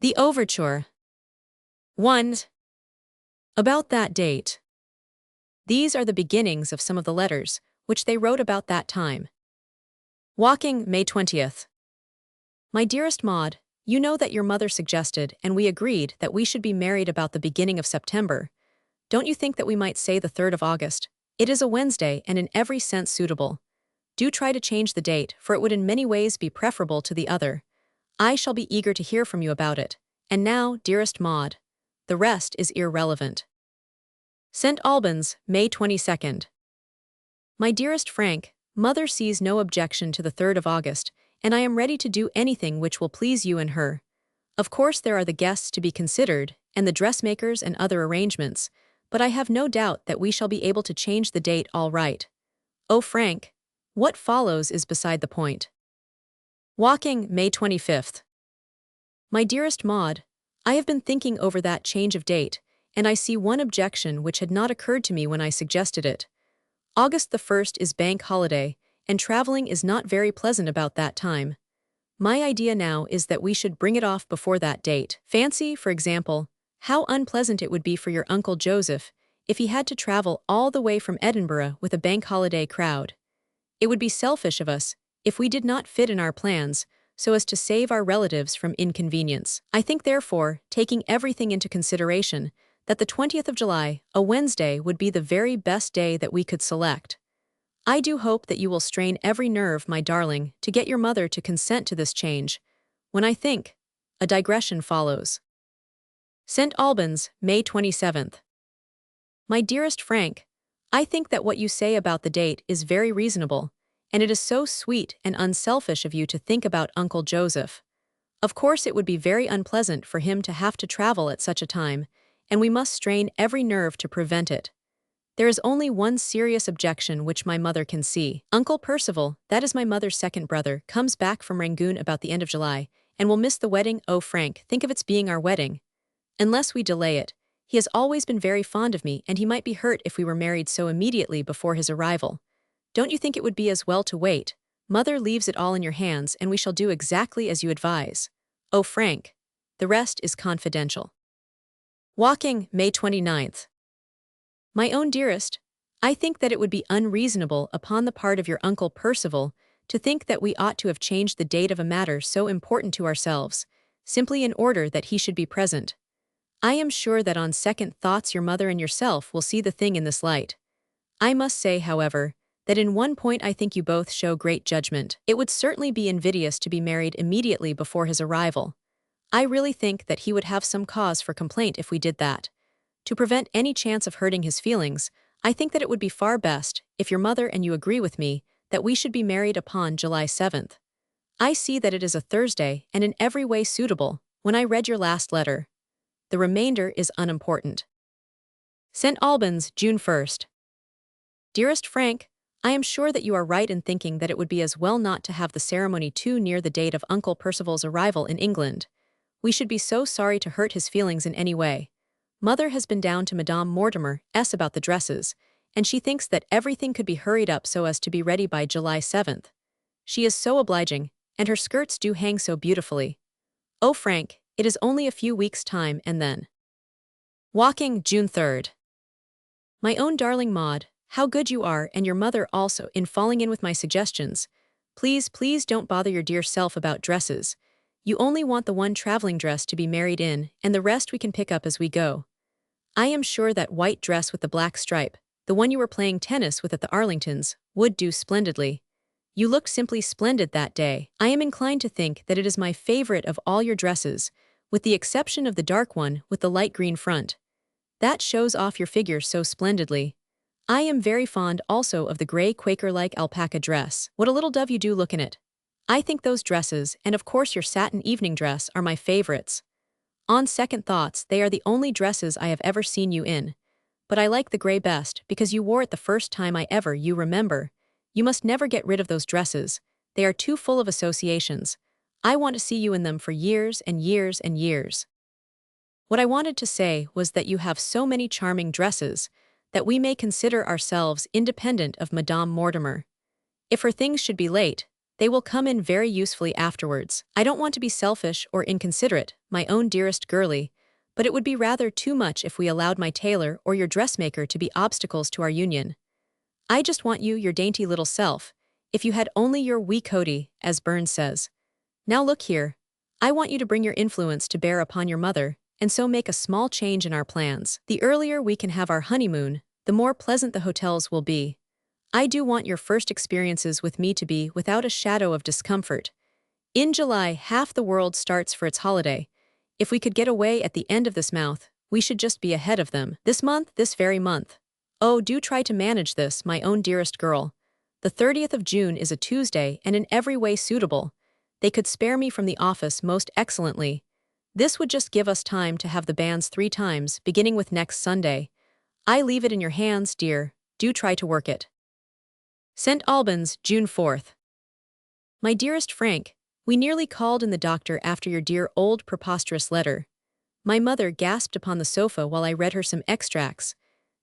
The Overture. 1. About that date. These are the beginnings of some of the letters, which they wrote about that time. Walking, May 20th. My dearest Maud, you know that your mother suggested, and we agreed, that we should be married about the beginning of September. Don't you think that we might say the 3rd of August? It is a Wednesday and in every sense suitable. Do try to change the date, for it would in many ways be preferable to the other. I shall be eager to hear from you about it. And now, dearest Maud, the rest is irrelevant. St. Albans, May 22nd. My dearest Frank, Mother sees no objection to the 3rd of August, and I am ready to do anything which will please you and her. Of course there are the guests to be considered, and the dressmakers and other arrangements, but I have no doubt that we shall be able to change the date all right. Oh Frank, what follows is beside the point. Walking, May 25th. My dearest Maud, I have been thinking over that change of date, and I see one objection which had not occurred to me when I suggested it. August the 1st is bank holiday, and traveling is not very pleasant about that time. My idea now is that we should bring it off before that date. Fancy, for example, how unpleasant it would be for your Uncle Joseph if he had to travel all the way from Edinburgh with a bank holiday crowd. It would be selfish of us if we did not fit in our plans so as to save our relatives from inconvenience. I think therefore, taking everything into consideration, that the 20th of July, a Wednesday, would be the very best day that we could select. I do hope that you will strain every nerve, my darling, to get your mother to consent to this change. When I think, a digression follows. St. Albans, May 27th. My dearest Frank, I think that what you say about the date is very reasonable, and it is so sweet and unselfish of you to think about Uncle Joseph. Of course it would be very unpleasant for him to have to travel at such a time, and we must strain every nerve to prevent it. There is only one serious objection which my mother can see. Uncle Percival, that is my mother's second brother, comes back from Rangoon about the end of July, and will miss the wedding. Oh Frank, think of its being our wedding. Unless we delay it, he has always been very fond of me, and he might be hurt if we were married so immediately before his arrival. Don't you think it would be as well to wait? Mother leaves it all in your hands, and we shall do exactly as you advise. Oh Frank, the rest is confidential. Walking, May 29th. My own dearest, I think that it would be unreasonable upon the part of your Uncle Percival to think that we ought to have changed the date of a matter so important to ourselves, simply in order that he should be present. I am sure that on second thoughts your mother and yourself will see the thing in this light. I must say, however, that in one point I think you both show great judgment. It would certainly be invidious to be married immediately before his arrival. I really think that he would have some cause for complaint if we did that. To prevent any chance of hurting his feelings, I think that it would be far best, if your mother and you agree with me, that we should be married upon July 7th. I see that it is a Thursday and in every way suitable, when I read your last letter. The remainder is unimportant. St. Albans, June 1st. Dearest Frank, I am sure that you are right in thinking that it would be as well not to have the ceremony too near the date of Uncle Percival's arrival in England. We should be so sorry to hurt his feelings in any way. Mother has been down to Madame Mortimer's about the dresses, and she thinks that everything could be hurried up so as to be ready by July 7th. She is so obliging, and her skirts do hang so beautifully. Oh Frank, it is only a few weeks' time and then. Walking, June 3rd. My own darling Maud, how good you are, and your mother also, in falling in with my suggestions. Please, please don't bother your dear self about dresses. You only want the one traveling dress to be married in, and the rest we can pick up as we go. I am sure that white dress with the black stripe, the one you were playing tennis with at the Arlingtons, would do splendidly. You looked simply splendid that day. I am inclined to think that it is my favorite of all your dresses, with the exception of the dark one with the light green front. That shows off your figure so splendidly. I am very fond also of the gray Quaker-like alpaca dress. What a little dove you do look in it. I think those dresses, and of course your satin evening dress, are my favorites. On second thoughts, they are the only dresses I have ever seen you in. But I like the gray best, because you wore it the first time you remember. You must never get rid of those dresses. They are too full of associations. I want to see you in them for years and years and years. What I wanted to say was that you have so many charming dresses, that we may consider ourselves independent of Madame Mortimer. If her things should be late, They will come in very usefully afterwards. I don't want to be selfish or inconsiderate, my own dearest girlie, but it would be rather too much if we allowed my tailor or your dressmaker to be obstacles to our union. I just want you, your dainty little self, if you had only your wee Cody, as Burns says. Now look here. I want you to bring your influence to bear upon your mother, and so make a small change in our plans. The earlier we can have our honeymoon, the more pleasant the hotels will be. I do want your first experiences with me to be without a shadow of discomfort. In July, half the world starts for its holiday. If we could get away at the end of this month, we should just be ahead of them. This month, this very month. Oh, do try to manage this, my own dearest girl. The 30th of June is a Tuesday and in every way suitable. They could spare me from the office most excellently. This would just give us time to have the banns 3 times, beginning with next Sunday. I leave it in your hands, dear. Do try to work it. St. Albans, June 4th. My dearest Frank, we nearly called in the doctor after your dear old preposterous letter. My mother gasped upon the sofa while I read her some extracts.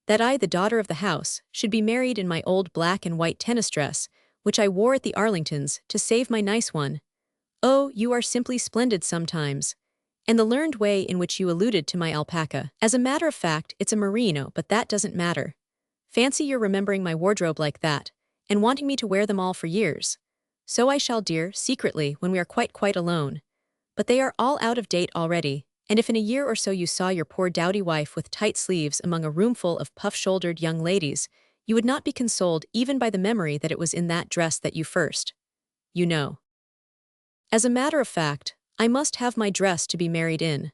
That I, the daughter of the house, should be married in my old black and white tennis dress, which I wore at the Arlingtons, to save my nice one. Oh, you are simply splendid sometimes. And the learned way in which you alluded to my alpaca. As a matter of fact, it's a merino, but that doesn't matter. Fancy your remembering my wardrobe like that, and wanting me to wear them all for years. So I shall, dear, secretly, when we are quite alone. But they are all out of date already, and if in a year or so you saw your poor dowdy wife with tight sleeves among a roomful of puff-shouldered young ladies, you would not be consoled even by the memory that it was in that dress that you first. You know. As a matter of fact, I must have my dress to be married in.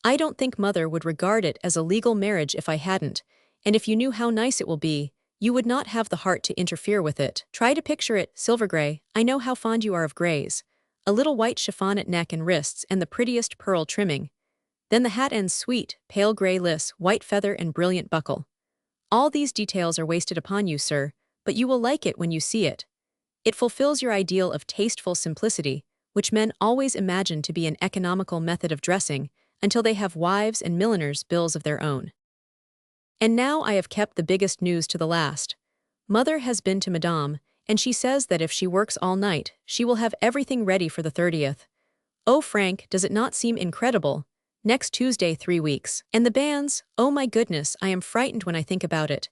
I don't think Mother would regard it as a legal marriage if I hadn't, and if you knew how nice it will be, you would not have the heart to interfere with it. Try to picture it, silver gray. I know how fond you are of grays. A little white chiffon at neck and wrists and the prettiest pearl trimming. Then the hat ends sweet, pale gray lace, white feather and brilliant buckle. All these details are wasted upon you, sir, but you will like it when you see it. It fulfills your ideal of tasteful simplicity, which men always imagine to be an economical method of dressing, until they have wives and milliners' bills of their own. And now I have kept the biggest news to the last. Mother has been to Madame, and she says that if she works all night, she will have everything ready for the 30th. Oh, Frank, does it not seem incredible? Next Tuesday 3 weeks. And the banns, oh my goodness, I am frightened when I think about it.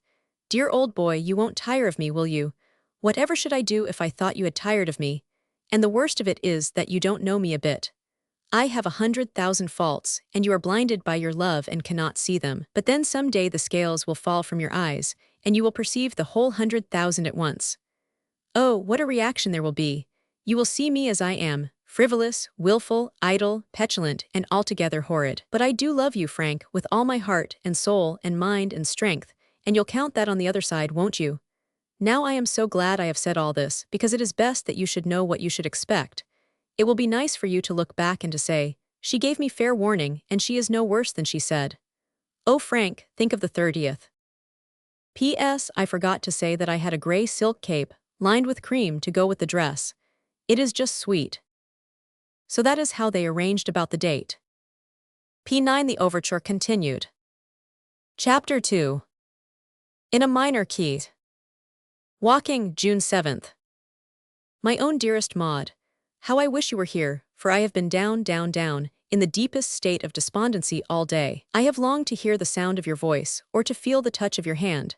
Dear old boy, you won't tire of me, will you? Whatever should I do if I thought you had tired of me? And the worst of it is that you don't know me a bit. I have 100,000 faults, and you are blinded by your love and cannot see them. But then some day the scales will fall from your eyes, and you will perceive the whole 100,000 at once. Oh, what a reaction there will be! You will see me as I am, frivolous, willful, idle, petulant, and altogether horrid. But I do love you, Frank, with all my heart and soul and mind and strength, and you'll count that on the other side, won't you? Now I am so glad I have said all this, because it is best that you should know what you should expect. It will be nice for you to look back and to say, she gave me fair warning, and she is no worse than she said. Oh, Frank, think of the 30th. P.S. I forgot to say that I had a gray silk cape, lined with cream, to go with the dress. It is just sweet. So that is how they arranged about the date. P9 The Overture continued. Chapter 2. In a minor key. Walking, June 7th. My own dearest Maud, how I wish you were here, for I have been down, in the deepest state of despondency all day. I have longed to hear the sound of your voice, or to feel the touch of your hand.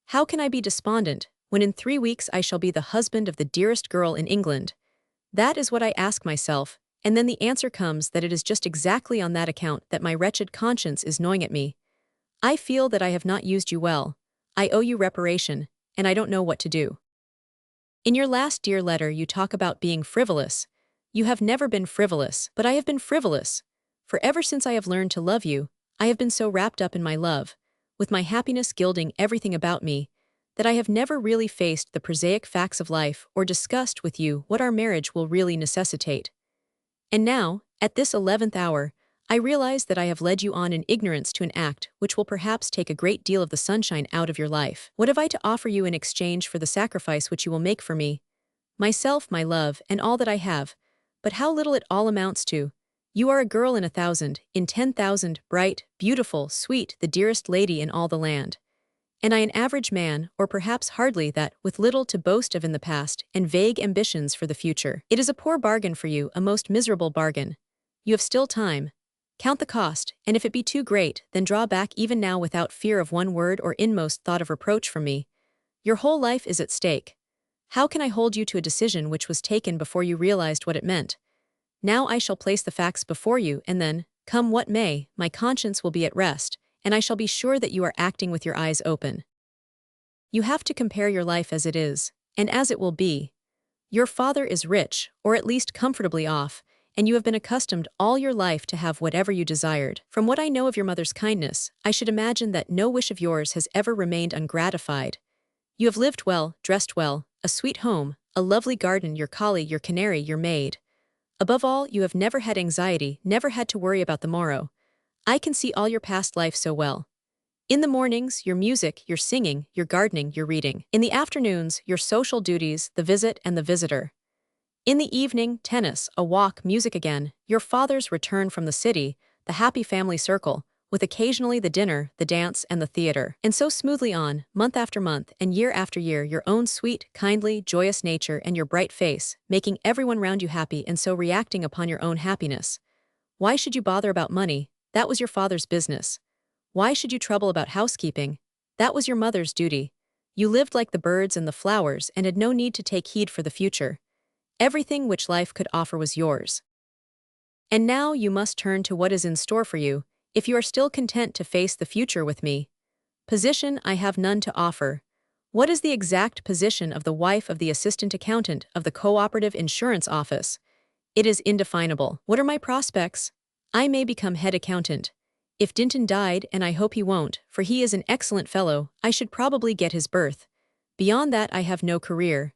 How can I be despondent, when in 3 weeks I shall be the husband of the dearest girl in England? That is what I ask myself, and then the answer comes that it is just exactly on that account that my wretched conscience is gnawing at me. I feel that I have not used you well. I owe you reparation, and I don't know what to do. In your last dear letter you talk about being frivolous. You have never been frivolous, but I have been frivolous. For ever since I have learned to love you, I have been so wrapped up in my love, with my happiness gilding everything about me, that I have never really faced the prosaic facts of life or discussed with you what our marriage will really necessitate. And now, at this 11th hour, I realize that I have led you on in ignorance to an act which will perhaps take a great deal of the sunshine out of your life. What have I to offer you in exchange for the sacrifice which you will make for me? Myself, my love, and all that I have. But how little it all amounts to. You are a girl in 1,000, in 10,000, bright, beautiful, sweet, the dearest lady in all the land. And I an average man, or perhaps hardly that, with little to boast of in the past, and vague ambitions for the future. It is a poor bargain for you, a most miserable bargain. You have still time. Count the cost, and if it be too great, then draw back even now without fear of one word or inmost thought of reproach from me. Your whole life is at stake. How can I hold you to a decision which was taken before you realized what it meant? Now I shall place the facts before you, and then, come what may, my conscience will be at rest, and I shall be sure that you are acting with your eyes open. You have to compare your life as it is, and as it will be. Your father is rich, or at least comfortably off, and you have been accustomed all your life to have whatever you desired. From what I know of your mother's kindness, I should imagine that no wish of yours has ever remained ungratified. You have lived well, dressed well, a sweet home, a lovely garden, your collie, your canary, your maid. Above all, you have never had anxiety, never had to worry about the morrow. I can see all your past life so well. In the mornings, your music, your singing, your gardening, your reading. In the afternoons, your social duties, the visit and the visitor. In the evening, tennis, a walk, music again, your father's return from the city, the happy family circle, with occasionally the dinner, the dance, and the theater. And so smoothly on, month after month, and year after year, your own sweet, kindly, joyous nature and your bright face, making everyone round you happy and so reacting upon your own happiness. Why should you bother about money? That was your father's business. Why should you trouble about housekeeping? That was your mother's duty. You lived like the birds and the flowers and had no need to take heed for the future. Everything which life could offer was yours. And now you must turn to what is in store for you, if you are still content to face the future with me. Position, I have none to offer. What is the exact position of the wife of the assistant accountant of the cooperative insurance office? It is indefinable. What are my prospects? I may become head accountant. If Dinton died, and I hope he won't, for he is an excellent fellow, I should probably get his berth. Beyond that I have no career.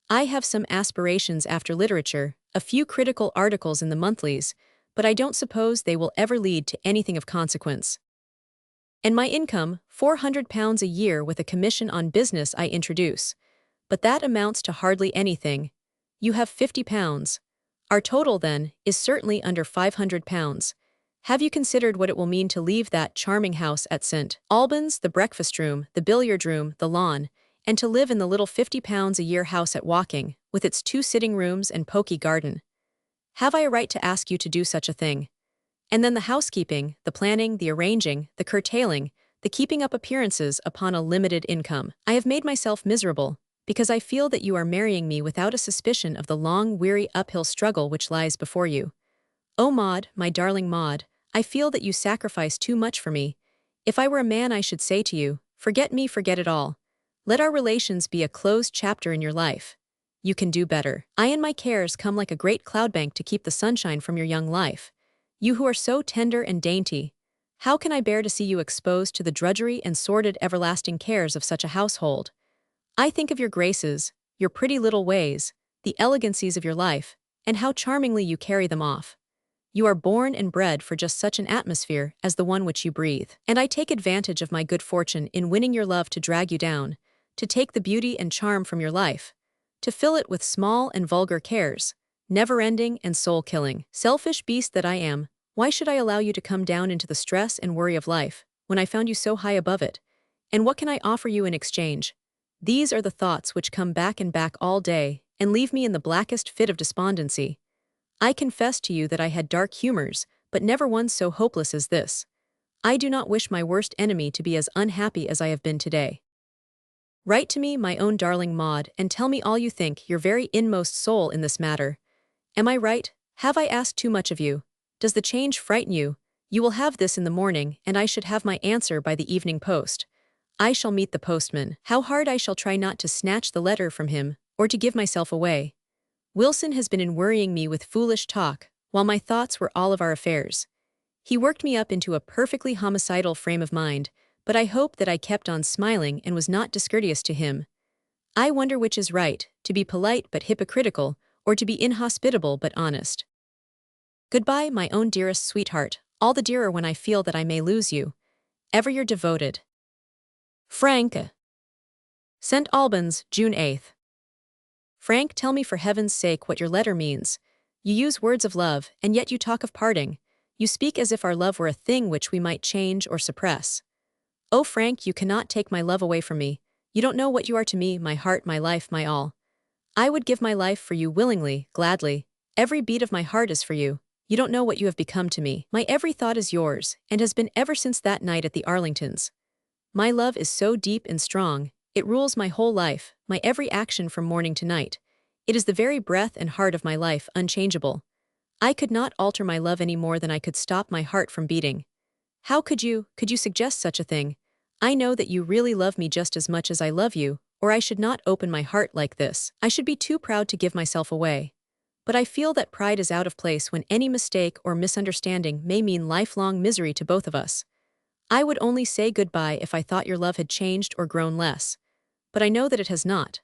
I have some aspirations after literature, a few critical articles in the monthlies, but I don't suppose they will ever lead to anything of consequence. And my income, £400 a year with a commission on business I introduce. But that amounts to hardly anything. You have £50. Our total, then, is certainly under £500. Have you considered what it will mean to leave that charming house at St. Albans, the breakfast room, the billiard room, the lawn, and to live in the little £50 a year house at Woking, with its 2 sitting rooms and poky garden? Have I a right to ask you to do such a thing? And then the housekeeping, the planning, the arranging, the curtailing, the keeping up appearances upon a limited income. I have made myself miserable, because I feel that you are marrying me without a suspicion of the long, weary uphill struggle which lies before you. Oh Maud, my darling Maud, I feel that you sacrifice too much for me. If I were a man I should say to you, forget me, forget it all. Let our relations be a closed chapter in your life. You can do better. I and my cares come like a great cloudbank to keep the sunshine from your young life. You who are so tender and dainty, how can I bear to see you exposed to the drudgery and sordid everlasting cares of such a household? I think of your graces, your pretty little ways, the elegancies of your life, and how charmingly you carry them off. You are born and bred for just such an atmosphere as the one which you breathe. And I take advantage of my good fortune in winning your love to drag you down, to take the beauty and charm from your life, to fill it with small and vulgar cares, never-ending and soul-killing. Selfish beast that I am, why should I allow you to come down into the stress and worry of life, when I found you so high above it? And what can I offer you in exchange? These are the thoughts which come back and back all day, and leave me in the blackest fit of despondency. I confess to you that I had dark humors, but never one so hopeless as this. I do not wish my worst enemy to be as unhappy as I have been today. Write to me, my own darling Maud, and tell me all you think, your very inmost soul in this matter. Am I right? Have I asked too much of you? Does the change frighten you? You will have this in the morning, and I should have my answer by the evening post. I shall meet the postman. How hard I shall try not to snatch the letter from him, or to give myself away. Wilson has been in worrying me with foolish talk, while my thoughts were all of our affairs. He worked me up into a perfectly homicidal frame of mind, but I hope that I kept on smiling and was not discourteous to him. I wonder which is right, to be polite but hypocritical, or to be inhospitable but honest. Goodbye, my own dearest sweetheart, all the dearer when I feel that I may lose you. Ever your devoted Frank. St. Albans, June 8th. Frank, tell me for heaven's sake what your letter means. You use words of love, and yet you talk of parting. You speak as if our love were a thing which we might change or suppress. Oh Frank, you cannot take my love away from me. You don't know what you are to me, my heart, my life, my all. I would give my life for you willingly, gladly. Every beat of my heart is for you. You don't know what you have become to me. My every thought is yours, and has been ever since that night at the Arlingtons. My love is so deep and strong, it rules my whole life, my every action from morning to night. It is the very breath and heart of my life, unchangeable. I could not alter my love any more than I could stop my heart from beating. How could you suggest such a thing? I know that you really love me just as much as I love you, or I should not open my heart like this. I should be too proud to give myself away. But I feel that pride is out of place when any mistake or misunderstanding may mean lifelong misery to both of us. I would only say goodbye if I thought your love had changed or grown less. But I know that it has not.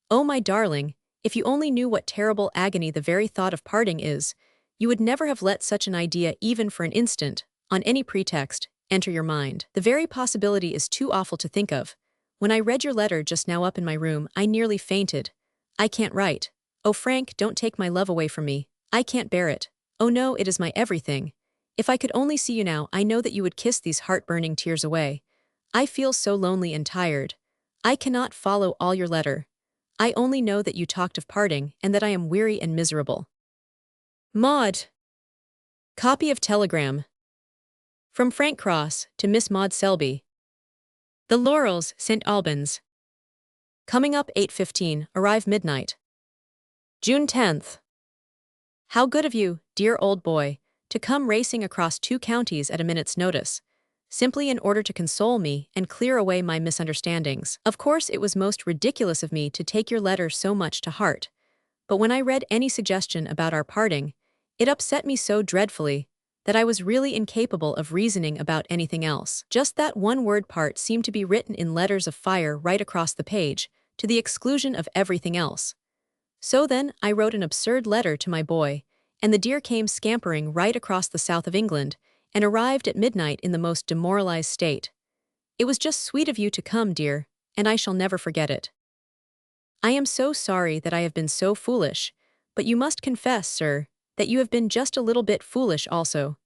Oh my darling, if you only knew what terrible agony the very thought of parting is, you would never have let such an idea even for an instant, on any pretext, enter your mind. The very possibility is too awful to think of. When I read your letter just now up in my room, I nearly fainted. I can't write. Oh Frank, don't take my love away from me. I can't bear it. Oh no, it is my everything. If I could only see you now, I know that you would kiss these heart-burning tears away. I feel so lonely and tired. I cannot follow all your letter. I only know that you talked of parting and that I am weary and miserable. Maud. Copy of telegram. From Frank Cross to Miss Maud Selby. The Laurels, St. Albans. Coming up 8:15, arrive midnight. June 10th. How good of you, dear old boy, to come racing across 2 counties at a minute's notice, simply in order to console me and clear away my misunderstandings. Of course it was most ridiculous of me to take your letter so much to heart, but when I read any suggestion about our parting, it upset me so dreadfully that I was really incapable of reasoning about anything else. Just that one-word part seemed to be written in letters of fire right across the page, to the exclusion of everything else. So then, I wrote an absurd letter to my boy, and the dear came scampering right across the south of England, and arrived at midnight in the most demoralized state. It was just sweet of you to come, dear, and I shall never forget it. I am so sorry that I have been so foolish, but you must confess, sir, that you have been just a little bit foolish also.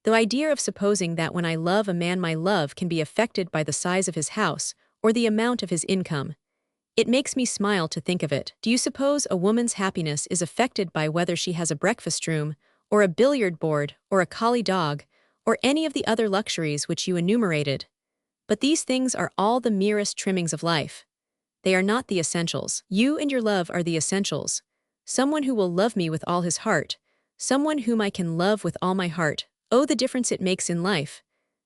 The idea of supposing that when I love a man my love can be affected by the size of his house or the amount of his income. It makes me smile to think of it. Do you suppose a woman's happiness is affected by whether she has a breakfast room, or a billiard board, or a collie dog, or any of the other luxuries which you enumerated? But these things are all the merest trimmings of life. They are not the essentials. You and your love are the essentials. Someone who will love me with all his heart, someone whom I can love with all my heart. Oh, the difference it makes in life.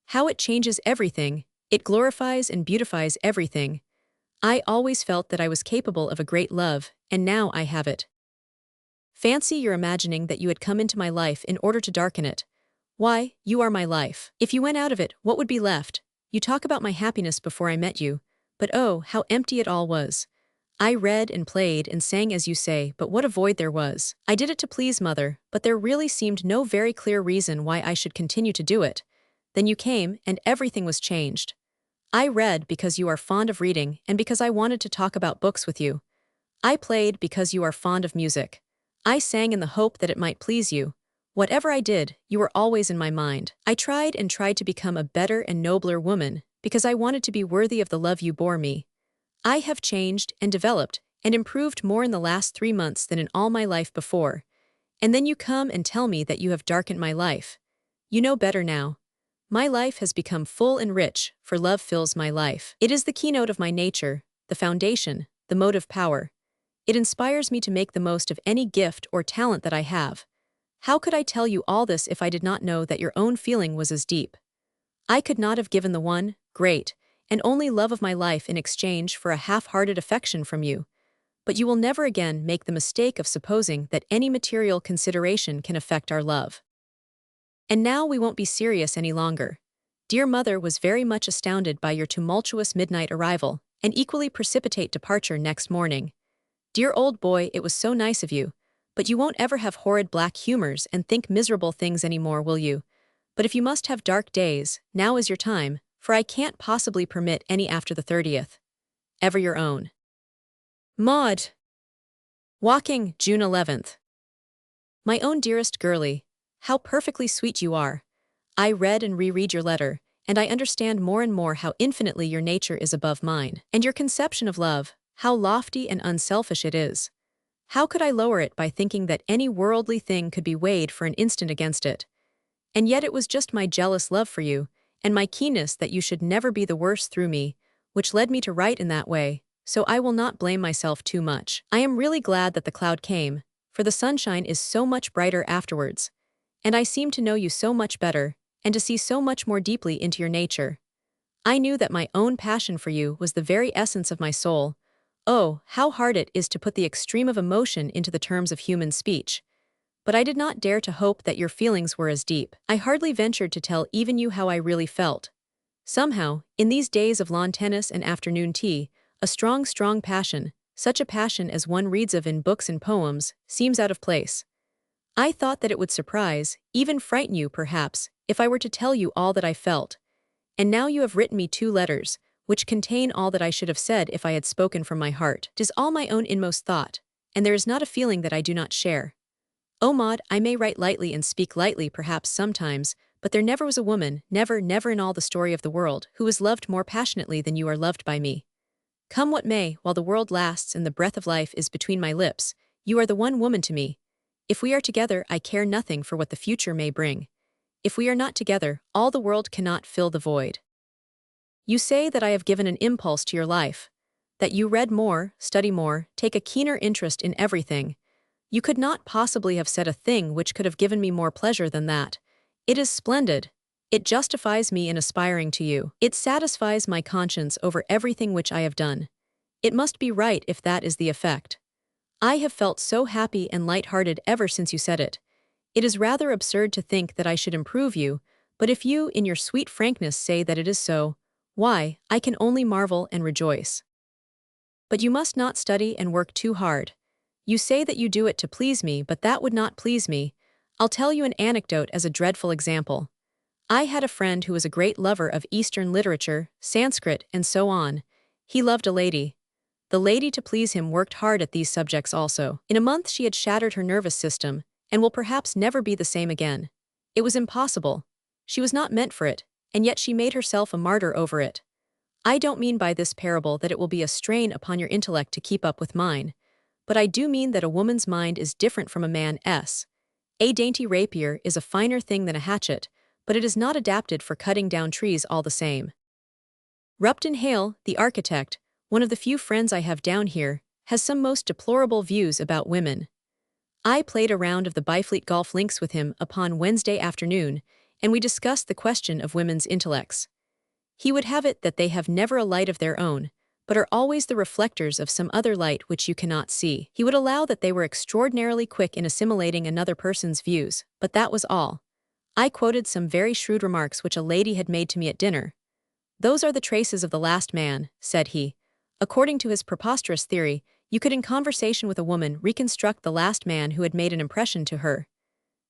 How it changes everything. It glorifies and beautifies everything. I always felt that I was capable of a great love, and now I have it. Fancy your imagining that you had come into my life in order to darken it. Why, you are my life. If you went out of it, what would be left? You talk about my happiness before I met you, but oh, how empty it all was. I read and played and sang as you say, but what a void there was. I did it to please mother, but there really seemed no very clear reason why I should continue to do it. Then you came, and everything was changed. I read because you are fond of reading and because I wanted to talk about books with you. I played because you are fond of music. I sang in the hope that it might please you. Whatever I did, you were always in my mind. I tried and tried to become a better and nobler woman because I wanted to be worthy of the love you bore me. I have changed and developed and improved more in the last 3 months than in all my life before. And then you come and tell me that you have darkened my life. You know better now. My life has become full and rich, for love fills my life. It is the keynote of my nature, the foundation, the motive power. It inspires me to make the most of any gift or talent that I have. How could I tell you all this if I did not know that your own feeling was as deep? I could not have given the one, great, and only love of my life in exchange for a half-hearted affection from you. But you will never again make the mistake of supposing that any material consideration can affect our love. And now we won't be serious any longer. Dear mother was very much astounded by your tumultuous midnight arrival and equally precipitate departure next morning. Dear old boy, it was so nice of you, but you won't ever have horrid black humors and think miserable things any more, will you? But if you must have dark days, now is your time, for I can't possibly permit any after the 30th. Ever your own. Maud. Walking, June 11th. My own dearest girlie, how perfectly sweet you are. I read and reread your letter, and I understand more and more how infinitely your nature is above mine. And your conception of love, how lofty and unselfish it is. How could I lower it by thinking that any worldly thing could be weighed for an instant against it? And yet it was just my jealous love for you, and my keenness that you should never be the worse through me, which led me to write in that way, so I will not blame myself too much. I am really glad that the cloud came, for the sunshine is so much brighter afterwards. And I seem to know you so much better, and to see so much more deeply into your nature. I knew that my own passion for you was the very essence of my soul. Oh, how hard it is to put the extreme of emotion into the terms of human speech. But I did not dare to hope that your feelings were as deep. I hardly ventured to tell even you how I really felt. Somehow, in these days of lawn tennis and afternoon tea, a strong, strong passion, such a passion as one reads of in books and poems, seems out of place. I thought that it would surprise, even frighten you perhaps, if I were to tell you all that I felt. And now you have written me 2 letters, which contain all that I should have said if I had spoken from my heart. 'Tis all my own inmost thought, and there is not a feeling that I do not share. Oh Maud, I may write lightly and speak lightly perhaps sometimes, but there never was a woman, never, never in all the story of the world, who was loved more passionately than you are loved by me. Come what may, while the world lasts and the breath of life is between my lips, you are the one woman to me. If we are together, I care nothing for what the future may bring. If we are not together, all the world cannot fill the void. You say that I have given an impulse to your life, that you read more, study more, take a keener interest in everything. You could not possibly have said a thing which could have given me more pleasure than that. It is splendid. It justifies me in aspiring to you. It satisfies my conscience over everything which I have done. It must be right if that is the effect. I have felt so happy and light-hearted ever since you said it. It is rather absurd to think that I should improve you, but if you, in your sweet frankness, say that it is so, why, I can only marvel and rejoice. But you must not study and work too hard. You say that you do it to please me, but that would not please me. I'll tell you an anecdote as a dreadful example. I had a friend who was a great lover of Eastern literature, Sanskrit, and so on. He loved a lady. The lady, to please him, worked hard at these subjects also. In a month she had shattered her nervous system, and will perhaps never be the same again. It was impossible. She was not meant for it, and yet she made herself a martyr over it. I don't mean by this parable that it will be a strain upon your intellect to keep up with mine. But I do mean that a woman's mind is different from a man's. A dainty rapier is a finer thing than a hatchet, but it is not adapted for cutting down trees all the same. Rupton Hale, the architect, one of the few friends I have down here, has some most deplorable views about women. I played a round of the Byfleet golf links with him upon Wednesday afternoon, and we discussed the question of women's intellects. He would have it that they have never a light of their own, but are always the reflectors of some other light which you cannot see. He would allow that they were extraordinarily quick in assimilating another person's views, but that was all. I quoted some very shrewd remarks which a lady had made to me at dinner. Those are the traces of the last man, said he. According to his preposterous theory, you could in conversation with a woman reconstruct the last man who had made an impression to her.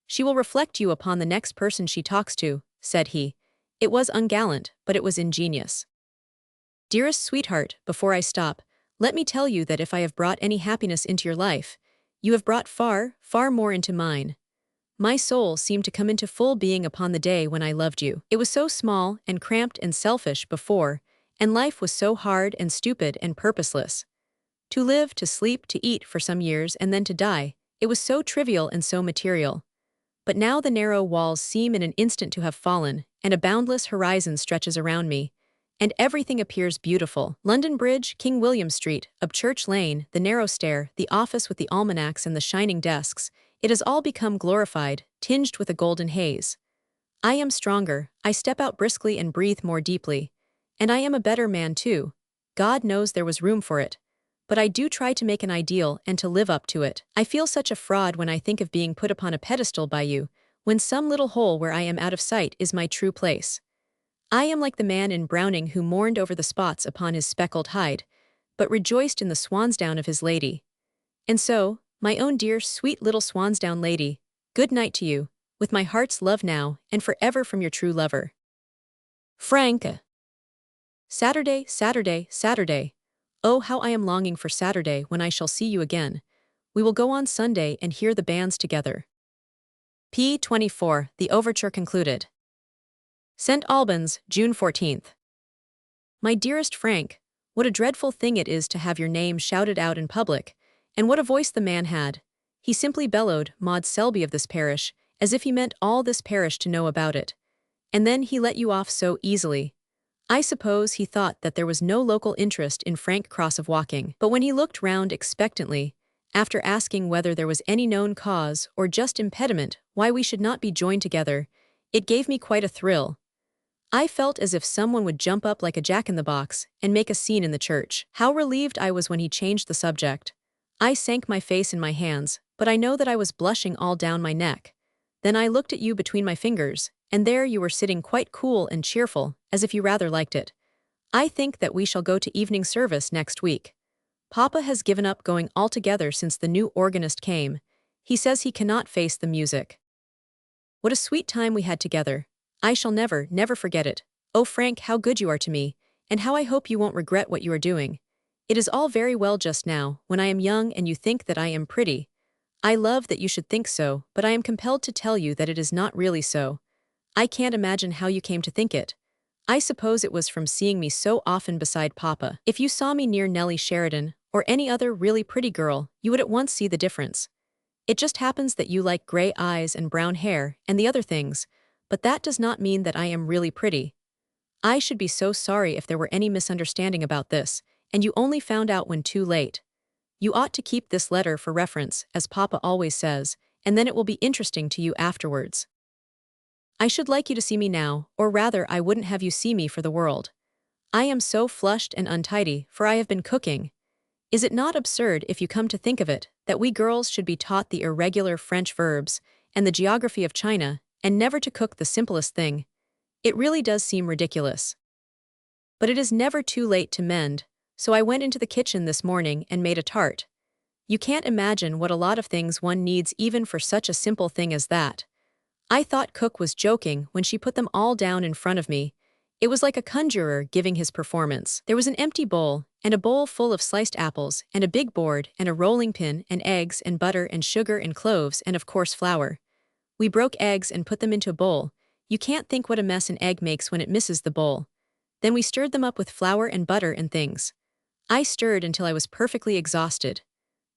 She will reflect you upon the next person she talks to, said he. It was ungallant, but it was ingenious. Dearest sweetheart, before I stop, let me tell you that if I have brought any happiness into your life, you have brought far, far more into mine. My soul seemed to come into full being upon the day when I loved you. It was so small and cramped and selfish before, and life was so hard and stupid and purposeless. To live, to sleep, to eat for some years and then to die, it was so trivial and so material. But now the narrow walls seem in an instant to have fallen, and a boundless horizon stretches around me, and everything appears beautiful. London Bridge, King William Street, Upchurch Lane, the narrow stair, the office with the almanacs and the shining desks, it has all become glorified, tinged with a golden haze. I am stronger, I step out briskly and breathe more deeply. And I am a better man too. God knows there was room for it. But I do try to make an ideal and to live up to it. I feel such a fraud when I think of being put upon a pedestal by you, when some little hole where I am out of sight is my true place. I am like the man in Browning who mourned over the spots upon his speckled hide, but rejoiced in the swansdown of his lady. And so, my own dear, sweet little swansdown lady, good night to you, with my heart's love now and forever from your true lover. Frank. Saturday, Saturday, Saturday. Oh, how I am longing for Saturday when I shall see you again. We will go on Sunday and hear the bands together. p. 24, the overture concluded. St. Albans, June 14th. My dearest Frank, what a dreadful thing it is to have your name shouted out in public, and what a voice the man had. He simply bellowed, Maud Selby of this parish, as if he meant all this parish to know about it. And then he let you off so easily. I suppose he thought that there was no local interest in Frank Cross of Walking, but when he looked round expectantly, after asking whether there was any known cause or just impediment why we should not be joined together, it gave me quite a thrill. I felt as if someone would jump up like a jack-in-the-box and make a scene in the church. How relieved I was when he changed the subject. I sank my face in my hands, but I know that I was blushing all down my neck. Then I looked at you between my fingers, and there you were sitting quite cool and cheerful, as if you rather liked it. I think that we shall go to evening service next week. Papa has given up going altogether since the new organist came. He says he cannot face the music. What a sweet time we had together. I shall never, never forget it. Oh Frank, how good you are to me, and how I hope you won't regret what you are doing. It is all very well just now, when I am young and you think that I am pretty. I love that you should think so, but I am compelled to tell you that it is not really so. I can't imagine how you came to think it. I suppose it was from seeing me so often beside Papa. If you saw me near Nellie Sheridan, or any other really pretty girl, you would at once see the difference. It just happens that you like gray eyes and brown hair, and the other things, but that does not mean that I am really pretty. I should be so sorry if there were any misunderstanding about this, and you only found out when too late. You ought to keep this letter for reference, as Papa always says, and then it will be interesting to you afterwards. I should like you to see me now, or rather I wouldn't have you see me for the world. I am so flushed and untidy, for I have been cooking. Is it not absurd, if you come to think of it, that we girls should be taught the irregular French verbs, and the geography of China, and never to cook the simplest thing? It really does seem ridiculous. But it is never too late to mend, so I went into the kitchen this morning and made a tart. You can't imagine what a lot of things one needs even for such a simple thing as that. I thought Cook was joking when she put them all down in front of me. It was like a conjurer giving his performance. There was an empty bowl, and a bowl full of sliced apples, and a big board, and a rolling pin, and eggs, and butter, and sugar, and cloves, and of course flour. We broke eggs and put them into a bowl. You can't think what a mess an egg makes when it misses the bowl. Then we stirred them up with flour and butter and things. I stirred until I was perfectly exhausted.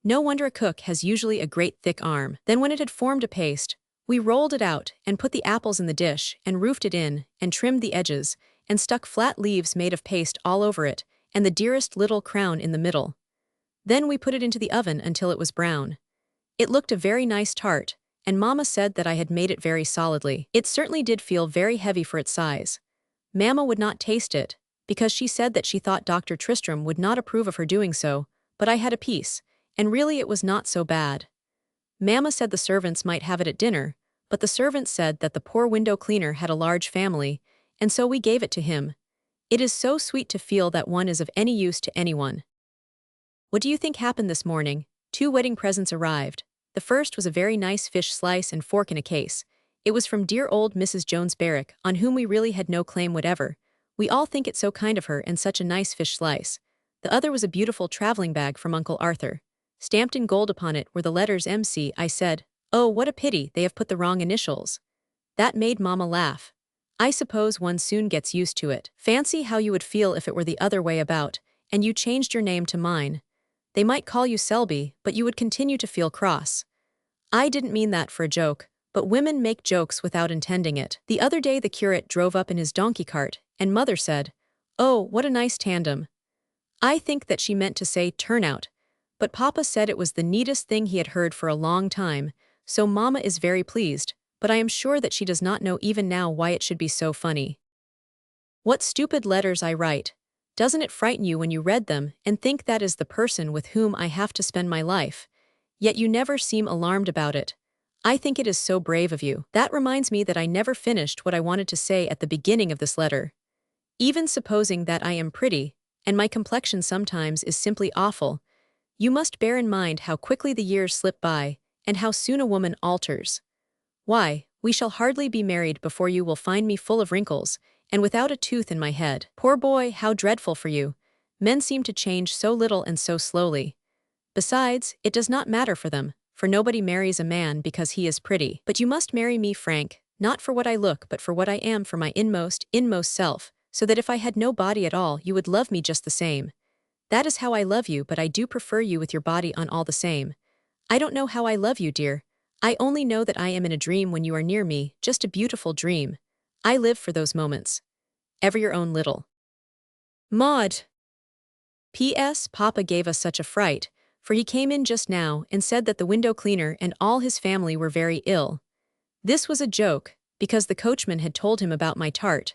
No wonder a cook has usually a great thick arm. Then when it had formed a paste, we rolled it out and put the apples in the dish and roofed it in and trimmed the edges and stuck flat leaves made of paste all over it and the dearest little crown in the middle. Then we put it into the oven until it was brown. It looked a very nice tart, and Mama said that I had made it very solidly. It certainly did feel very heavy for its size. Mamma would not taste it, because she said that she thought Dr. Tristram would not approve of her doing so, but I had a piece, and really it was not so bad. Mamma said the servants might have it at dinner, but the servants said that the poor window cleaner had a large family, and so we gave it to him. It is so sweet to feel that one is of any use to anyone. What do you think happened this morning? 2 wedding presents arrived. The first was a very nice fish slice and fork in a case. It was from dear old Mrs. Jones Barrick, on whom we really had no claim whatever. We all think it so kind of her and such a nice fish slice. The other was a beautiful traveling bag from Uncle Arthur. Stamped in gold upon it were the letters MC. I said, "Oh, what a pity, they have put the wrong initials." That made Mama laugh. I suppose one soon gets used to it. Fancy how you would feel if it were the other way about, and you changed your name to mine. They might call you Selby, but you would continue to feel cross. I didn't mean that for a joke, but women make jokes without intending it. The other day the curate drove up in his donkey cart, and Mother said, "Oh, what a nice tandem." I think that she meant to say turnout, but Papa said it was the neatest thing he had heard for a long time, so Mama is very pleased, but I am sure that she does not know even now why it should be so funny. What stupid letters I write. Doesn't it frighten you when you read them and think that is the person with whom I have to spend my life? Yet you never seem alarmed about it. I think it is so brave of you. That reminds me that I never finished what I wanted to say at the beginning of this letter. Even supposing that I am pretty, and my complexion sometimes is simply awful, you must bear in mind how quickly the years slip by, and how soon a woman alters. Why, we shall hardly be married before you will find me full of wrinkles, and without a tooth in my head. Poor boy, how dreadful for you. Men seem to change so little and so slowly. Besides, it does not matter for them, for nobody marries a man because he is pretty. But you must marry me, Frank, not for what I look but for what I am, for my inmost self, so that if I had no body at all you would love me just the same. That is how I love you, but I do prefer you with your body on all the same. I don't know how I love you, dear. I only know that I am in a dream when you are near me, just a beautiful dream. I live for those moments. Ever your own little Maud. P.S. Papa gave us such a fright, for he came in just now and said that the window cleaner and all his family were very ill. This was a joke, because the coachman had told him about my tart.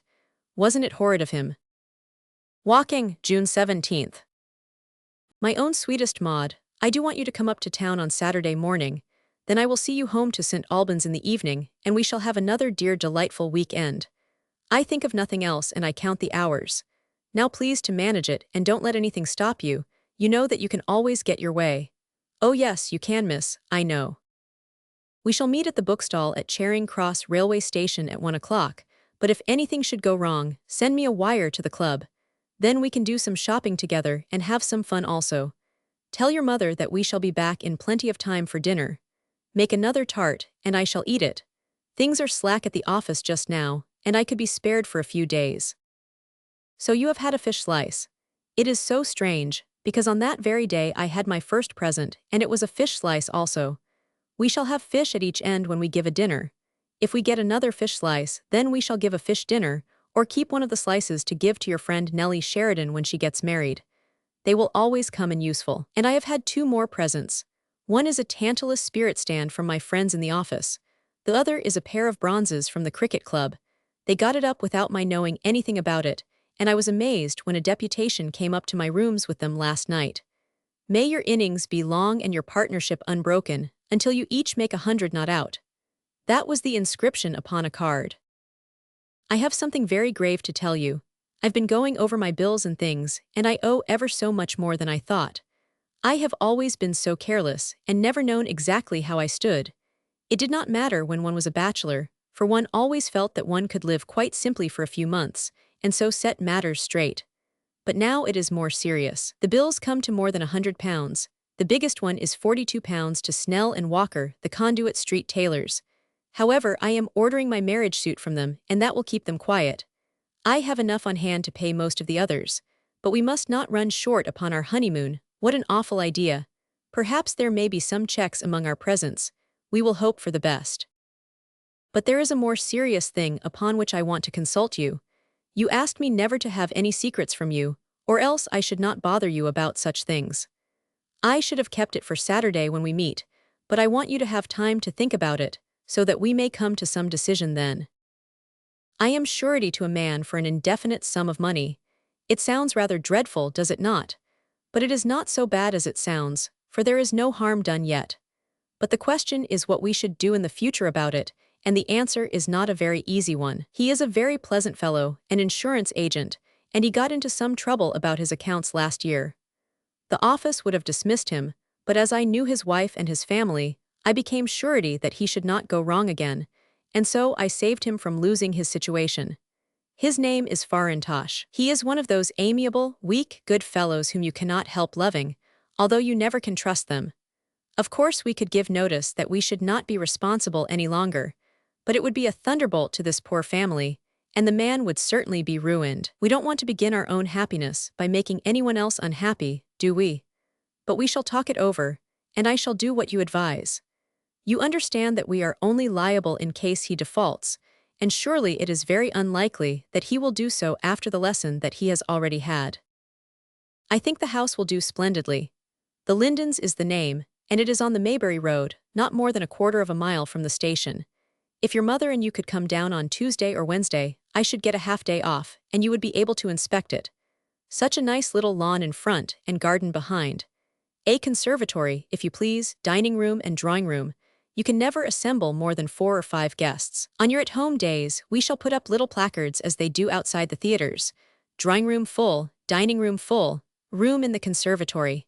Wasn't it horrid of him? Walking, June 17th. My own sweetest Maud, I do want you to come up to town on Saturday morning. Then I will see you home to St. Albans in the evening, and we shall have another dear delightful week-end. I think of nothing else and I count the hours. Now please to manage it and don't let anything stop you. You know that you can always get your way. Oh yes, you can, miss, I know. We shall meet at the bookstall at Charing Cross Railway Station at 1 o'clock, but if anything should go wrong, send me a wire to the club. Then we can do some shopping together and have some fun also. Tell your mother that we shall be back in plenty of time for dinner. Make another tart, and I shall eat it. Things are slack at the office just now, and I could be spared for a few days. So you have had a fish slice. It is so strange, because on that very day I had my first present, and it was a fish slice also. We shall have fish at each end when we give a dinner. If we get another fish slice, then we shall give a fish dinner, or keep one of the slices to give to your friend Nellie Sheridan when she gets married. They will always come in useful. And I have had 2 more presents. One is a Tantalus spirit stand from my friends in the office. The other is a pair of bronzes from the cricket club. They got it up without my knowing anything about it, and I was amazed when a deputation came up to my rooms with them last night. May your innings be long and your partnership unbroken, until you each make 100 not out. That was the inscription upon a card. I have something very grave to tell you. I've been going over my bills and things, and I owe ever so much more than I thought. I have always been so careless, and never known exactly how I stood. It did not matter when one was a bachelor, for one always felt that one could live quite simply for a few months, and so set matters straight. But now it is more serious. The bills come to more than £100. The biggest one is £42 to Snell and Walker, the Conduit Street tailors. However, I am ordering my marriage suit from them, and that will keep them quiet. I have enough on hand to pay most of the others. But we must not run short upon our honeymoon. What an awful idea. Perhaps there may be some checks among our presents. We will hope for the best. But there is a more serious thing upon which I want to consult you. You asked me never to have any secrets from you, or else I should not bother you about such things. I should have kept it for Saturday when we meet, but I want you to have time to think about it, so that we may come to some decision then. I am surety to a man for an indefinite sum of money. It sounds rather dreadful, does it not? But it is not so bad as it sounds, for there is no harm done yet. But the question is what we should do in the future about it, and the answer is not a very easy one. He is a very pleasant fellow, an insurance agent, and he got into some trouble about his accounts last year. The office would have dismissed him, but as I knew his wife and his family, I became surety that he should not go wrong again, and so I saved him from losing his situation. His name is Farintosh. He is one of those amiable, weak, good fellows whom you cannot help loving, although you never can trust them. Of course we could give notice that we should not be responsible any longer, but it would be a thunderbolt to this poor family, and the man would certainly be ruined. We don't want to begin our own happiness by making anyone else unhappy, do we? But we shall talk it over, and I shall do what you advise. You understand that we are only liable in case he defaults, and surely it is very unlikely that he will do so after the lesson that he has already had. I think the house will do splendidly. The Lindens is the name, and it is on the Maybury Road, not more than 1/4 of a mile from the station. If your mother and you could come down on Tuesday or Wednesday, I should get a half-day off, and you would be able to inspect it. Such a nice little lawn in front and garden behind. A conservatory, if you please, dining room and drawing room. You can never assemble more than 4 or 5 guests. On your at-home days, we shall put up little placards as they do outside the theaters. Drawing room full, dining room full, room in the conservatory.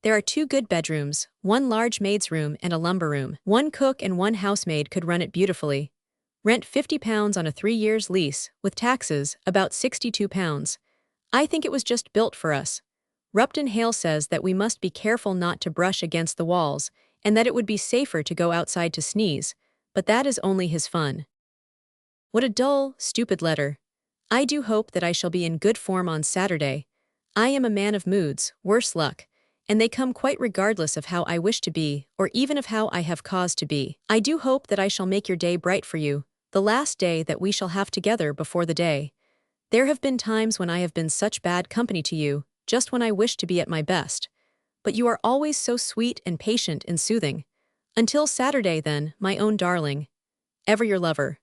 There are 2 good bedrooms, 1 large maid's room and a lumber room. 1 cook and 1 housemaid could run it beautifully. Rent £50 on a 3 years lease, with taxes, about £62. I think it was just built for us. Rupton Hale says that we must be careful not to brush against the walls, and that it would be safer to go outside to sneeze, but that is only his fun. What a dull, stupid letter. I do hope that I shall be in good form on Saturday. I am a man of moods, worse luck, and they come quite regardless of how I wish to be, or even of how I have cause to be. I do hope that I shall make your day bright for you, the last day that we shall have together before the day. There have been times when I have been such bad company to you, just when I wish to be at my best. But you are always so sweet and patient and soothing. Until Saturday then, my own darling. Ever your lover.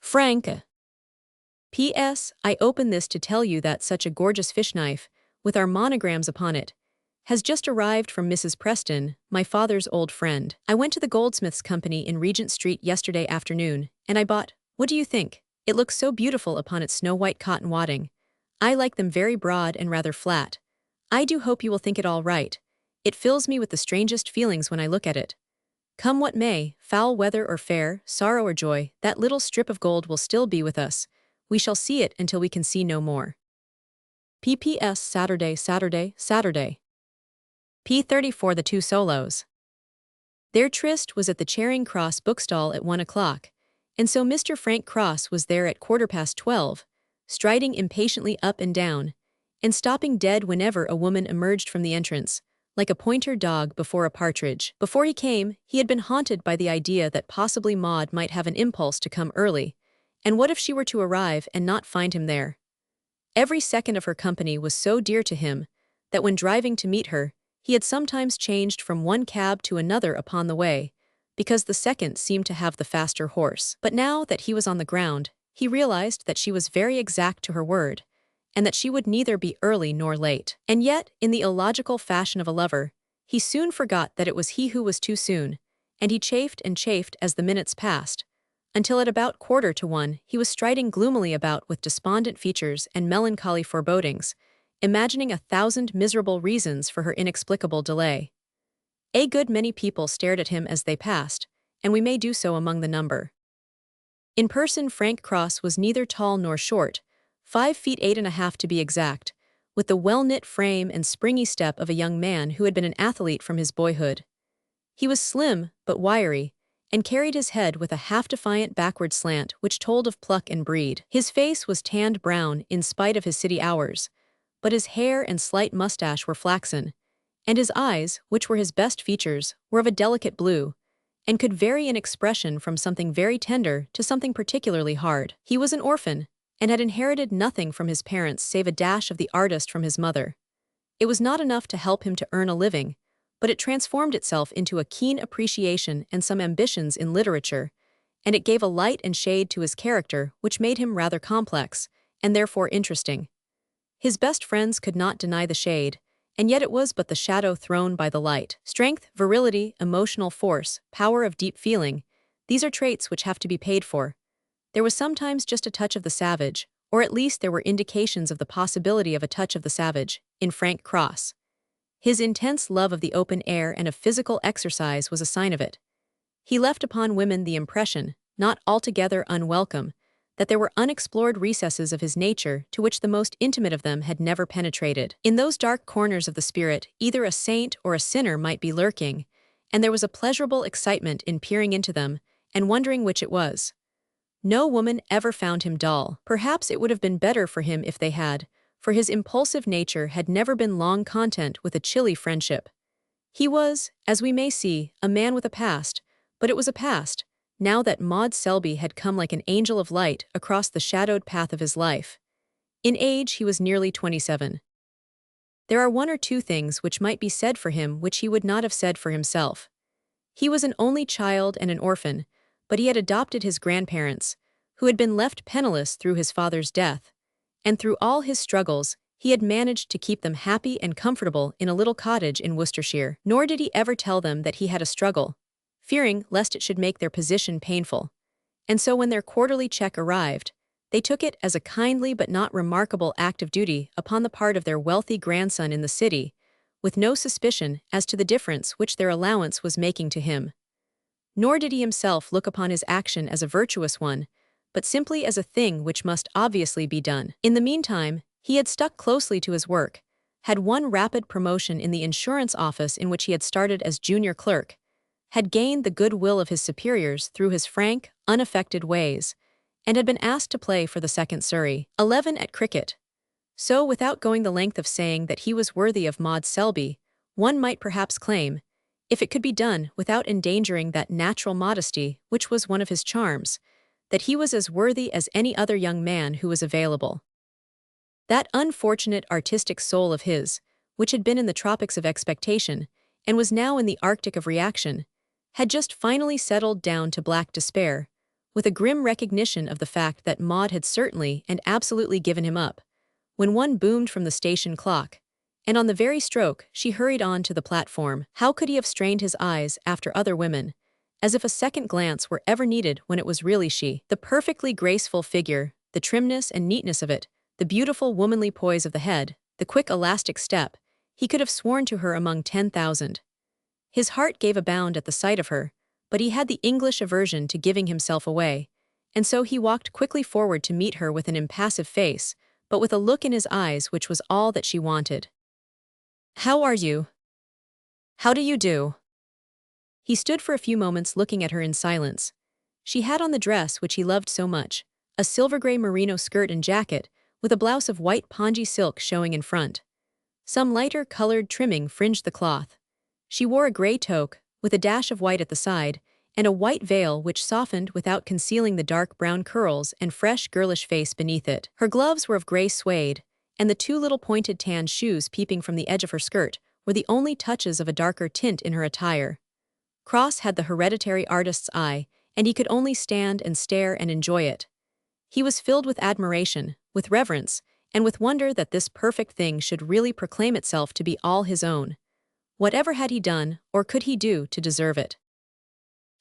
Frank. P.S. I open this to tell you that such a gorgeous fish knife, with our monograms upon it, has just arrived from Mrs. Preston, my father's old friend. I went to the goldsmith's company in Regent Street yesterday afternoon, and I bought, what do you think? It looks so beautiful upon its snow-white cotton wadding. I like them very broad and rather flat. I do hope you will think it all right. It fills me with the strangest feelings when I look at it. Come what may, foul weather or fair, sorrow or joy, that little strip of gold will still be with us. We shall see it until we can see no more. PPS Saturday, Saturday, Saturday. P34 The Two Solos. Their tryst was at the Charing Cross bookstall at 1 o'clock, and so Mr. Frank Cross was there at 12:15, striding impatiently up and down, and stopping dead whenever a woman emerged from the entrance, like a pointer dog before a partridge. Before he came, he had been haunted by the idea that possibly Maud might have an impulse to come early, and what if she were to arrive and not find him there? Every second of her company was so dear to him that when driving to meet her, he had sometimes changed from one cab to another upon the way, because the second seemed to have the faster horse. But now that he was on the ground, he realized that she was very exact to her word, and that she would neither be early nor late. And yet, in the illogical fashion of a lover, he soon forgot that it was he who was too soon, and he chafed and chafed as the minutes passed, until at about 1:45 he was striding gloomily about with despondent features and melancholy forebodings, imagining 1,000 miserable reasons for her inexplicable delay. A good many people stared at him as they passed, and we may do so among the number. In person Frank Cross was neither tall nor short, 5 feet 8½ to be exact, with the well-knit frame and springy step of a young man who had been an athlete from his boyhood. He was slim, but wiry, and carried his head with a half-defiant backward slant which told of pluck and breed. His face was tanned brown in spite of his city hours, but his hair and slight mustache were flaxen, and his eyes, which were his best features, were of a delicate blue, and could vary in expression from something very tender to something particularly hard. He was an orphan, and had inherited nothing from his parents save a dash of the artist from his mother. It was not enough to help him to earn a living, but it transformed itself into a keen appreciation and some ambitions in literature, and it gave a light and shade to his character which made him rather complex, and therefore interesting. His best friends could not deny the shade, and yet it was but the shadow thrown by the light. Strength, virility, emotional force, power of deep feeling, these are traits which have to be paid for. There was sometimes just a touch of the savage, or at least there were indications of the possibility of a touch of the savage, in Frank Cross. His intense love of the open air and of physical exercise was a sign of it. He left upon women the impression, not altogether unwelcome, that there were unexplored recesses of his nature to which the most intimate of them had never penetrated. In those dark corners of the spirit, either a saint or a sinner might be lurking, and there was a pleasurable excitement in peering into them and wondering which it was. No woman ever found him dull. Perhaps it would have been better for him if they had, for his impulsive nature had never been long content with a chilly friendship. He was, as we may see, a man with a past, but it was a past, now that Maud Selby had come like an angel of light across the shadowed path of his life. In age he was nearly 27. There are one or two things which might be said for him which he would not have said for himself. He was an only child and an orphan, but he had adopted his grandparents, who had been left penniless through his father's death, and through all his struggles, he had managed to keep them happy and comfortable in a little cottage in Worcestershire. Nor did he ever tell them that he had a struggle, fearing lest it should make their position painful. And so when their quarterly check arrived, they took it as a kindly but not remarkable act of duty upon the part of their wealthy grandson in the city, with no suspicion as to the difference which their allowance was making to him. Nor did he himself look upon his action as a virtuous one, but simply as a thing which must obviously be done. In the meantime, he had stuck closely to his work, had won rapid promotion in the insurance office in which he had started as junior clerk, had gained the goodwill of his superiors through his frank, unaffected ways, and had been asked to play for the 2nd Surrey 11 at cricket. So, without going the length of saying that he was worthy of Maud Selby, one might perhaps claim, if it could be done without endangering that natural modesty which was one of his charms, that he was as worthy as any other young man who was available. That unfortunate artistic soul of his, which had been in the tropics of expectation, and was now in the Arctic of reaction, had just finally settled down to black despair, with a grim recognition of the fact that Maud had certainly and absolutely given him up, when one boomed from the station clock, and on the very stroke she hurried on to the platform. How could he have strained his eyes after other women, as if a second glance were ever needed when it was really she? The perfectly graceful figure, the trimness and neatness of it, the beautiful womanly poise of the head, the quick elastic step, he could have sworn to her among 10,000. His heart gave a bound at the sight of her, but he had the English aversion to giving himself away, and so he walked quickly forward to meet her with an impassive face, but with a look in his eyes which was all that she wanted. "How are you? How do you do?" He stood for a few moments looking at her in silence. She had on the dress which he loved so much, a silver-gray merino skirt and jacket, with a blouse of white pongee silk showing in front. Some lighter-colored trimming fringed the cloth. She wore a gray toque, with a dash of white at the side, and a white veil which softened without concealing the dark brown curls and fresh girlish face beneath it. Her gloves were of gray suede, and the 2 little pointed tan shoes peeping from the edge of her skirt were the only touches of a darker tint in her attire. Cross had the hereditary artist's eye, and he could only stand and stare and enjoy it. He was filled with admiration, with reverence, and with wonder that this perfect thing should really proclaim itself to be all his own. Whatever had he done, or could he do, to deserve it?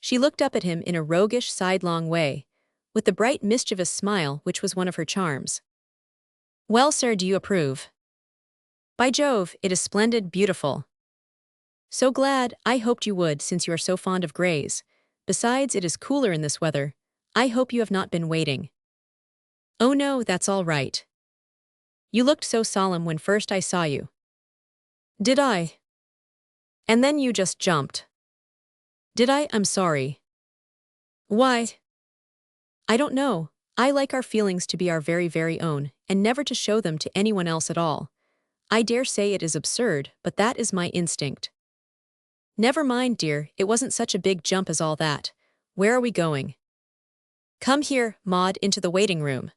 She looked up at him in a roguish, sidelong way, with the bright, mischievous smile which was one of her charms. "Well, sir, do you approve?" "By Jove, it is splendid, beautiful." "So glad, I hoped you would, since you are so fond of greys. Besides, it is cooler in this weather. I hope you have not been waiting." "Oh no, that's all right. You looked so solemn when first I saw you." "Did I? And then you just jumped." "Did I? I'm sorry." "Why?" "I don't know. I like our feelings to be our very, very own, and never to show them to anyone else at all. I dare say it is absurd, but that is my instinct." "Never mind, dear, it wasn't such a big jump as all that. Where are we going?" "Come here, Maud, into the waiting room."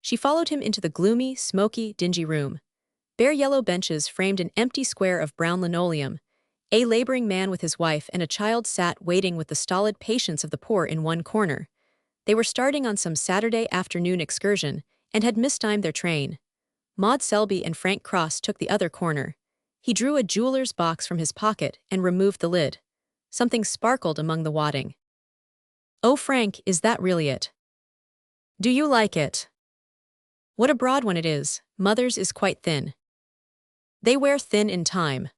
She followed him into the gloomy, smoky, dingy room. Bare yellow benches framed an empty square of brown linoleum. A laboring man with his wife and a child sat waiting with the stolid patience of the poor in one corner. They were starting on some Saturday afternoon excursion and had mistimed their train. Maud Selby and Frank Cross took the other corner. He drew a jeweler's box from his pocket and removed the lid. Something sparkled among the wadding. "Oh, Frank, is that really it? Do you like it? What a broad one it is. Mother's is quite thin. They wear thin in time."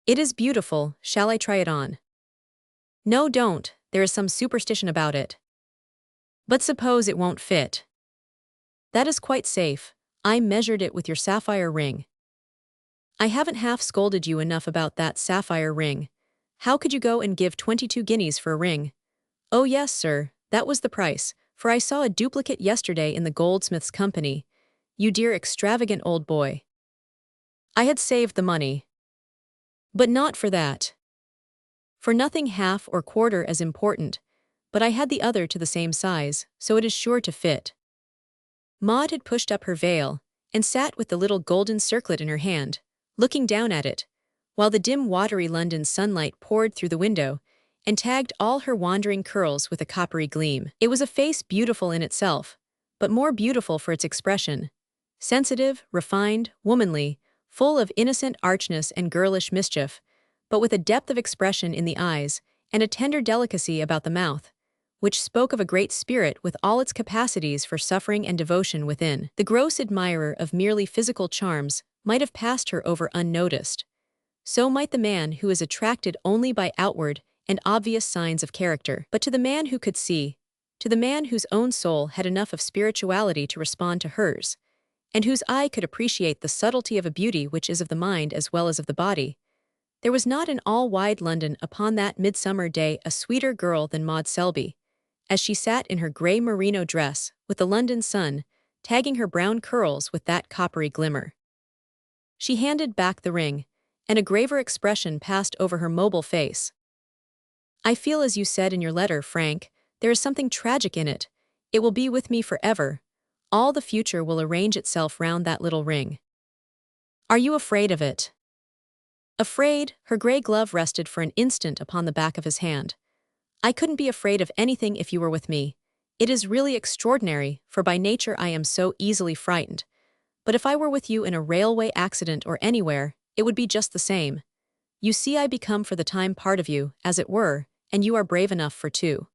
"It is beautiful. Shall I try it on?" "No, don't. There is some superstition about it." "But suppose it won't fit?" "That is quite safe. I measured it with your sapphire ring." "I haven't half scolded you enough about that sapphire ring. How could you go and give 22 guineas for a ring?" "Oh yes, sir, that was the price, for I saw a duplicate yesterday in the goldsmith's company. You dear extravagant old boy." "I had saved the money." "But not for that. For nothing half or quarter as important, but I had the other to the same size, so it is sure to fit." Maud had pushed up her veil, and sat with the little golden circlet in her hand, looking down at it, while the dim watery London sunlight poured through the window, and tagged all her wandering curls with a coppery gleam. It was a face beautiful in itself, but more beautiful for its expression. Sensitive, refined, womanly, full of innocent archness and girlish mischief, but with a depth of expression in the eyes, and a tender delicacy about the mouth, which spoke of a great spirit with all its capacities for suffering and devotion within. The gross admirer of merely physical charms might have passed her over unnoticed. So might the man who is attracted only by outward and obvious signs of character. But to the man who could see, to the man whose own soul had enough of spirituality to respond to hers, and whose eye could appreciate the subtlety of a beauty which is of the mind as well as of the body, there was not in all wide London upon that midsummer day a sweeter girl than Maud Selby, as she sat in her gray merino dress with the London sun tagging her brown curls with that coppery glimmer. She handed back the ring, and a graver expression passed over her mobile face. "I feel as you said in your letter, Frank, there is something tragic in it. It will be with me forever. All the future will arrange itself round that little ring." "Are you afraid of it?" Afraid, her gray glove rested for an instant upon the back of his hand. "I couldn't be afraid of anything if you were with me. It is really extraordinary, for by nature I am so easily frightened. But if I were with you in a railway accident or anywhere, it would be just the same. You see, I become for the time part of you, as it were, and you are brave enough for two."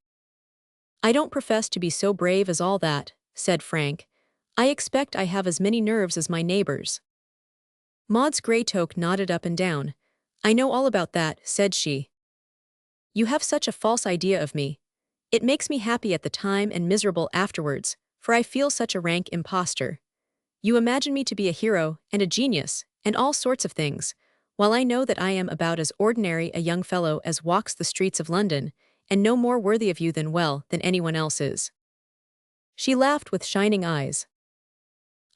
"I don't profess to be so brave as all that," said Frank. "I expect I have as many nerves as my neighbors." Maud's grey toque nodded up and down. "I know all about that," said she. "You have such a false idea of me. It makes me happy at the time and miserable afterwards, for I feel such a rank impostor. You imagine me to be a hero and a genius and all sorts of things, while I know that I am about as ordinary a young fellow as walks the streets of London, and no more worthy of you than anyone else is." She laughed with shining eyes.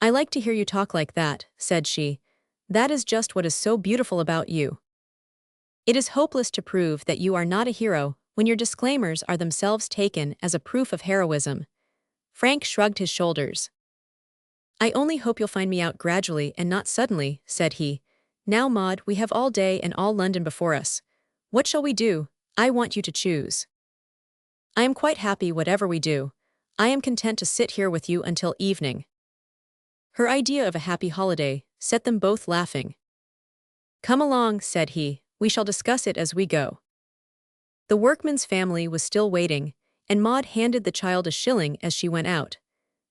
"I like to hear you talk like that," said she. "That is just what is so beautiful about you. It is hopeless to prove that you are not a hero when your disclaimers are themselves taken as a proof of heroism." Frank shrugged his shoulders. "I only hope you'll find me out gradually and not suddenly," said he. "Now, Maud, we have all day and all London before us. What shall we do? I want you to choose." "I am quite happy whatever we do. I am content to sit here with you until evening." Her idea of a happy holiday set them both laughing. "Come along," said he, "we shall discuss it as we go." The workman's family was still waiting, and Maud handed the child a shilling as she went out.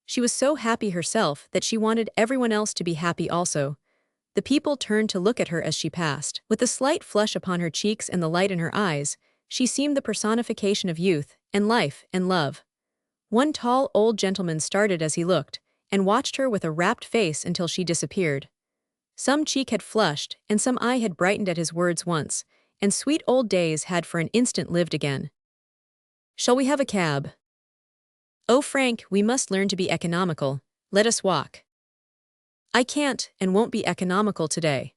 She was so happy herself that she wanted everyone else to be happy also. The people turned to look at her as she passed. With the slight flush upon her cheeks and the light in her eyes, she seemed the personification of youth, and life, and love. One tall old gentleman started as he looked, and watched her with a rapt face until she disappeared. Some cheek had flushed, and some eye had brightened at his words once, and sweet old days had for an instant lived again. "Shall we have a cab?" "Oh, Frank, we must learn to be economical. Let us walk." "I can't and won't be economical today."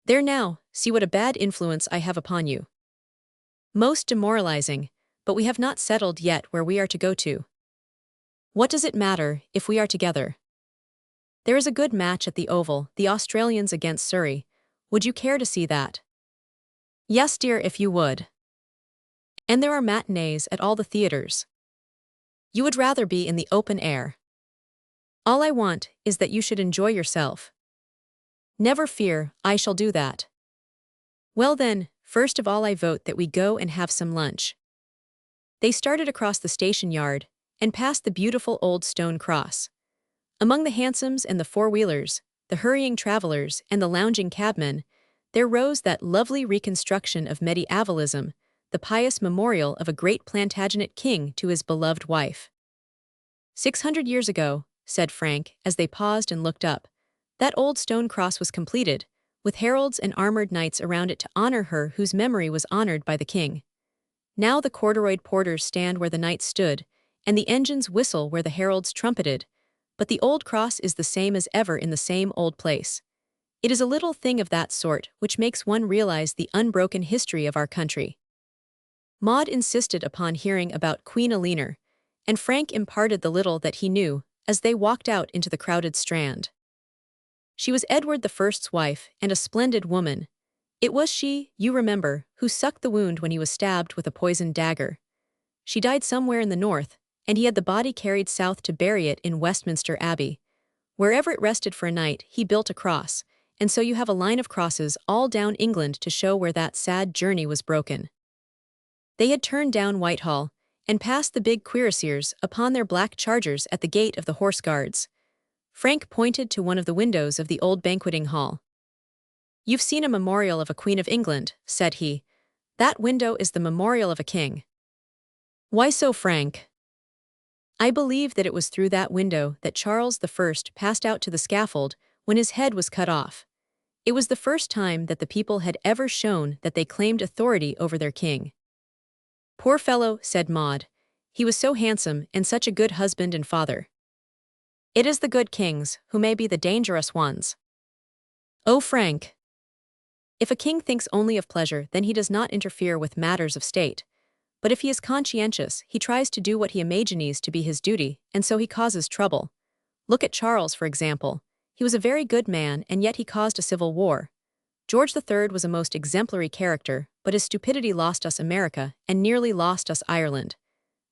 "There now, see what a bad influence I have upon you." "Most demoralizing, but we have not settled yet where we are to go to." "What does it matter, if we are together? There is a good match at the Oval, the Australians against Surrey. Would you care to see that?" "Yes, dear, if you would." "And there are matinees at all the theaters." "You would rather be in the open air." "All I want is that you should enjoy yourself." "Never fear, I shall do that." "Well then, first of all I vote that we go and have some lunch." They started across the station yard, and past the beautiful old stone cross. Among the hansoms and the four-wheelers, the hurrying travelers and the lounging cabmen, there rose that lovely reconstruction of medievalism, the pious memorial of a great Plantagenet king to his beloved wife. 600 years ago, said Frank, as they paused and looked up, that old stone cross was completed, with heralds and armored knights around it to honor her whose memory was honored by the king. Now the corduroyed porters stand where the knights stood, and the engines whistle where the heralds trumpeted, but the old cross is the same as ever in the same old place. It is a little thing of that sort which makes one realize the unbroken history of our country. Maud insisted upon hearing about Queen Eleanor, and Frank imparted the little that he knew as they walked out into the crowded Strand. She was Edward I's wife and a splendid woman. It was she, you remember, who sucked the wound when he was stabbed with a poisoned dagger. She died somewhere in the north, and he had the body carried south to bury it in Westminster Abbey. Wherever it rested for a night, he built a cross, and so you have a line of crosses all down England to show where that sad journey was broken. They had turned down Whitehall, and passed the big cuirassiers upon their black chargers at the gate of the Horse Guards. Frank pointed to one of the windows of the old banqueting hall. "You've seen a memorial of a Queen of England," said he. "That window is the memorial of a king." "Why so, Frank?" "I believe that it was through that window that Charles I passed out to the scaffold when his head was cut off. It was the first time that the people had ever shown that they claimed authority over their king." "Poor fellow," said Maud. He was so handsome and such a good husband and father. It is the good kings who may be the dangerous ones. Oh, Frank! If a king thinks only of pleasure, then he does not interfere with matters of state. But if he is conscientious, he tries to do what he imagines to be his duty, and so he causes trouble. Look at Charles, for example. He was a very good man, and yet he caused a civil war. George III was a most exemplary character, but his stupidity lost us America and nearly lost us Ireland.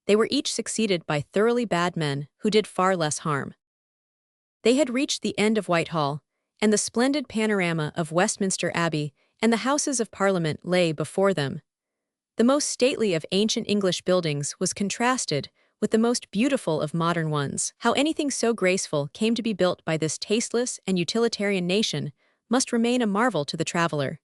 They were each succeeded by thoroughly bad men who did far less harm. They had reached the end of Whitehall, and the splendid panorama of Westminster Abbey and the Houses of Parliament lay before them. The most stately of ancient English buildings was contrasted with the most beautiful of modern ones. How anything so graceful came to be built by this tasteless and utilitarian nation must remain a marvel to the traveler.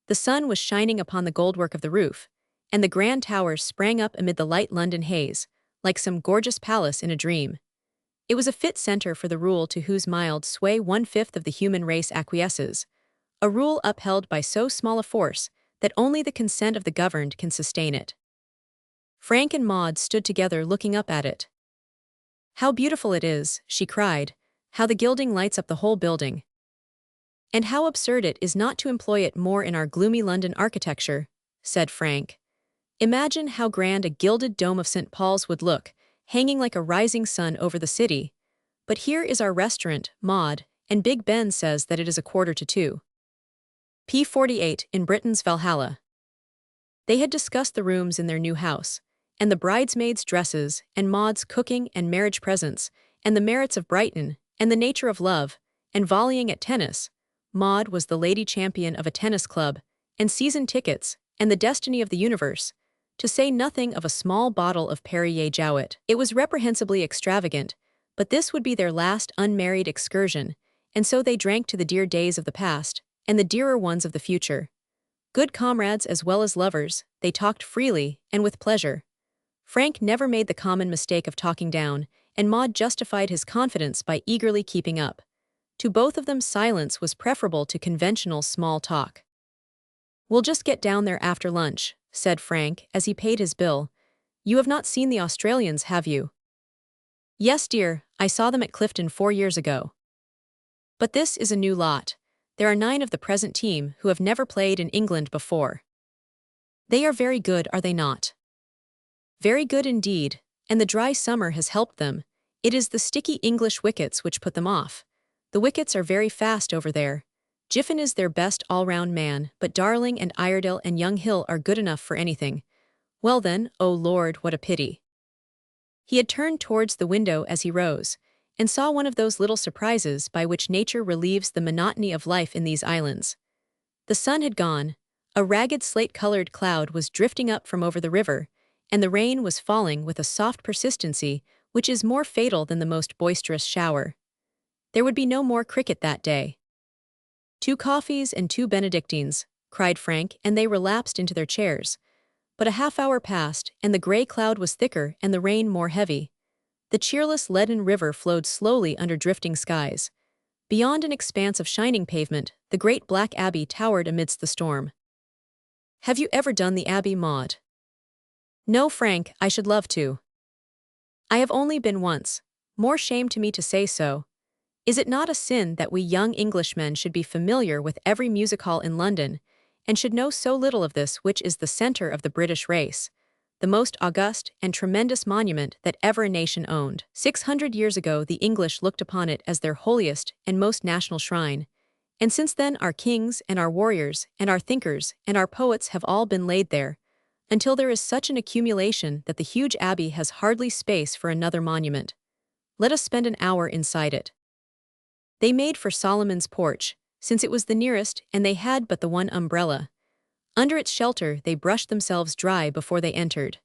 The sun was shining upon the goldwork of the roof, and the grand towers sprang up amid the light London haze, like some gorgeous palace in a dream. It was a fit center for the rule to whose mild sway 1/5 of the human race acquiesces, a rule upheld by so small a force that only the consent of the governed can sustain it. Frank and Maud stood together looking up at it. "How beautiful it is," she cried, "how the gilding lights up the whole building. And how absurd it is not to employ it more in our gloomy London architecture," said Frank. "Imagine how grand a gilded dome of St. Paul's would look, hanging like a rising sun over the city. But here is our restaurant, Maud, and Big Ben says that it is 1:45. P48 in Britain's Valhalla." They had discussed the rooms in their new house, and the bridesmaids' dresses, and Maud's cooking and marriage presents, and the merits of Brighton, and the nature of love, and volleying at tennis. Maud was the lady champion of a tennis club, and season tickets, and the destiny of the universe, to say nothing of a small bottle of Perrier Jouet. It was reprehensibly extravagant, but this would be their last unmarried excursion, and so they drank to the dear days of the past, and the dearer ones of the future. Good comrades as well as lovers, they talked freely and with pleasure. Frank never made the common mistake of talking down, and Maud justified his confidence by eagerly keeping up. To both of them silence was preferable to conventional small talk. "We'll just get down there after lunch," said Frank as he paid his bill. "You have not seen the Australians, have you?" "Yes, dear, I saw them at Clifton 4 years ago. But this is a new lot. There are 9 of the present team who have never played in England before. They are very good, are they not?" "Very good indeed, and the dry summer has helped them. It is the sticky English wickets which put them off. The wickets are very fast over there. Jiffin is their best all-round man, but Darling and Iredale and Young Hill are good enough for anything. Well then, oh Lord, what a pity." He had turned towards the window as he rose, and saw one of those little surprises by which nature relieves the monotony of life in these islands. The sun had gone, a ragged slate-colored cloud was drifting up from over the river, and the rain was falling with a soft persistency which is more fatal than the most boisterous shower. There would be no more cricket that day. "2 coffees and 2 Benedictines," cried Frank, and they relapsed into their chairs. But a half-hour passed, and the grey cloud was thicker and the rain more heavy. The cheerless leaden river flowed slowly under drifting skies. Beyond an expanse of shining pavement, the great black abbey towered amidst the storm. "Have you ever done the abbey, Maud?" "No, Frank, I should love to." "I have only been once. More shame to me to say so. Is it not a sin that we young Englishmen should be familiar with every music hall in London, and should know so little of this which is the centre of the British race, the most august and tremendous monument that ever a nation owned? 600 years ago the English looked upon it as their holiest and most national shrine, and since then our kings and our warriors and our thinkers and our poets have all been laid there, until there is such an accumulation that the huge abbey has hardly space for another monument. Let us spend an hour inside it." They made for Solomon's porch, since it was the nearest and they had but the one umbrella. Under its shelter they brushed themselves dry before they entered.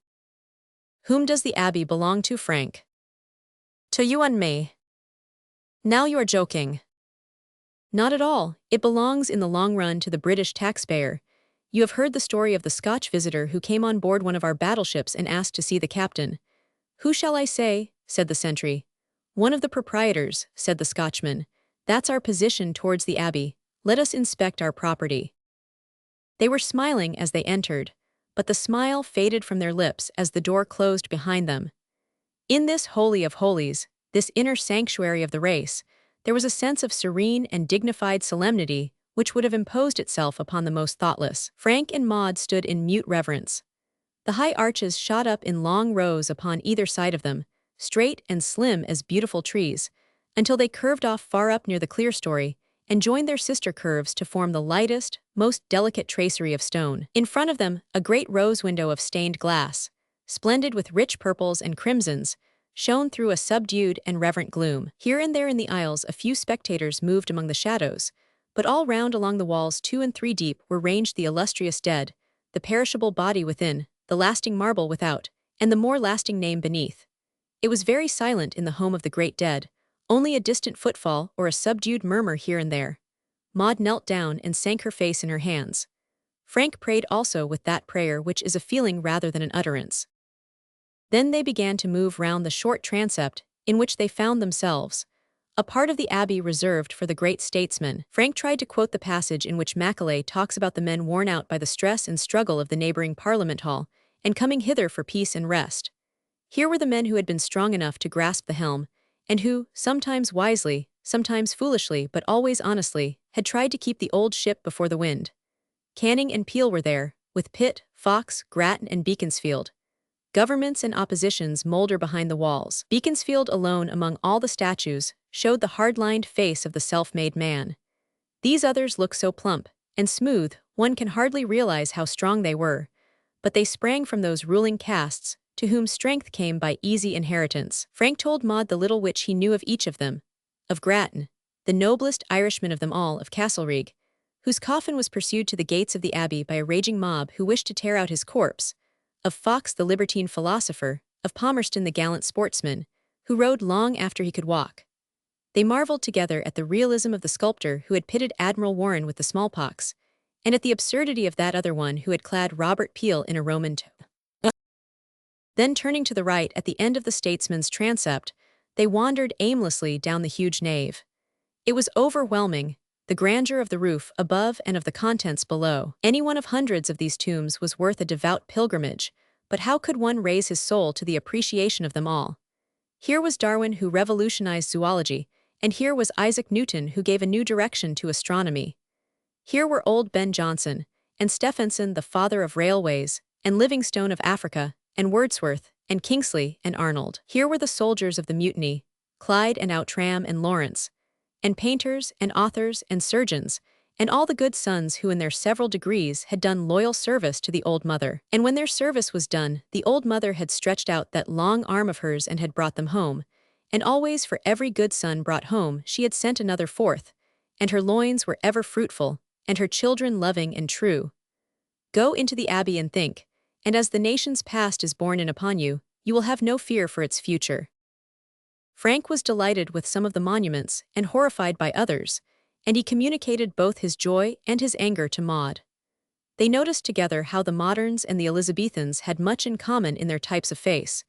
"Whom does the abbey belong to, Frank?" "To you and me." "Now you are joking." "Not at all. It belongs in the long run to the British taxpayer. You have heard the story of the Scotch visitor who came on board one of our battleships and asked to see the captain. 'Who shall I say?' said the sentry. 'One of the proprietors,' said the Scotchman. 'That's our position towards the abbey. Let us inspect our property.' They were smiling as they entered, but the smile faded from their lips as the door closed behind them. In this holy of holies, this inner sanctuary of the race, there was a sense of serene and dignified solemnity which would have imposed itself upon the most thoughtless. Frank and Maud stood in mute reverence. The high arches shot up in long rows upon either side of them, straight and slim as beautiful trees, until they curved off far up near the clerestory and joined their sister curves to form the lightest, most delicate tracery of stone. In front of them, a great rose window of stained glass, splendid with rich purples and crimsons, shone through a subdued and reverent gloom. Here and there in the aisles a few spectators moved among the shadows, but all round along the walls 2 and 3 deep were ranged the illustrious dead, the perishable body within, the lasting marble without, and the more lasting name beneath. It was very silent in the home of the great dead, only a distant footfall or a subdued murmur here and there. Maud knelt down and sank her face in her hands. Frank prayed also with that prayer which is a feeling rather than an utterance. Then they began to move round the short transept in which they found themselves, a part of the abbey reserved for the great statesman. Frank tried to quote the passage in which Macaulay talks about the men worn out by the stress and struggle of the neighboring Parliament Hall, and coming hither for peace and rest. Here were the men who had been strong enough to grasp the helm, and who, sometimes wisely, sometimes foolishly, but always honestly, had tried to keep the old ship before the wind. Canning and Peel were there, with Pitt, Fox, Grattan and Beaconsfield. Governments and oppositions moulder behind the walls. Beaconsfield alone among all the statues showed the hard-lined face of the self-made man. These others look so plump and smooth, one can hardly realize how strong they were, but they sprang from those ruling castes, to whom strength came by easy inheritance. Frank told Maud the little which he knew of each of them, of Grattan, the noblest Irishman of them all, of Castlereagh, whose coffin was pursued to the gates of the abbey by a raging mob who wished to tear out his corpse, of Fox the libertine philosopher, of Palmerston the gallant sportsman, who rode long after he could walk. They marveled together at the realism of the sculptor who had pitted Admiral Warren with the smallpox, and at the absurdity of that other one who had clad Robert Peel in a Roman toga. Then turning to the right at the end of the statesman's transept, they wandered aimlessly down the huge nave. It was overwhelming, the grandeur of the roof above and of the contents below. Any one of hundreds of these tombs was worth a devout pilgrimage, but how could one raise his soul to the appreciation of them all? Here was Darwin who revolutionized zoology, and here was Isaac Newton who gave a new direction to astronomy. Here were old Ben Jonson, and Stephenson the father of railways, and Livingstone of Africa, and Wordsworth, and Kingsley, and Arnold. Here were the soldiers of the mutiny, Clyde and Outram and Lawrence, and painters and authors and surgeons, and all the good sons who in their several degrees had done loyal service to the old mother. And when their service was done, the old mother had stretched out that long arm of hers and had brought them home, and always for every good son brought home she had sent another forth, and her loins were ever fruitful, and her children loving and true. Go into the abbey and think, and as the nation's past is borne in upon you, you will have no fear for its future. Frank was delighted with some of the monuments and horrified by others, and he communicated both his joy and his anger to Maud. They noticed together how the moderns and the Elizabethans had much in common in their types of face,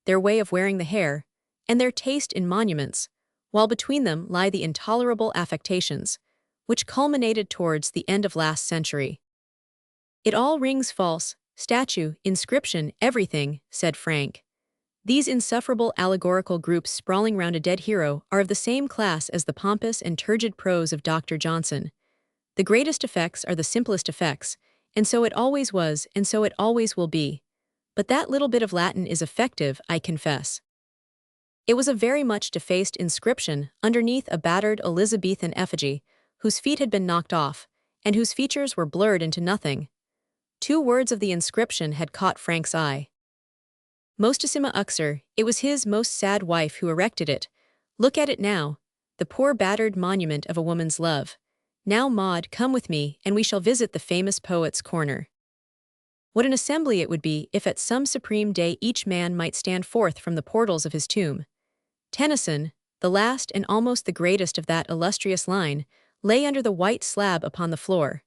their way of wearing the hair, and their taste in monuments, while between them lie the intolerable affectations, which culminated towards the end of last century. It all rings false, statue, inscription, everything, said Frank. These insufferable allegorical groups sprawling round a dead hero are of the same class as the pompous and turgid prose of Dr. Johnson. The greatest effects are the simplest effects, and so it always was, and so it always will be. But that little bit of Latin is effective, I confess. It was a very much defaced inscription underneath a battered Elizabethan effigy, whose feet had been knocked off, and whose features were blurred into nothing. 2 words of the inscription had caught Frank's eye. Mostissima uxor, it was his most sad wife who erected it. Look at it now, the poor battered monument of a woman's love. Now, Maud, come with me, and we shall visit the famous poet's corner. What an assembly it would be if at some supreme day each man might stand forth from the portals of his tomb. Tennyson, the last and almost the greatest of that illustrious line, lay under the white slab upon the floor.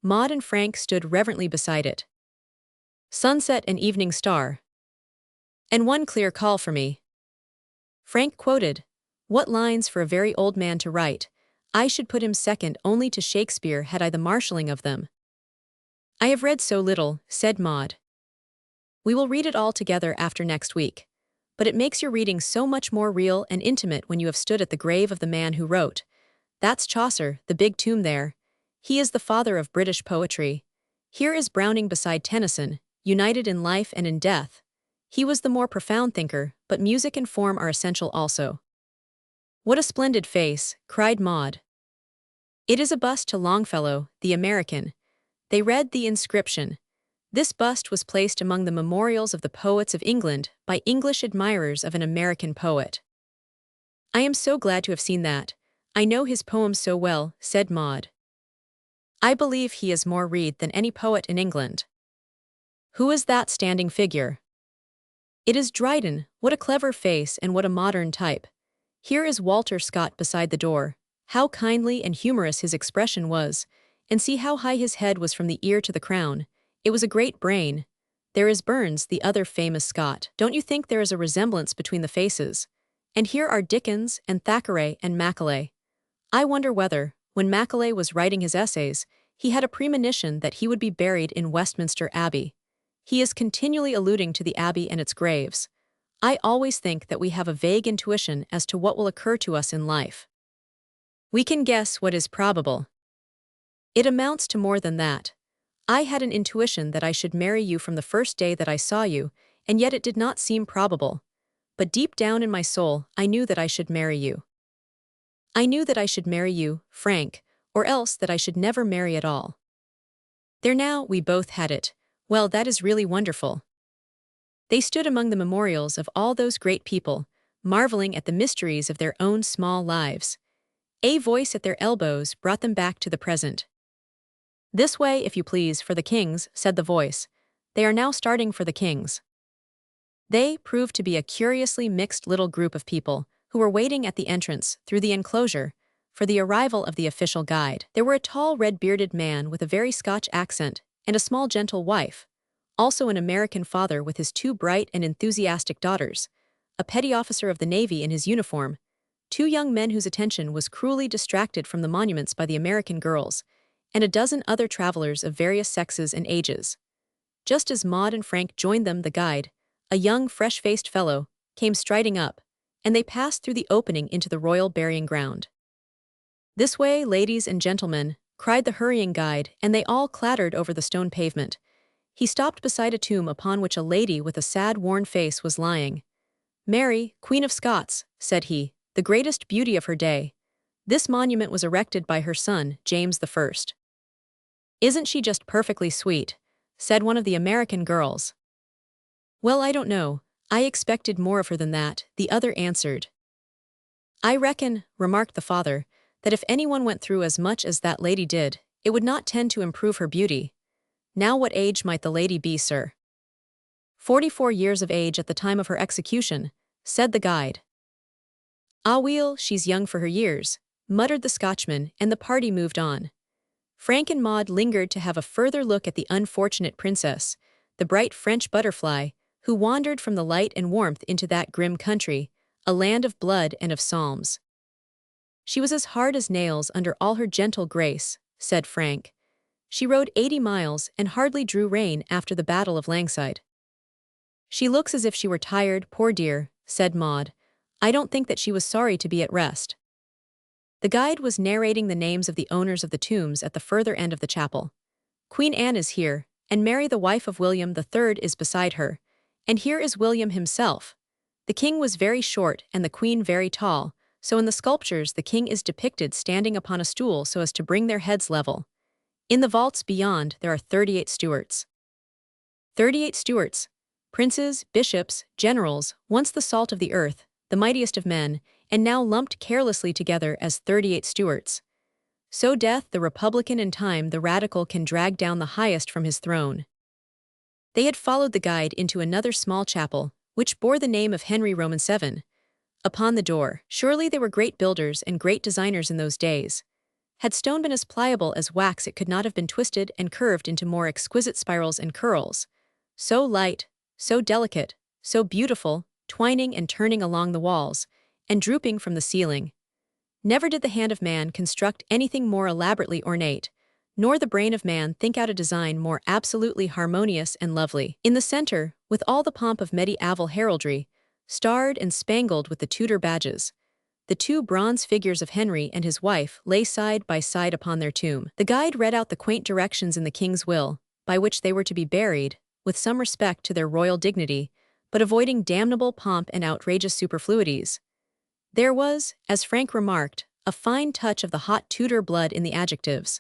Maud and Frank stood reverently beside it. Sunset and evening star. And one clear call for me. Frank quoted, "What lines for a very old man to write. I should put him second only to Shakespeare had I the marshalling of them." I have read so little, said Maud. We will read it all together after next week. But it makes your reading so much more real and intimate when you have stood at the grave of the man who wrote. That's Chaucer, the big tomb there. He is the father of British poetry. Here is Browning beside Tennyson, united in life and in death. He was the more profound thinker, but music and form are essential also. What a splendid face, cried Maud. It is a bust to Longfellow, the American. They read the inscription. This bust was placed among the memorials of the poets of England by English admirers of an American poet. I am so glad to have seen that. I know his poems so well, said Maud. I believe he is more read than any poet in England. Who is that standing figure? It is Dryden. What a clever face and what a modern type. Here is Walter Scott beside the door. How kindly and humorous his expression was, and see how high his head was from the ear to the crown. It was a great brain. There is Burns, the other famous Scot. Don't you think there is a resemblance between the faces? And here are Dickens and Thackeray and Macaulay. I wonder whether, when Macaulay was writing his essays, he had a premonition that he would be buried in Westminster Abbey. He is continually alluding to the Abbey and its graves. I always think that we have a vague intuition as to what will occur to us in life. We can guess what is probable. It amounts to more than that. I had an intuition that I should marry you from the first day that I saw you, and yet it did not seem probable. But deep down in my soul, I knew that I should marry you. I knew that I should marry you, Frank, or else that I should never marry at all. There now, we both had it. Well, that is really wonderful. They stood among the memorials of all those great people, marveling at the mysteries of their own small lives. A voice at their elbows brought them back to the present. This way, if you please, for the Kings, said the voice. They are now starting for the Kings. They proved to be a curiously mixed little group of people who were waiting at the entrance, through the enclosure, for the arrival of the official guide. There were a tall red-bearded man with a very Scotch accent and a small gentle wife, also an American father with his two bright and enthusiastic daughters, a petty officer of the Navy in his uniform, two young men whose attention was cruelly distracted from the monuments by the American girls, and a dozen other travelers of various sexes and ages. Just as Maud and Frank joined them, the guide, a young, fresh-faced fellow, came striding up, and they passed through the opening into the royal burying ground. This way, ladies and gentlemen, cried the hurrying guide, and they all clattered over the stone pavement. He stopped beside a tomb upon which a lady with a sad, worn face was lying. Mary, Queen of Scots, said he, the greatest beauty of her day. This monument was erected by her son, James I. Isn't she just perfectly sweet? Said one of the American girls. Well, I don't know. I expected more of her than that, the other answered. I reckon, remarked the father, that if anyone went through as much as that lady did, it would not tend to improve her beauty. Now what age might the lady be, sir? 44 years of age at the time of her execution, said the guide. Ah weel, she's young for her years, muttered the Scotchman, and the party moved on. Frank and Maud lingered to have a further look at the unfortunate princess, the bright French butterfly, who wandered from the light and warmth into that grim country, a land of blood and of psalms. She was as hard as nails under all her gentle grace, said Frank. She rode 80 miles and hardly drew rein after the Battle of Langside. She looks as if she were tired, poor dear, said Maud. I don't think that she was sorry to be at rest. The guide was narrating the names of the owners of the tombs at the further end of the chapel. Queen Anne is here, and Mary the wife of William III is beside her, and here is William himself. The king was very short and the queen very tall, so in the sculptures the king is depicted standing upon a stool so as to bring their heads level. In the vaults beyond there are 38 stewards. 38 stewards, princes, bishops, generals, once the salt of the earth, the mightiest of men, and now lumped carelessly together as 38 stewards. So death the republican in time the radical can drag down the highest from his throne. They had followed the guide into another small chapel, which bore the name of Henry Roman VII. Upon the door, surely they were great builders and great designers in those days. Had stone been as pliable as wax it could not have been twisted and curved into more exquisite spirals and curls. So light, so delicate, so beautiful, twining and turning along the walls, and drooping from the ceiling. Never did the hand of man construct anything more elaborately ornate, nor the brain of man think out a design more absolutely harmonious and lovely. In the center, with all the pomp of medieval heraldry, starred and spangled with the Tudor badges, the two bronze figures of Henry and his wife lay side by side upon their tomb. The guide read out the quaint directions in the king's will, by which they were to be buried, with some respect to their royal dignity, but avoiding damnable pomp and outrageous superfluities. There was, as Frank remarked, a fine touch of the hot Tudor blood in the adjectives.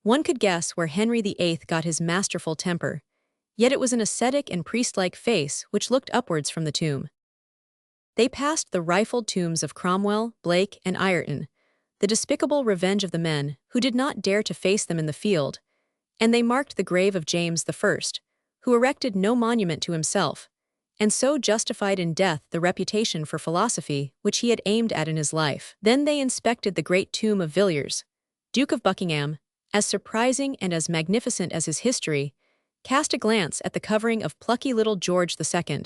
One could guess where Henry VIII got his masterful temper, yet it was an ascetic and priest-like face which looked upwards from the tomb. They passed the rifled tombs of Cromwell, Blake, and Ireton, the despicable revenge of the men who did not dare to face them in the field, and they marked the grave of James I, who erected no monument to himself, and so justified in death the reputation for philosophy which he had aimed at in his life. Then they inspected the great tomb of Villiers, Duke of Buckingham, as surprising and as magnificent as his history, cast a glance at the covering of plucky little George II,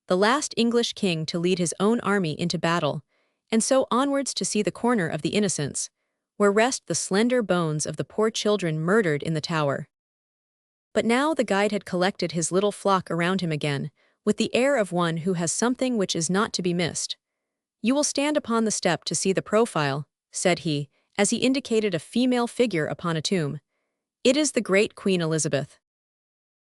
the last English king to lead his own army into battle, and so onwards to see the corner of the Innocents, where rest the slender bones of the poor children murdered in the Tower. But now the guide had collected his little flock around him again, with the air of one who has something which is not to be missed. "You will stand upon the step to see the profile," said he, as he indicated a female figure upon a tomb. "It is the great Queen Elizabeth."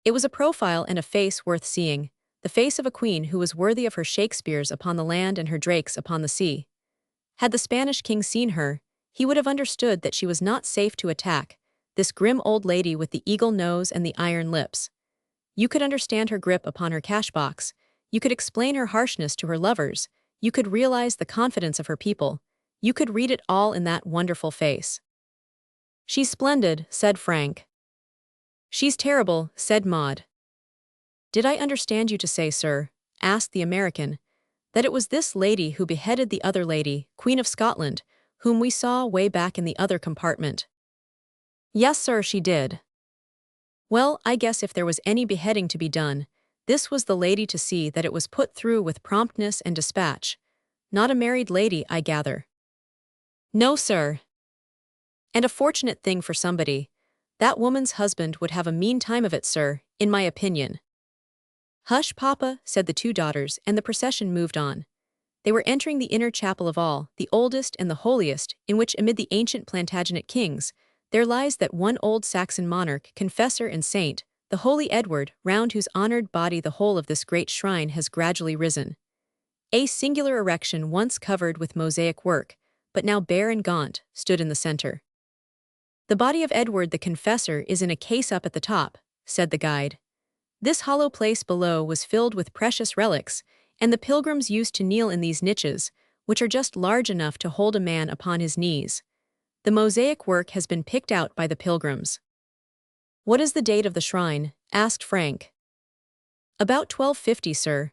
It was a profile and a face worth seeing, the face of a queen who was worthy of her Shakespeares upon the land and her Drakes upon the sea. Had the Spanish king seen her, he would have understood that she was not safe to attack, this grim old lady with the eagle nose and the iron lips. You could understand her grip upon her cash-box, you could explain her harshness to her lovers, you could realize the confidence of her people, you could read it all in that wonderful face. "She's splendid," said Frank. "She's terrible," said Maud. "Did I understand you to say, sir," asked the American, "that it was this lady who beheaded the other lady, Queen of Scotland, whom we saw way back in the other compartment?" "Yes, sir, she did." "Well, I guess if there was any beheading to be done, this was the lady to see that it was put through with promptness and dispatch. Not a married lady, I gather." "No, sir." "And a fortunate thing for somebody. That woman's husband would have a mean time of it, sir, in my opinion." "Hush, Papa," said the two daughters, and the procession moved on. They were entering the inner chapel of all, the oldest and the holiest, in which amid the ancient Plantagenet kings, there lies that one old Saxon monarch, confessor and saint, the holy Edward, round whose honored body the whole of this great shrine has gradually risen. A singular erection once covered with mosaic work, but now bare and gaunt, stood in the center. "The body of Edward the Confessor is in a case up at the top," said the guide. "This hollow place below was filled with precious relics, and the pilgrims used to kneel in these niches, which are just large enough to hold a man upon his knees. The mosaic work has been picked out by the pilgrims." "What is the date of the shrine?" asked Frank. "About 1250, sir.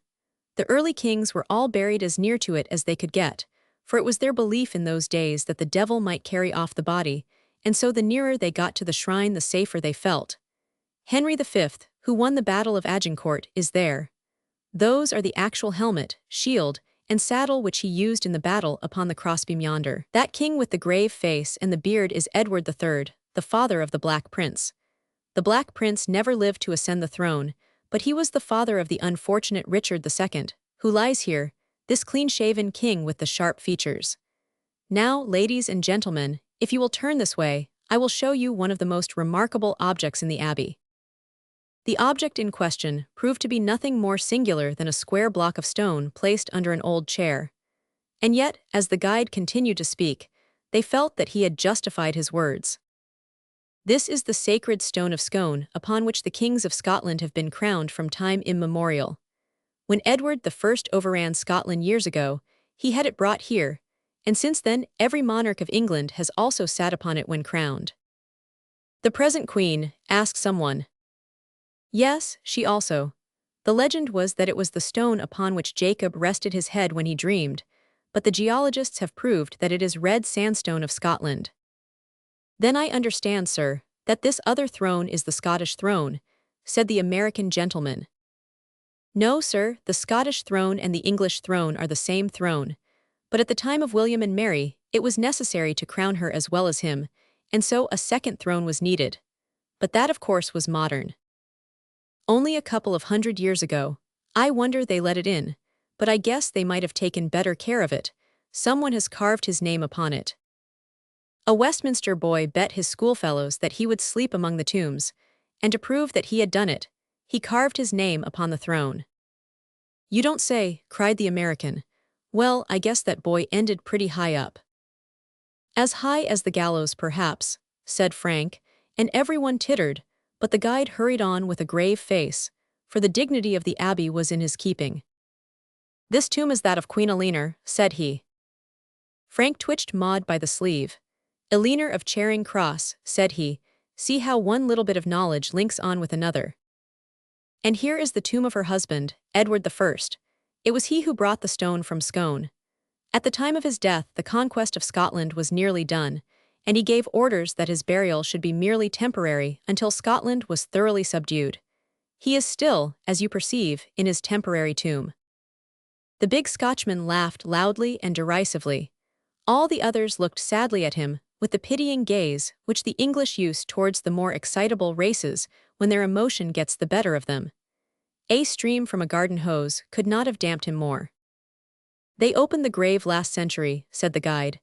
The early kings were all buried as near to it as they could get, for it was their belief in those days that the devil might carry off the body, and so the nearer they got to the shrine the safer they felt. Henry V, who won the Battle of Agincourt, is there. Those are the actual helmet, shield, and saddle which he used in the battle upon the crossbeam yonder. That king with the grave face and the beard is Edward III, the father of the Black Prince. The Black Prince never lived to ascend the throne, but he was the father of the unfortunate Richard II, who lies here, this clean-shaven king with the sharp features. Now, ladies and gentlemen, if you will turn this way, I will show you one of the most remarkable objects in the abbey." The object in question proved to be nothing more singular than a square block of stone placed under an old chair. And yet, as the guide continued to speak, they felt that he had justified his words. "This is the sacred stone of Scone, upon which the kings of Scotland have been crowned from time immemorial. When Edward I overran Scotland years ago, he had it brought here, and since then every monarch of England has also sat upon it when crowned." "The present queen?" asked someone. "Yes, she also. The legend was that it was the stone upon which Jacob rested his head when he dreamed, but the geologists have proved that it is red sandstone of Scotland." "Then I understand, sir, that this other throne is the Scottish throne," said the American gentleman. "No, sir, the Scottish throne and the English throne are the same throne, but at the time of William and Mary, it was necessary to crown her as well as him, and so a second throne was needed. But that, of course, was modern. Only a couple of 100 years ago. I wonder they let it in, but I guess they might have taken better care of it. Someone has carved his name upon it. A Westminster boy bet his schoolfellows that he would sleep among the tombs, and to prove that he had done it, he carved his name upon the throne. You don't say, cried the American. Well, I guess that boy ended pretty high up. As high as the gallows, perhaps, said Frank, and everyone tittered, but the guide hurried on with a grave face, for the dignity of the abbey was in his keeping. This tomb is that of Queen Eleanor, said he. Frank twitched Maud by the sleeve. Eleanor of Charing Cross, said he, see how one little bit of knowledge links on with another. And here is the tomb of her husband, Edward I. It was he who brought the stone from Scone. At the time of his death, the conquest of Scotland was nearly done, and he gave orders that his burial should be merely temporary until Scotland was thoroughly subdued. He is still, as you perceive, in his temporary tomb. The big Scotchman laughed loudly and derisively. All the others looked sadly at him, with the pitying gaze which the English use towards the more excitable races when their emotion gets the better of them. A stream from a garden hose could not have damped him more. They opened the grave last century, said the guide.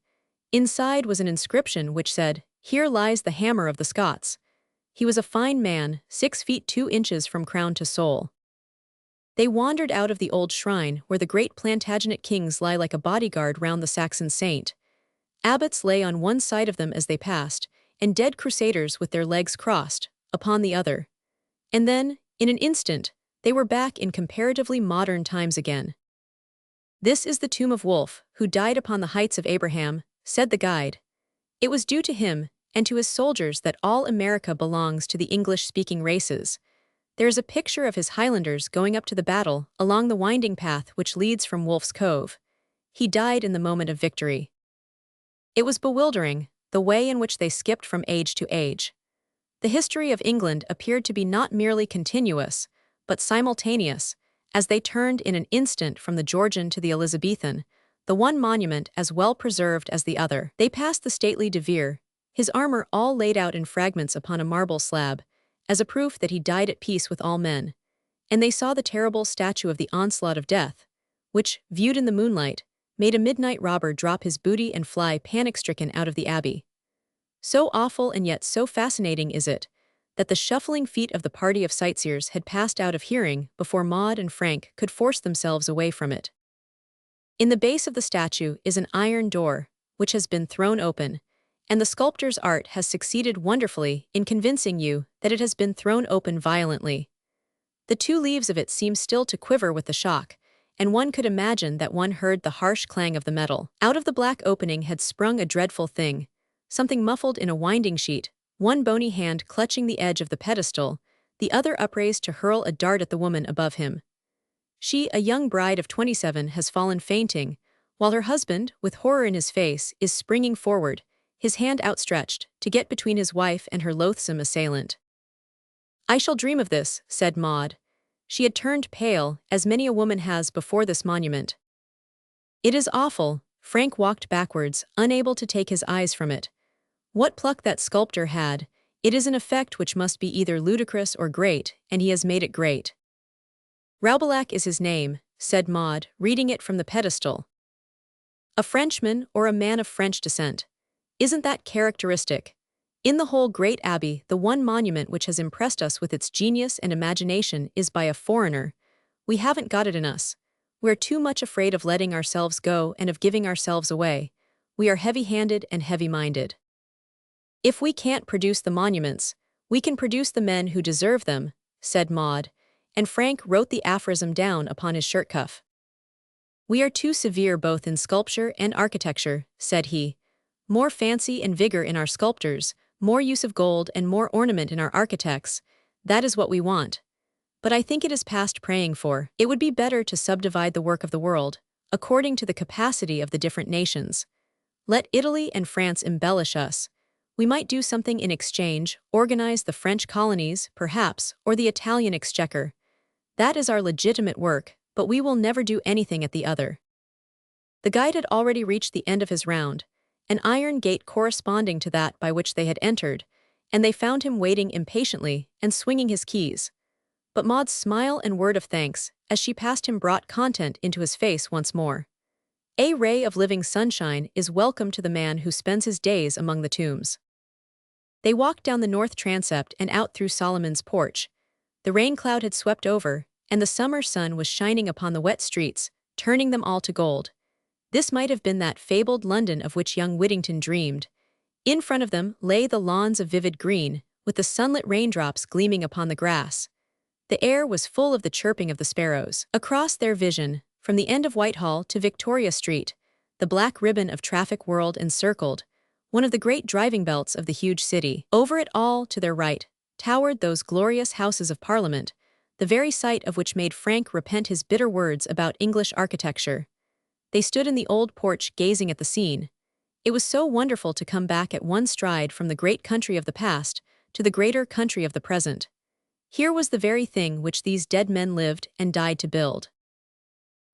Inside was an inscription which said, Here lies the hammer of the Scots. He was a fine man, 6 feet 2 inches from crown to sole. They wandered out of the old shrine where the great Plantagenet kings lie like a bodyguard round the Saxon saint. Abbots lay on one side of them as they passed, and dead crusaders with their legs crossed, upon the other. And then, in an instant, they were back in comparatively modern times again. This is the tomb of Wolfe, who died upon the heights of Abraham, said the guide. It was due to him, and to his soldiers, that all America belongs to the English-speaking races. There is a picture of his Highlanders going up to the battle along the winding path which leads from Wolfe's Cove. He died in the moment of victory. It was bewildering, the way in which they skipped from age to age. The history of England appeared to be not merely continuous, but simultaneous, as they turned in an instant from the Georgian to the Elizabethan, the one monument as well preserved as the other. They passed the stately De Vere, his armor all laid out in fragments upon a marble slab, as a proof that he died at peace with all men, and they saw the terrible statue of the onslaught of death, which, viewed in the moonlight, made a midnight robber drop his booty and fly panic-stricken out of the abbey. So awful and yet so fascinating is it, that the shuffling feet of the party of sightseers had passed out of hearing before Maud and Frank could force themselves away from it. In the base of the statue is an iron door, which has been thrown open, and the sculptor's art has succeeded wonderfully in convincing you that it has been thrown open violently. The 2 leaves of it seem still to quiver with the shock, and one could imagine that one heard the harsh clang of the metal. Out of the black opening had sprung a dreadful thing, something muffled in a winding sheet, one bony hand clutching the edge of the pedestal, the other upraised to hurl a dart at the woman above him. She, a young bride of 27, has fallen fainting, while her husband, with horror in his face, is springing forward, his hand outstretched, to get between his wife and her loathsome assailant. I shall dream of this, said Maud. She had turned pale, as many a woman has before this monument. It is awful. Frank walked backwards, unable to take his eyes from it. What pluck that sculptor had! It is an effect which must be either ludicrous or great, and he has made it great. Roubillac is his name, said Maud, reading it from the pedestal. A Frenchman or a man of French descent. Isn't that characteristic? In the whole great abbey, the one monument which has impressed us with its genius and imagination is by a foreigner. We haven't got it in us. We're too much afraid of letting ourselves go and of giving ourselves away. We are heavy-handed and heavy-minded. If we can't produce the monuments, we can produce the men who deserve them, said Maud, and Frank wrote the aphorism down upon his shirt cuff. We are too severe both in sculpture and architecture, said he. More fancy and vigor in our sculptors, more use of gold and more ornament in our architects, that is what we want. But I think it is past praying for. It would be better to subdivide the work of the world, according to the capacity of the different nations. Let Italy and France embellish us. We might do something in exchange, organize the French colonies, perhaps, or the Italian exchequer. That is our legitimate work, but we will never do anything at the other. The guide had already reached the end of his round, an iron gate corresponding to that by which they had entered, and they found him waiting impatiently and swinging his keys. But Maud's smile and word of thanks, as she passed him, brought content into his face once more. A ray of living sunshine is welcome to the man who spends his days among the tombs. They walked down the north transept and out through Solomon's porch. The rain cloud had swept over, and the summer sun was shining upon the wet streets, turning them all to gold. This might have been that fabled London of which young Whittington dreamed. In front of them lay the lawns of vivid green, with the sunlit raindrops gleaming upon the grass. The air was full of the chirping of the sparrows. Across their vision, from the end of Whitehall to Victoria Street, the black ribbon of traffic whirled and circled, one of the great driving belts of the huge city. Over it all, to their right, towered those glorious Houses of Parliament, the very sight of which made Frank repent his bitter words about English architecture. They stood in the old porch gazing at the scene. It was so wonderful to come back at one stride from the great country of the past to the greater country of the present. Here was the very thing which these dead men lived and died to build.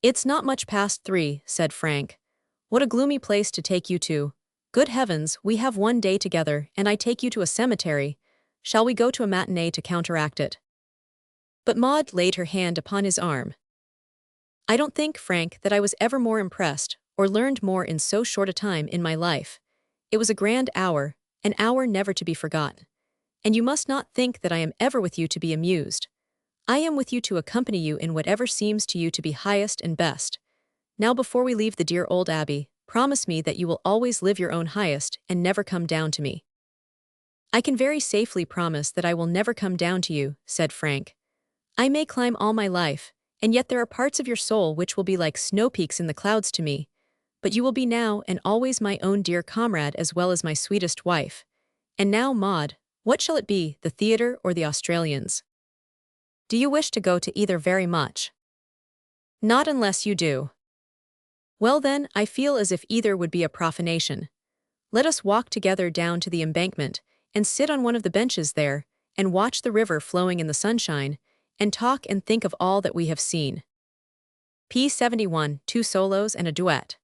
"It's not much past 3, said Frank. "What a gloomy place to take you to. Good heavens, we have one day together, and I take you to a cemetery. Shall we go to a matinee to counteract it?" But Maud laid her hand upon his arm. "I don't think, Frank, that I was ever more impressed, or learned more in so short a time in my life. It was a grand hour, an hour never to be forgotten. And you must not think that I am ever with you to be amused. I am with you to accompany you in whatever seems to you to be highest and best. Now before we leave the dear old abbey, promise me that you will always live your own highest and never come down to me." "I can very safely promise that I will never come down to you," said Frank. "I may climb all my life, and yet there are parts of your soul which will be like snow peaks in the clouds to me. But you will be now and always my own dear comrade as well as my sweetest wife. And now, Maud, what shall it be, the theatre or the Australians? Do you wish to go to either very much?" "Not unless you do." "Well then, I feel as if either would be a profanation. Let us walk together down to the Embankment, and sit on one of the benches there, and watch the river flowing in the sunshine, and talk and think of all that we have seen." P71, 2 solos and a duet.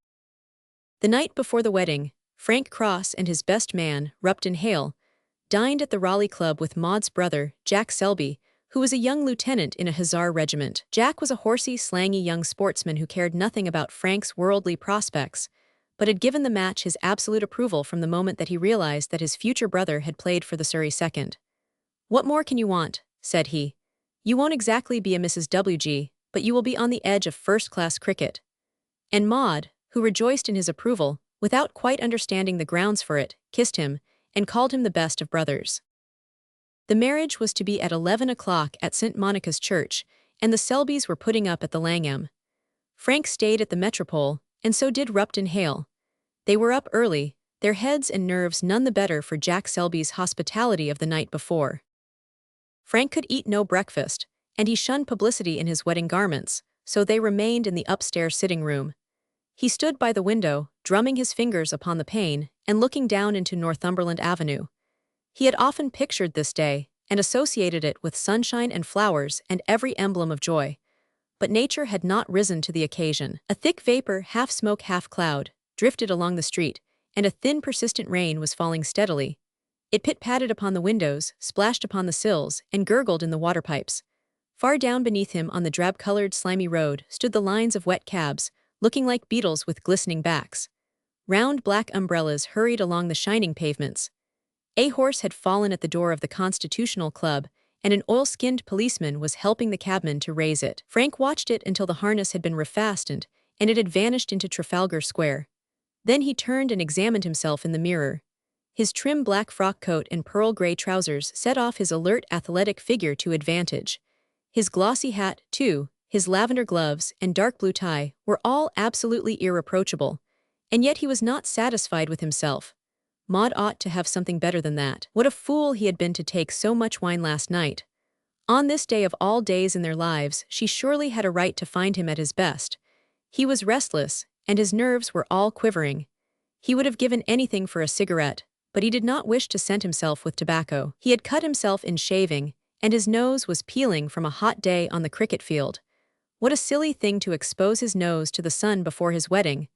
The night before the wedding, Frank Cross and his best man, Rupton Hale, dined at the Raleigh Club with Maud's brother, Jack Selby, who was a young lieutenant in a hussar regiment. Jack was a horsey, slangy young sportsman who cared nothing about Frank's worldly prospects, but had given the match his absolute approval from the moment that he realized that his future brother had played for the Surrey Second. "What more can you want?" said he. "You won't exactly be a Mrs. W.G., but you will be on the edge of first-class cricket." And Maud, who rejoiced in his approval, without quite understanding the grounds for it, kissed him, and called him the best of brothers. The marriage was to be at 11 o'clock at St. Monica's Church, and the Selbys were putting up at the Langham. Frank stayed at the Metropole, and so did Rupton Hale. They were up early, their heads and nerves none the better for Jack Selby's hospitality of the night before. Frank could eat no breakfast, and he shunned publicity in his wedding garments, so they remained in the upstairs sitting room. He stood by the window, drumming his fingers upon the pane, and looking down into Northumberland Avenue. He had often pictured this day, and associated it with sunshine and flowers and every emblem of joy. But nature had not risen to the occasion. A thick vapor, half smoke, half cloud, drifted along the street, and a thin persistent rain was falling steadily. It pit-patted upon the windows, splashed upon the sills, and gurgled in the water pipes. Far down beneath him on the drab-colored slimy road stood the lines of wet cabs, looking like beetles with glistening backs. Round black umbrellas hurried along the shining pavements. A horse had fallen at the door of the Constitutional Club, and an oil-skinned policeman was helping the cabman to raise it. Frank watched it until the harness had been refastened, and it had vanished into Trafalgar Square. Then he turned and examined himself in the mirror. His trim black frock coat and pearl gray trousers set off his alert athletic figure to advantage. His glossy hat, too, his lavender gloves, and dark blue tie were all absolutely irreproachable, and yet he was not satisfied with himself. Maud ought to have something better than that. What a fool he had been to take so much wine last night. On this day of all days in their lives, she surely had a right to find him at his best. He was restless, and his nerves were all quivering. He would have given anything for a cigarette, but he did not wish to scent himself with tobacco. He had cut himself in shaving, and his nose was peeling from a hot day on the cricket field. What a silly thing to expose his nose to the sun before his wedding.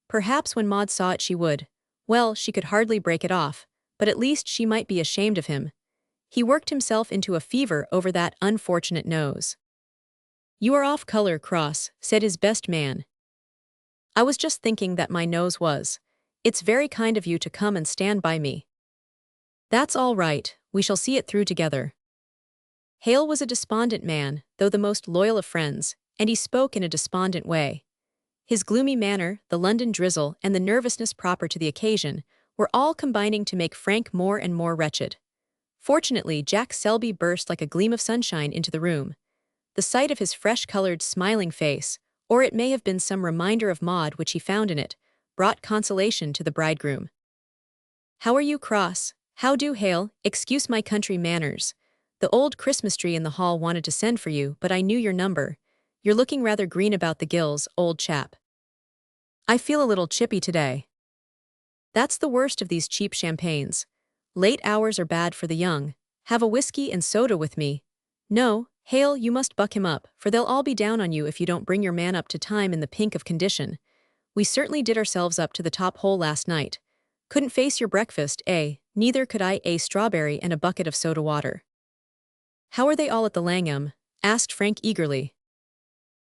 Perhaps when Maud saw it she would, Well, she could hardly break it off, but at least she might be ashamed of him. He worked himself into a fever over that unfortunate nose. "You are off color, Cross," said his best man. "I was just thinking that my nose was. It's very kind of you to come and stand by me." "That's all right, we shall see it through together." Hale was a despondent man, though the most loyal of friends, and he spoke in a despondent way. His gloomy manner, the London drizzle, and the nervousness proper to the occasion were all combining to make Frank more and more wretched. Fortunately, Jack Selby burst like a gleam of sunshine into the room. The sight of his fresh-colored, smiling face, or it may have been some reminder of Maud which he found in it, brought consolation to the bridegroom. "How are you, Cross? How do, Hale? Excuse my country manners. The old Christmas tree in the hall wanted to send for you, but I knew your number. You're looking rather green about the gills, old chap." "I feel a little chippy today." "That's the worst of these cheap champagnes. Late hours are bad for the young. Have a whiskey and soda with me." "No, Hale, you must buck him up, for they'll all be down on you if you don't bring your man up to time in the pink of condition. We certainly did ourselves up to the top hole last night. Couldn't face your breakfast, eh? Neither could I, a strawberry and a bucket of soda water." "How are they all at the Langham?" asked Frank eagerly.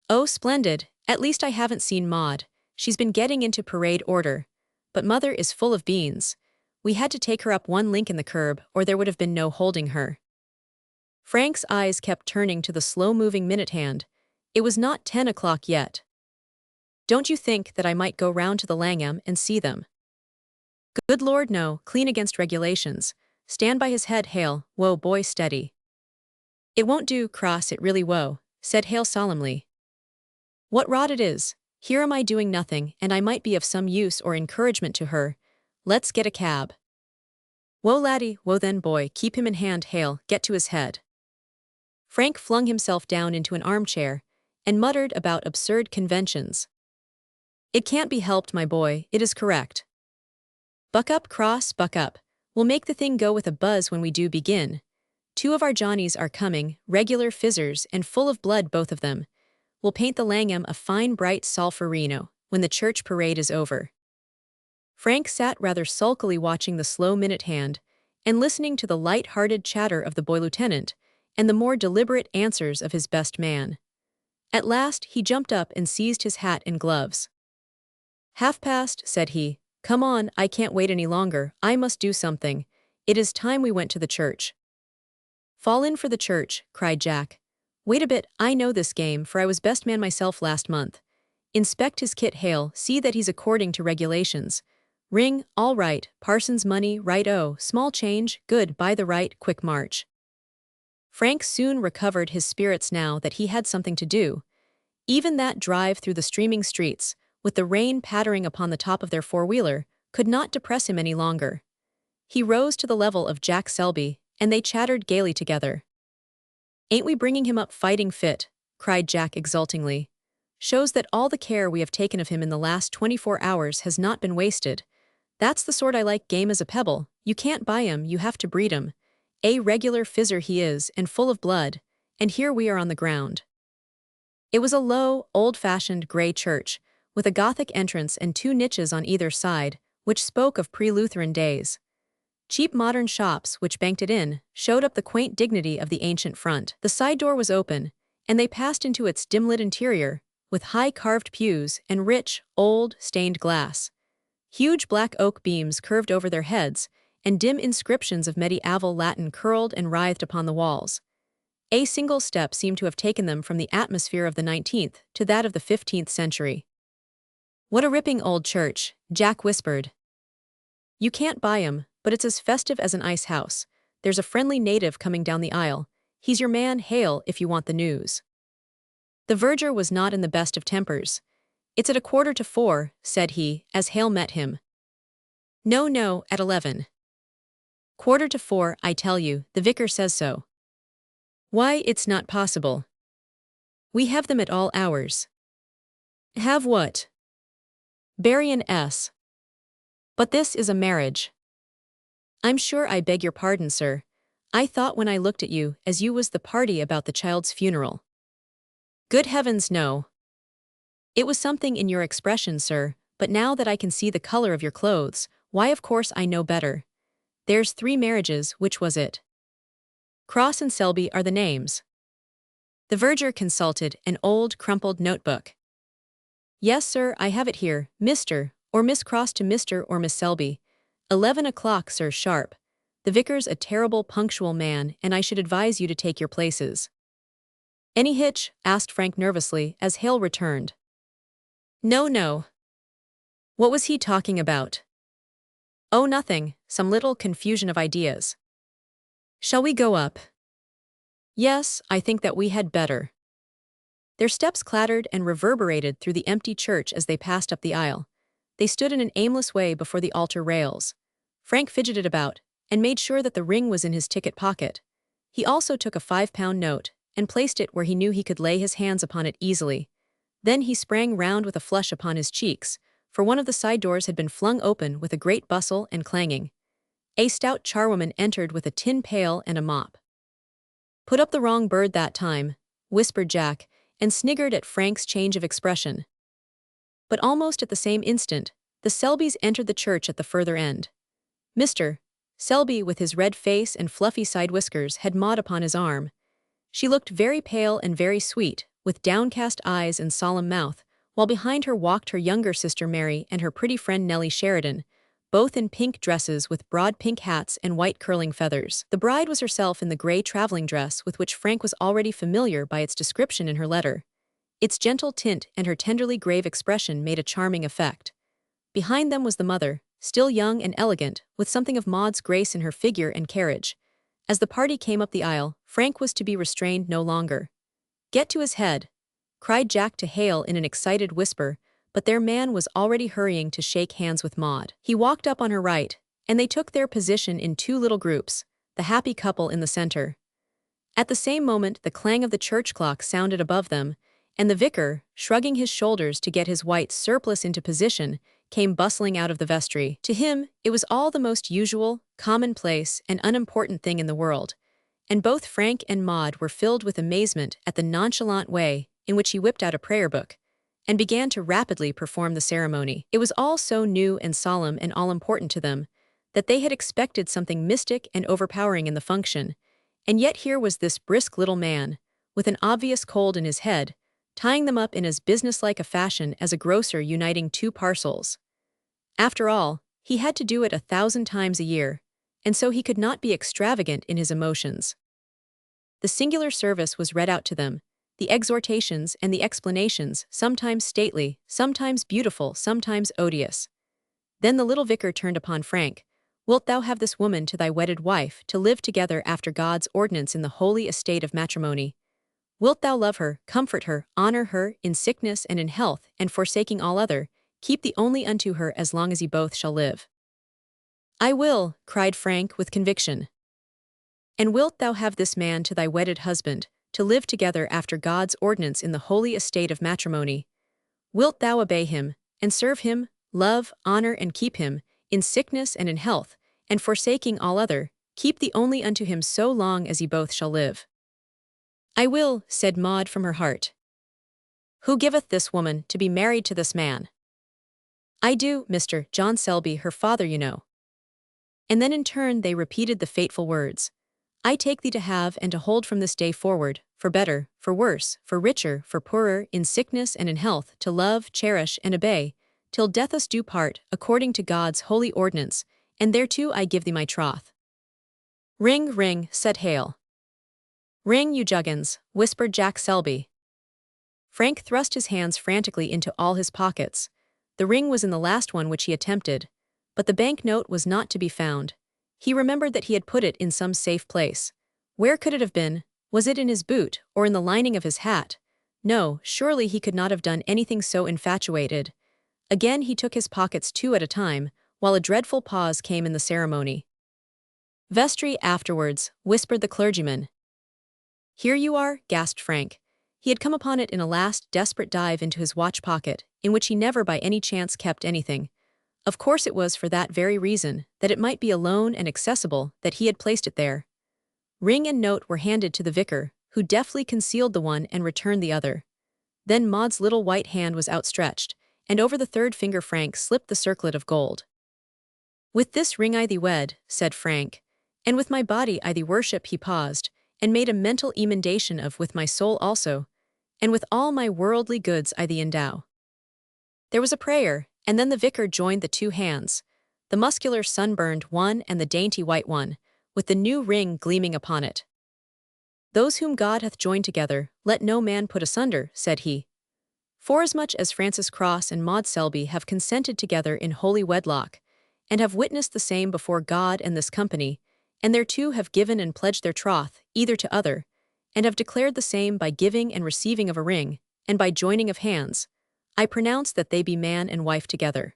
"Oh, splendid. At least I haven't seen Maud. She's been getting into parade order. But Mother is full of beans. We had to take her up one link in the curb, or there would have been no holding her." Frank's eyes kept turning to the slow-moving minute hand. It was not 10 o'clock yet. "Don't you think that I might go round to the Langham and see them?" "Good Lord, no, clean against regulations. Stand by his head, Hale. Whoa, boy, steady." "It won't do, Cross, it really won't," said Hale solemnly. "What rot it is. Here am I doing nothing, and I might be of some use or encouragement to her. Let's get a cab." "Whoa, laddie, whoa then, boy, keep him in hand, Hale, get to his head." Frank flung himself down into an armchair and muttered about absurd conventions. "It can't be helped, my boy, it is correct. Buck up, Cross, buck up. We'll make the thing go with a buzz when we do begin. 2 of our Johnnies are coming, regular fizzers and full of blood both of them. We'll paint the Langham a fine bright solferino when the church parade is over." Frank sat rather sulkily watching the slow minute hand and listening to the light-hearted chatter of the boy lieutenant and the more deliberate answers of his best man. At last he jumped up and seized his hat and gloves. "Half-past," said he. "Come on, I can't wait any longer, I must do something. It is time we went to the church." "Fall in for the church," cried Jack. "Wait a bit, I know this game, for I was best man myself last month. Inspect his kit, Hale, see that he's according to regulations. Ring, all right, parson's money, right-o, small change, good, by the right, quick march." Frank soon recovered his spirits now that he had something to do. Even that drive through the streaming streets, with the rain pattering upon the top of their four-wheeler, could not depress him any longer. He rose to the level of Jack Selby, and they chattered gaily together. "Ain't we bringing him up fighting fit?" cried Jack exultingly. "Shows that all the care we have taken of him in the last 24 hours has not been wasted. That's the sort I like, game as a pebble. You can't buy him, you have to breed him. A regular fizzer he is, and full of blood, and here we are on the ground." It was a low, old-fashioned grey church, with a Gothic entrance and 2 niches on either side, which spoke of pre-Lutheran days. Cheap modern shops, which banked it in, showed up the quaint dignity of the ancient front. The side door was open, and they passed into its dim-lit interior, with high carved pews and rich, old, stained glass. Huge black oak beams curved over their heads, and dim inscriptions of medieval Latin curled and writhed upon the walls. A single step seemed to have taken them from the atmosphere of the 19th to that of the 15th century. "What a ripping old church," Jack whispered. "You can't buy 'em, but it's as festive as an ice house. There's a friendly native coming down the aisle. He's your man, Hale, if you want the news." The verger was not in the best of tempers. "It's at 4:15, said he, as Hale met him. "No, no, at 11. 4:15, I tell you, the vicar says so." "Why, it's not possible. We have them at all hours." "Have what?" "Bury an S. But this is a marriage." "I'm sure I beg your pardon, sir. I thought when I looked at you as you was the party about the child's funeral." "Good heavens, no. It was something in your expression, sir, but now that I can see the color of your clothes, Why, of course I know better. There's 3 marriages, which was it? Cross and Selby are the names. The verger consulted an old, crumpled notebook. Yes, sir, I have it here, Mr. or Miss Cross to Mr. or Miss Selby. 11 o'clock, sir, sharp. The vicar's a terrible punctual man, and I should advise you to take your places. Any hitch? Asked Frank nervously, as Hale returned. No, no. What was he talking about? Oh, nothing, some little confusion of ideas. Shall we go up? Yes, I think that we had better. Their steps clattered and reverberated through the empty church as they passed up the aisle. They stood in an aimless way before the altar rails. Frank fidgeted about, and made sure that the ring was in his ticket pocket. He also took a 5-pound note, and placed it where he knew he could lay his hands upon it easily. Then he sprang round with a flush upon his cheeks, for one of the side doors had been flung open with a great bustle and clanging. A stout charwoman entered with a tin pail and a mop. Put up the wrong bird that time, whispered Jack, and sniggered at Frank's change of expression. But almost at the same instant, the Selbys entered the church at the further end. Mr. Selby, with his red face and fluffy side whiskers, had Maud upon his arm. She looked very pale and very sweet, with downcast eyes and solemn mouth, while behind her walked her younger sister Mary and her pretty friend Nellie Sheridan, both in pink dresses with broad pink hats and white curling feathers. The bride was herself in the gray traveling dress with which Frank was already familiar by its description in her letter. Its gentle tint and her tenderly grave expression made a charming effect. Behind them was the mother, still young and elegant, with something of Maud's grace in her figure and carriage. As the party came up the aisle, Frank was to be restrained no longer. Get to his head, cried Jack to Hale in an excited whisper, but their man was already hurrying to shake hands with Maud. He walked up on her right, and they took their position in 2 little groups, the happy couple in the center. At the same moment the clang of the church clock sounded above them, and the vicar, shrugging his shoulders to get his white surplice into position, came bustling out of the vestry. To him, it was all the most usual, commonplace, and unimportant thing in the world, and both Frank and Maud were filled with amazement at the nonchalant way in which he whipped out a prayer book, and began to rapidly perform the ceremony. It was all so new and solemn and all-important to them, that they had expected something mystic and overpowering in the function, and yet here was this brisk little man, with an obvious cold in his head, tying them up in as businesslike a fashion as a grocer uniting 2 parcels. After all, he had to do it 1,000 times a year, and so he could not be extravagant in his emotions. The singular service was read out to them, the exhortations and the explanations, sometimes stately, sometimes beautiful, sometimes odious. Then the little vicar turned upon Frank. Wilt thou have this woman to thy wedded wife, to live together after God's ordinance in the holy estate of matrimony? Wilt thou love her, comfort her, honor her, in sickness and in health, and forsaking all other, keep thee only unto her as long as ye both shall live? I will, cried Frank with conviction. And wilt thou have this man to thy wedded husband, to live together after God's ordinance in the holy estate of matrimony? Wilt thou obey him, and serve him, love, honor, and keep him, in sickness and in health, and forsaking all other, keep thee only unto him so long as ye both shall live? I will, said Maud from her heart. Who giveth this woman to be married to this man? I do, Mr. John Selby, her father, you know. And then in turn they repeated the fateful words. I take thee to have and to hold from this day forward, for better, for worse, for richer, for poorer, in sickness and in health, to love, cherish, and obey, till death us do part, according to God's holy ordinance, and thereto I give thee my troth. Ring, ring, said Hale. Ring, you juggins, whispered Jack Selby. Frank thrust his hands frantically into all his pockets. The ring was in the last one which he attempted, but the banknote was not to be found. He remembered that he had put it in some safe place. Where could it have been? Was it in his boot, or in the lining of his hat? No, surely he could not have done anything so infatuated. Again he took his pockets 2 at a time, while a dreadful pause came in the ceremony. Vestry afterwards, whispered the clergyman. Here you are, gasped Frank. He had come upon it in a last desperate dive into his watch pocket, in which he never by any chance kept anything. Of course it was for that very reason, that it might be alone and accessible, that he had placed it there. Ring and note were handed to the vicar, who deftly concealed the one and returned the other. Then Maud's little white hand was outstretched, and over the 3rd finger Frank slipped the circlet of gold. With this ring I thee wed, said Frank, and with my body I thee worship. He paused, and made a mental emendation of with my soul also, and with all my worldly goods I thee endow. There was a prayer, and then the vicar joined the two hands, the muscular sunburned one and the dainty white one, with the new ring gleaming upon it. Those whom God hath joined together, let no man put asunder, said he. Forasmuch as Francis Cross and Maud Selby have consented together in holy wedlock, and have witnessed the same before God and this company, and thereto have given and pledged their troth, either to other, and have declared the same by giving and receiving of a ring, and by joining of hands, I pronounce that they be man and wife together.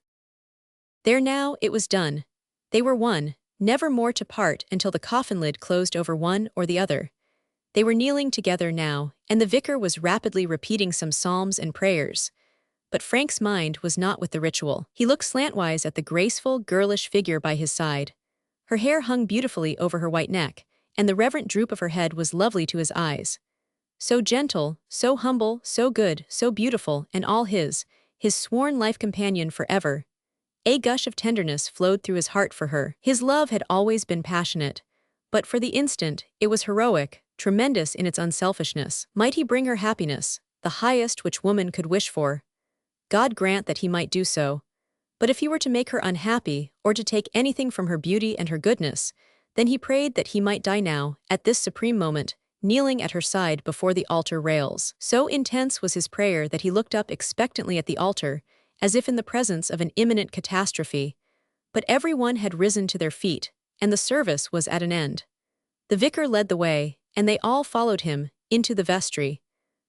There now, it was done. They were one, never more to part until the coffin lid closed over one or the other. They were kneeling together now, and the vicar was rapidly repeating some psalms and prayers. But Frank's mind was not with the ritual. He looked slantwise at the graceful, girlish figure by his side. Her hair hung beautifully over her white neck, and the reverent droop of her head was lovely to his eyes. So gentle, so humble, so good, so beautiful, and all his sworn life companion forever. A gush of tenderness flowed through his heart for her. His love had always been passionate, but for the instant, it was heroic, tremendous in its unselfishness. Might he bring her happiness, the highest which woman could wish for? God grant that he might do so. But if he were to make her unhappy, or to take anything from her beauty and her goodness, then he prayed that he might die now, at this supreme moment, kneeling at her side before the altar rails. So intense was his prayer that he looked up expectantly at the altar, as if in the presence of an imminent catastrophe. But every one had risen to their feet, and the service was at an end. The vicar led the way, and they all followed him, into the vestry.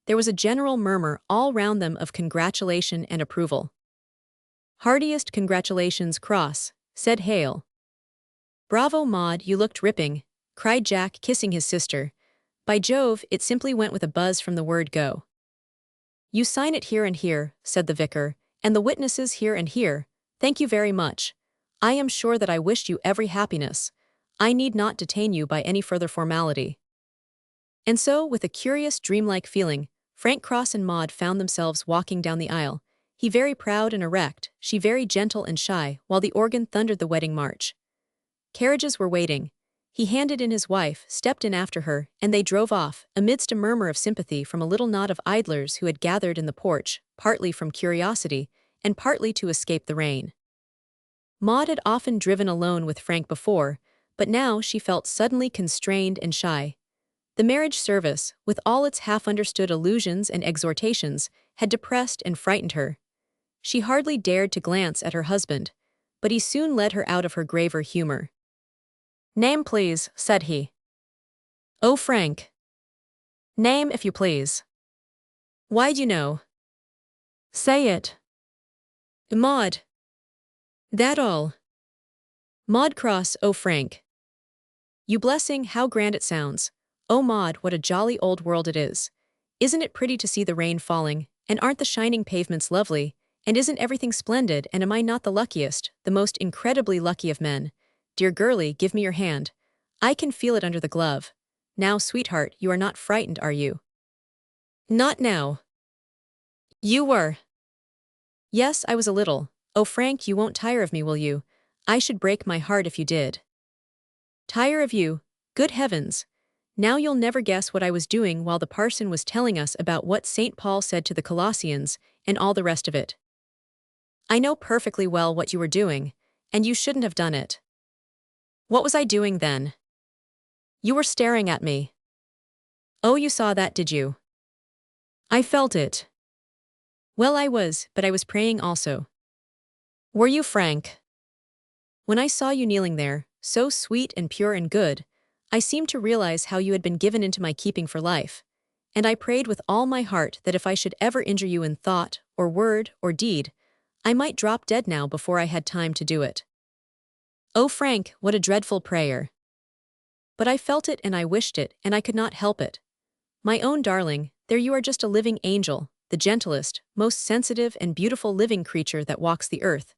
There was a general murmur all round them of congratulation and approval. Heartiest congratulations, Cross, said Hale. Bravo, Maud, you looked ripping, cried Jack, kissing his sister. By Jove, it simply went with a buzz from the word go. You sign it here and here, said the vicar, and the witnesses here and here. Thank you very much. I am sure that I wished you every happiness. I need not detain you by any further formality. And so, with a curious dreamlike feeling, Frank Cross and Maud found themselves walking down the aisle, he very proud and erect, she very gentle and shy, while the organ thundered the wedding march. Carriages were waiting. He handed in his wife, stepped in after her, and they drove off, amidst a murmur of sympathy from a little knot of idlers who had gathered in the porch, partly from curiosity, and partly to escape the rain. Maud had often driven alone with Frank before, but now she felt suddenly constrained and shy. The marriage service, with all its half-understood allusions and exhortations, had depressed and frightened her. She hardly dared to glance at her husband, but he soon led her out of her graver humor. Name, please, said he. Oh, Frank. Name, if you please. Why'd you know? Say it. Maud. That all. Maud Cross, oh, Frank. You blessing, how grand it sounds. Oh, Maud, what a jolly old world it is. Isn't it pretty to see the rain falling, and aren't the shining pavements lovely, and isn't everything splendid, and am I not the luckiest, the most incredibly lucky of men? Dear girlie, give me your hand. I can feel it under the glove. Now, sweetheart, you are not frightened, are you? Not now. You were. Yes, I was a little. Oh, Frank, you won't tire of me, will you? I should break my heart if you did. Tire of you? Good heavens. Now you'll never guess what I was doing while the parson was telling us about what St. Paul said to the Colossians, and all the rest of it. I know perfectly well what you were doing, and you shouldn't have done it. What was I doing then? You were staring at me. Oh, you saw that, did you? I felt it. Well, I was, but I was praying also. Were you, Frank? When I saw you kneeling there, so sweet and pure and good, I seemed to realize how you had been given into my keeping for life, and I prayed with all my heart that if I should ever injure you in thought, or word, or deed, I might drop dead now before I had time to do it. Oh, Frank, what a dreadful prayer. But I felt it and I wished it, and I could not help it. My own darling, there you are, just a living angel, the gentlest, most sensitive and beautiful living creature that walks the earth,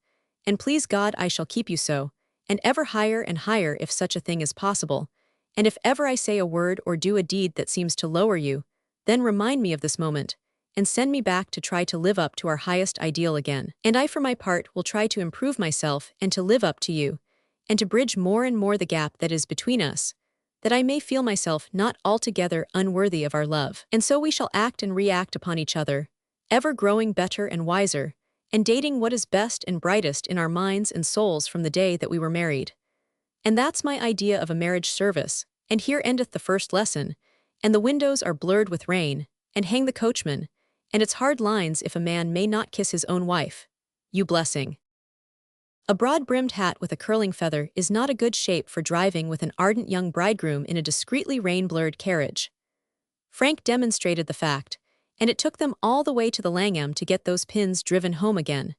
and please God I shall keep you so, and ever higher and higher if such a thing is possible, and if ever I say a word or do a deed that seems to lower you, then remind me of this moment, and send me back to try to live up to our highest ideal again. And I for my part will try to improve myself and to live up to you, and to bridge more and more the gap that is between us, that I may feel myself not altogether unworthy of our love. And so we shall act and react upon each other, ever growing better and wiser, and dating what is best and brightest in our minds and souls from the day that we were married. And that's my idea of a marriage service, and here endeth the first lesson, and the windows are blurred with rain, and hang the coachman, and it's hard lines if a man may not kiss his own wife. You blessing. A broad-brimmed hat with a curling feather is not a good shape for driving with an ardent young bridegroom in a discreetly rain-blurred carriage. Frank demonstrated the fact, and it took them all the way to the Langham to get those pins driven home again.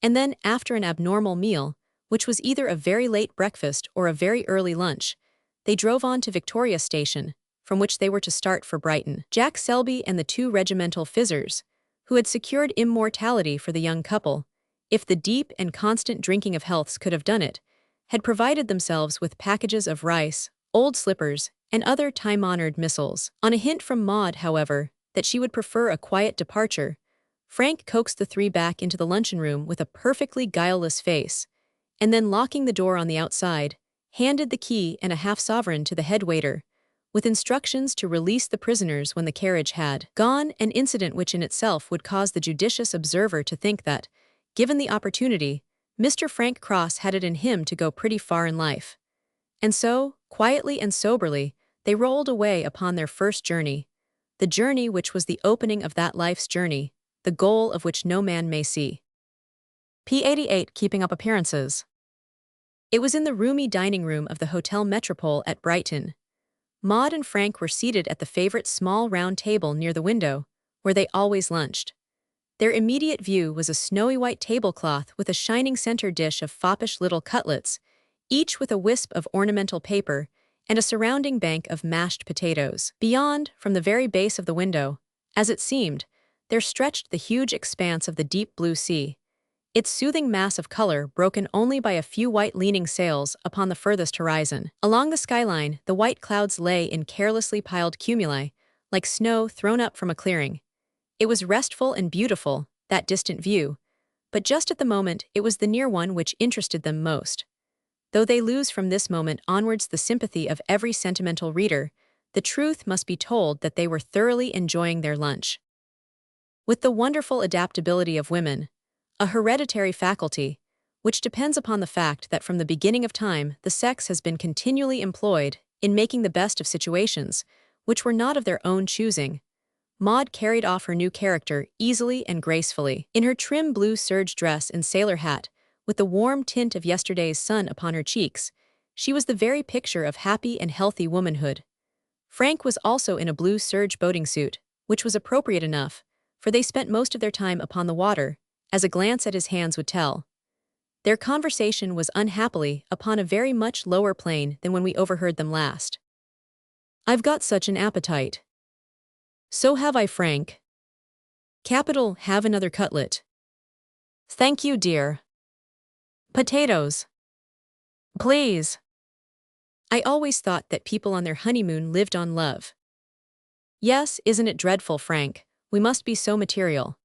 And then, after an abnormal meal, which was either a very late breakfast or a very early lunch, they drove on to Victoria Station, from which they were to start for Brighton. Jack Selby and the two regimental fizzers, who had secured immortality for the young couple, if the deep and constant drinking of healths could have done it, had provided themselves with packages of rice, old slippers, and other time-honored missiles. On a hint from Maud, however, that she would prefer a quiet departure, Frank coaxed the three back into the luncheon-room with a perfectly guileless face, and then locking the door on the outside, handed the key and a half-sovereign to the head waiter, with instructions to release the prisoners when the carriage had gone, an incident which in itself would cause the judicious observer to think that, given the opportunity, Mr. Frank Cross had it in him to go pretty far in life. And so, quietly and soberly, they rolled away upon their first journey, the journey which was the opening of that life's journey, the goal of which no man may see. P88 Keeping Up Appearances. It was in the roomy dining room of the Hotel Metropole at Brighton. Maud and Frank were seated at the favorite small round table near the window, where they always lunched. Their immediate view was a snowy white tablecloth with a shining center dish of foppish little cutlets, each with a wisp of ornamental paper, and a surrounding bank of mashed potatoes. Beyond, from the very base of the window, as it seemed, there stretched the huge expanse of the deep blue sea, its soothing mass of color broken only by a few white leaning sails upon the furthest horizon. Along the skyline, the white clouds lay in carelessly piled cumuli, like snow thrown up from a clearing. It was restful and beautiful, that distant view, but just at the moment it was the near one which interested them most. Though they lose from this moment onwards the sympathy of every sentimental reader, the truth must be told that they were thoroughly enjoying their lunch. With the wonderful adaptability of women, a hereditary faculty, which depends upon the fact that from the beginning of time the sex has been continually employed in making the best of situations, which were not of their own choosing, Maud carried off her new character easily and gracefully. In her trim blue serge dress and sailor hat, with the warm tint of yesterday's sun upon her cheeks, she was the very picture of happy and healthy womanhood. Frank was also in a blue serge boating suit, which was appropriate enough, for they spent most of their time upon the water, as a glance at his hands would tell. Their conversation was unhappily upon a very much lower plane than when we overheard them last. "I've got such an appetite." "So have I, Frank." "Capital, have another cutlet." "Thank you, dear." "Potatoes." "Please." "I always thought that people on their honeymoon lived on love." "Yes, isn't it dreadful, Frank? We must be so material."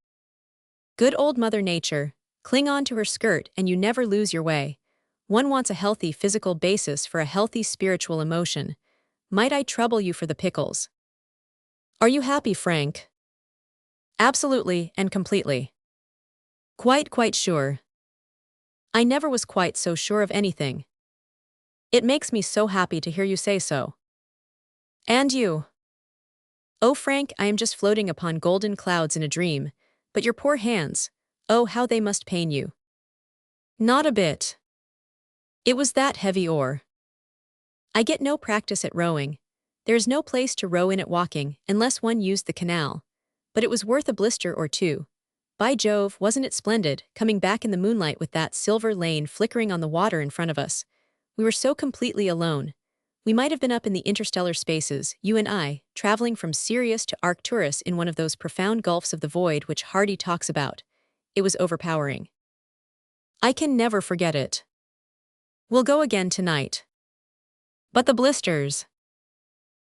"Good old Mother Nature, cling on to her skirt and you never lose your way. One wants a healthy physical basis for a healthy spiritual emotion. Might I trouble you for the pickles?" "Are you happy, Frank?" "Absolutely and completely." Quite sure." "I never was quite so sure of anything." "It makes me so happy to hear you say so." "And you?" "Oh, Frank, I am just floating upon golden clouds in a dream, but your poor hands, oh, how they must pain you." "Not a bit. It was that heavy oar." "I get no practice at rowing. There is no place to row in at walking unless one used the canal. But it was worth a blister or two. By Jove, wasn't it splendid, coming back in the moonlight with that silver lane flickering on the water in front of us. We were so completely alone. We might have been up in the interstellar spaces, you and I, traveling from Sirius to Arcturus in one of those profound gulfs of the void which Hardy talks about. It was overpowering. I can never forget it. We'll go again tonight. But the blisters.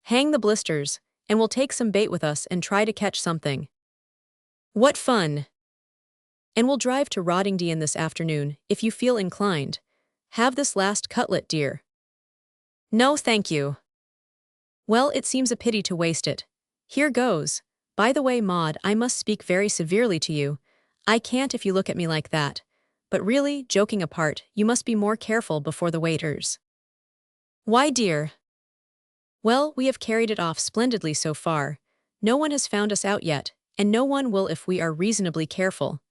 Hang the blisters, and we'll take some bait with us and try to catch something. What fun! And we'll drive to Rottingdean this afternoon, if you feel inclined. have this last cutlet, dear. No, thank you. Well, it seems a pity to waste it. Here goes. By the way, Maud, I must speak very severely to you. I can't if you look at me like that. But really, joking apart, you must be more careful before the waiters. Why, dear? Well, we have carried it off splendidly so far. No one has found us out yet, and no one will if we are reasonably careful.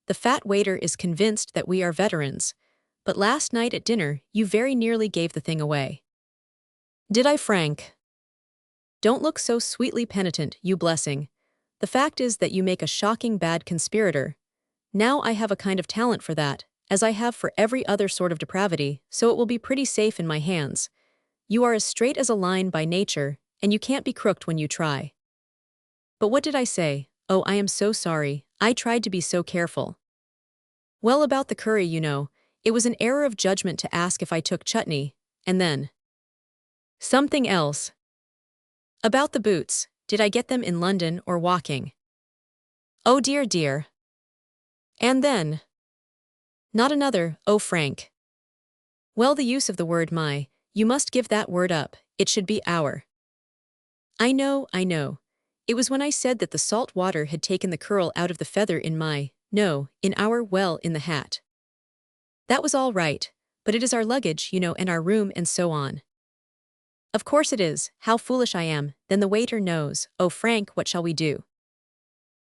The fat waiter is convinced that we are veterans. But last night at dinner, you very nearly gave the thing away. Did I, Frank? Don't look so sweetly penitent, you blessing. The fact is that you make a shocking bad conspirator. Now I have a kind of talent for that, as I have for every other sort of depravity, so it will be pretty safe in my hands. You are as straight as a line by nature, and you can't be crooked when you try. But what did I say? Oh, I am so sorry. I tried to be so careful. Well, about the curry, you know, it was an error of judgment to ask if I took chutney, and then something else. About the boots, did I get them in London or walking? Oh dear, dear. And then? Not another, oh Frank. Well, the use of the word my, you must give that word up, it should be our. I know. It was when I said that the salt water had taken the curl out of the feather in my, no, in our, well, in the hat. That was all right, but it is our luggage, you know, and our room and so on. Of course it is, how foolish I am, then the waiter knows, oh Frank, what shall we do?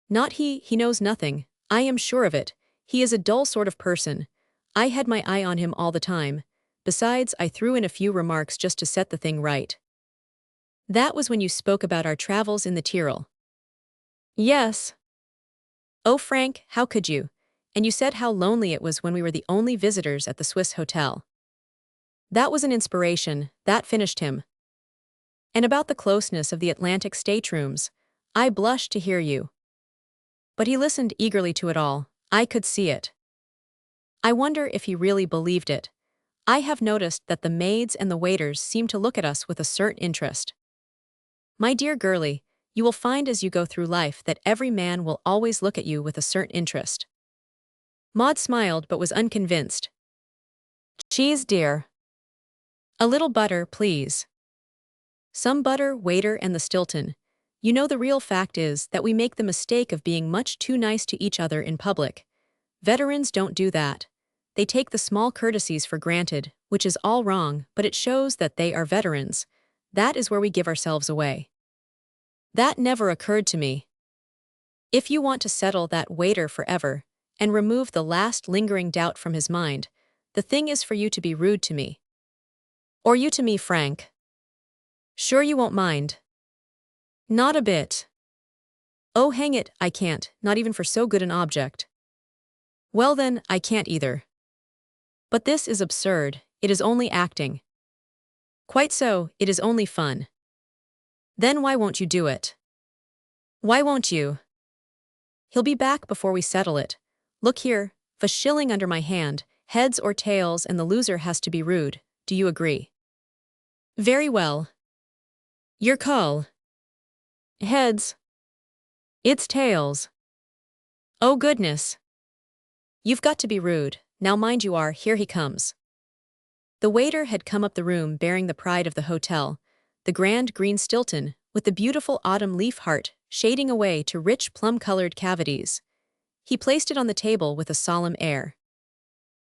Not he knows nothing, I am sure of it, he is a dull sort of person. I had my eye on him all the time, besides I threw in a few remarks just to set the thing right. That was when you spoke about our travels in the Tyrol. Yes. Oh Frank, how could you? And you said how lonely it was when we were the only visitors at the Swiss hotel. That was an inspiration, that finished him. And about the closeness of the Atlantic staterooms, I blushed to hear you. But he listened eagerly to it all, I could see it. I wonder if he really believed it. I have noticed that the maids and the waiters seem to look at us with a certain interest. My dear girlie, you will find as you go through life that every man will always look at you with a certain interest. Maud smiled but was unconvinced. Cheese, dear. A little butter, please. Some butter, waiter, and the Stilton. You know, the real fact is that we make the mistake of being much too nice to each other in public. Veterans don't do that. They take the small courtesies for granted, which is all wrong, but it shows that they are veterans. That is where we give ourselves away. That never occurred to me. If you want to settle that waiter forever, and remove the last lingering doubt from his mind, the thing is for you to be rude to me. Or you to me, Frank. Sure you won't mind? Not a bit. Oh, hang it, I can't, not even for so good an object. Well then, I can't either. But this is absurd, it is only acting. Quite so, it is only fun. Then why won't you do it? Why won't you? He'll be back before we settle it. Look here, a shilling under my hand, heads or tails, and the loser has to be rude. Do you agree? Very well. Your call. Heads. It's tails. Oh goodness. You've got to be rude. Now mind you are, here he comes. The waiter had come up the room bearing the pride of the hotel, the grand green Stilton, with the beautiful autumn leaf heart shading away to rich plum-colored cavities. He placed it on the table with a solemn air.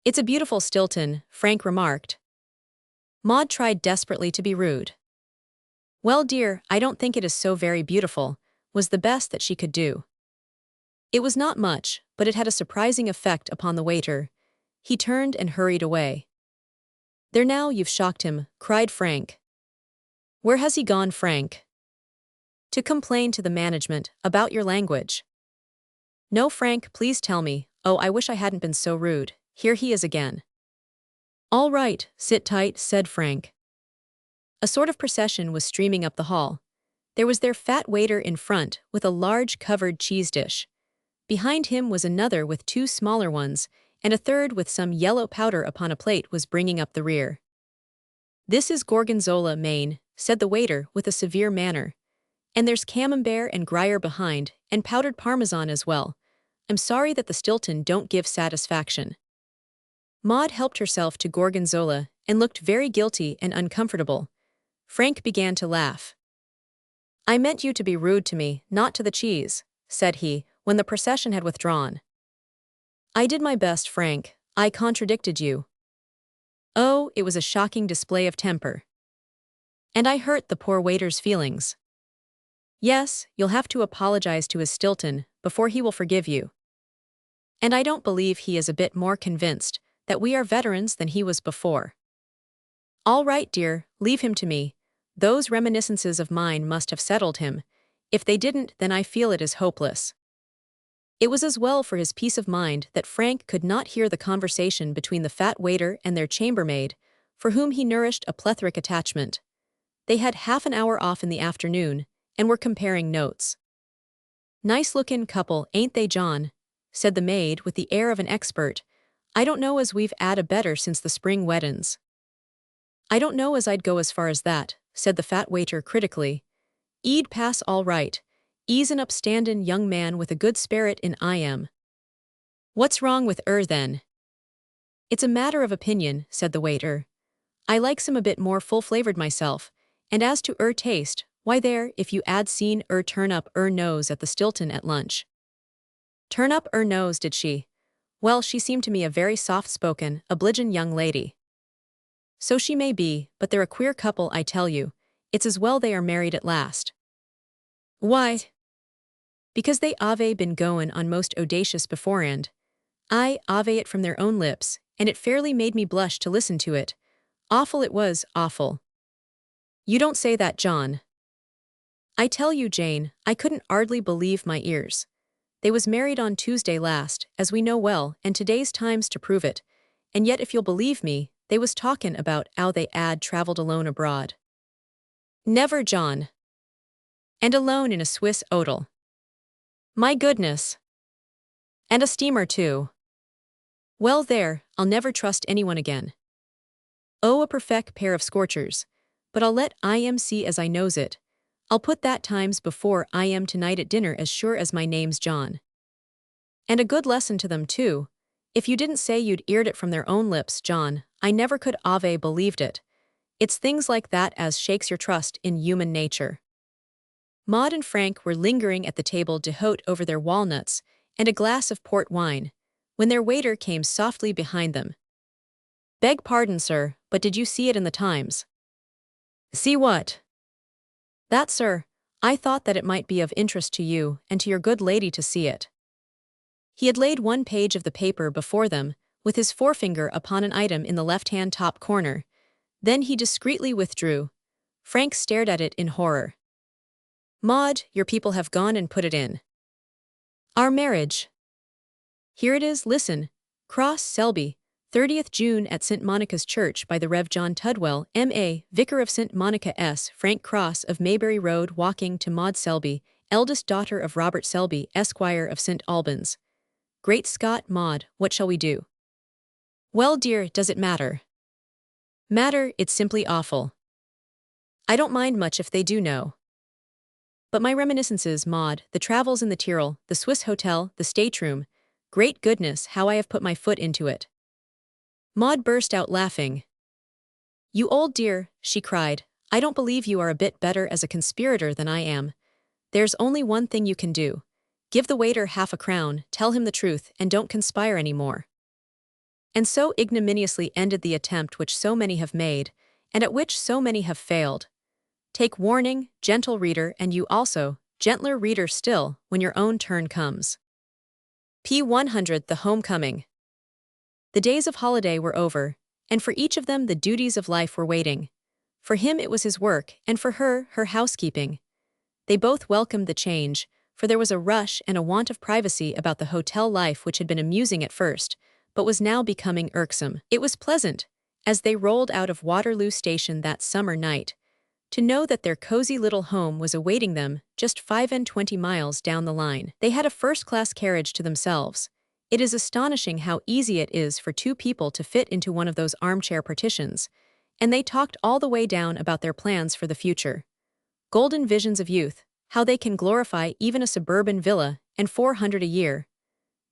It's a beautiful Stilton, Frank remarked. Maud tried desperately to be rude. Well, dear, I don't think it is so very beautiful, was the best that she could do. It was not much, but it had a surprising effect upon the waiter. He turned and hurried away. There now, you've shocked him, cried Frank. Where has he gone, Frank? To complain to the management about your language. No, Frank, please tell me. Oh, I wish I hadn't been so rude. Here he is again. All right, sit tight, said Frank. A sort of procession was streaming up the hall. There was their fat waiter in front with a large covered cheese dish. Behind him was another with two smaller ones, and a third with some yellow powder upon a plate was bringing up the rear. This is Gorgonzola, Maine, said the waiter with a severe manner. And there's camembert and Gruyere behind, and powdered Parmesan as well. I'm sorry that the Stilton don't give satisfaction. Maud helped herself to gorgonzola and looked very guilty and uncomfortable. Frank began to laugh. "I meant you to be rude to me, not to the cheese," said he, when the procession had withdrawn. "I did my best, Frank. I contradicted you." "Oh, it was a shocking display of temper. And I hurt the poor waiter's feelings." "Yes, you'll have to apologize to his Stilton before he will forgive you. And I don't believe he is a bit more convinced that we are veterans than he was before." "All right, dear, leave him to me. Those reminiscences of mine must have settled him. If they didn't, then I feel it is hopeless." It was as well for his peace of mind that Frank could not hear the conversation between the fat waiter and their chambermaid, for whom he nourished a plethoric attachment. They had half an hour off in the afternoon, and were comparing notes. "Nice-lookin' couple, ain't they, John?" said the maid with the air of an expert. "I don't know as we've 'ad a better since the spring weddin's." "I don't know as I'd go as far as that," said the fat waiter critically. "'E'd pass all right. 'E's an upstandin' young man with a good spirit in I am." "What's wrong with then?" "It's a matter of opinion," said the waiter. "I likes him a bit more full-flavored myself, and as to taste, why there, if you 'ad seen turn up nose at the Stilton at lunch." "Turn up nose, did she? Well, she seemed to me a very soft-spoken, obligin' young lady." "So she may be, but they're a queer couple, I tell you. It's as well they are married at last." "Why?" "Because they ave been goin' on most audacious beforehand. I ave it from their own lips, and it fairly made me blush to listen to it. Awful it was, awful." "You don't say that, John." "I tell you, Jane, I couldn't 'ardly believe my ears. They was married on Tuesday last, as we know well, and today's times to prove it, and yet if you'll believe me, they was talkin' about 'ow they 'ad travelled alone abroad." "Never, John." "And alone in a Swiss hotel." "My goodness." "And a steamer too." "Well there, I'll never trust anyone again." "Oh, a perfect pair of scorchers. But I'll let see as I knows it. I'll put that times before I am tonight at dinner as sure as my name's John." "And a good lesson to them too. If you didn't say you'd 'eard it from their own lips, John, I never could ave believed it. It's things like that as shakes your trust in human nature." Maud and Frank were lingering at the table d'hote over their walnuts and a glass of port wine, when their waiter came softly behind them. "Beg pardon, sir, but did you see it in the Times?" "See what?" "That, sir. I thought that it might be of interest to you and to your good lady to see it." He had laid one page of the paper before them, with his forefinger upon an item in the left-hand top corner. Then he discreetly withdrew. Frank stared at it in horror. "Maud, your people have gone and put it in. Our marriage. Here it is, listen. Cross, Selby, 30th June at St. Monica's Church by the Rev. John Tudwell, M.A., Vicar of St. Monica S. Frank Cross of Maybury Road walking to Maud Selby, eldest daughter of Robert Selby, Esquire of St. Albans." "Great Scott, Maud, what shall we do?" "Well, dear, does it matter?" "Matter, it's simply awful. I don't mind much if they do know. But my reminiscences, Maud, the travels in the Tyrol, the Swiss hotel, the stateroom, great goodness, how I have put my foot into it." Maud burst out laughing. "You old dear," she cried, "I don't believe you are a bit better as a conspirator than I am. There's only one thing you can do. Give the waiter half a crown, tell him the truth, and don't conspire any more." And so ignominiously ended the attempt which so many have made, and at which so many have failed. Take warning, gentle reader, and you also, gentler reader still, when your own turn comes. P100 The Homecoming. The days of holiday were over, and for each of them the duties of life were waiting. For him it was his work, and for her, her housekeeping. They both welcomed the change, for there was a rush and a want of privacy about the hotel life which had been amusing at first, but was now becoming irksome. It was pleasant, as they rolled out of Waterloo Station that summer night, to know that their cozy little home was awaiting them just 25 miles down the line. They had a first-class carriage to themselves. It is astonishing how easy it is for two people to fit into one of those armchair partitions, and they talked all the way down about their plans for the future. Golden visions of youth, how they can glorify even a suburban villa, and 400 a year.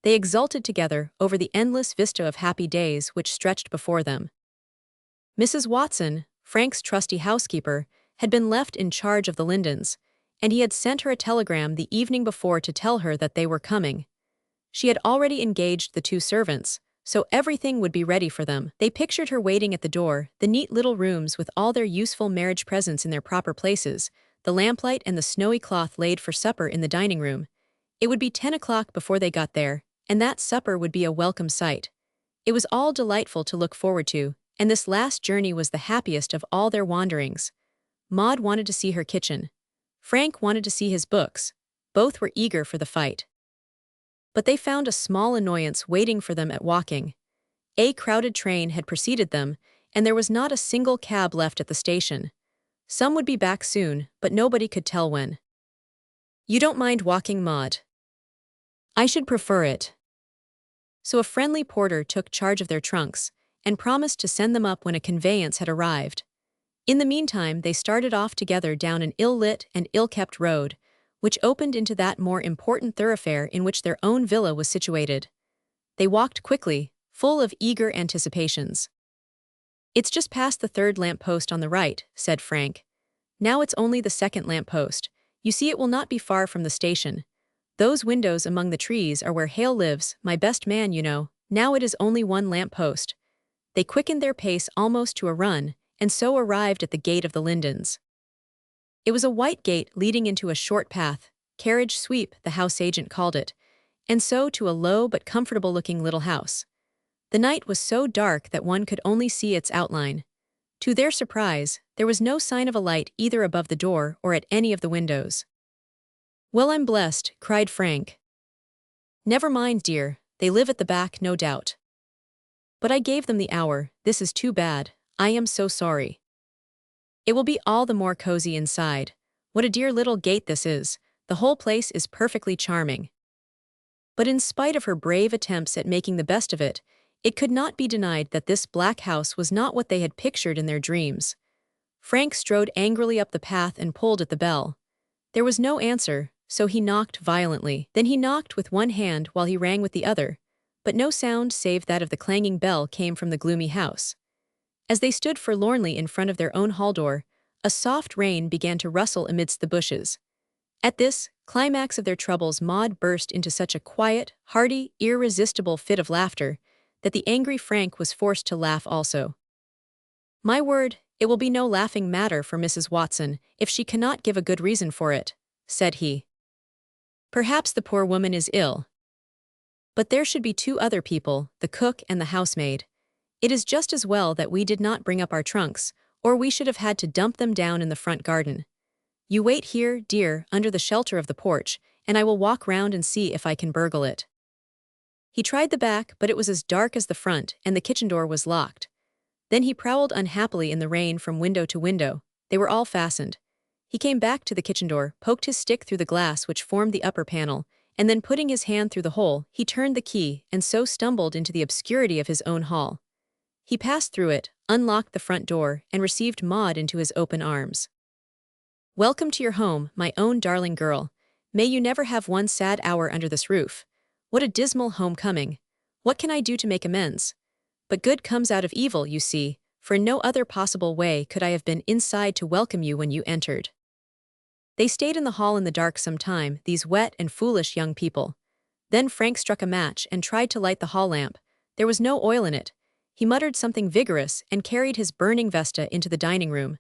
They exulted together over the endless vista of happy days which stretched before them. Mrs. Watson, Frank's trusty housekeeper, had been left in charge of the Lindens, and he had sent her a telegram the evening before to tell her that they were coming. She had already engaged the 2 servants, so everything would be ready for them. They pictured her waiting at the door, the neat little rooms with all their useful marriage presents in their proper places, the lamplight and the snowy cloth laid for supper in the dining room. It would be 10 o'clock before they got there, and that supper would be a welcome sight. It was all delightful to look forward to, and this last journey was the happiest of all their wanderings. Maud wanted to see her kitchen. Frank wanted to see his books. Both were eager for the fight. But they found a small annoyance waiting for them at Woking. A crowded train had preceded them, and there was not a single cab left at the station. Some would be back soon, but nobody could tell when. "You don't mind walking, Maud?" "I should prefer it." So a friendly porter took charge of their trunks, and promised to send them up when a conveyance had arrived. In the meantime, they started off together down an ill-lit and ill-kept road, which opened into that more important thoroughfare in which their own villa was situated. They walked quickly, full of eager anticipations. "It's just past the 3rd lamp-post on the right," said Frank. "Now it's only the 2nd lamp-post. You see, it will not be far from the station. Those windows among the trees are where Hale lives, my best man, you know. Now it is only 1 lamp-post." They quickened their pace almost to a run, and so arrived at the gate of the Lindens. It was a white gate leading into a short path, carriage sweep, the house agent called it, and so to a low but comfortable-looking little house. The night was so dark that one could only see its outline. To their surprise, there was no sign of a light either above the door or at any of the windows. "Well, I'm blessed," cried Frank. "Never mind, dear, they live at the back, no doubt. But I gave them the hour. This is too bad. I am so sorry. It will be all the more cozy inside. What a dear little gate this is. The whole place is perfectly charming." But in spite of her brave attempts at making the best of it, it could not be denied that this black house was not what they had pictured in their dreams. Frank strode angrily up the path and pulled at the bell. There was no answer, so he knocked violently. Then he knocked with one hand while he rang with the other, but no sound save that of the clanging bell came from the gloomy house. As they stood forlornly in front of their own hall door, a soft rain began to rustle amidst the bushes. At this climax of their troubles, Maud burst into such a quiet, hearty, irresistible fit of laughter that the angry Frank was forced to laugh also. "My word, it will be no laughing matter for Mrs. Watson if she cannot give a good reason for it," said he. "Perhaps the poor woman is ill. But there should be 2 other people, the cook and the housemaid. It is just as well that we did not bring up our trunks, or we should have had to dump them down in the front garden. You wait here, dear, under the shelter of the porch, and I will walk round and see if I can burgle it." He tried the back, but it was as dark as the front, and the kitchen door was locked. Then he prowled unhappily in the rain from window to window. They were all fastened. He came back to the kitchen door, poked his stick through the glass which formed the upper panel, and then putting his hand through the hole, he turned the key, and so stumbled into the obscurity of his own hall. He passed through it, unlocked the front door, and received Maud into his open arms. "Welcome to your home, my own darling girl. May you never have one sad hour under this roof. What a dismal homecoming. What can I do to make amends? But good comes out of evil, you see, for in no other possible way could I have been inside to welcome you when you entered." They stayed in the hall in the dark some time, these wet and foolish young people. Then Frank struck a match and tried to light the hall lamp. There was no oil in it. He muttered something vigorous and carried his burning vesta into the dining room.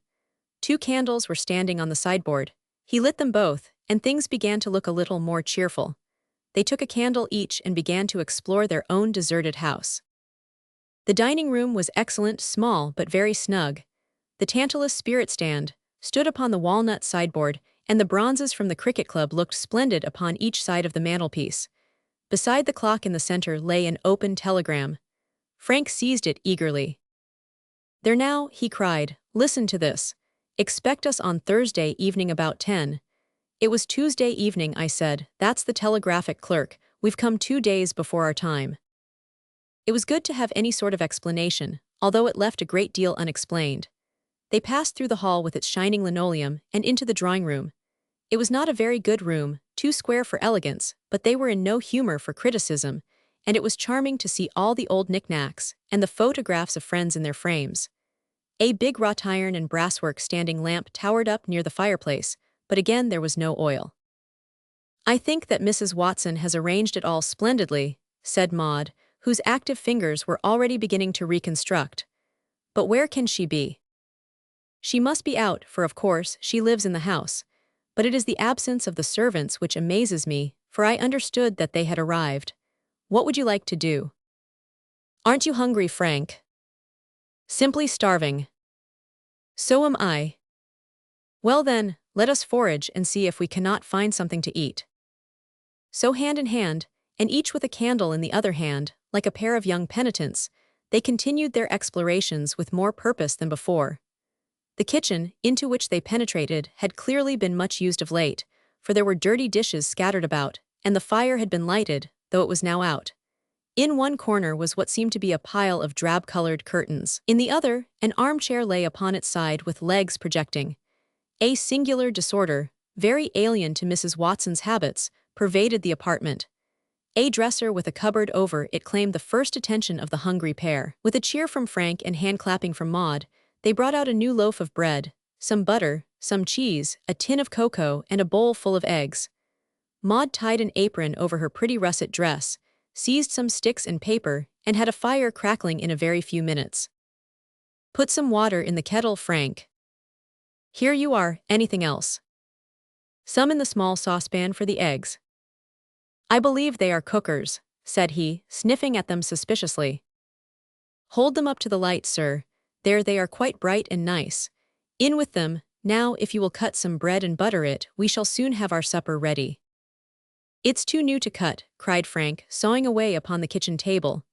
2 candles were standing on the sideboard. He lit them both, and things began to look a little more cheerful. They took a candle each and began to explore their own deserted house. The dining room was excellent, small but very snug. The Tantalus spirit stand stood upon the walnut sideboard, and the bronzes from the cricket club looked splendid upon each side of the mantelpiece. Beside the clock in the center lay an open telegram. Frank seized it eagerly. "There now," he cried, "listen to this. Expect us on Thursday evening about 10. It was Tuesday evening, I said. That's the telegraphic clerk. We've come 2 days before our time." It was good to have any sort of explanation, although it left a great deal unexplained. They passed through the hall with its shining linoleum and into the drawing-room. It was not a very good room, too square for elegance, but they were in no humor for criticism, and it was charming to see all the old knickknacks and the photographs of friends in their frames. A big wrought iron and brasswork standing lamp towered up near the fireplace, but again there was no oil. "I think that Mrs. Watson has arranged it all splendidly," said Maud, whose active fingers were already beginning to reconstruct. "But where can she be? She must be out, for of course she lives in the house. But it is the absence of the servants which amazes me, for I understood that they had arrived. What would you like to do?" "Aren't you hungry, Frank?" "Simply starving." "So am I." "Well then, let us forage and see if we cannot find something to eat." So hand in hand, and each with a candle in the other hand, like a pair of young penitents, they continued their explorations with more purpose than before. The kitchen, into which they penetrated, had clearly been much used of late, for there were dirty dishes scattered about, and the fire had been lighted, though it was now out. In one corner was what seemed to be a pile of drab-colored curtains. In the other, an armchair lay upon its side with legs projecting. A singular disorder, very alien to Mrs. Watson's habits, pervaded the apartment. A dresser with a cupboard over it claimed the first attention of the hungry pair. With a cheer from Frank and hand-clapping from Maud, they brought out a new loaf of bread, some butter, some cheese, a tin of cocoa, and a bowl full of eggs. Maud tied an apron over her pretty russet dress, seized some sticks and paper, and had a fire crackling in a very few minutes. "Put some water in the kettle, Frank." "Here you are, anything else?" "Some in the small saucepan for the eggs." "I believe they are cookers," said he, sniffing at them suspiciously. "Hold them up to the light, sir. There they are, quite bright and nice. In with them. Now if you will cut some bread and butter it, we shall soon have our supper ready." "It's too new to cut," cried Frank, sawing away upon the kitchen table.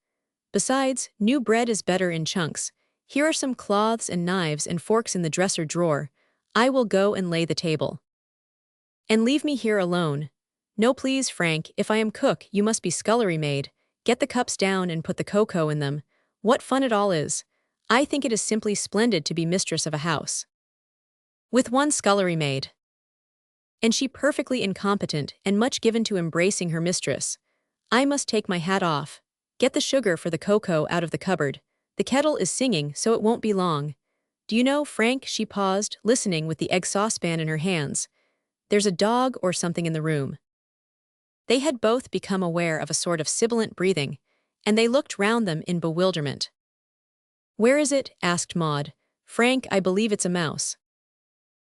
"Besides, new bread is better in chunks. Here are some cloths and knives and forks in the dresser drawer. I will go and lay the table." "And leave me here alone." "No please, Frank, if I am cook you must be scullery maid. Get the cups down and put the cocoa in them. What fun it all is. I think it is simply splendid to be mistress of a house. With one scullery maid. And she perfectly incompetent and much given to embracing her mistress. I must take my hat off. Get the sugar for the cocoa out of the cupboard. The kettle is singing, so it won't be long. Do you know, Frank," she paused, listening with the egg saucepan in her hands, "there's a dog or something in the room." They had both become aware of a sort of sibilant breathing, and they looked round them in bewilderment. "Where is it?" asked Maud. "Frank, I believe it's a mouse."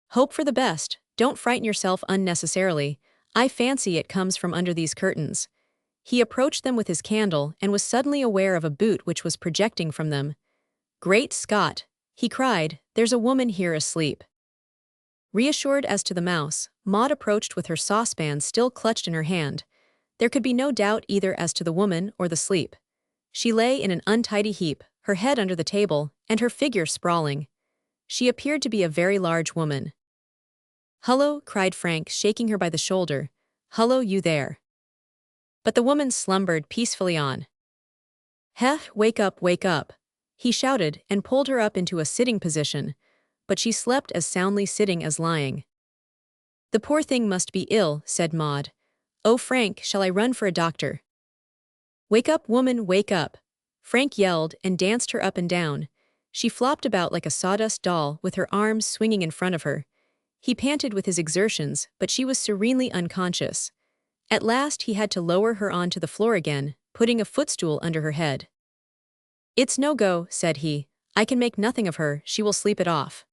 "Hope for the best. Don't frighten yourself unnecessarily. I fancy it comes from under these curtains." He approached them with his candle and was suddenly aware of a boot which was projecting from them. "Great Scott!" he cried, "there's a woman here asleep." Reassured as to the mouse, Maud approached with her saucepan still clutched in her hand. There could be no doubt either as to the woman or the sleep. She lay in an untidy heap, her head under the table, and her figure sprawling. She appeared to be a very large woman. "Hullo," cried Frank, shaking her by the shoulder. "Hullo, you there." But the woman slumbered peacefully on. "Heh, wake up," he shouted and pulled her up into a sitting position, but she slept as soundly sitting as lying. "The poor thing must be ill," said Maud. "Oh, Frank, shall I run for a doctor?" "Wake up, woman, wake up." Frank yelled and danced her up and down. She flopped about like a sawdust doll with her arms swinging in front of her. He panted with his exertions, but she was serenely unconscious. At last he had to lower her onto the floor again, putting a footstool under her head. "It's no go," said he. "I can make nothing of her, she will sleep it off."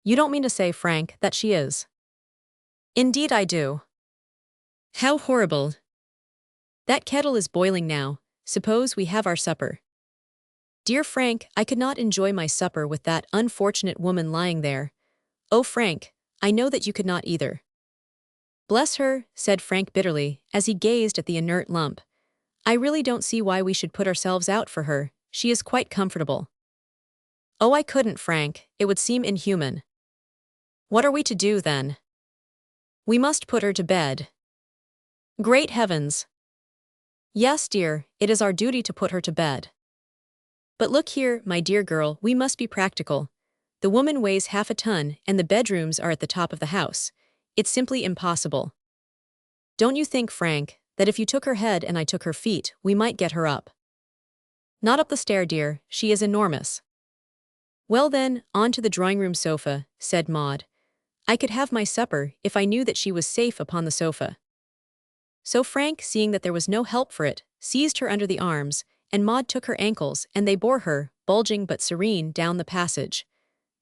"You don't mean to say, Frank, that she is?" "Indeed I do." "How horrible." "That kettle is boiling now. Suppose we have our supper." "Dear Frank, I could not enjoy my supper with that unfortunate woman lying there." "Oh, Frank, I know that you could not either." "Bless her," said Frank bitterly, as he gazed at the inert lump. "I really don't see why we should put ourselves out for her. She is quite comfortable." "Oh, I couldn't, Frank. It would seem inhuman." "What are we to do, then?" "We must put her to bed." "Great heavens!" "Yes, dear, it is our duty to put her to bed." "But look here, my dear girl, we must be practical. The woman weighs half a ton, and the bedrooms are at the top of the house. It's simply impossible." Don't you think, Frank, that if you took her head and I took her feet, we might get her up? Not up the stair, dear, she is enormous. Well then, on to the drawing-room sofa, said Maud. I could have my supper if I knew that she was safe upon the sofa. So Frank, seeing that there was no help for it, seized her under the arms, and Maud took her ankles, and they bore her, bulging but serene, down the passage.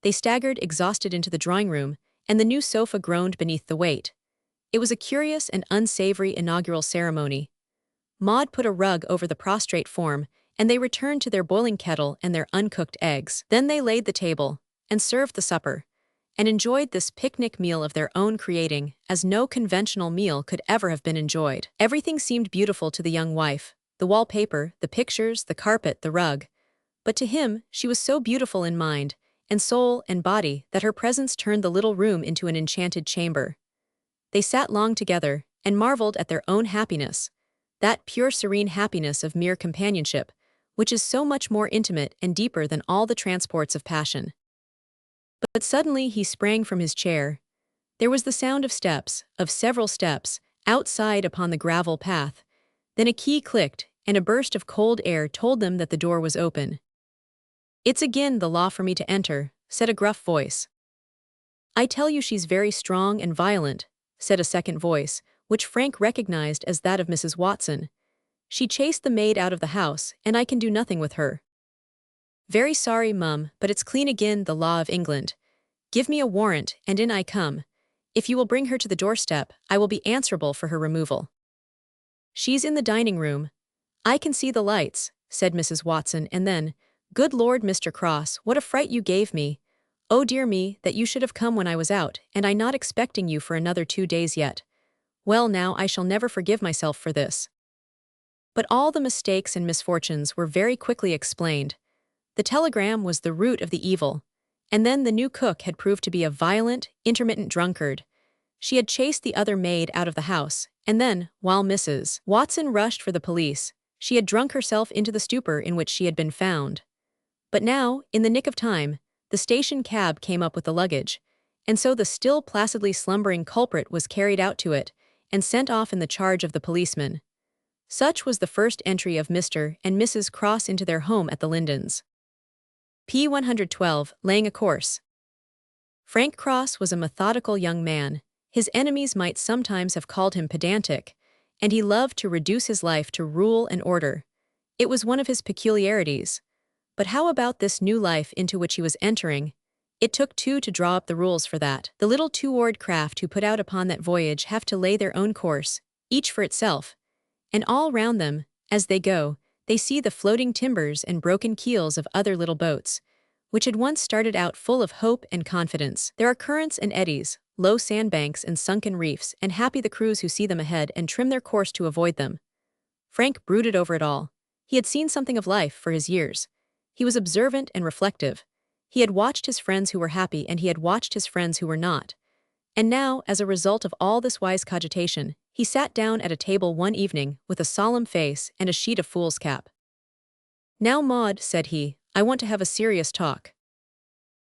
They staggered exhausted into the drawing-room, and the new sofa groaned beneath the weight. It was a curious and unsavory inaugural ceremony. Maud put a rug over the prostrate form, and they returned to their boiling kettle and their uncooked eggs. Then they laid the table, and served the supper, and enjoyed this picnic meal of their own creating, as no conventional meal could ever have been enjoyed. Everything seemed beautiful to the young wife, the wallpaper, the pictures, the carpet, the rug. But to him, she was so beautiful in mind, and soul and body, that her presence turned the little room into an enchanted chamber. They sat long together, and marveled at their own happiness, that pure serene happiness of mere companionship, which is so much more intimate and deeper than all the transports of passion. But suddenly he sprang from his chair. There was the sound of steps, of several steps, outside upon the gravel path. Then a key clicked, and a burst of cold air told them that the door was open. It's again the law for me to enter, said a gruff voice. I tell you she's very strong and violent, said a second voice, which Frank recognized as that of Mrs. Watson. She chased the maid out of the house, and I can do nothing with her. Very sorry, mum, but it's clean again the law of England. Give me a warrant, and in I come. If you will bring her to the doorstep, I will be answerable for her removal. She's in the dining room. I can see the lights, said Mrs. Watson, and then, Good Lord, Mr. Cross, what a fright you gave me. Oh dear me, that you should have come when I was out, and I not expecting you for another 2 days yet. Well now, I shall never forgive myself for this. But all the mistakes and misfortunes were very quickly explained. The telegram was the root of the evil, and then the new cook had proved to be a violent, intermittent drunkard. She had chased the other maid out of the house, and then, while Mrs. Watson rushed for the police, she had drunk herself into the stupor in which she had been found. But now, in the nick of time, the station cab came up with the luggage, and so the still placidly slumbering culprit was carried out to it, and sent off in the charge of the policeman. Such was the first entry of Mr. and Mrs. Cross into their home at the Lindens. P. 112, laying a course. Frank Cross was a methodical young man. His enemies might sometimes have called him pedantic, and he loved to reduce his life to rule and order. It was one of his peculiarities. But how about this new life into which he was entering? It took two to draw up the rules for that. The little two-oared craft who put out upon that voyage have to lay their own course, each for itself. And all round them, as they go, they see the floating timbers and broken keels of other little boats, which had once started out full of hope and confidence. There are currents and eddies, low sandbanks and sunken reefs, and happy the crews who see them ahead and trim their course to avoid them. Frank brooded over it all. He had seen something of life for his years. He was observant and reflective. He had watched his friends who were happy, and he had watched his friends who were not. And now, as a result of all this wise cogitation, he sat down at a table one evening with a solemn face and a sheet of foolscap. Now, Maud, said he, I want to have a serious talk.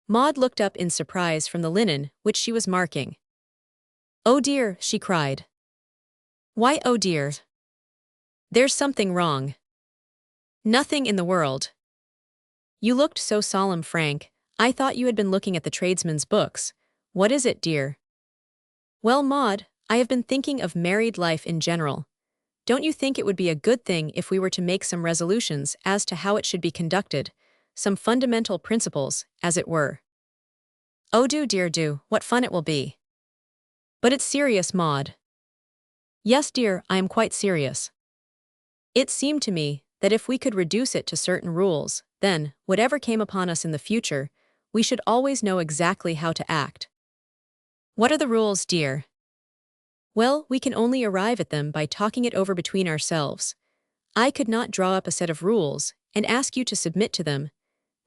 Maud looked up in surprise from the linen which she was marking. Oh dear, she cried. Why, oh dear. There's something wrong. Nothing in the world. You looked so solemn, Frank. I thought you had been looking at the tradesmen's books. What is it, dear? Well, Maud, I have been thinking of married life in general. Don't you think it would be a good thing if we were to make some resolutions as to how it should be conducted, some fundamental principles, as it were? Oh, do, dear, do, what fun it will be. But it's serious, Maud. Yes, dear, I am quite serious. It seemed to me that if we could reduce it to certain rules, then, whatever came upon us in the future, we should always know exactly how to act. What are the rules, dear? Well, we can only arrive at them by talking it over between ourselves. I could not draw up a set of rules and ask you to submit to them.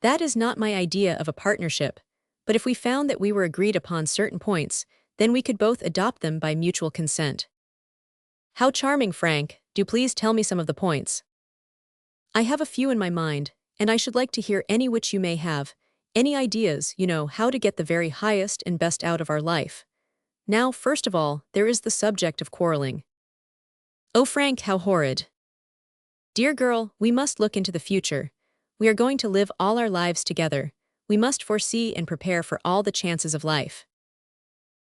That is not my idea of a partnership, but if we found that we were agreed upon certain points, then we could both adopt them by mutual consent. How charming, Frank. Do please tell me some of the points. I have a few in my mind, and I should like to hear any which you may have, any ideas, how to get the very highest and best out of our life. Now, first of all, there is the subject of quarreling. Oh Frank, how horrid. Dear girl, we must look into the future. We are going to live all our lives together. We must foresee and prepare for all the chances of life.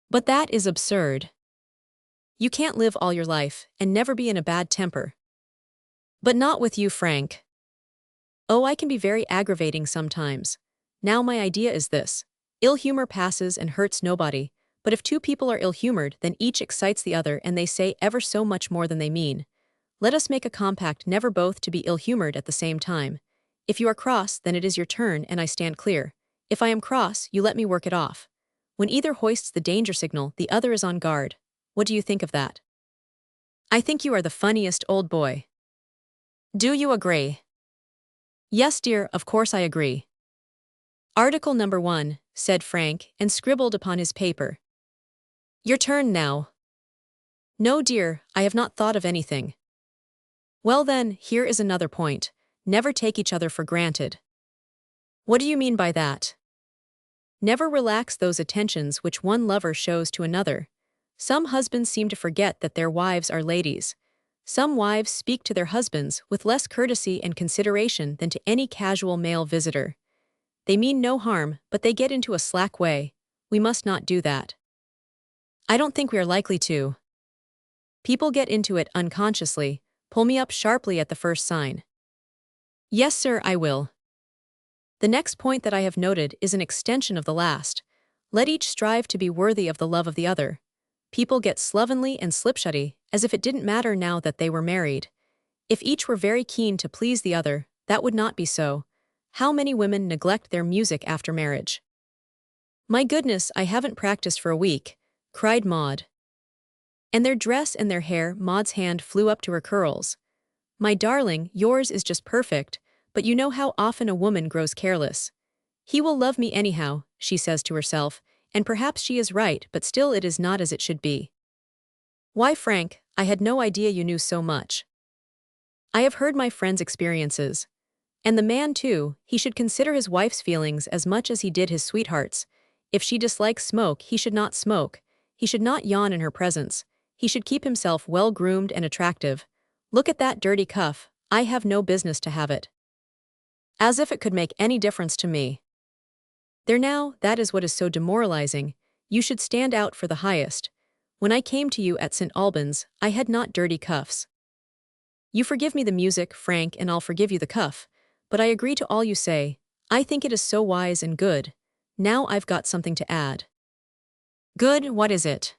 But that is absurd. You can't live all your life and never be in a bad temper. But not with you, Frank. Oh, I can be very aggravating sometimes. Now my idea is this. Ill humor passes and hurts nobody, but if two people are ill-humored, then each excites the other and they say ever so much more than they mean. Let us make a compact never both to be ill-humored at the same time. If you are cross, then it is your turn and I stand clear. If I am cross, you let me work it off. When either hoists the danger signal, the other is on guard. What do you think of that? I think you are the funniest old boy. Do you agree? Yes, dear, of course I agree. Article number 1, said Frank, and scribbled upon his paper. Your turn now. No, dear, I have not thought of anything. Well then, here is another point. Never take each other for granted. What do you mean by that? Never relax those attentions which one lover shows to another. Some husbands seem to forget that their wives are ladies. Some wives speak to their husbands with less courtesy and consideration than to any casual male visitor. They mean no harm, but they get into a slack way. We must not do that. I don't think we are likely to. People get into it unconsciously. Pull me up sharply at the first sign. Yes, sir, I will. The next point that I have noted is an extension of the last. Let each strive to be worthy of the love of the other. People get slovenly and slipshoddy, as if it didn't matter now that they were married. If each were very keen to please the other, that would not be so. How many women neglect their music after marriage? My goodness, I haven't practiced for a week, cried Maud. And their dress and their hair, Maud's hand flew up to her curls. My darling, yours is just perfect, but you know how often a woman grows careless. He will love me anyhow, she says to herself, and perhaps she is right, but still it is not as it should be. Why, Frank, I had no idea you knew so much. I have heard my friend's experiences. And the man, too, he should consider his wife's feelings as much as he did his sweetheart's. If she dislikes smoke, he should not smoke. He should not yawn in her presence. He should keep himself well-groomed and attractive. Look at that dirty cuff, I have no business to have it. As if it could make any difference to me. There now, that is what is so demoralizing. You should stand out for the highest. When I came to you at St. Albans, I had not dirty cuffs. You forgive me the music, Frank, and I'll forgive you the cuff, but I agree to all you say. I think it is so wise and good. Now I've got something to add. Good, what is it?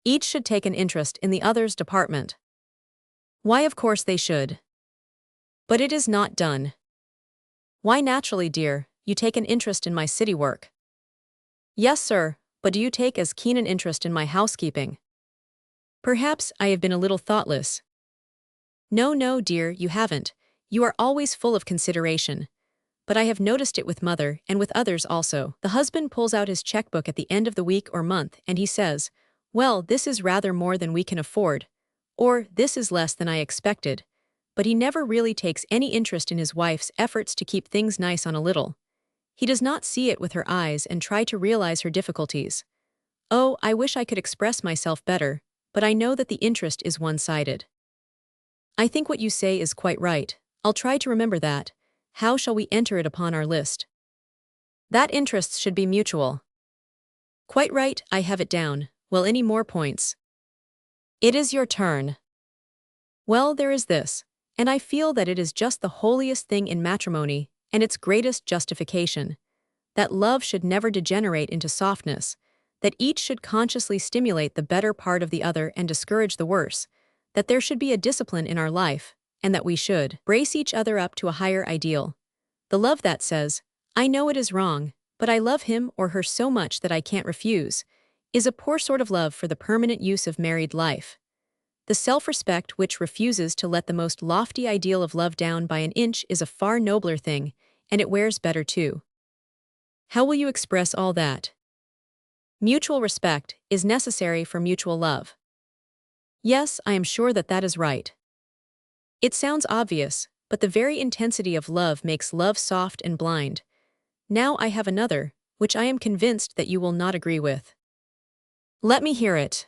Each should take an interest in the other's department. Why, of course they should. But it is not done. Why, naturally, dear, you take an interest in my city work. Yes, sir, but do you take as keen an interest in my housekeeping? Perhaps I have been a little thoughtless. No, no, dear, you haven't. You are always full of consideration. But I have noticed it with mother and with others also. The husband pulls out his checkbook at the end of the week or month and he says, well, this is rather more than we can afford. Or, this is less than I expected. But he never really takes any interest in his wife's efforts to keep things nice on a little. He does not see it with her eyes and try to realize her difficulties. Oh, I wish I could express myself better, but I know that the interest is one-sided. I think what you say is quite right. I'll try to remember that. How shall we enter it upon our list? That interests should be mutual. Quite right, I have it down. Well, any more points? It is your turn. Well, there is this, and I feel that it is just the holiest thing in matrimony, and its greatest justification, that love should never degenerate into softness, that each should consciously stimulate the better part of the other and discourage the worse, that there should be a discipline in our life, and that we should brace each other up to a higher ideal. The love that says, I know it is wrong, but I love him or her so much that I can't refuse, is a poor sort of love for the permanent use of married life. The self-respect which refuses to let the most lofty ideal of love down by an inch is a far nobler thing, and it wears better too. How will you express all that? Mutual respect is necessary for mutual love. Yes, I am sure that that is right. It sounds obvious, but the very intensity of love makes love soft and blind. Now I have another, which I am convinced that you will not agree with. Let me hear it.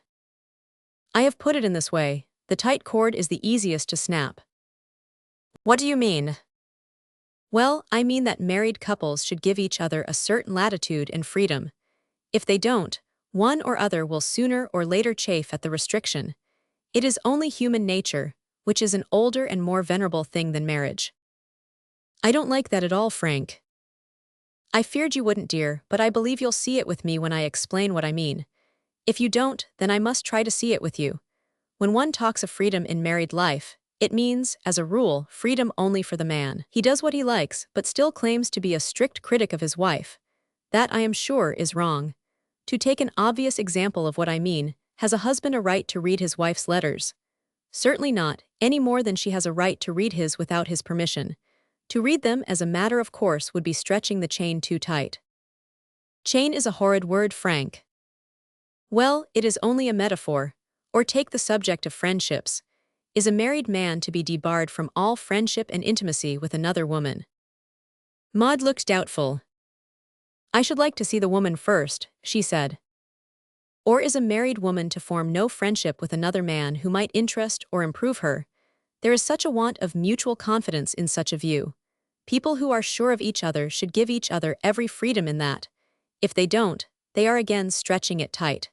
I have put it in this way, The tight cord is the easiest to snap. What do you mean? Well, I mean that married couples should give each other a certain latitude and freedom. If they don't, one or other will sooner or later chafe at the restriction. It is only human nature, which is an older and more venerable thing than marriage. I don't like that at all, Frank. I feared you wouldn't, dear, but I believe you'll see it with me when I explain what I mean. If you don't, then I must try to see it with you. When one talks of freedom in married life, it means, as a rule, freedom only for the man. He does what he likes, but still claims to be a strict critic of his wife. That, I am sure, is wrong. To take an obvious example of what I mean, has a husband a right to read his wife's letters? Certainly not, any more than she has a right to read his without his permission. To read them as a matter of course would be stretching the chain too tight. Chain is a horrid word, Frank. Well, it is only a metaphor. Or take the subject of friendships. Is a married man to be debarred from all friendship and intimacy with another woman? Maud looked doubtful. I should like to see the woman first, she said. Or is a married woman to form no friendship with another man who might interest or improve her? There is such a want of mutual confidence in such a view. People who are sure of each other should give each other every freedom in that. If they don't, they are again stretching it tight.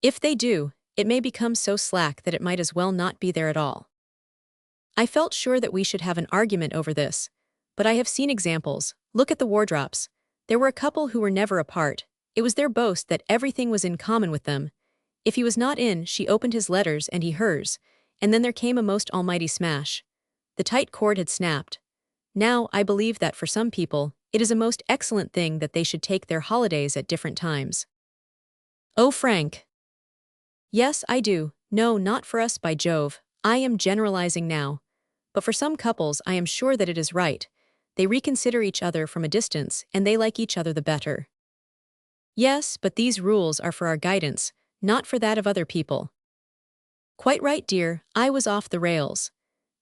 If they do, it may become so slack that it might as well not be there at all. I felt sure that we should have an argument over this, but I have seen examples. Look at the Wardrops. There were a couple who were never apart. It was their boast that everything was in common with them. If he was not in, she opened his letters and he hers, and then there came a most almighty smash. The tight cord had snapped. Now, I believe that for some people, it is a most excellent thing that they should take their holidays at different times. Oh, Frank. Yes, I do. No, not for us, by Jove. I am generalizing now. But for some couples, I am sure that it is right. They reconsider each other from a distance, and they like each other the better. Yes, but these rules are for our guidance, not for that of other people. Quite right, dear, I was off the rails.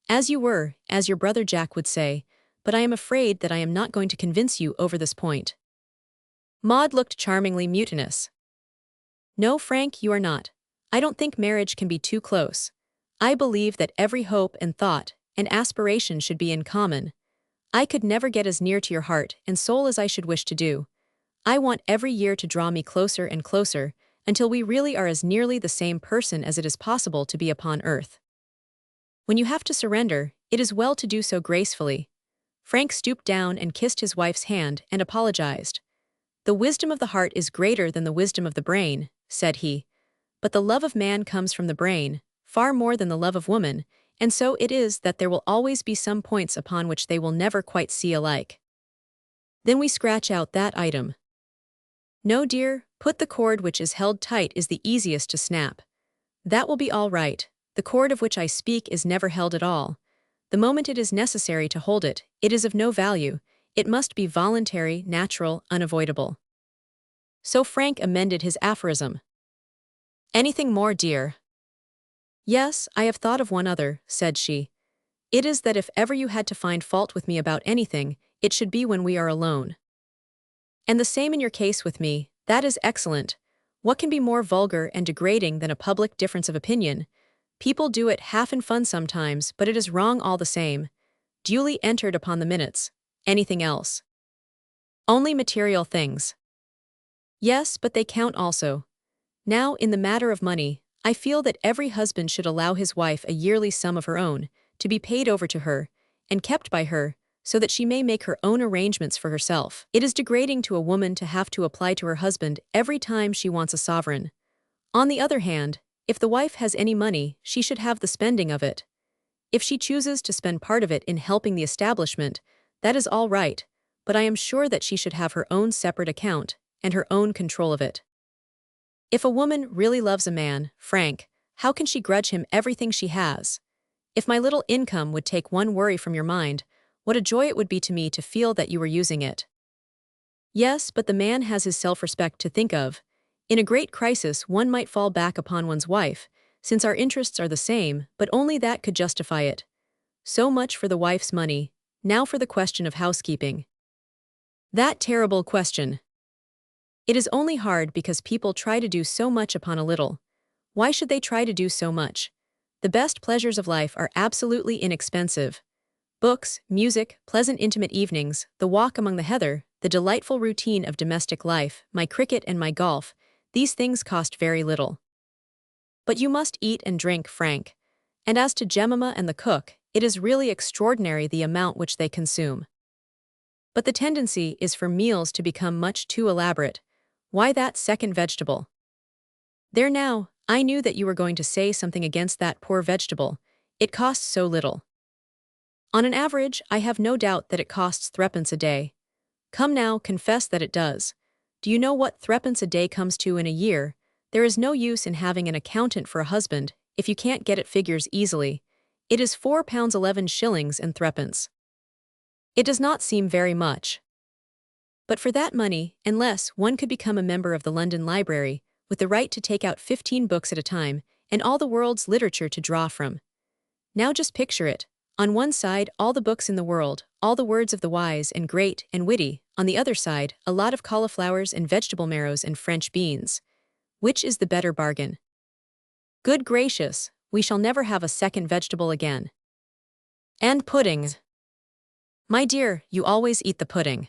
As you were, as your brother Jack would say, but I am afraid that I am not going to convince you over this point. Maud looked charmingly mutinous. No, Frank, you are not. I don't think marriage can be too close. I believe that every hope and thought and aspiration should be in common. I could never get as near to your heart and soul as I should wish to do. I want every year to draw me closer and closer, until we really are as nearly the same person as it is possible to be upon earth. When you have to surrender, it is well to do so gracefully. Frank stooped down and kissed his wife's hand and apologized. The wisdom of the heart is greater than the wisdom of the brain, said he. But the love of man comes from the brain, far more than the love of woman, and so it is that there will always be some points upon which they will never quite see alike. Then we scratch out that item. No, dear, put the cord which is held tight is the easiest to snap. That will be all right. The cord of which I speak is never held at all. The moment it is necessary to hold it, it is of no value. It must be voluntary, natural, unavoidable. So Frank amended his aphorism. Anything more, dear? Yes, I have thought of one other, said she. It is that if ever you had to find fault with me about anything, it should be when we are alone. And the same in your case with me. That is excellent. What can be more vulgar and degrading than a public difference of opinion? People do it half in fun sometimes, but it is wrong all the same. Duly entered upon the minutes. Anything else? Only material things. Yes, but they count also. Now, in the matter of money, I feel that every husband should allow his wife a yearly sum of her own, to be paid over to her, and kept by her, so that she may make her own arrangements for herself. It is degrading to a woman to have to apply to her husband every time she wants a sovereign. On the other hand, if the wife has any money, she should have the spending of it. If she chooses to spend part of it in helping the establishment, that is all right, but I am sure that she should have her own separate account, and her own control of it. If a woman really loves a man, Frank, how can she grudge him everything she has? If my little income would take one worry from your mind, what a joy it would be to me to feel that you were using it. Yes, but the man has his self-respect to think of. In a great crisis, one might fall back upon one's wife, since our interests are the same, but only that could justify it. So much for the wife's money. Now for the question of housekeeping. That terrible question. It is only hard because people try to do so much upon a little. Why should they try to do so much? The best pleasures of life are absolutely inexpensive. Books, music, pleasant intimate evenings, the walk among the heather, the delightful routine of domestic life, my cricket and my golf, these things cost very little. But you must eat and drink, Frank. And as to Jemima and the cook, it is really extraordinary the amount which they consume. But the tendency is for meals to become much too elaborate. Why that second vegetable? There now, I knew that you were going to say something against that poor vegetable. It costs so little. On an average, I have no doubt that it costs threepence a day. Come now, confess that it does. Do you know what threepence a day comes to in a year? There is no use in having an accountant for a husband, if you can't get at figures easily. It is £4 11 shillings and threepence. It does not seem very much. But for that money, unless one could become a member of the London Library, with the right to take out 15 books at a time, and all the world's literature to draw from. Now just picture it. On one side, all the books in the world, all the words of the wise and great and witty. On the other side, a lot of cauliflowers and vegetable marrows and French beans. Which is the better bargain? Good gracious, we shall never have a second vegetable again. And puddings. My dear, you always eat the pudding.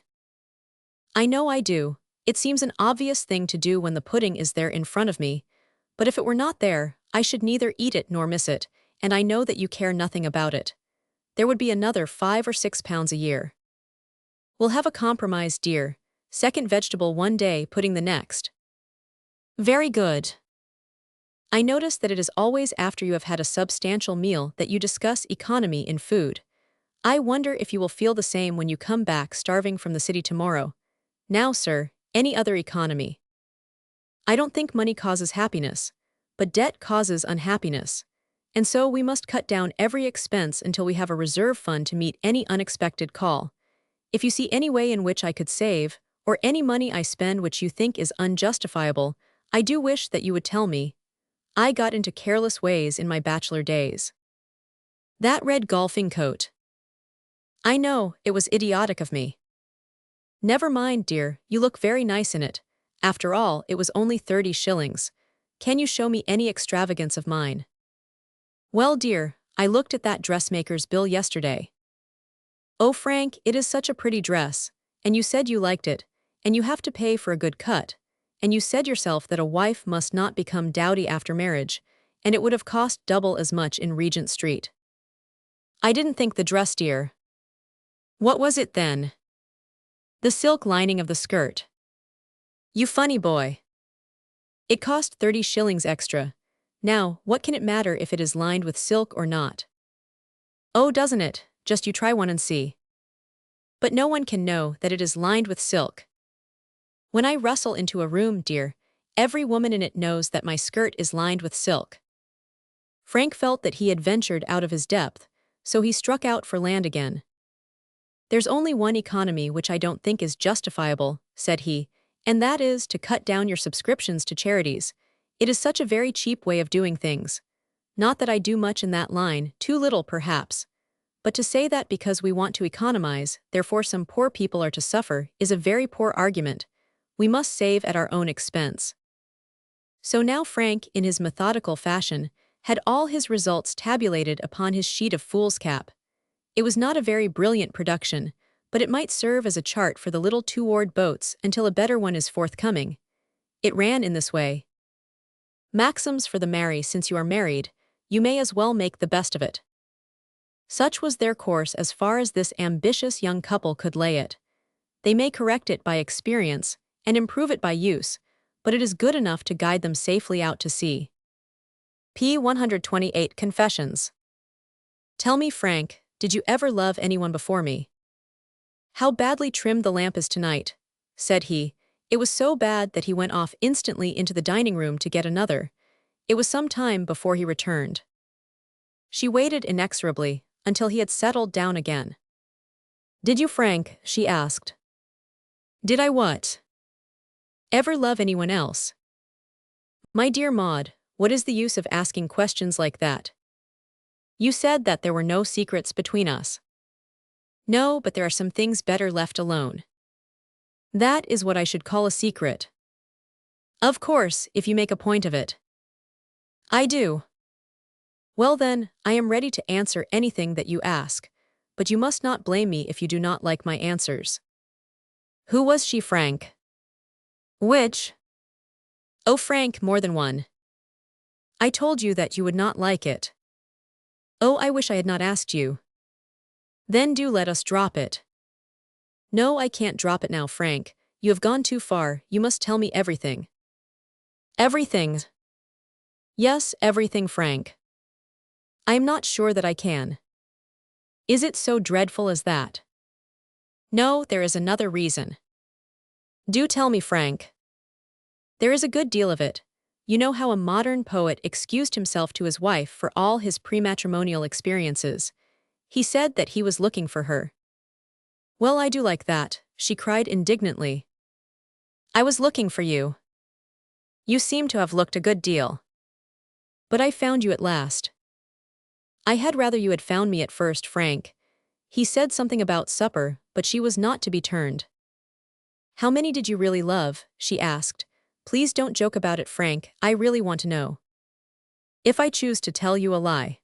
I know I do. It seems an obvious thing to do when the pudding is there in front of me, but if it were not there, I should neither eat it nor miss it, and I know that you care nothing about it. There would be another £5 or £6 a year. We'll have a compromise, dear. Second vegetable one day, pudding the next. Very good. I notice that it is always after you have had a substantial meal that you discuss economy in food. I wonder if you will feel the same when you come back starving from the city tomorrow. Now, sir, any other economy? I don't think money causes happiness, but debt causes unhappiness. And so we must cut down every expense until we have a reserve fund to meet any unexpected call. If you see any way in which I could save, or any money I spend which you think is unjustifiable, I do wish that you would tell me. I got into careless ways in my bachelor days. That red golfing coat. I know, it was idiotic of me. Never mind, dear, you look very nice in it. After all, it was only 30 shillings. Can you show me any extravagance of mine? Well, dear, I looked at that dressmaker's bill yesterday. Oh, Frank, it is such a pretty dress, and you said you liked it, and you have to pay for a good cut, and you said yourself that a wife must not become dowdy after marriage, and it would have cost double as much in Regent Street. I didn't think the dress, dear. What was it then? The silk lining of the skirt. You funny boy. It cost 30 shillings extra. Now, what can it matter if it is lined with silk or not? Oh, doesn't it? Just you try one and see. But no one can know that it is lined with silk. When I rustle into a room, dear, every woman in it knows that my skirt is lined with silk. Frank felt that he had ventured out of his depth, so he struck out for land again. There's only one economy which I don't think is justifiable, said he, and that is to cut down your subscriptions to charities. It is such a very cheap way of doing things. Not that I do much in that line, too little perhaps. But to say that because we want to economize, therefore some poor people are to suffer, is a very poor argument. We must save at our own expense. So now Frank, in his methodical fashion, had all his results tabulated upon his sheet of foolscap. It was not a very brilliant production, but it might serve as a chart for the little two-oared boats until a better one is forthcoming. It ran in this way. Maxims for the marry since you are married, you may as well make the best of it. Such was their course as far as this ambitious young couple could lay it. They may correct it by experience and improve it by use, but it is good enough to guide them safely out to sea. P. 128 Confessions. Tell me, Frank, did you ever love anyone before me? How badly trimmed the lamp is tonight, said he. It was so bad that he went off instantly into the dining room to get another. It was some time before he returned. She waited inexorably until he had settled down again. Did you, Frank? She asked. Did I what? Ever love anyone else? My dear Maud, what is the use of asking questions like that? You said that there were no secrets between us. No, but there are some things better left alone. That is what I should call a secret. Of course, if you make a point of it. I do. Well then, I am ready to answer anything that you ask, but you must not blame me if you do not like my answers. Who was she, Frank? Which? Oh, Frank, more than one. I told you that you would not like it. Oh, I wish I had not asked you. Then do let us drop it. No, I can't drop it now, Frank. You have gone too far, you must tell me everything. Everything? Yes, everything, Frank. I am not sure that I can. Is it so dreadful as that? No, there is another reason. Do tell me, Frank. There is a good deal of it. You know how a modern poet excused himself to his wife for all his prematrimonial experiences. He said that he was looking for her. Well, I do like that, she cried indignantly. I was looking for you. You seem to have looked a good deal. But I found you at last. I had rather you had found me at first, Frank. He said something about supper, but she was not to be turned. How many did you really love? She asked. Please don't joke about it, Frank, I really want to know. If I choose to tell you a lie.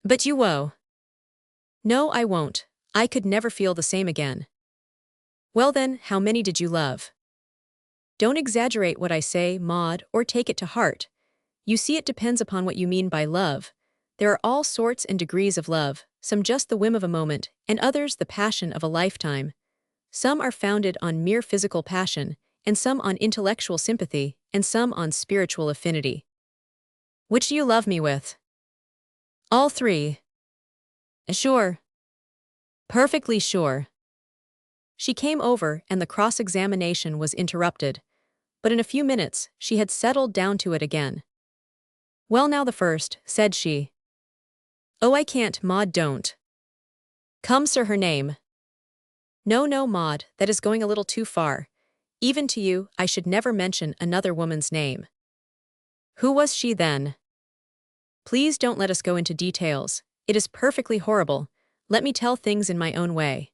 But you won't. No, I won't. I could never feel the same again. Well then, how many did you love? Don't exaggerate what I say, Maud, or take it to heart. You see, it depends upon what you mean by love. There are all sorts and degrees of love, some just the whim of a moment, and others the passion of a lifetime. Some are founded on mere physical passion, and some on intellectual sympathy, and some on spiritual affinity. Which do you love me with? All three. Sure. Perfectly sure. She came over, and the cross-examination was interrupted, but in a few minutes she had settled down to it again. Well, now the first, said she. Oh, I can't, Maud, don't. Come, sir, her name. No, no, Maud, that is going a little too far. Even to you, I should never mention another woman's name. Who was she then? Please don't let us go into details. It is perfectly horrible. Let me tell things in my own way.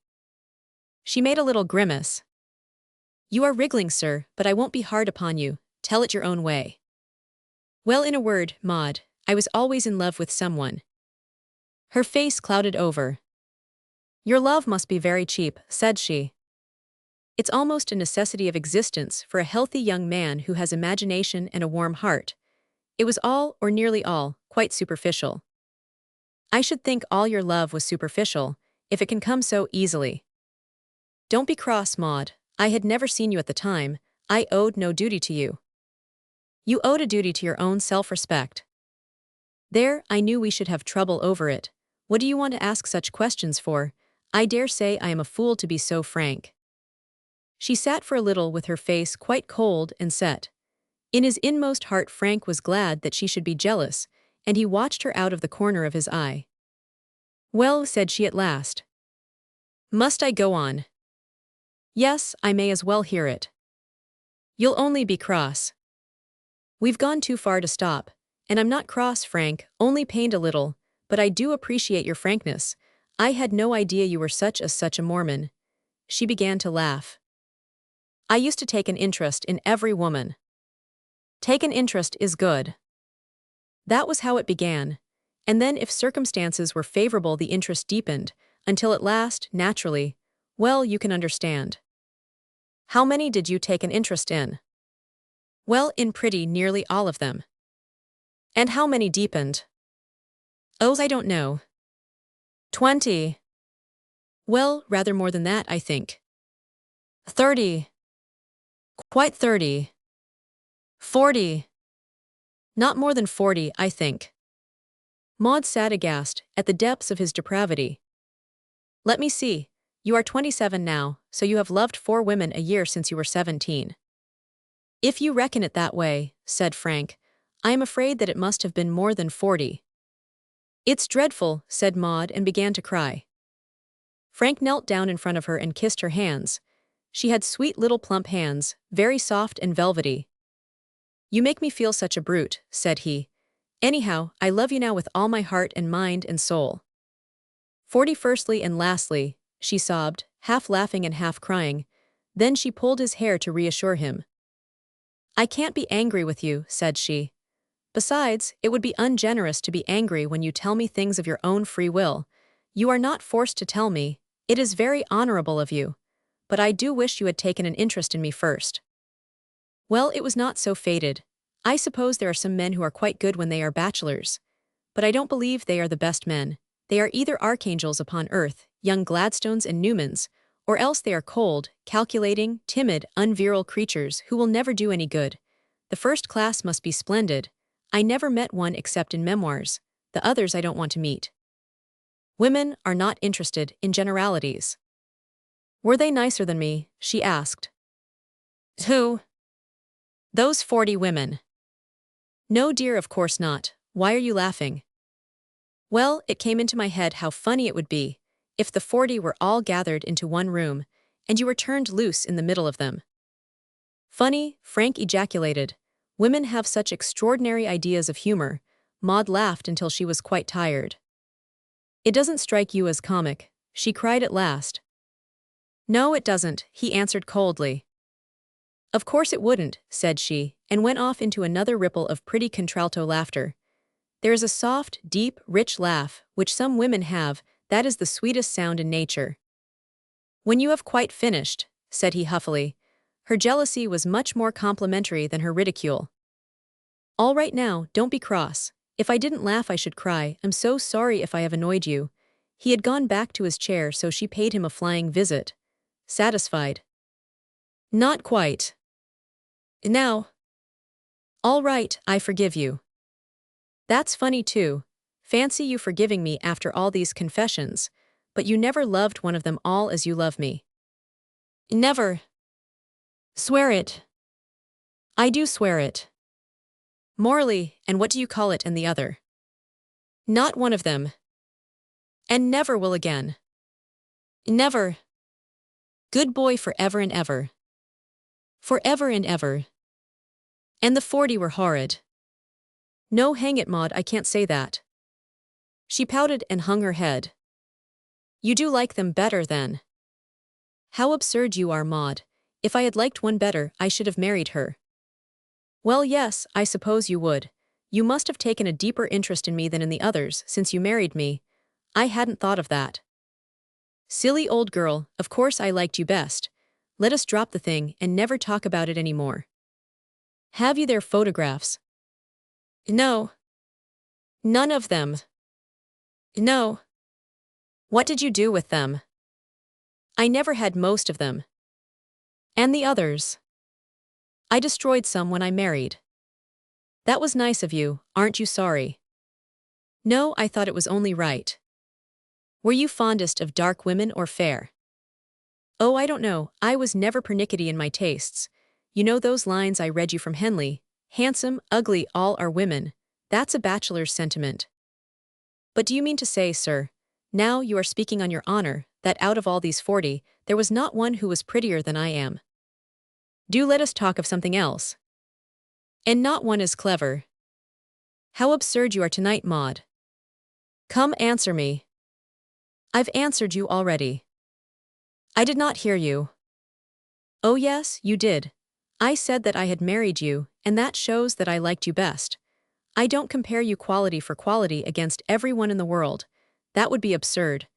She made a little grimace. You are wriggling, sir, but I won't be hard upon you. Tell it your own way. Well, in a word, Maud, I was always in love with someone. Her face clouded over. Your love must be very cheap, said she. It's almost a necessity of existence for a healthy young man who has imagination and a warm heart. It was all, or nearly all, quite superficial. I should think all your love was superficial, if it can come so easily. Don't be cross, Maud. I had never seen you at the time. I owed no duty to you. You owed a duty to your own self-respect. There, I knew we should have trouble over it. What do you want to ask such questions for? I dare say I am a fool to be so frank. She sat for a little with her face quite cold and set. In his inmost heart Frank was glad that she should be jealous, and he watched her out of the corner of his eye. Well, said she at last. Must I go on? Yes, I may as well hear it. You'll only be cross. We've gone too far to stop, and I'm not cross, Frank, only pained a little, but I do appreciate your frankness. I had no idea you were such a Mormon. She began to laugh. I used to take an interest in every woman. Take an interest is good. That was how it began, and then if circumstances were favorable the interest deepened, until at last, naturally, well, you can understand. How many did you take an interest in? Well, in pretty nearly all of them. And how many deepened? Oh, I don't know. 20. Well, rather more than that, I think. 30. Quite 30. 40. Not more than 40, I think. Maud sat aghast at the depths of his depravity. Let me see. You are 27 now, so you have loved 4 women a year since you were 17. If you reckon it that way, said Frank, I am afraid that it must have been more than 40. It's dreadful, said Maud and began to cry. Frank knelt down in front of her and kissed her hands. She had sweet little plump hands, very soft and velvety. You make me feel such a brute, said he. Anyhow, I love you now with all my heart and mind and soul. 41stly and lastly, she sobbed, half laughing and half crying. Then she pulled his hair to reassure him. I can't be angry with you, said she. Besides, it would be ungenerous to be angry when you tell me things of your own free will. You are not forced to tell me. It is very honorable of you. But I do wish you had taken an interest in me first. Well, it was not so fated. I suppose there are some men who are quite good when they are bachelors. But I don't believe they are the best men. They are either archangels upon earth, young Gladstones and Newmans, or else they are cold, calculating, timid, unvirile creatures who will never do any good. The first class must be splendid. I never met one except in memoirs. The others I don't want to meet. Women are not interested in generalities. Were they nicer than me? She asked. Who? Those 40 women. No, dear, of course not. Why are you laughing? Well, it came into my head how funny it would be if the 40 were all gathered into one room, and you were turned loose in the middle of them. Funny, Frank ejaculated. Women have such extraordinary ideas of humor. Maud laughed until she was quite tired. It doesn't strike you as comic, she cried at last. No, it doesn't, he answered coldly. Of course it wouldn't, said she, and went off into another ripple of pretty contralto laughter. There is a soft, deep, rich laugh, which some women have, that is the sweetest sound in nature. When you have quite finished, said he huffily. Her jealousy was much more complimentary than her ridicule. All right now, don't be cross. If I didn't laugh I should cry. I'm so sorry if I have annoyed you. He had gone back to his chair, so she paid him a flying visit. Satisfied? Not quite. Now. All right, I forgive you. That's funny too. Fancy you forgiving me after all these confessions, but you never loved one of them all as you love me. Never. Swear it. I do swear it. Morally, and what do you call it and the other? Not one of them. And never will again. Never. Good boy forever and ever. Forever and ever. And the 40 were horrid. No, hang it, Maud, I can't say that. She pouted and hung her head. You do like them better, then? How absurd you are, Maud. If I had liked one better, I should have married her. Well, yes, I suppose you would. You must have taken a deeper interest in me than in the others, since you married me. I hadn't thought of that. Silly old girl, of course I liked you best. Let us drop the thing and never talk about it any more. Have you their photographs? No. None of them. No. What did you do with them? I never had most of them. And the others? I destroyed some when I married. That was nice of you, aren't you sorry? No, I thought it was only right. Were you fondest of dark women or fair? Oh, I don't know, I was never pernickety in my tastes. You know those lines I read you from Henley, handsome, ugly, all are women. That's a bachelor's sentiment. But do you mean to say, sir, now you are speaking on your honor, that out of all these 40, there was not one who was prettier than I am? Do let us talk of something else. And not one as clever. How absurd you are tonight, Maud. Come, answer me. I've answered you already. I did not hear you. Oh yes, you did. I said that I had married you, and that shows that I liked you best. I don't compare you quality for quality against everyone in the world. That would be absurd.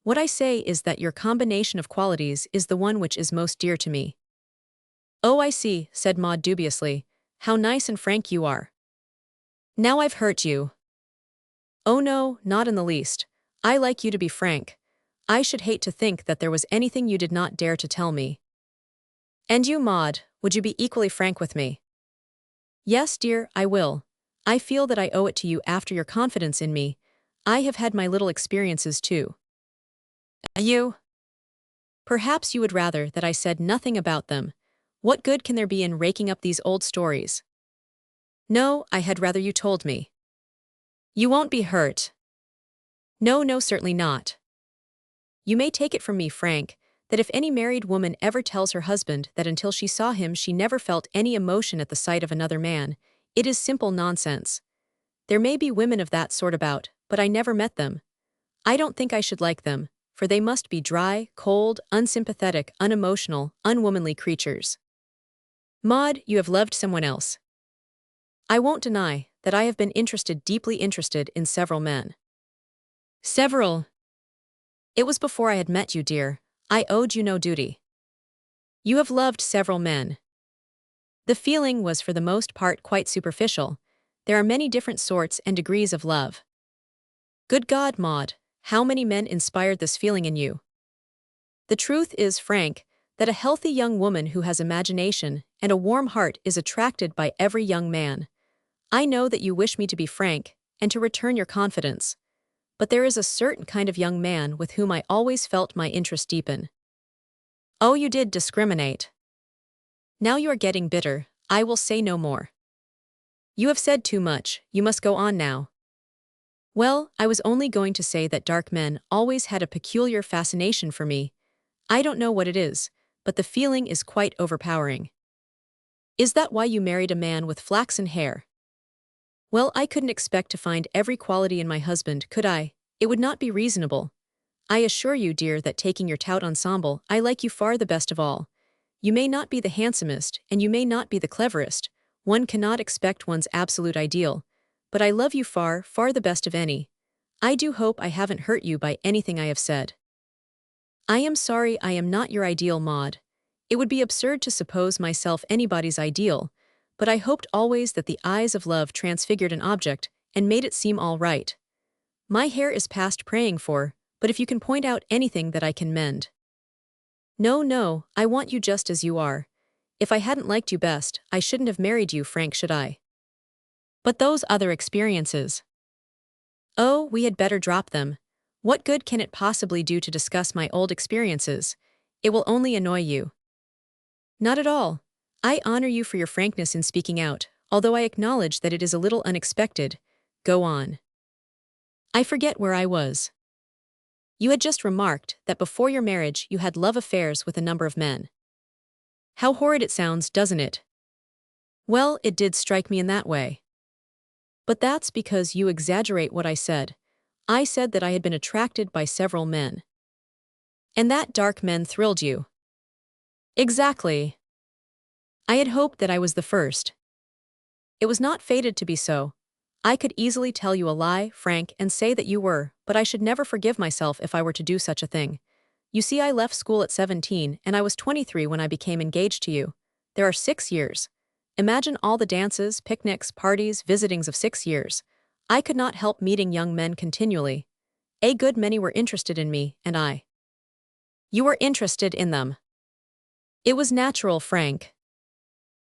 What I say is that your combination of qualities is the one which is most dear to me. Oh, I see, said Maud dubiously. How nice and frank you are. Now I've hurt you. Oh no, not in the least. I like you to be frank. I should hate to think that there was anything you did not dare to tell me. And you, Maud, would you be equally frank with me? Yes, dear, I will. I feel that I owe it to you after your confidence in me. I have had my little experiences too. You? Perhaps you would rather that I said nothing about them. What good can there be in raking up these old stories? No, I had rather you told me. You won't be hurt. No, no, certainly not. You may take it from me, Frank, that if any married woman ever tells her husband that until she saw him she never felt any emotion at the sight of another man, it is simple nonsense. There may be women of that sort about, but I never met them. I don't think I should like them, for they must be dry, cold, unsympathetic, unemotional, unwomanly creatures. Maud, you have loved someone else. I won't deny that I have been deeply interested in several men. Several. It was before I had met you, dear. I owed you no duty. You have loved several men. The feeling was for the most part quite superficial. There are many different sorts and degrees of love. Good God, Maud, how many men inspired this feeling in you? The truth is, Frank, that a healthy young woman who has imagination and a warm heart is attracted by every young man. I know that you wish me to be frank and to return your confidence, but there is a certain kind of young man with whom I always felt my interest deepen. Oh, you did discriminate. Now you are getting bitter. I will say no more. You have said too much. You must go on now. Well, I was only going to say that dark men always had a peculiar fascination for me. I don't know what it is, but the feeling is quite overpowering. Is that why you married a man with flaxen hair? Well, I couldn't expect to find every quality in my husband, could I? It would not be reasonable. I assure you, dear, that taking your tout ensemble, I like you far the best of all. You may not be the handsomest, and you may not be the cleverest. One cannot expect one's absolute ideal. But I love you far, far the best of any. I do hope I haven't hurt you by anything I have said. I am sorry I am not your ideal, Maud. It would be absurd to suppose myself anybody's ideal, but I hoped always that the eyes of love transfigured an object and made it seem all right. My hair is past praying for, but if you can point out anything that I can mend. No, no, I want you just as you are. If I hadn't liked you best, I shouldn't have married you, Frank, should I? But those other experiences. Oh, we had better drop them. What good can it possibly do to discuss my old experiences? It will only annoy you. Not at all. I honor you for your frankness in speaking out, although I acknowledge that it is a little unexpected. Go on. I forget where I was. You had just remarked that before your marriage you had love affairs with a number of men. How horrid it sounds, doesn't it? Well, it did strike me in that way. But that's because you exaggerate what I said. I said that I had been attracted by several men. And that dark men thrilled you. Exactly. I had hoped that I was the first. It was not fated to be so. I could easily tell you a lie, Frank, and say that you were, but I should never forgive myself if I were to do such a thing. You see, I left school at 17, and I was 23 when I became engaged to you. There are 6 years. Imagine all the dances, picnics, parties, visitings of 6 years. I could not help meeting young men continually. A good many were interested in me, and I. You were interested in them. It was natural, Frank.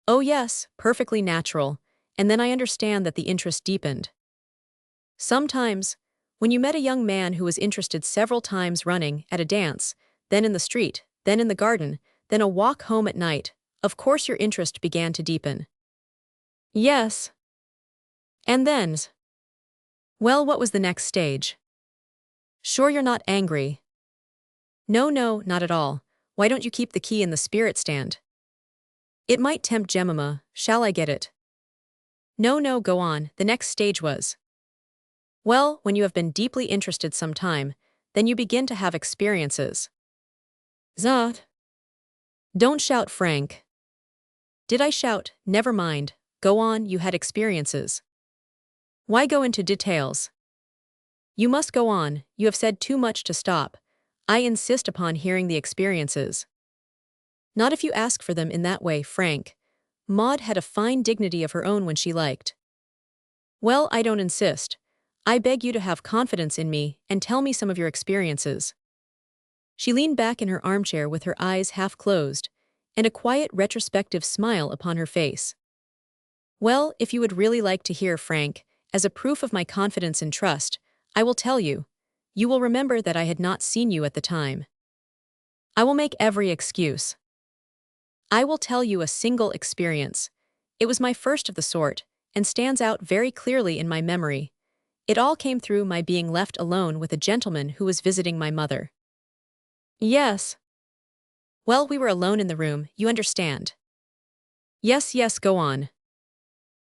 Oh yes, perfectly natural, and then I understand that the interest deepened. Sometimes, when you met a young man who was interested several times running, at a dance, then in the street, then in the garden, then a walk home at night, of course your interest began to deepen. Yes. And then? Well, what was the next stage? Sure you're not angry? No, no, not at all. Why don't you keep the key in the spirit stand? It might tempt Jemima. Shall I get it? No, no, go on. The next stage was. Well, when you have been deeply interested some time, then you begin to have experiences. Zot. Don't shout, Frank. Did I shout? Never mind. Go on, you had experiences. Why go into details? You must go on, you have said too much to stop. I insist upon hearing the experiences. Not if you ask for them in that way, Frank. Maud had a fine dignity of her own when she liked. Well, I don't insist. I beg you to have confidence in me and tell me some of your experiences. She leaned back in her armchair with her eyes half closed, and a quiet retrospective smile upon her face. Well, if you would really like to hear, Frank, as a proof of my confidence and trust, I will tell you. You will remember that I had not seen you at the time. I will make every excuse. I will tell you a single experience. It was my first of the sort, and stands out very clearly in my memory. It all came through my being left alone with a gentleman who was visiting my mother. Yes. Well, we were alone in the room, you understand. Yes, yes, go on.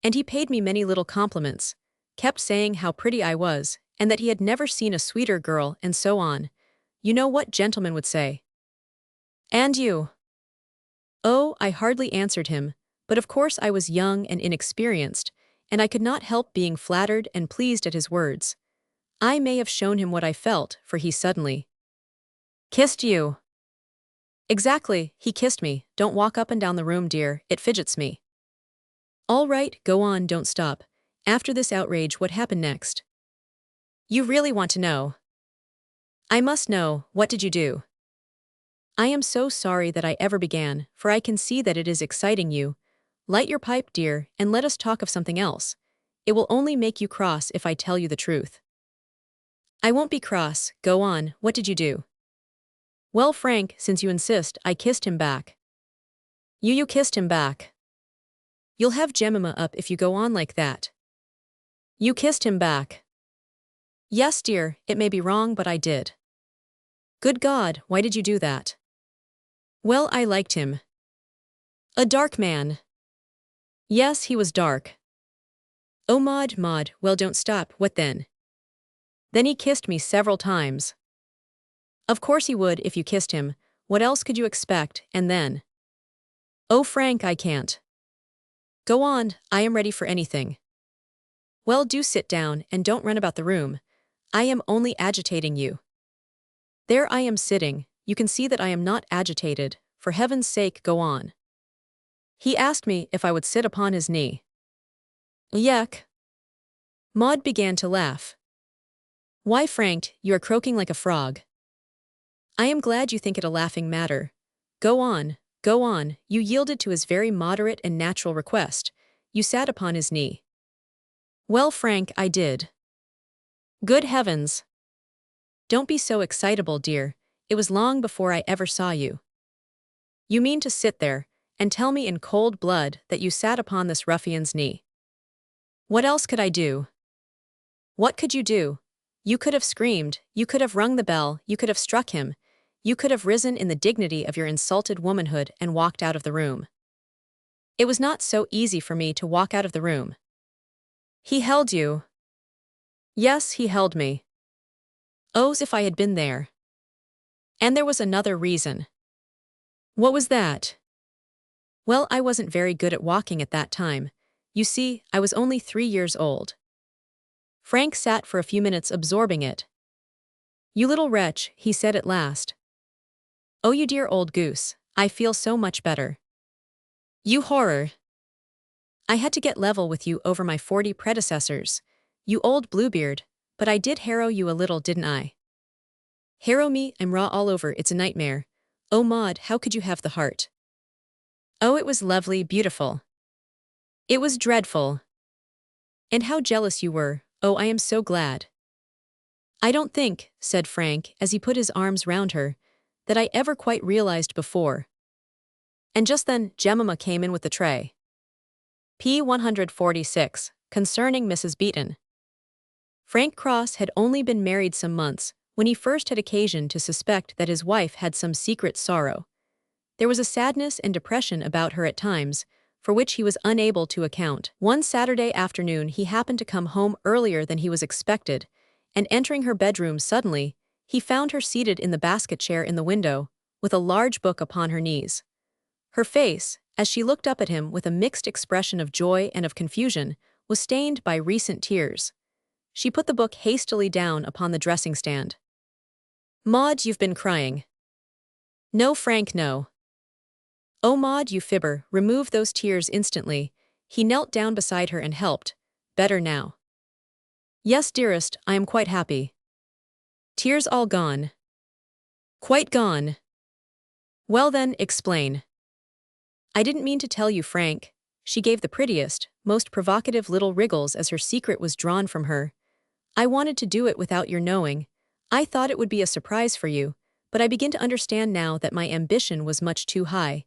And he paid me many little compliments, kept saying how pretty I was, and that he had never seen a sweeter girl, and so on. You know what gentlemen would say. And you? Oh, I hardly answered him, but of course I was young and inexperienced, and I could not help being flattered and pleased at his words. I may have shown him what I felt, for he suddenly kissed you. Exactly, he kissed me. Don't walk up and down the room, dear, it fidgets me. All right, go on, don't stop. After this outrage, what happened next? You really want to know? I must know, what did you do? I am so sorry that I ever began, for I can see that it is exciting you. Light your pipe, dear, and let us talk of something else. It will only make you cross if I tell you the truth. I won't be cross, go on, what did you do? Well, Frank, since you insist, I kissed him back. You kissed him back. You'll have Jemima up if you go on like that. You kissed him back. Yes, dear, it may be wrong, but I did. Good God, why did you do that? Well, I liked him. A dark man. Yes, he was dark. Oh, Maud, well, don't stop, what then? Then he kissed me several times. Of course he would if you kissed him, what else could you expect, and then? Oh, Frank, I can't. Go on, I am ready for anything. Well, do sit down, and don't run about the room. I am only agitating you. There I am sitting, you can see that I am not agitated, for heaven's sake, go on. He asked me if I would sit upon his knee. Yuck. Maud began to laugh. Why, Frank, you are croaking like a frog. I am glad you think it a laughing matter. Go on, you yielded to his very moderate and natural request. You sat upon his knee. Well, Frank, I did. Good heavens. Don't be so excitable, dear, it was long before I ever saw you. You mean to sit there, and tell me in cold blood that you sat upon this ruffian's knee. What else could I do? What could you do? You could have screamed, you could have rung the bell, you could have struck him, you could have risen in the dignity of your insulted womanhood and walked out of the room. It was not so easy for me to walk out of the room. He held you. Yes, he held me. Oh, as if I had been there. And there was another reason. What was that? Well, I wasn't very good at walking at that time. You see, I was only 3 years old. Frank sat for a few minutes absorbing it. You little wretch, he said at last. Oh, you dear old goose, I feel so much better. You horror. I had to get level with you over my 40 predecessors. You old Bluebeard, but I did harrow you a little, didn't I? Harrow me, I'm raw all over, it's a nightmare. Oh, Maud, how could you have the heart? Oh, it was lovely, beautiful. It was dreadful. And how jealous you were, oh, I am so glad. I don't think, said Frank, as he put his arms round her, that I ever quite realized before. And just then, Jemima came in with the tray. P. 146, concerning Mrs. Beeton. Frank Cross had only been married some months when he first had occasion to suspect that his wife had some secret sorrow. There was a sadness and depression about her at times, for which he was unable to account. One Saturday afternoon he happened to come home earlier than he was expected, and entering her bedroom suddenly, he found her seated in the basket chair in the window, with a large book upon her knees. Her face, as she looked up at him with a mixed expression of joy and of confusion, was stained by recent tears. She put the book hastily down upon the dressing stand. Maud, you've been crying. No, Frank, no. Oh, Maud, you fibber, remove those tears instantly. He knelt down beside her and helped. Better now. Yes, dearest, I am quite happy. Tears all gone. Quite gone. Well then, explain. I didn't mean to tell you, Frank. She gave the prettiest, most provocative little wriggles as her secret was drawn from her. I wanted to do it without your knowing. I thought it would be a surprise for you, but I begin to understand now that my ambition was much too high.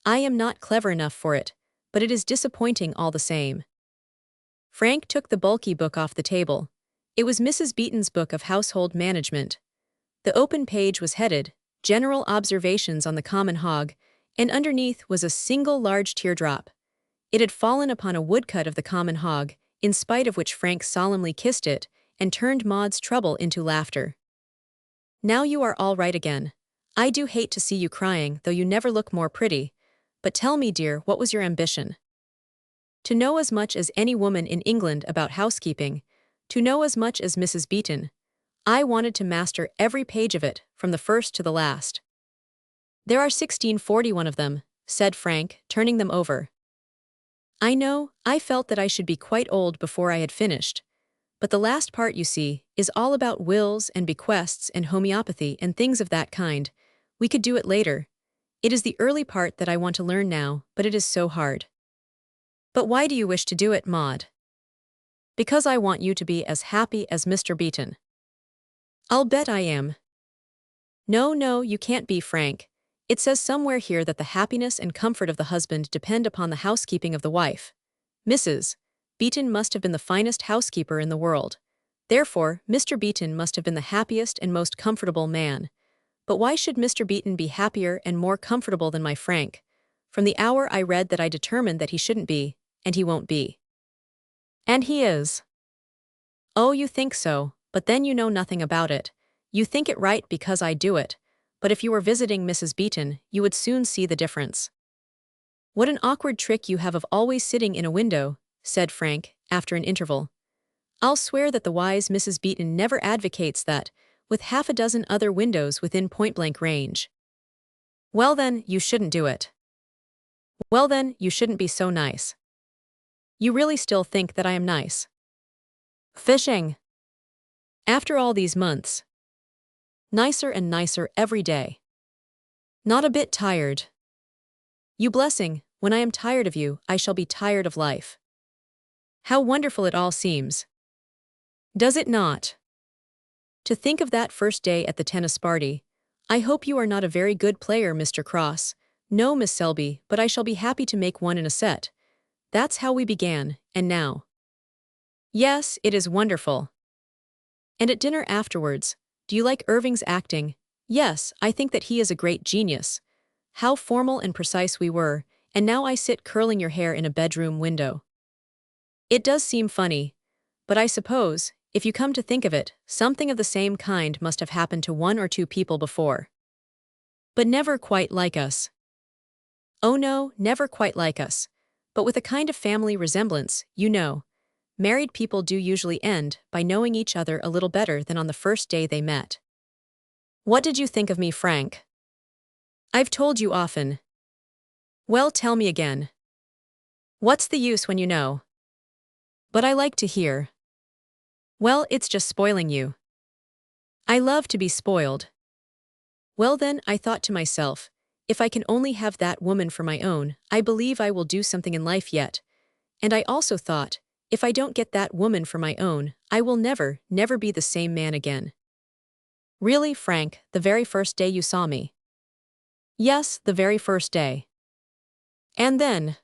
I am not clever enough for it, but it is disappointing all the same. Frank took the bulky book off the table. It was Mrs. Beeton's book of household management. The open page was headed, General Observations on the Common Hog, and underneath was a single large teardrop. It had fallen upon a woodcut of the common hog, in spite of which Frank solemnly kissed it, and turned Maud's trouble into laughter. Now you are all right again. I do hate to see you crying, though you never look more pretty. But tell me, dear, what was your ambition? To know as much as any woman in England about housekeeping, to know as much as Mrs. Beeton. I wanted to master every page of it, from the first to the last. There are 1641 of them, said Frank, turning them over. I know, I felt that I should be quite old before I had finished. But the last part, you see, is all about wills and bequests and homeopathy and things of that kind. We could do it later. It is the early part that I want to learn now, but it is so hard. But why do you wish to do it, Maud? Because I want you to be as happy as Mr. Beeton. I'll bet I am. No, no, you can't be, Frank. It says somewhere here that the happiness and comfort of the husband depend upon the housekeeping of the wife. Mrs. Beeton must have been the finest housekeeper in the world. Therefore, Mr. Beeton must have been the happiest and most comfortable man. But why should Mr. Beeton be happier and more comfortable than my Frank? From the hour I read that I determined that he shouldn't be, and he won't be. And he is. Oh, you think so, but then you know nothing about it. You think it right because I do it. But if you were visiting Mrs. Beeton, you would soon see the difference. What an awkward trick you have of always sitting in a window, said Frank, after an interval. I'll swear that the wise Mrs. Beeton never advocates that, with half a dozen other windows within point-blank range. Well then, you shouldn't do it. Well then, you shouldn't be so nice. You really still think that I am nice? Fishing. After all these months. Nicer and nicer every day. Not a bit tired. You blessing, when I am tired of you, I shall be tired of life. How wonderful it all seems. Does it not? To think of that first day at the tennis party. I hope you are not a very good player, Mr. Cross. No, Miss Selby, but I shall be happy to make one in a set. That's how we began, and now. Yes, it is wonderful. And at dinner afterwards, do you like Irving's acting? Yes, I think that he is a great genius. How formal and precise we were, and now I sit curling your hair in a bedroom window. It does seem funny, but I suppose, if you come to think of it, something of the same kind must have happened to one or two people before. But never quite like us. Oh no, never quite like us. But with a kind of family resemblance, you know. Married people do usually end by knowing each other a little better than on the first day they met. What did you think of me, Frank? I've told you often. Well, tell me again. What's the use when you know? But I like to hear. Well, it's just spoiling you. I love to be spoiled. Well then, I thought to myself, if I can only have that woman for my own, I believe I will do something in life yet. And I also thought, if I don't get that woman for my own, I will never, never be the same man again. Really, Frank, the very first day you saw me? Yes, the very first day. And then,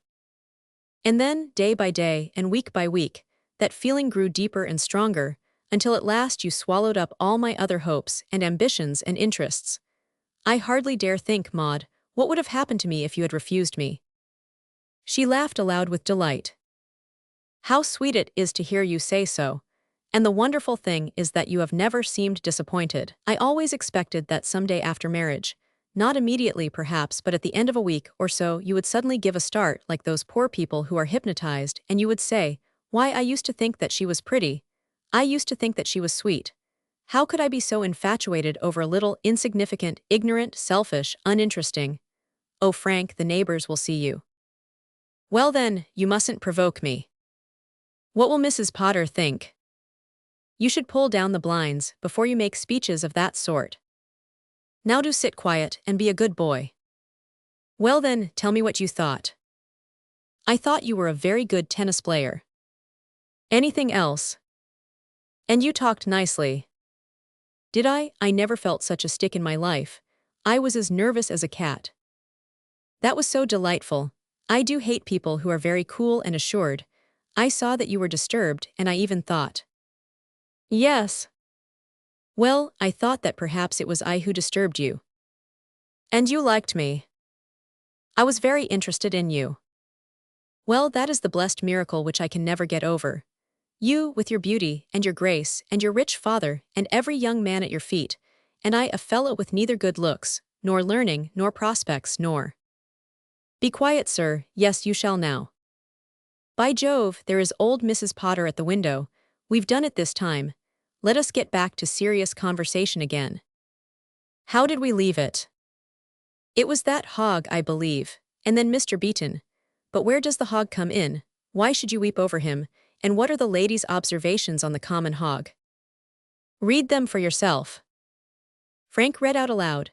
day by day and week by week, that feeling grew deeper and stronger, until at last you swallowed up all my other hopes and ambitions and interests. I hardly dare think, Maud, what would have happened to me if you had refused me. She laughed aloud with delight. How sweet it is to hear you say so. And the wonderful thing is that you have never seemed disappointed. I always expected that someday after marriage, not immediately perhaps, but at the end of a week or so, you would suddenly give a start like those poor people who are hypnotized, and you would say, "Why, I used to think that she was pretty. I used to think that she was sweet. How could I be so infatuated over a little, insignificant, ignorant, selfish, uninteresting? Oh, Frank, the neighbors will see you." Well then, you mustn't provoke me. What will Mrs. Potter think? You should pull down the blinds before you make speeches of that sort. Now do sit quiet and be a good boy. Well then, tell me what you thought. I thought you were a very good tennis player. Anything else? And you talked nicely. Did I? I never felt such a stick in my life. I was as nervous as a cat. That was so delightful. I do hate people who are very cool and assured. I saw that you were disturbed, and I even thought. Yes. Well, I thought that perhaps it was I who disturbed you. And you liked me. I was very interested in you. Well, that is the blessed miracle which I can never get over. You, with your beauty, and your grace, and your rich father, and every young man at your feet, and I a fellow with neither good looks, nor learning, nor prospects, nor— Be quiet, sir, yes, you shall now. By Jove, there is old Mrs. Potter at the window. We've done it this time. Let us get back to serious conversation again. How did we leave it? It was that hog, I believe, and then Mr. Beeton. But where does the hog come in? Why should you weep over him? And what are the lady's observations on the common hog? Read them for yourself. Frank read out aloud.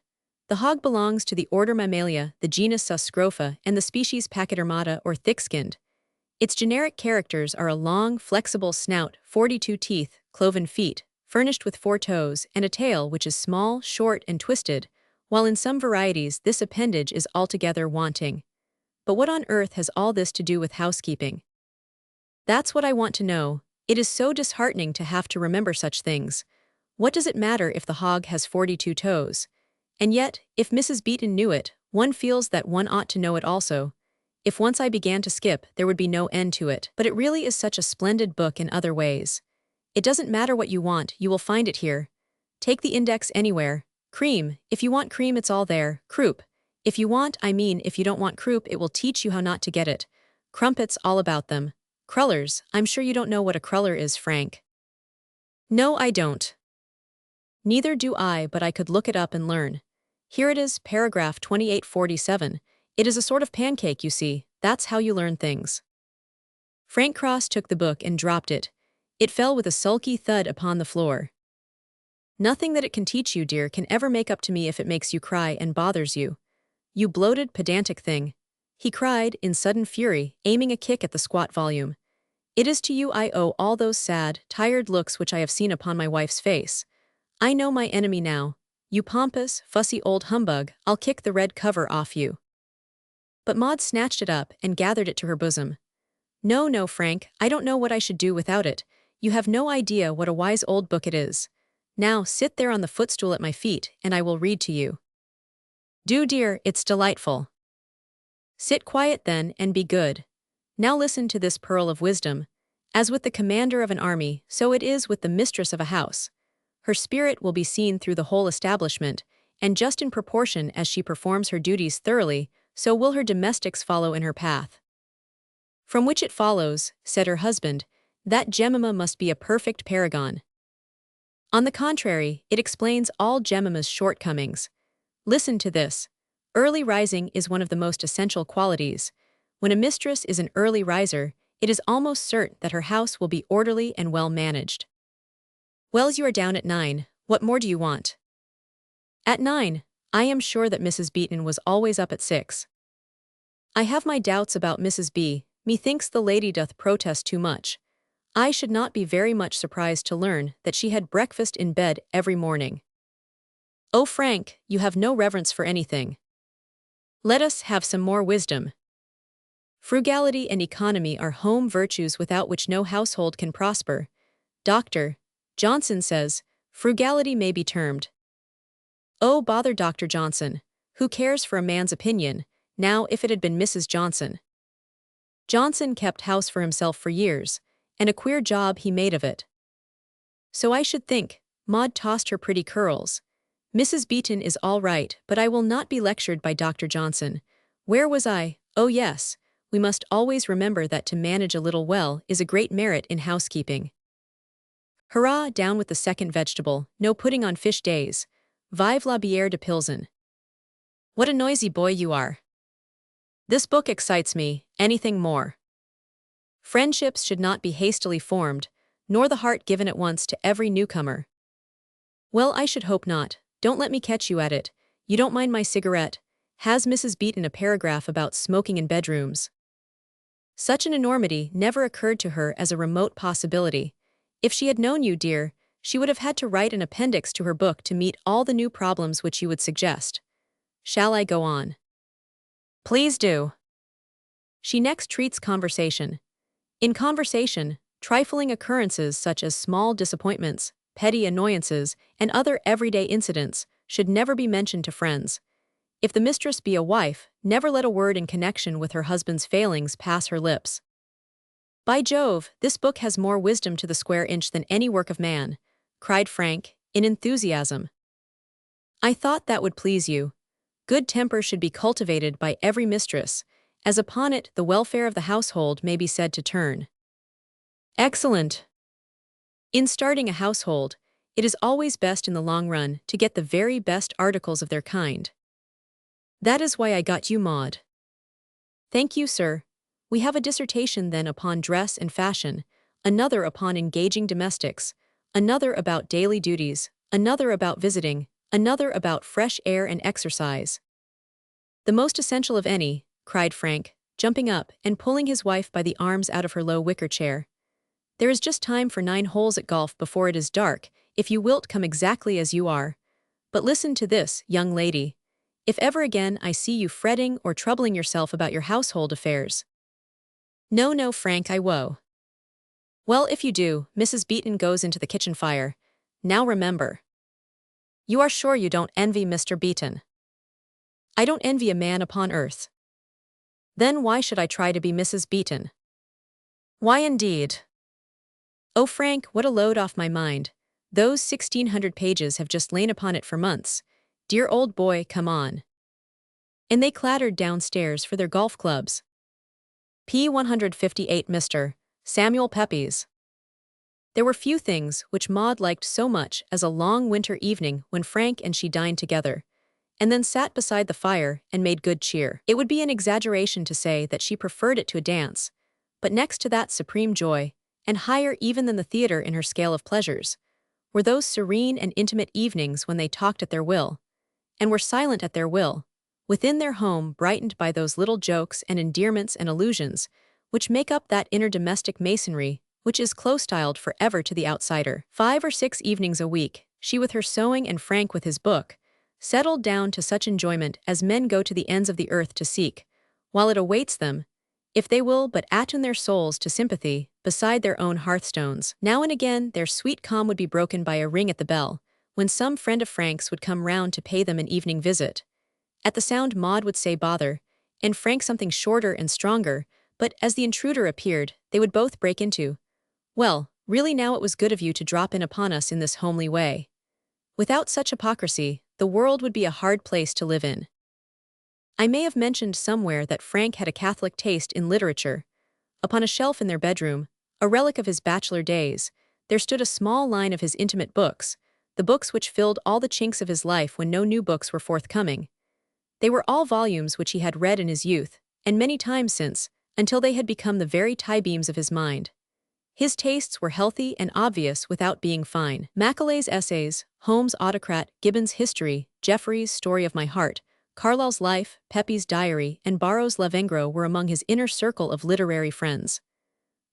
The hog belongs to the order Mammalia, the genus Suscrofa, and the species Pachydermata or thick-skinned. Its generic characters are a long, flexible snout, 42 teeth, cloven feet, furnished with 4 toes, and a tail which is small, short, and twisted, while in some varieties this appendage is altogether wanting. But what on earth has all this to do with housekeeping? That's what I want to know. It is so disheartening to have to remember such things. What does it matter if the hog has 42 toes? And yet, if Mrs. Beeton knew it, one feels that one ought to know it also. If once I began to skip, there would be no end to it. But it really is such a splendid book in other ways. It doesn't matter what you want, you will find it here. Take the index anywhere. Cream, if you want cream it's all there. Croup. If you don't want croup it will teach you how not to get it. Crumpets, all about them. Crullers, I'm sure you don't know what a cruller is, Frank. No, I don't. Neither do I, but I could look it up and learn. Here it is, paragraph 2847. It is a sort of pancake, you see. That's how you learn things. Frank Cross took the book and dropped it. It fell with a sulky thud upon the floor. Nothing that it can teach you, dear, can ever make up to me if it makes you cry and bothers you. You bloated, pedantic thing. He cried, in sudden fury, aiming a kick at the squat volume. It is to you I owe all those sad, tired looks which I have seen upon my wife's face. I know my enemy now. You pompous, fussy old humbug, I'll kick the red cover off you. But Maud snatched it up and gathered it to her bosom. No, no, Frank, I don't know what I should do without it. You have no idea what a wise old book it is. Now sit there on the footstool at my feet, and I will read to you. Do, dear, it's delightful. Sit quiet then, and be good. Now listen to this pearl of wisdom. As with the commander of an army, so it is with the mistress of a house. Her spirit will be seen through the whole establishment, and just in proportion as she performs her duties thoroughly, so will her domestics follow in her path. From which it follows, said her husband, that Jemima must be a perfect paragon. On the contrary, it explains all Jemima's shortcomings. Listen to this. Early rising is one of the most essential qualities. When a mistress is an early riser, it is almost certain that her house will be orderly and well managed. Well, you are down at 9, what more do you want? At 9, I am sure that Mrs. Beeton was always up at 6. I have my doubts about Mrs. B. Methinks the lady doth protest too much. I should not be very much surprised to learn that she had breakfast in bed every morning. Oh, Frank, you have no reverence for anything. Let us have some more wisdom. Frugality and economy are home virtues without which no household can prosper. Dr. Johnson says, frugality may be termed. Oh, bother Dr. Johnson. Who cares for a man's opinion, now if it had been Mrs. Johnson? Johnson kept house for himself for years, and a queer job he made of it. So I should think. Maud tossed her pretty curls. Mrs. Beeton is all right, but I will not be lectured by Dr. Johnson. Where was I? Oh yes, we must always remember that to manage a little well is a great merit in housekeeping. Hurrah, down with the second vegetable, no pudding on fish days. Vive la bière de Pilsen. What a noisy boy you are. This book excites me, anything more. Friendships should not be hastily formed, nor the heart given at once to every newcomer. Well, I should hope not. Don't let me catch you at it. You don't mind my cigarette? Has Mrs. Beeton a paragraph about smoking in bedrooms? Such an enormity never occurred to her as a remote possibility. If she had known you, dear, she would have had to write an appendix to her book to meet all the new problems which you would suggest. Shall I go on? Please do. She next treats conversation. In conversation, trifling occurrences such as small disappointments, petty annoyances, and other everyday incidents should never be mentioned to friends. If the mistress be a wife, never let a word in connection with her husband's failings pass her lips. By Jove, this book has more wisdom to the square inch than any work of man, cried Frank, in enthusiasm. I thought that would please you. Good temper should be cultivated by every mistress, as upon it the welfare of the household may be said to turn. Excellent. In starting a household, it is always best in the long run to get the very best articles of their kind. That is why I got you, Maud. Thank you, sir. We have a dissertation then upon dress and fashion, another upon engaging domestics, another about daily duties, another about visiting, another about fresh air and exercise. The most essential of any, cried Frank, jumping up and pulling his wife by the arms out of her low wicker chair. There is just time for 9 holes at golf before it is dark, if you wilt come exactly as you are. But listen to this, young lady. If ever again I see you fretting or troubling yourself about your household affairs. No, no, Frank, I woe. Well, if you do, Mrs. Beeton goes into the kitchen fire. Now remember. You are sure you don't envy Mr. Beeton? I don't envy a man upon earth. Then why should I try to be Mrs. Beeton? Why indeed? Oh, Frank, what a load off my mind. Those 1,600 pages have just lain upon it for months. Dear old boy, come on. And they clattered downstairs for their golf clubs. P158 Mr. Samuel Pepys. There were few things which Maud liked so much as a long winter evening when Frank and she dined together, and then sat beside the fire and made good cheer. It would be an exaggeration to say that she preferred it to a dance, but next to that supreme joy, and higher even than the theater in her scale of pleasures, were those serene and intimate evenings when they talked at their will, and were silent at their will, within their home brightened by those little jokes and endearments and allusions, which make up that inner domestic masonry which is close-styled forever to the outsider. 5 or 6 evenings a week, she with her sewing and Frank with his book, settled down to such enjoyment as men go to the ends of the earth to seek, while it awaits them, if they will but attune their souls to sympathy, beside their own hearthstones. Now and again their sweet calm would be broken by a ring at the bell, when some friend of Frank's would come round to pay them an evening visit. At the sound Maud would say bother, and Frank something shorter and stronger, but as the intruder appeared, they would both break into, "Well, really now it was good of you to drop in upon us in this homely way. Without such hypocrisy, the world would be a hard place to live in." I may have mentioned somewhere that Frank had a catholic taste in literature. Upon a shelf in their bedroom, a relic of his bachelor days, there stood a small line of his intimate books, the books which filled all the chinks of his life when no new books were forthcoming. They were all volumes which he had read in his youth, and many times since, until they had become the very tie-beams of his mind. His tastes were healthy and obvious without being fine. Macaulay's essays, Holmes' Autocrat, Gibbon's History, Jeffrey's Story of My Heart, Carlyle's Life, Pepys' Diary, and Barrow's Lavengro were among his inner circle of literary friends.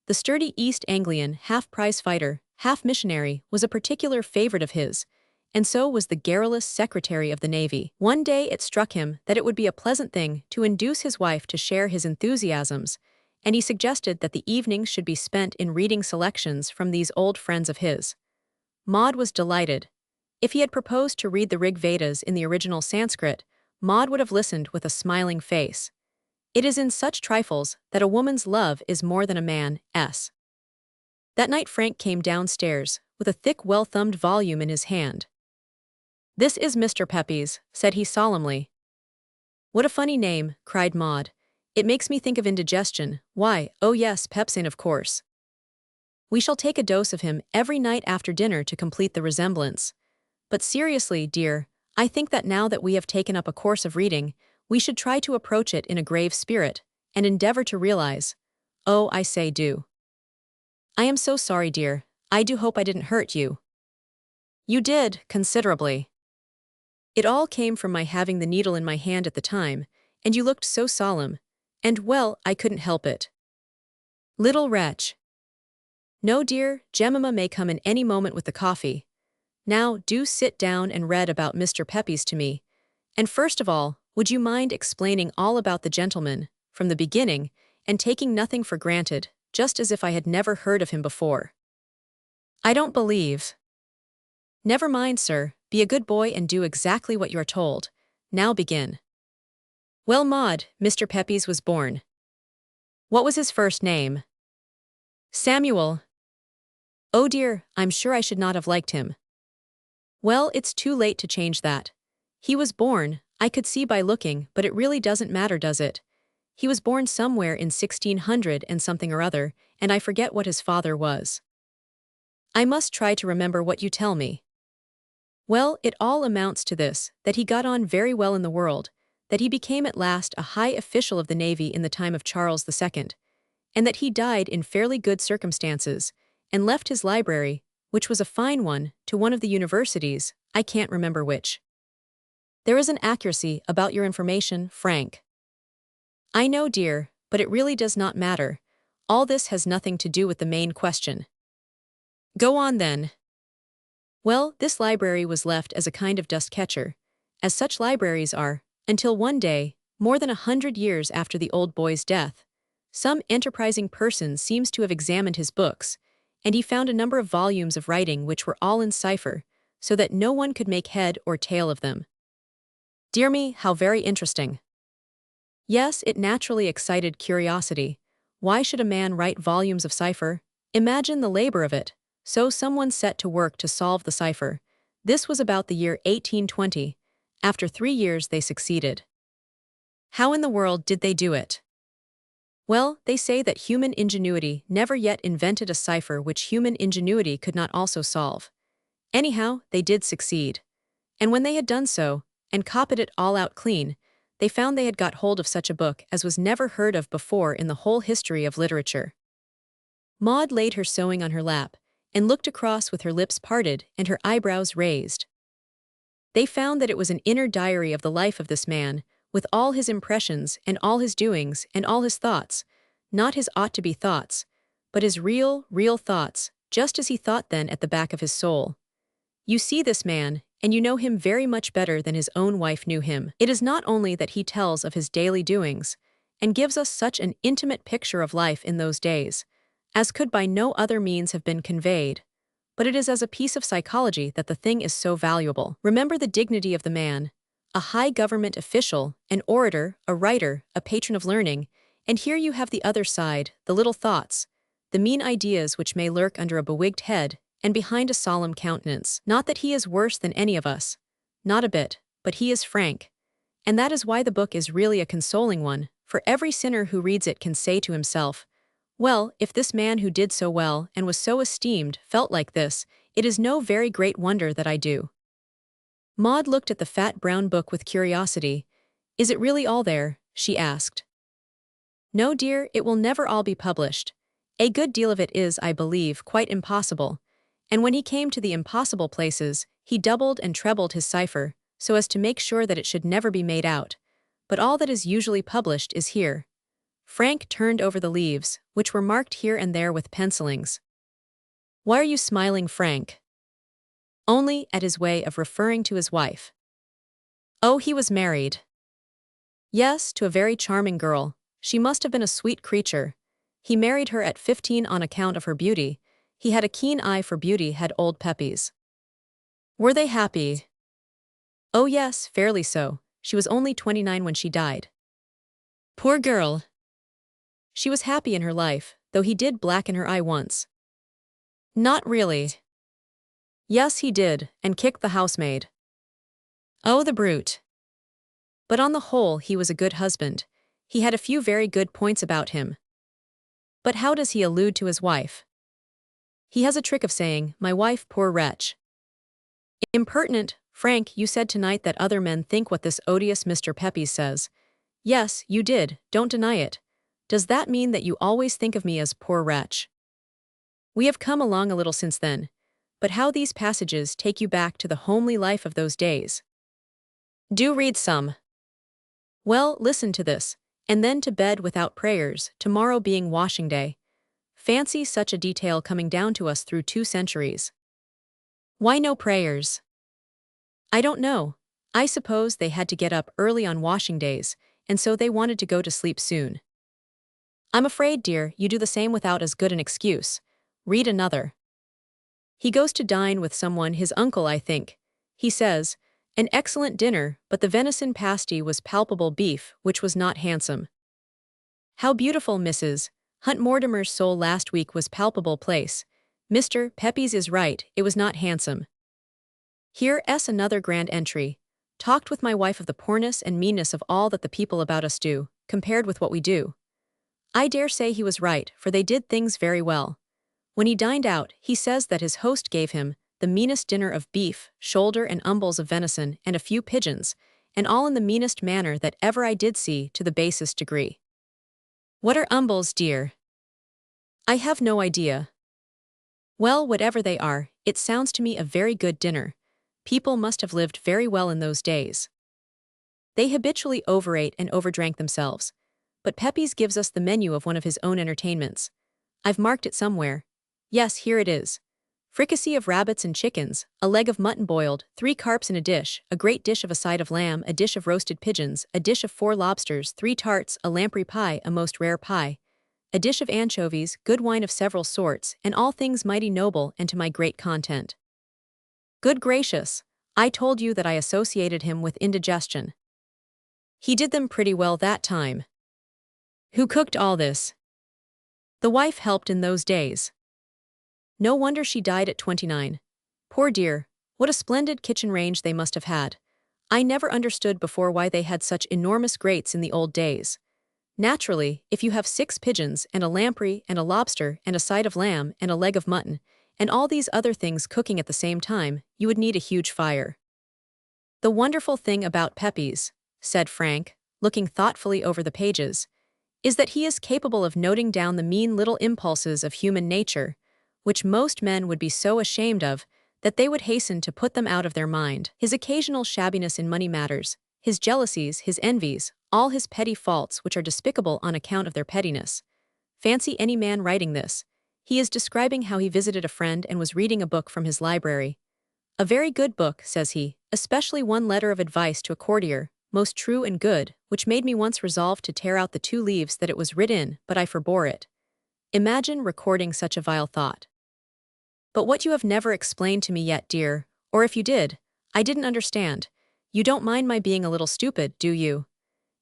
The sturdy East Anglian, half-prize fighter, half-missionary, was a particular favorite of his, and so was the garrulous Secretary of the Navy. One day it struck him that it would be a pleasant thing to induce his wife to share his enthusiasms, and he suggested that the evenings should be spent in reading selections from these old friends of his. Maud was delighted. If he had proposed to read the Rig Vedas in the original Sanskrit, Maud would have listened with a smiling face. It is in such trifles that a woman's love is more than a man's. That night Frank came downstairs, with a thick well-thumbed volume in his hand. "This is Mr. Pepys," said he solemnly. "What a funny name," cried Maud. "It makes me think of indigestion. Why, oh yes, pepsin, of course. We shall take a dose of him every night after dinner to complete the resemblance. But seriously, dear, I think that now that we have taken up a course of reading, we should try to approach it in a grave spirit, and endeavor to realize. Oh, I say, do. I am so sorry, dear. I do hope I didn't hurt you." "You did, considerably. It all came from my having the needle in my hand at the time, and you looked so solemn, and well, I couldn't help it. Little wretch. No, dear, Jemima may come in any moment with the coffee. Now, do sit down and read about Mr. Pepys to me, and first of all, would you mind explaining all about the gentleman, from the beginning, and taking nothing for granted, just as if I had never heard of him before?" "I don't believe—" "Never mind, sir. Be a good boy and do exactly what you are told. Now begin." "Well, Maud, Mr. Pepys was born." "What was his first name?" "Samuel." "Oh dear, I'm sure I should not have liked him." "Well, it's too late to change that. He was born, I could see by looking, but it really doesn't matter, does it? He was born somewhere in 1600 and something or other, and I forget what his father was. I must try to remember what you tell me. Well, it all amounts to this, that he got on very well in the world, that he became at last a high official of the Navy in the time of Charles II, and that he died in fairly good circumstances, and left his library, which was a fine one, to one of the universities, I can't remember which. There is an accuracy about your information, Frank. I know, dear, but it really does not matter. All this has nothing to do with the main question. Go on then. Well, this library was left as a kind of dust catcher, as such libraries are, until one day, more than 100 years after the old boy's death, some enterprising person seems to have examined his books, and he found a number of volumes of writing which were all in cipher, so that no one could make head or tail of them. Dear me, how very interesting. Yes, it naturally excited curiosity. Why should a man write volumes of cipher? Imagine the labor of it. So someone set to work to solve the cipher. This was about the year 1820. After 3 years they succeeded. How in the world did they do it? Well, they say that human ingenuity never yet invented a cipher which human ingenuity could not also solve. Anyhow, they did succeed. And when they had done so, and copied it all out clean, they found they had got hold of such a book as was never heard of before in the whole history of literature. Maud laid her sewing on her lap, and looked across with her lips parted and her eyebrows raised. They found that it was an inner diary of the life of this man, with all his impressions and all his doings and all his thoughts, not his ought-to-be thoughts, but his real thoughts, just as he thought then at the back of his soul. You see this man, and you know him very much better than his own wife knew him. It is not only that he tells of his daily doings, and gives us such an intimate picture of life in those days, as could by no other means have been conveyed, but it is as a piece of psychology that the thing is so valuable. Remember the dignity of the man, a high government official, an orator, a writer, a patron of learning, and here you have the other side, the little thoughts, the mean ideas which may lurk under a bewigged head and behind a solemn countenance. Not that he is worse than any of us, not a bit, but he is frank. And that is why the book is really a consoling one, for every sinner who reads it can say to himself, well, if this man who did so well and was so esteemed felt like this, it is no very great wonder that I do. Maud looked at the fat brown book with curiosity. Is it really all there? She asked. No, dear, it will never all be published. A good deal of it is, I believe, quite impossible. And when he came to the impossible places, he doubled and trebled his cipher, so as to make sure that it should never be made out. But all that is usually published is here. Frank turned over the leaves, which were marked here and there with pencilings. Why are you smiling, Frank? Only at his way of referring to his wife. Oh, he was married. Yes, to a very charming girl. She must have been a sweet creature. He married her at 15 on account of her beauty. He had a keen eye for beauty, had old Pepys. Were they happy? Oh yes, fairly so. She was only 29 when she died. Poor girl. She was happy in her life, though he did blacken her eye once. Not really. Yes, he did, and kicked the housemaid. Oh, the brute. But on the whole he was a good husband. He had a few very good points about him. But how does he allude to his wife? He has a trick of saying, my wife, poor wretch. Impertinent, Frank, you said tonight that other men think what this odious Mr. Pepys says. Yes, you did, don't deny it. Does that mean that you always think of me as poor wretch? We have come along a little since then, but how these passages take you back to the homely life of those days. Do read some. Well, listen to this, and then to bed without prayers, tomorrow being washing day. Fancy such a detail coming down to us through 2 centuries. Why no prayers? I don't know. I suppose they had to get up early on washing days, and so they wanted to go to sleep soon. I'm afraid, dear, you do the same without as good an excuse. Read another. He goes to dine with someone, his uncle, I think. He says, an excellent dinner, but the venison pasty was palpable beef, which was not handsome. How beautiful Mrs. Hunt Mortimer's soul last week was palpable place. Mr. Pepys is right, it was not handsome. Here's another grand entry. Talked with my wife of the poorness and meanness of all that the people about us do. compared with what we do. I dare say he was right, for they did things very well. When he dined out, he says that his host gave him the meanest dinner of beef, shoulder and umbles of venison, and a few pigeons, and all in the meanest manner that ever I did see, to the basest degree. What are umbles, dear? I have no idea. Well, whatever they are, it sounds to me a very good dinner. People must have lived very well in those days. They habitually overate and overdrank themselves. But Pepys gives us the menu of one of his own entertainments. I've marked it somewhere. Yes, here it is. Fricassee of rabbits and chickens, a leg of mutton boiled, 3 carps in a dish, a great dish of a side of lamb, a dish of roasted pigeons, a dish of 4 lobsters, 3 tarts, a lamprey pie, a most rare pie, a dish of anchovies, good wine of several sorts, and all things mighty noble and to my great content. Good gracious, I told you that I associated him with indigestion. He did them pretty well that time. Who cooked all this? The wife helped in those days. No wonder she died at 29. Poor dear, what a splendid kitchen range they must have had. I never understood before why they had such enormous grates in the old days. Naturally, if you have 6 pigeons and a lamprey and a lobster and a side of lamb and a leg of mutton, and all these other things cooking at the same time, you would need a huge fire. The wonderful thing about Pepys, said Frank, looking thoughtfully over the pages, is that he is capable of noting down the mean little impulses of human nature, which most men would be so ashamed of that they would hasten to put them out of their mind. His occasional shabbiness in money matters, his jealousies, his envies, all his petty faults which are despicable on account of their pettiness. Fancy any man writing this. He is describing how he visited a friend and was reading a book from his library. A very good book, says he, especially one letter of advice to a courtier, most true and good, which made me once resolve to tear out the 2 leaves that it was writ in, but I forbore it. Imagine recording such a vile thought. But what you have never explained to me yet, dear, or if you did, I didn't understand. You don't mind my being a little stupid, do you?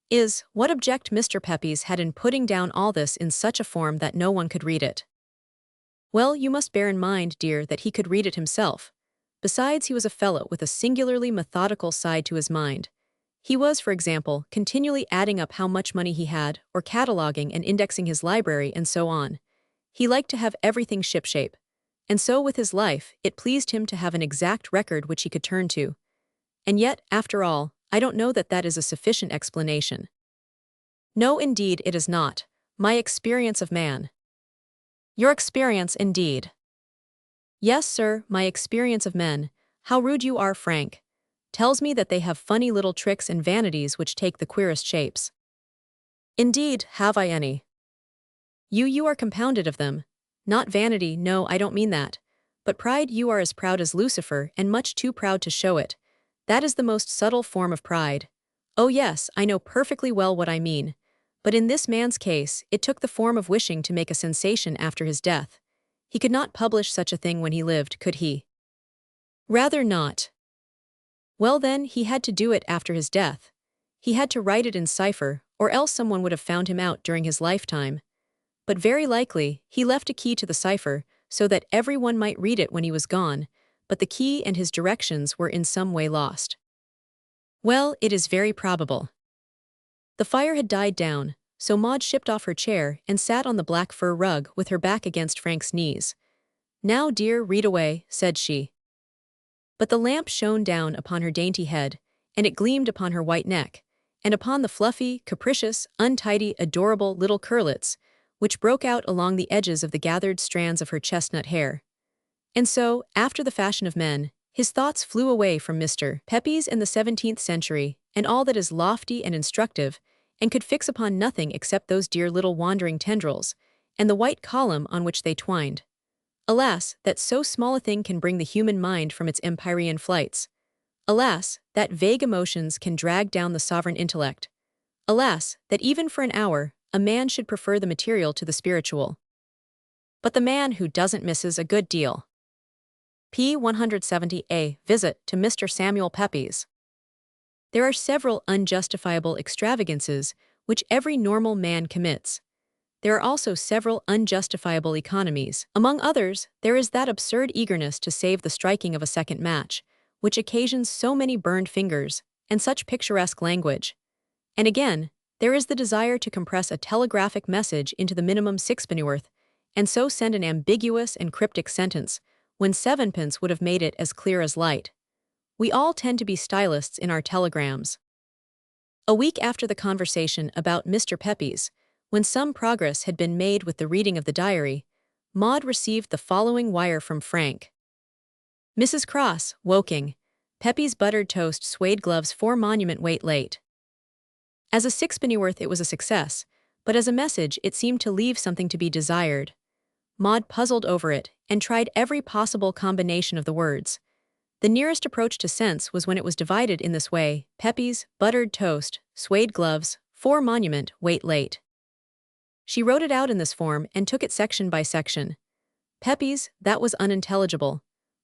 Is what object Mr. Pepys had in putting down all this in such a form that no one could read it. Well, you must bear in mind, dear, that he could read it himself. Besides, he was a fellow with a singularly methodical side to his mind. He was, for example, continually adding up how much money he had, or cataloging and indexing his library and so on. He liked to have everything shipshape. And so with his life, it pleased him to have an exact record which he could turn to. And yet, after all, I don't know that that is a sufficient explanation. No, indeed, it is not. My experience of man. Your experience, indeed. Yes, sir, my experience of men. How rude you are, Frank. Tells me that they have funny little tricks and vanities which take the queerest shapes. Indeed, have I any? You are compounded of them. Not vanity, no, I don't mean that. But pride, you are as proud as Lucifer, and much too proud to show it. That is the most subtle form of pride. Oh yes, I know perfectly well what I mean. But in this man's case, it took the form of wishing to make a sensation after his death. He could not publish such a thing when he lived, could he? Rather not. Well then, he had to do it after his death. He had to write it in cipher, or else someone would have found him out during his lifetime. But very likely, he left a key to the cipher, so that everyone might read it when he was gone, but the key and his directions were in some way lost. Well, it is very probable. The fire had died down, so Maud shipped off her chair and sat on the black fur rug with her back against Frank's knees. Now, dear, read away, said she. But the lamp shone down upon her dainty head, and it gleamed upon her white neck, and upon the fluffy, capricious, untidy, adorable little curlets, which broke out along the edges of the gathered strands of her chestnut hair. And so, after the fashion of men, his thoughts flew away from Mr. Pepys and the 17th century, and all that is lofty and instructive, and could fix upon nothing except those dear little wandering tendrils, and the white column on which they twined. Alas, that so small a thing can bring the human mind from its empyrean flights. Alas, that vague emotions can drag down the sovereign intellect. Alas, that even for an hour, a man should prefer the material to the spiritual. But the man who doesn't misses a good deal. P. 170a. Visit to Mr. Samuel Pepys. There are several unjustifiable extravagances which every normal man commits. There are also several unjustifiable economies. Among others, there is that absurd eagerness to save the striking of a second match, which occasions so many burned fingers, and such picturesque language. And again, There is the desire to compress a telegraphic message into the minimum sixpennyworth, and so send an ambiguous and cryptic sentence, when sevenpence would have made it as clear as light. We all tend to be stylists in our telegrams. A week after the conversation about Mr. Pepys, when some progress had been made with the reading of the diary, Maud received the following wire from Frank. Mrs. Cross, Woking. Pepys buttered toast suede gloves 4 monument weight late. As a sixpennyworth it was a success, but as a message it seemed to leave something to be desired. Maud puzzled over it and tried every possible combination of the words. The nearest approach to sense was when it was divided in this way: Pepys, buttered toast, suede gloves, 4 monument, weight late. She wrote it out in this form and took it section by section. Pepys, that was unintelligible.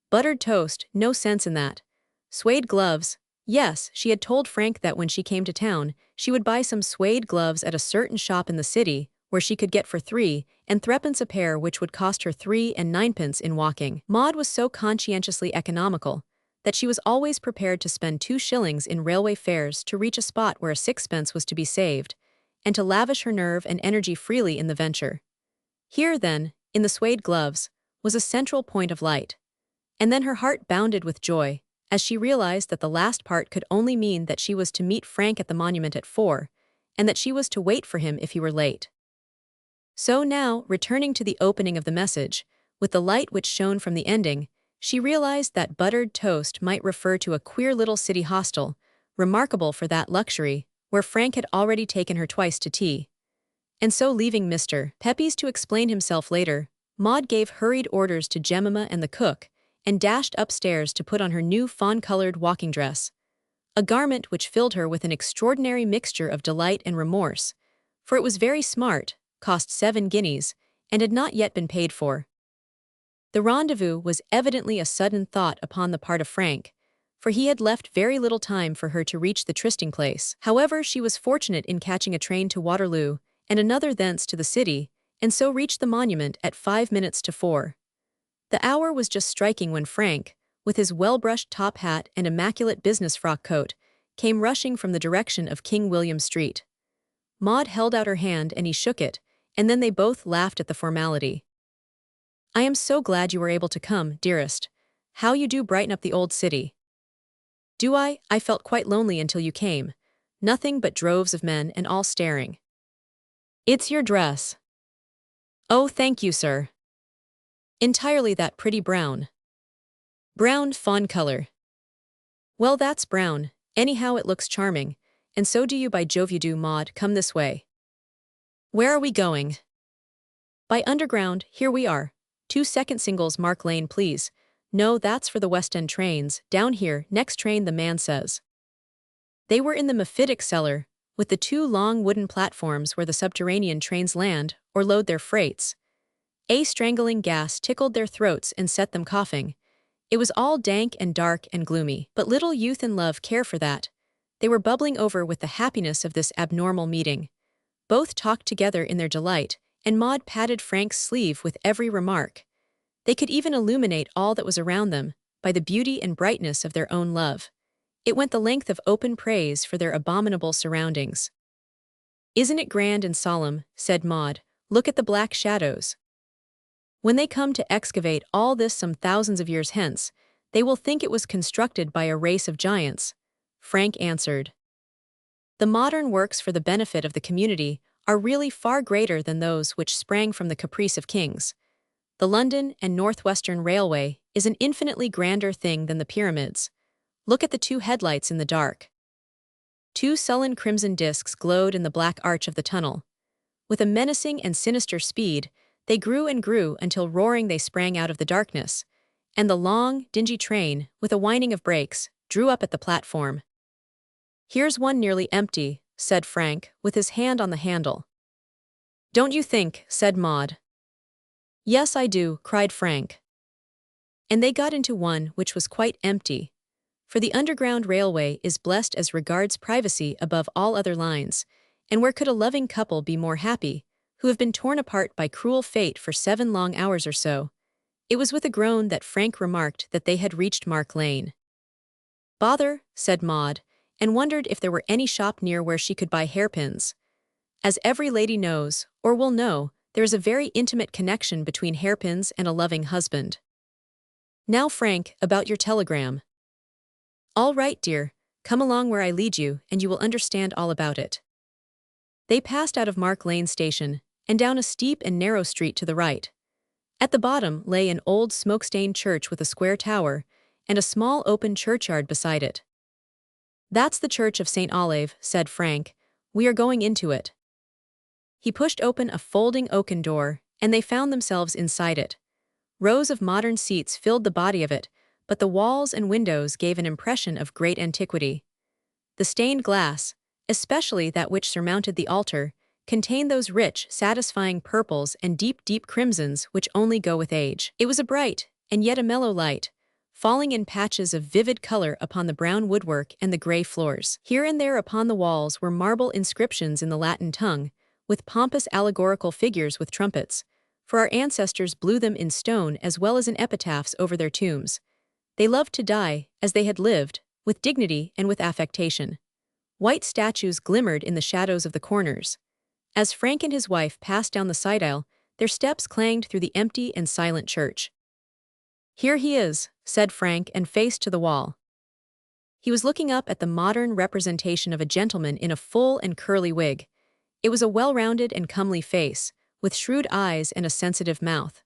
Buttered toast, no sense in that. Suede gloves, yes, she had told Frank that when she came to town, she would buy some suede gloves at a certain shop in the city, where she could get for 3 and 3 a pair, which would cost her 3 and 9 in walking. Maud was so conscientiously economical that she was always prepared to spend 2 shillings in railway fares to reach a spot where a 6 was to be saved, and to lavish her nerve and energy freely in the venture. Here, then, in the suede gloves, was a central point of light. And then her heart bounded with joy, as she realized that the last part could only mean that she was to meet Frank at the monument at 4, and that she was to wait for him if he were late. So now, returning to the opening of the message, with the light which shone from the ending, she realized that buttered toast might refer to a queer little city hostel, remarkable for that luxury, where Frank had already taken her twice to tea. And so, leaving Mr. Pepys to explain himself later, Maud gave hurried orders to Jemima and the cook, and dashed upstairs to put on her new fawn-colored walking dress, a garment which filled her with an extraordinary mixture of delight and remorse, for it was very smart, cost 7 guineas, and had not yet been paid for. The rendezvous was evidently a sudden thought upon the part of Frank, for he had left very little time for her to reach the trysting place. However, she was fortunate in catching a train to Waterloo, and another thence to the city, and so reached the monument at 5 minutes to 4. The hour was just striking when Frank, with his well-brushed top hat and immaculate business frock coat, came rushing from the direction of King William Street. Maud held out her hand and he shook it, and then they both laughed at the formality. "I am so glad you were able to come, dearest. How you do brighten up the old city." "Do I? I felt quite lonely until you came. Nothing but droves of men and all staring." "It's your dress." "Oh, thank you, sir." "Entirely that pretty brown." "Brown fawn color." "Well, that's brown. Anyhow, it looks charming. And so do you, by Jove you do, Maud. Come this way." "Where are we going?" "By Underground, here we are. 2 second singles, Mark Lane, please. No, that's for the West End trains. Down here, next train, the man says." They were in the mephitic cellar, with the 2 long wooden platforms where the subterranean trains land or load their freights. A strangling gas tickled their throats and set them coughing. It was all dank and dark and gloomy, but little youth and love care for that. They were bubbling over with the happiness of this abnormal meeting. Both talked together in their delight, and Maud patted Frank's sleeve with every remark. They could even illuminate all that was around them by the beauty and brightness of their own love. It went the length of open praise for their abominable surroundings. "Isn't it grand and solemn?" said Maud. "Look at the black shadows. When they come to excavate all this some thousands of years hence, they will think it was constructed by a race of giants," Frank answered. "The modern works for the benefit of the community are really far greater than those which sprang from the caprice of kings. The London and Northwestern Railway is an infinitely grander thing than the pyramids. Look at the 2 headlights in the dark." 2 sullen crimson discs glowed in the black arch of the tunnel. With a menacing and sinister speed, they grew and grew until roaring they sprang out of the darkness, and the long, dingy train, with a whining of brakes, drew up at the platform. "Here's one nearly empty," said Frank, with his hand on the handle. "Don't you think?" said Maud. "Yes, I do," cried Frank. And they got into one which was quite empty, for the Underground Railway is blessed as regards privacy above all other lines, and where could a loving couple be more happy, who have been torn apart by cruel fate for 7 long hours or so? It was with a groan that Frank remarked that they had reached Mark Lane. "Bother," said Maud, and wondered if there were any shop near where she could buy hairpins. As every lady knows, or will know, there is a very intimate connection between hairpins and a loving husband. Now, Frank, about your telegram. All right, dear, come along where I lead you, and you will understand all about it. They passed out of Mark Lane Station, and down a steep and narrow street to the right. At the bottom lay an old smoke-stained church with a square tower, and a small open churchyard beside it. That's the Church of St. Olave, said Frank. We are going into it. He pushed open a folding oaken door, and they found themselves inside it. Rows of modern seats filled the body of it, but the walls and windows gave an impression of great antiquity. The stained glass, especially that which surmounted the altar, contained those rich, satisfying purples and deep, deep crimsons which only go with age. It was a bright, and yet a mellow light, falling in patches of vivid color upon the brown woodwork and the gray floors. Here and there upon the walls were marble inscriptions in the Latin tongue, with pompous allegorical figures with trumpets, for our ancestors blew them in stone as well as in epitaphs over their tombs. They loved to die, as they had lived, with dignity and with affectation. White statues glimmered in the shadows of the corners. As Frank and his wife passed down the side aisle, their steps clanged through the empty and silent church. Here he is, said Frank, and faced to the wall. He was looking up at the modern representation of a gentleman in a full and curly wig. It was a well-rounded and comely face, with shrewd eyes and a sensitive mouth.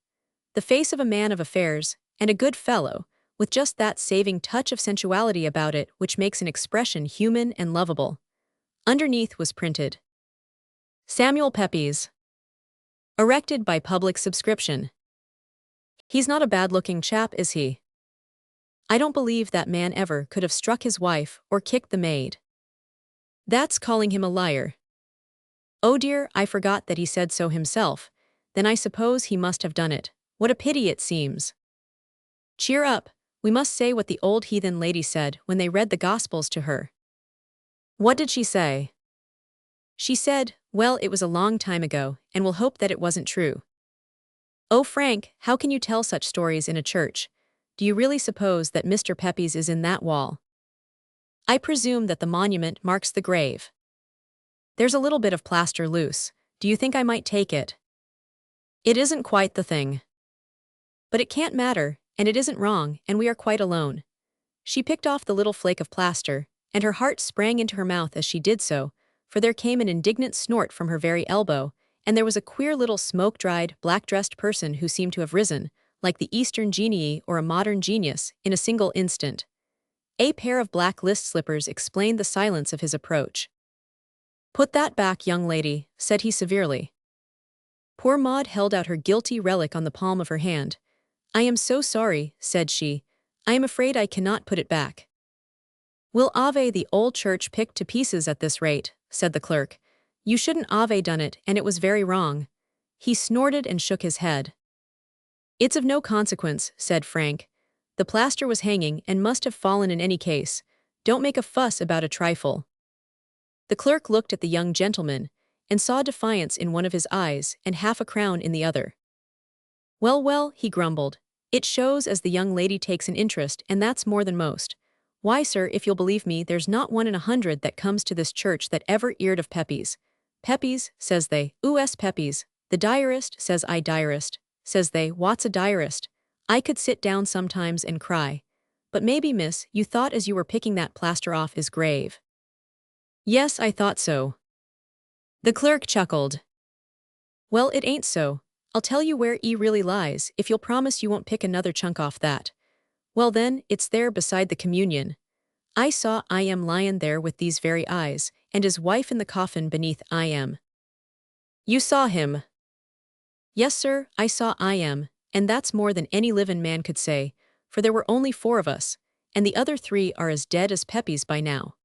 The face of a man of affairs, and a good fellow, with just that saving touch of sensuality about it which makes an expression human and lovable. Underneath was printed, Samuel Pepys. Erected by public subscription. He's not a bad-looking chap, is he? I don't believe that man ever could have struck his wife or kicked the maid. That's calling him a liar. Oh dear, I forgot that he said so himself. Then I suppose he must have done it. What a pity it seems. Cheer up, we must say what the old heathen lady said when they read the Gospels to her. What did she say? She said, well, it was a long time ago, and we'll hope that it wasn't true. Oh, Frank, how can you tell such stories in a church? Do you really suppose that Mr. Pepys is in that wall? I presume that the monument marks the grave. There's a little bit of plaster loose. Do you think I might take it? It isn't quite the thing. But it can't matter, and it isn't wrong, and we are quite alone. She picked off the little flake of plaster, and her heart sprang into her mouth as she did so, for there came an indignant snort from her very elbow, and there was a queer little smoke-dried, black-dressed person who seemed to have risen, like the Eastern genii or a modern genius, in a single instant. A pair of black list slippers explained the silence of his approach. Put that back, young lady, said he severely. Poor Maud held out her guilty relic on the palm of her hand. I am so sorry, said she. I am afraid I cannot put it back. We'll ave the old church picked to pieces at this rate, said the clerk. You shouldn't ave done it, and it was very wrong. He snorted and shook his head. It's of no consequence, said Frank. The plaster was hanging and must have fallen in any case. Don't make a fuss about a trifle. The clerk looked at the young gentleman, and saw defiance in one of his eyes and half a crown in the other. Well, well, he grumbled. It shows as the young lady takes an interest, and that's more than most. Why, sir, if you'll believe me, there's not 1 in 100 that comes to this church that ever 'eard of Pepys. Pepys, says they. U.S. Pepys. The diarist, says I. Diarist. Says they, what's a diarist? I could sit down sometimes and cry. But maybe, miss, you thought as you were picking that plaster off his grave. Yes, I thought so. The clerk chuckled. Well, it ain't so. I'll tell you where E really lies, if you'll promise you won't pick another chunk off that. Well then, it's there beside the communion. I saw I am lying there with these very eyes, and his wife in the coffin beneath I am. You saw him? Yes, sir, I saw I am, and that's more than any livin' man could say, for there were only 4 of us, and the other 3 are as dead as Pepys by now.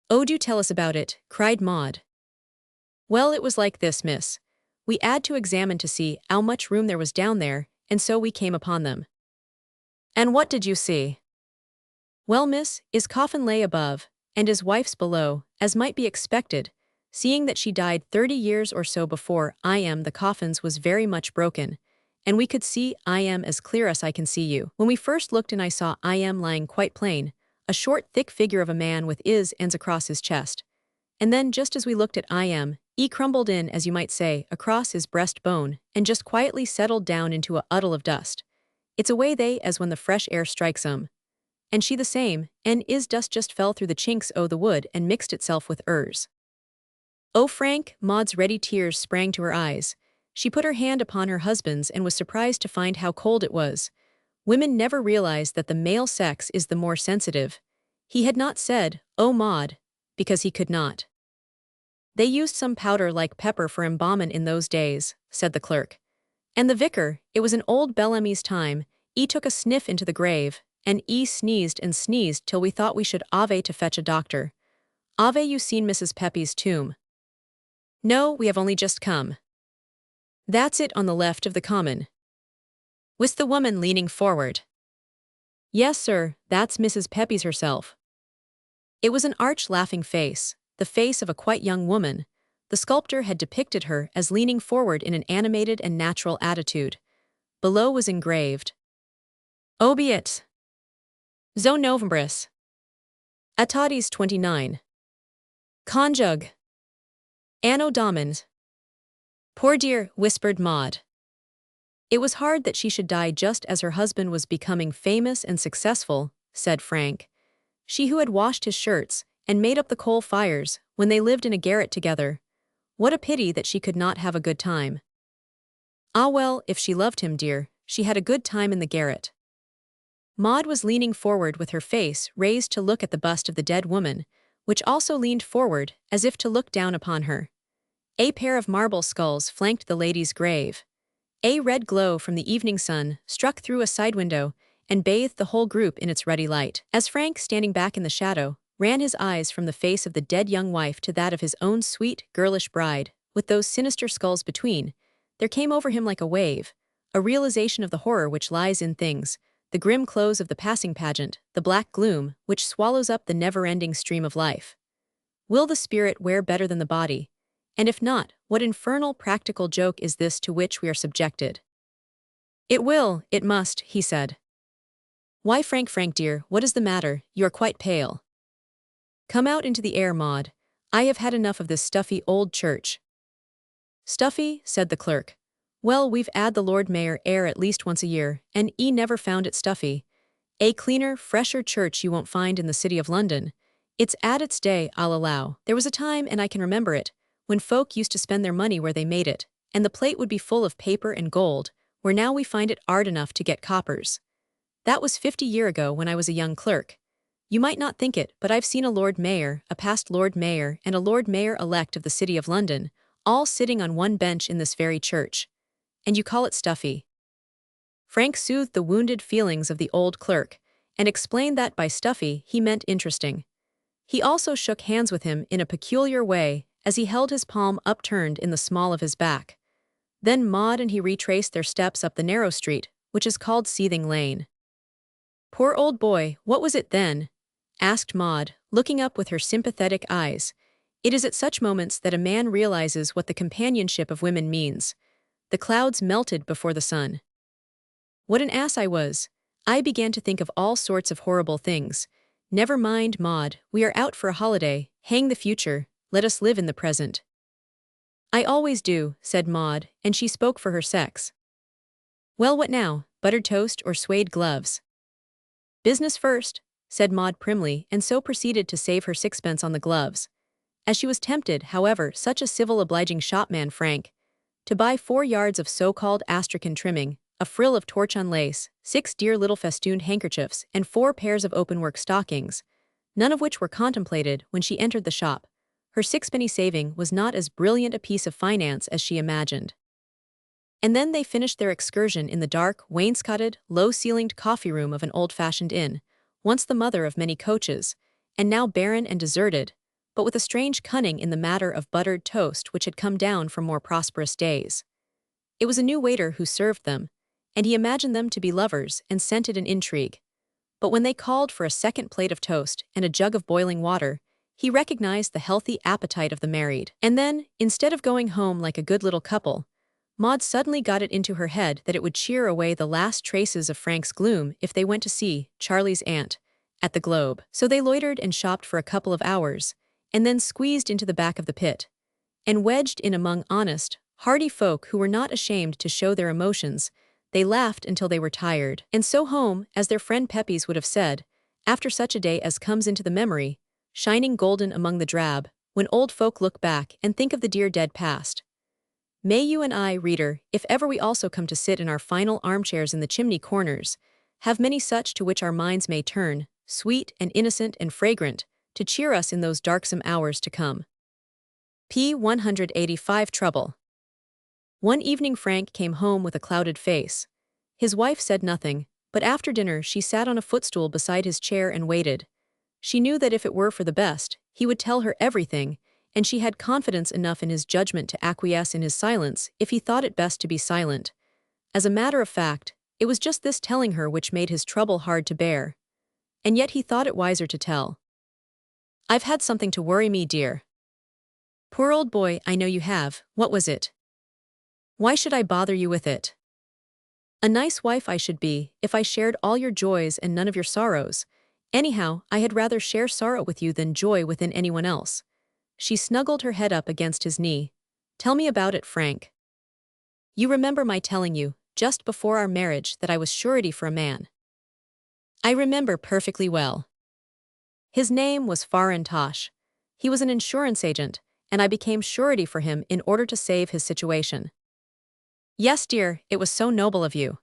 Oh, do tell us about it, cried Maud. Well, it was like this, miss. We 'ad to examine to see 'ow much room there was down there, and so we came upon them. And what did you see? Well, miss, his coffin lay above, and his wife's below, as might be expected, seeing that she died 30 years or so before I am. The coffins was very much broken, and we could see I am as clear as I can see you. When we first looked and I saw I am lying quite plain, a short thick figure of a man with his hands across his chest. And then just as we looked at I am, E crumbled in, as you might say, across his breastbone, and just quietly settled down into a uddle of dust. It's a way they as when the fresh air strikes 'em. And she the same, and is dust just fell through the chinks o' the wood and mixed itself with hers. Oh Frank, Maud's ready tears sprang to her eyes. She put her hand upon her husband's and was surprised to find how cold it was. Women never realize that the male sex is the more sensitive. He had not said, "Oh Maud," because he could not. They used some powder like pepper for embalmment in those days, said the clerk. And the vicar, it was in old Bellamy's time, he took a sniff into the grave, and he sneezed and sneezed till we thought we should ave to fetch a doctor. Ave you seen Mrs. Peppy's tomb? No, we have only just come. That's it on the left of the common. Was the woman leaning forward? Yes, sir, that's Mrs. Peppy's herself. It was an arch laughing face, the face of a quite young woman. The sculptor had depicted her as leaning forward in an animated and natural attitude. Below was engraved, Obiit Zo Novembris Atadis 29 Conjug Anno Domini. Poor dear, whispered Maud. It was hard that she should die just as her husband was becoming famous and successful, said Frank. She who had washed his shirts and made up the coal fires when they lived in a garret together. What a pity that she could not have a good time. Ah well, if she loved him, dear, she had a good time in the garret. Maud was leaning forward with her face raised to look at the bust of the dead woman, which also leaned forward as if to look down upon her. A pair of marble skulls flanked the lady's grave. A red glow from the evening sun struck through a side window and bathed the whole group in its ruddy light. As Frank, standing back in the shadow, ran his eyes from the face of the dead young wife to that of his own sweet, girlish bride, with those sinister skulls between, there came over him like a wave, a realization of the horror which lies in things, the grim close of the passing pageant, the black gloom which swallows up the never-ending stream of life. Will the spirit wear better than the body? And if not, what infernal practical joke is this to which we are subjected? It will, it must, he said. Why, Frank, dear, what is the matter? You are quite pale. Come out into the air, Maud. I have had enough of this stuffy old church. Stuffy, said the clerk. Well, we've 'ad the Lord Mayor air at least once a year, and he never found it stuffy. A cleaner, fresher church you won't find in the city of London. It's at its day, I'll allow. There was a time, and I can remember it, when folk used to spend their money where they made it, and the plate would be full of paper and gold, where now we find it 'ard enough to get coppers. That was 50 years ago when I was a young clerk. You might not think it, but I've seen a Lord Mayor, a past Lord Mayor, and a Lord Mayor-elect of the City of London, all sitting on one bench in this very church. And you call it stuffy. Frank soothed the wounded feelings of the old clerk, and explained that by stuffy he meant interesting. He also shook hands with him in a peculiar way, as he held his palm upturned in the small of his back. Then Maud and he retraced their steps up the narrow street, which is called Seething Lane. Poor old boy, what was it then? Asked Maud, looking up with her sympathetic eyes. It is at such moments that a man realizes what the companionship of women means. The clouds melted before the sun. What an ass I was. I began to think of all sorts of horrible things. Never mind, Maud, we are out for a holiday, hang the future, let us live in the present. I always do, said Maud, and she spoke for her sex. Well, what now, buttered toast or suede gloves? Business first, said Maud primly, and so proceeded to save her sixpence on the gloves. As she was tempted, however, such a civil obliging shopman Frank, to buy 4 yards of so-called astrakhan trimming, a frill of torchon lace, 6 dear little festooned handkerchiefs, and 4 pairs of open-work stockings, none of which were contemplated when she entered the shop. Her sixpenny saving was not as brilliant a piece of finance as she imagined. And then they finished their excursion in the dark, wainscoted, low-ceilinged coffee-room of an old-fashioned inn, once the mother of many coaches, and now barren and deserted, but with a strange cunning in the matter of buttered toast which had come down from more prosperous days. It was a new waiter who served them, and he imagined them to be lovers and scented an intrigue. But when they called for a second plate of toast and a jug of boiling water, he recognized the healthy appetite of the married. And then, instead of going home like a good little couple, Maud suddenly got it into her head that it would cheer away the last traces of Frank's gloom if they went to see Charlie's aunt at the Globe. So they loitered and shopped for a couple of hours, and then squeezed into the back of the pit. And wedged in among honest, hearty folk who were not ashamed to show their emotions, they laughed until they were tired. And so home, as their friend Pepys would have said, after such a day as comes into the memory, shining golden among the drab, when old folk look back and think of the dear dead past. May you and I, reader, if ever we also come to sit in our final armchairs in the chimney corners, have many such to which our minds may turn, sweet and innocent and fragrant, to cheer us in those darksome hours to come. P. 185 Trouble. One evening Frank came home with a clouded face. His wife said nothing, but after dinner she sat on a footstool beside his chair and waited. She knew that if it were for the best, he would tell her everything, and she had confidence enough in his judgment to acquiesce in his silence if he thought it best to be silent. As a matter of fact, it was just this telling her which made his trouble hard to bear. And yet he thought it wiser to tell. "I've had something to worry me, dear." "Poor old boy, I know you have. What was it?" "Why should I bother you with it? A nice wife I should be, if I shared all your joys and none of your sorrows. Anyhow, I had rather share sorrow with you than joy within anyone else." She snuggled her head up against his knee. "Tell me about it, Frank. You remember my telling you, just before our marriage, that I was surety for a man." "I remember perfectly well. His name was Farintosh. He was an insurance agent, and I became surety for him in order to save his situation." "Yes, dear, it was so noble of you."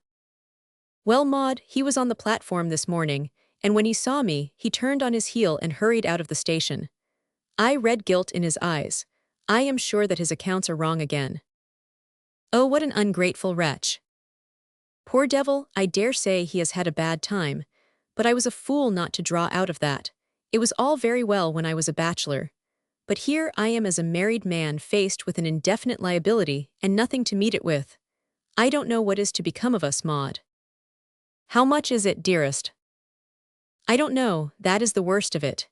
"Well, Maud, he was on the platform this morning, and when he saw me, he turned on his heel and hurried out of the station. I read guilt in his eyes. I am sure that his accounts are wrong again." "Oh, what an ungrateful wretch. Poor devil, I dare say he has had a bad time, but I was a fool not to draw out of that. It was all very well when I was a bachelor. But here I am as a married man faced with an indefinite liability and nothing to meet it with. I don't know what is to become of us, Maud." "How much is it, dearest?" "I don't know, that is the worst of it."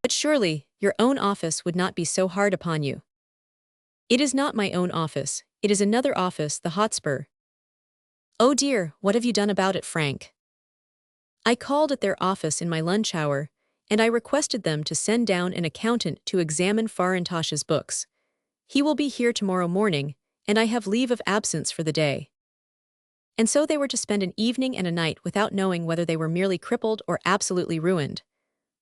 "But surely, your own office would not be so hard upon you." "It is not my own office, it is another office, the Hotspur." "Oh dear, what have you done about it, Frank?" "I called at their office in my lunch hour, and I requested them to send down an accountant to examine Farintosh's books. He will be here tomorrow morning, and I have leave of absence for the day." And so they were to spend an evening and a night without knowing whether they were merely crippled or absolutely ruined.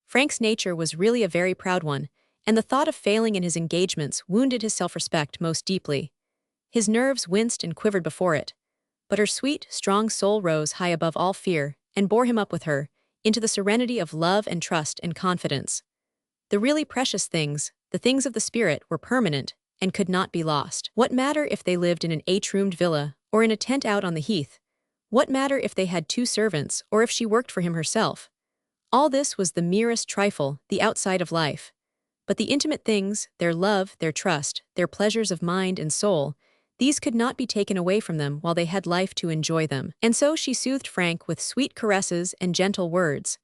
Frank's nature was really a very proud one, and the thought of failing in his engagements wounded his self-respect most deeply. His nerves winced and quivered before it. But her sweet, strong soul rose high above all fear, and bore him up with her, into the serenity of love and trust and confidence. The really precious things, the things of the spirit, were permanent, and could not be lost. What matter if they lived in an 8-roomed villa, or in a tent out on the heath? What matter if they had 2 servants, or if she worked for him herself? All this was the merest trifle, the outside of life. But the intimate things, their love, their trust, their pleasures of mind and soul, these could not be taken away from them while they had life to enjoy them. And so she soothed Frank with sweet caresses and gentle words,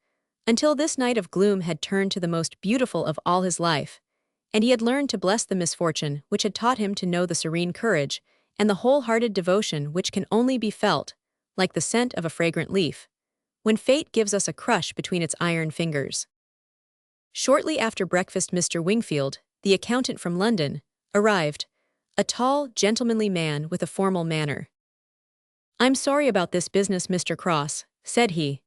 until this night of gloom had turned to the most beautiful of all his life, and he had learned to bless the misfortune which had taught him to know the serene courage and the wholehearted devotion which can only be felt, like the scent of a fragrant leaf, when fate gives us a crush between its iron fingers. Shortly after breakfast Mr. Wingfield, the accountant from London, arrived, a tall, gentlemanly man with a formal manner. "I'm sorry about this business, Mr. Cross," said he.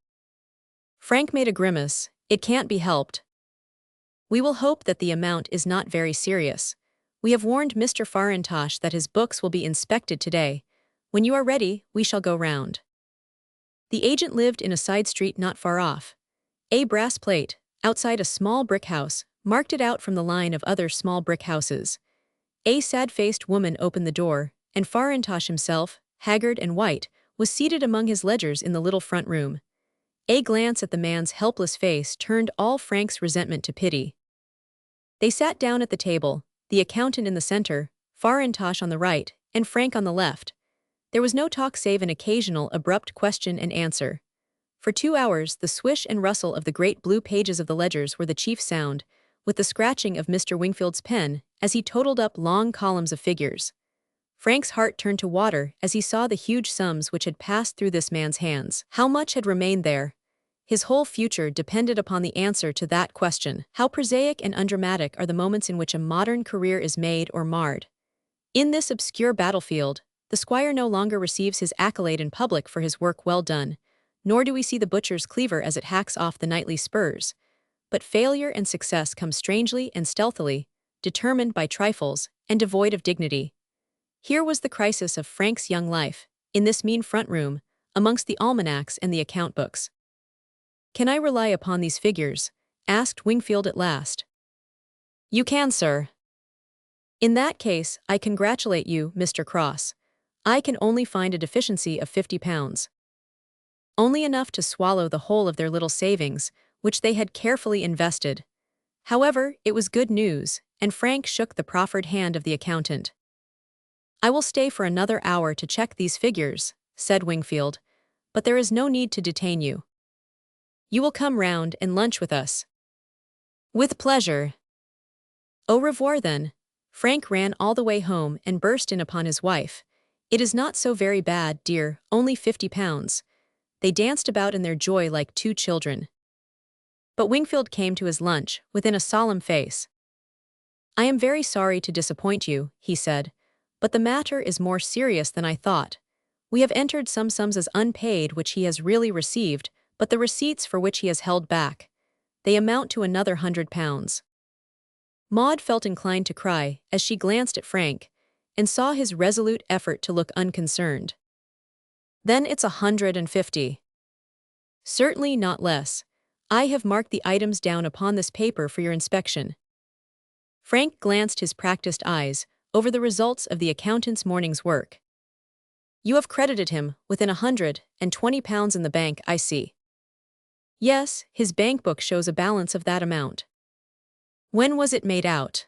Frank made a grimace. "It can't be helped. We will hope that the amount is not very serious. We have warned Mr. Farintosh that his books will be inspected today. When you are ready, we shall go round." The agent lived in a side street not far off. A brass plate, outside a small brick house, marked it out from the line of other small brick houses. A sad-faced woman opened the door, and Farintosh himself, haggard and white, was seated among his ledgers in the little front room. A glance at the man's helpless face turned all Frank's resentment to pity. They sat down at the table, the accountant in the center, Farintosh on the right, and Frank on the left. There was no talk save an occasional abrupt question and answer. For 2 hours the swish and rustle of the great blue pages of the ledgers were the chief sound, with the scratching of Mr. Wingfield's pen as he totaled up long columns of figures. Frank's heart turned to water as he saw the huge sums which had passed through this man's hands. How much had remained there? His whole future depended upon the answer to that question. How prosaic and undramatic are the moments in which a modern career is made or marred. In this obscure battlefield, the squire no longer receives his accolade in public for his work well done, nor do we see the butcher's cleaver as it hacks off the knightly spurs. But failure and success come strangely and stealthily, determined by trifles, and devoid of dignity. Here was the crisis of Frank's young life, in this mean front room, amongst the almanacs and the account books. "Can I rely upon these figures?" asked Wingfield at last. "You can, sir." "In that case, I congratulate you, Mr. Cross. I can only find a deficiency of £50. Only enough to swallow the whole of their little savings, which they had carefully invested. However, it was good news, and Frank shook the proffered hand of the accountant. "I will stay for another hour to check these figures," said Wingfield, "but there is no need to detain you. You will come round and lunch with us." "With pleasure." "Au revoir then." Frank ran all the way home and burst in upon his wife. "It is not so very bad, dear, only £50. They danced about in their joy like two children. But Wingfield came to his lunch, within a solemn face. "I am very sorry to disappoint you," he said, "but the matter is more serious than I thought. We have entered some sums as unpaid which he has really received, but the receipts for which he has held back. They amount to another £100. Maud felt inclined to cry as she glanced at Frank, and saw his resolute effort to look unconcerned. "Then it's 150. "Certainly not less. I have marked the items down upon this paper for your inspection." Frank glanced his practiced eyes over the results of the accountant's morning's work. "You have credited him with £120 in the bank, I see." "Yes, his bank book shows a balance of that amount." "When was it made out?"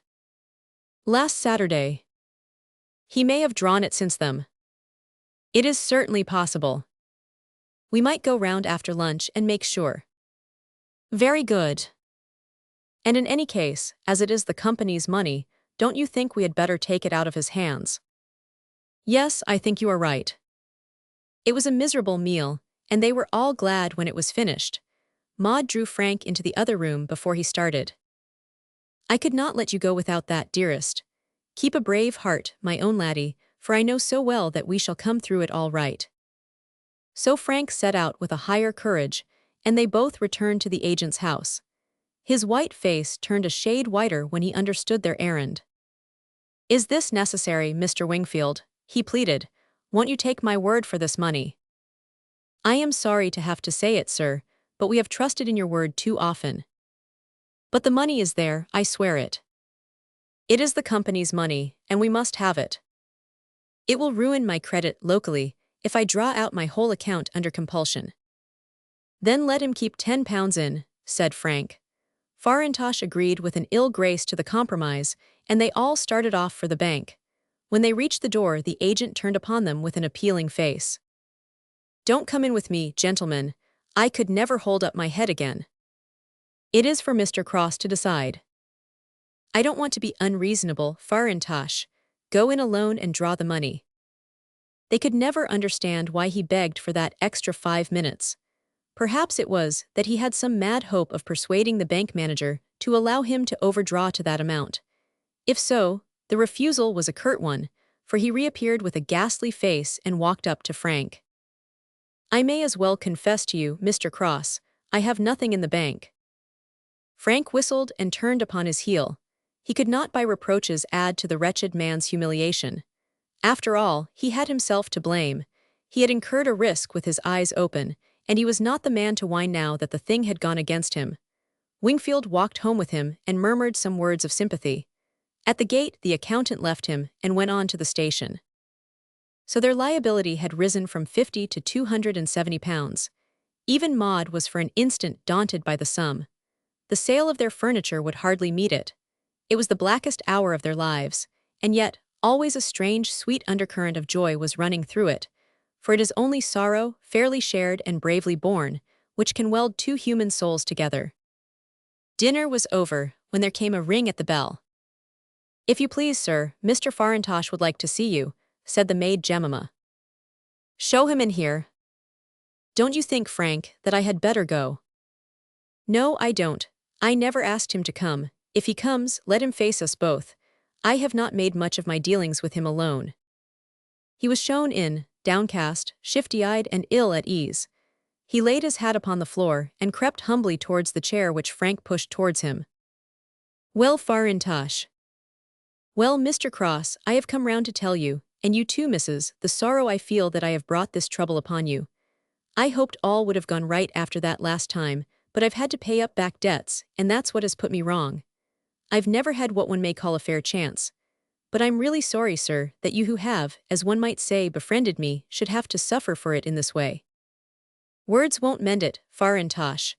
"Last Saturday." "He may have drawn it since then." "It is certainly possible. We might go round after lunch and make sure." "Very good. And in any case, as it is the company's money, don't you think we had better take it out of his hands?" "Yes, I think you are right." It was a miserable meal, and they were all glad when it was finished. Maud drew Frank into the other room before he started. "I could not let you go without that, dearest. Keep a brave heart, my own laddie, for I know so well that we shall come through it all right." So Frank set out with a higher courage, and they both returned to the agent's house. His white face turned a shade whiter when he understood their errand. "Is this necessary, Mr. Wingfield?" he pleaded. "Won't you take my word for this money?" "I am sorry to have to say it, sir, but we have trusted in your word too often." "But the money is there, I swear it." "It is the company's money, and we must have it." "It will ruin my credit locally if I draw out my whole account under compulsion." "Then let him keep £10 in," said Frank. Farintosh agreed with an ill grace to the compromise, and they all started off for the bank. When they reached the door, the agent turned upon them with an appealing face. "Don't come in with me, gentlemen. I could never hold up my head again. It is for Mr. Cross to decide." "I don't want to be unreasonable, Farintosh. Go in alone and draw the money." They could never understand why he begged for that extra 5 minutes. Perhaps it was that he had some mad hope of persuading the bank manager to allow him to overdraw to that amount. If so, the refusal was a curt one, for he reappeared with a ghastly face and walked up to Frank. "I may as well confess to you, Mr. Cross, I have nothing in the bank." Frank whistled and turned upon his heel. He could not by reproaches add to the wretched man's humiliation. After all, he had himself to blame. He had incurred a risk with his eyes open, and he was not the man to whine now that the thing had gone against him. Wingfield walked home with him and murmured some words of sympathy. At the gate, the accountant left him and went on to the station. So their liability had risen from £50 to £270. Even Maud was for an instant daunted by the sum. The sale of their furniture would hardly meet it. It was the blackest hour of their lives, and yet always a strange, sweet undercurrent of joy was running through it, for it is only sorrow, fairly shared and bravely borne, which can weld two human souls together. Dinner was over when there came a ring at the bell. "If you please, sir, Mr. Farintosh would like to see you," said the maid Jemima. "Show him in here." "Don't you think, Frank, that I had better go?" No, I don't. I never asked him to come. If he comes, let him face us both. I have not made much of my dealings with him alone. He was shown in, downcast, shifty-eyed and ill at ease. He laid his hat upon the floor and crept humbly towards the chair which Frank pushed towards him. Well, Farintosh. Well, Mr. Cross, I have come round to tell you, and you too, Mrs., the sorrow I feel that I have brought this trouble upon you. I hoped all would have gone right after that last time, but I've had to pay up back debts, and that's what has put me wrong. I've never had what one may call a fair chance. But I'm really sorry, sir, that you who have, as one might say, befriended me, should have to suffer for it in this way. Words won't mend it, Farintosh.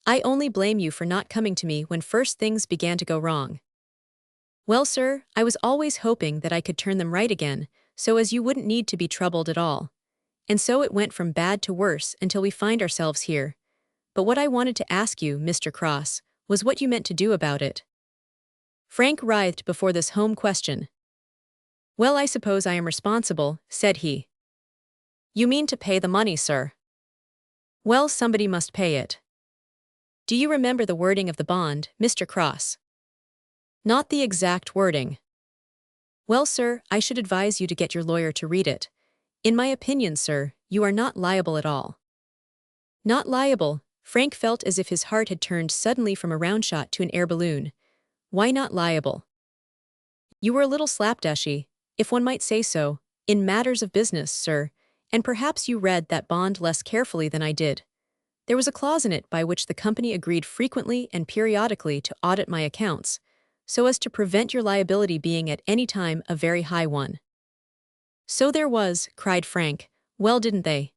I only blame you for not coming to me when first things began to go wrong. Well, sir, I was always hoping that I could turn them right again, so as you wouldn't need to be troubled at all. And so it went from bad to worse until we find ourselves here. But what I wanted to ask you, Mr. Cross, was what you meant to do about it. Frank writhed before this home question. Well, I suppose I am responsible, said he. You mean to pay the money, sir? Well, somebody must pay it. Do you remember the wording of the bond, Mr. Cross? Not the exact wording. Well, sir, I should advise you to get your lawyer to read it. In my opinion, sir, you are not liable at all. Not liable? Frank felt as if his heart had turned suddenly from a round shot to an air balloon. Why not liable? You were a little slapdashy, if one might say so, in matters of business, sir, and perhaps you read that bond less carefully than I did. There was a clause in it by which the company agreed frequently and periodically to audit my accounts, so as to prevent your liability being at any time a very high one. So there was, cried Frank. Well, didn't they?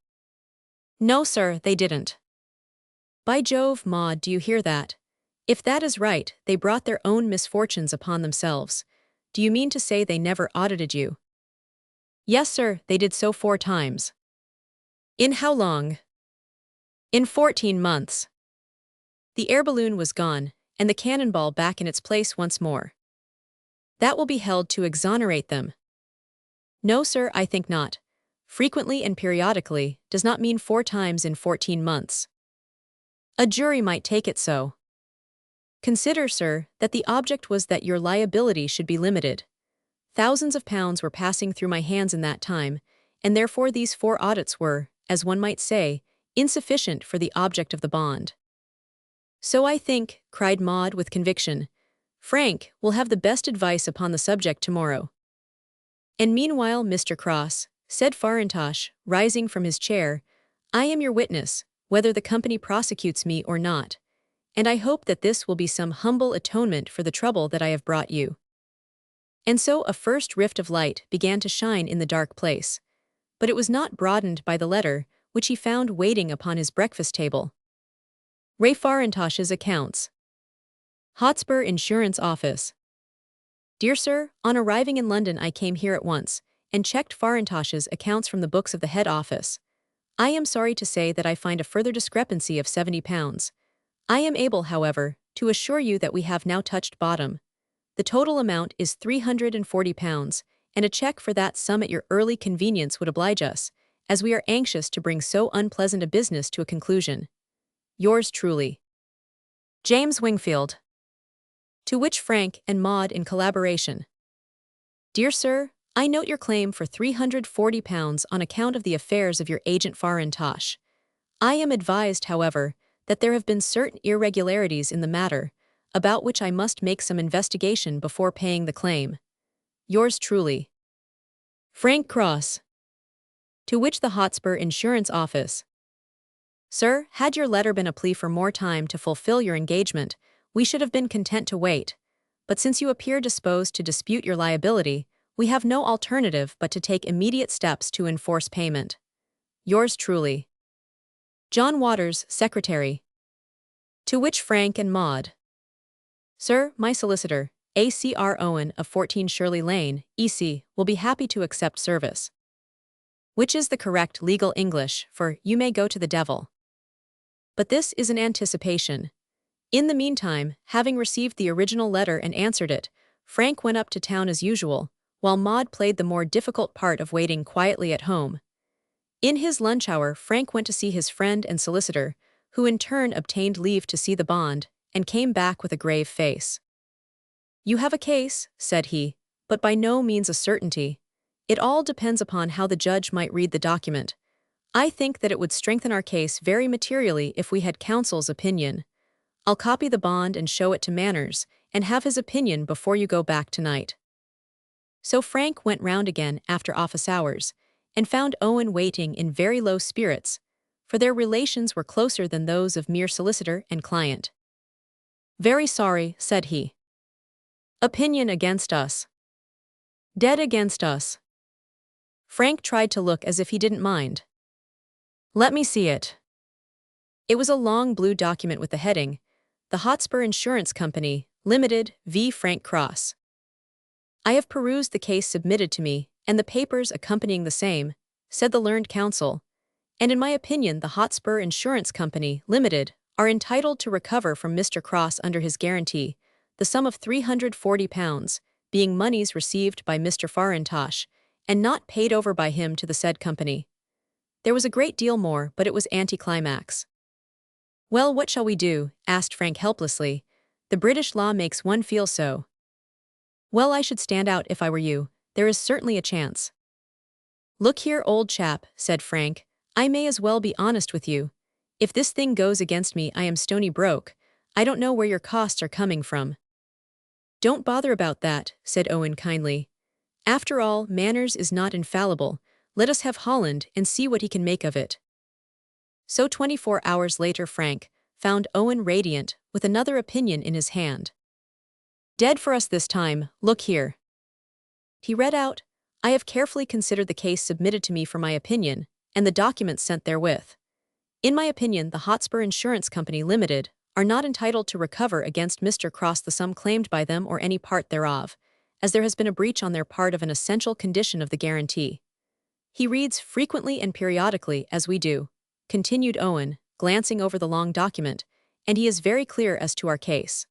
No, sir, they didn't. By Jove, Maud, do you hear that? If that is right, they brought their own misfortunes upon themselves. Do you mean to say they never audited you? Yes, sir, they did so 4 times. In how long? In 14 months. The air balloon was gone, and the cannonball back in its place once more. That will be held to exonerate them. No, sir, I think not. Frequently and periodically does not mean 4 times in 14 months. A jury might take it so. Consider, sir, that the object was that your liability should be limited. Thousands of pounds were passing through my hands in that time, and therefore these 4 audits were, as one might say, insufficient for the object of the bond. So I think, cried Maud with conviction, Frank will have the best advice upon the subject tomorrow. And meanwhile, Mr. Cross, said Farintosh, rising from his chair, I am your witness, whether the company prosecutes me or not, and I hope that this will be some humble atonement for the trouble that I have brought you. And so a first rift of light began to shine in the dark place, but it was not broadened by the letter, which he found waiting upon his breakfast table. Ray Farintosh's accounts. Hotspur Insurance Office. Dear Sir, on arriving in London I came here at once, and checked Farintosh's accounts from the books of the head office. I am sorry to say that I find a further discrepancy of £70. I am able, however, to assure you that we have now touched bottom. The total amount is £340, and a cheque for that sum at your early convenience would oblige us, as we are anxious to bring so unpleasant a business to a conclusion. Yours truly, James Wingfield. To which Frank and Maud in collaboration. Dear Sir, I note your claim for £340 on account of the affairs of your agent Farintosh. I am advised, however, that there have been certain irregularities in the matter, about which I must make some investigation before paying the claim. Yours truly, Frank Cross. To which the Hotspur Insurance Office. Sir, had your letter been a plea for more time to fulfill your engagement, we should have been content to wait, but since you appear disposed to dispute your liability, we have no alternative but to take immediate steps to enforce payment. Yours truly, John Waters, Secretary. To which Frank and Maud. Sir, my solicitor, A.C.R. Owen of 14 Shirley Lane, E.C., will be happy to accept service. Which is the correct legal English for you may go to the devil. But this is an anticipation. In the meantime, having received the original letter and answered it, Frank went up to town as usual, while Maud played the more difficult part of waiting quietly at home. In his lunch hour, Frank went to see his friend and solicitor, who in turn obtained leave to see the bond, and came back with a grave face. "You have a case," said he, "but by no means a certainty. It all depends upon how the judge might read the document. I think that it would strengthen our case very materially if we had counsel's opinion. I'll copy the bond and show it to Manners, and have his opinion before you go back tonight." So Frank went round again after office hours, and found Owen waiting in very low spirits, for their relations were closer than those of mere solicitor and client. "Very sorry," said he. "Opinion against us. Dead against us." Frank tried to look as if he didn't mind. "Let me see it." It was a long blue document with the heading, "The Hotspur Insurance Company, Limited, v. Frank Cross." "I have perused the case submitted to me, and the papers accompanying the same," said the learned counsel, "and in my opinion the Hotspur Insurance Company, Limited, are entitled to recover from Mr. Cross under his guarantee the sum of £340, being moneys received by Mr. Farintosh, and not paid over by him to the said company." There was a great deal more, but it was anticlimax. "Well, what shall we do?" asked Frank helplessly. "The British law makes one feel so." "Well, I should stand out if I were you. There is certainly a chance." "Look here, old chap," said Frank, "I may as well be honest with you. If this thing goes against me, I am stony broke. I don't know where your costs are coming from." "Don't bother about that," said Owen kindly. "After all, Manners is not infallible. Let us have Holland and see what he can make of it." So 24 hours later Frank found Owen radiant, with another opinion in his hand. "Dead for us this time, look here." He read out, "I have carefully considered the case submitted to me for my opinion, and the documents sent therewith. In my opinion, the Hotspur Insurance Company Limited are not entitled to recover against Mr. Cross the sum claimed by them or any part thereof, as there has been a breach on their part of an essential condition of the guarantee." He reads frequently and periodically, as we do, continued Owen, glancing over the long document, and he is very clear as to our case.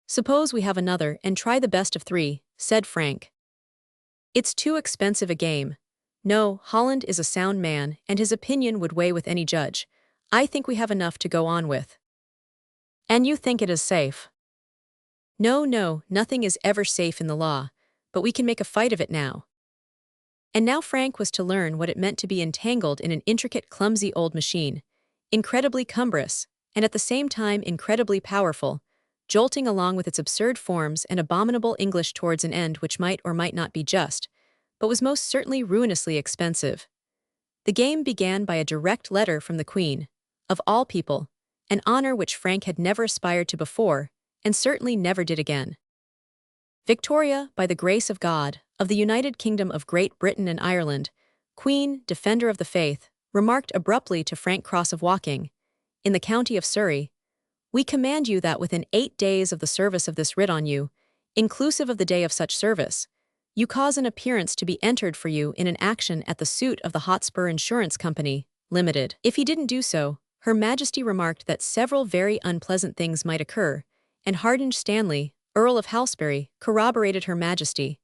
"Suppose we have another and try the best of three," said Frank. "It's too expensive a game. No, Holland is a sound man, and his opinion would weigh with any judge. I think we have enough to go on with." "And you think it is safe?" "No, no, nothing is ever safe in the law, but we can make a fight of it now." And now Frank was to learn what it meant to be entangled in an intricate, clumsy old machine, incredibly cumbrous, and at the same time incredibly powerful, jolting along with its absurd forms and abominable English towards an end which might or might not be just, but was most certainly ruinously expensive. The game began by a direct letter from the Queen, of all people, an honor which Frank had never aspired to before, and certainly never did again. "Victoria, by the grace of God, of the United Kingdom of Great Britain and Ireland, Queen, Defender of the Faith," remarked abruptly to Frank Cross of Woking, in the county of Surrey, "we command you that within 8 days of the service of this writ on you, inclusive of the day of such service, you cause an appearance to be entered for you in an action at the suit of the Hotspur Insurance Company, Limited." If he didn't do so, Her Majesty remarked that several very unpleasant things might occur, and Hardinge Stanley, Earl of Halsbury, corroborated Her Majesty.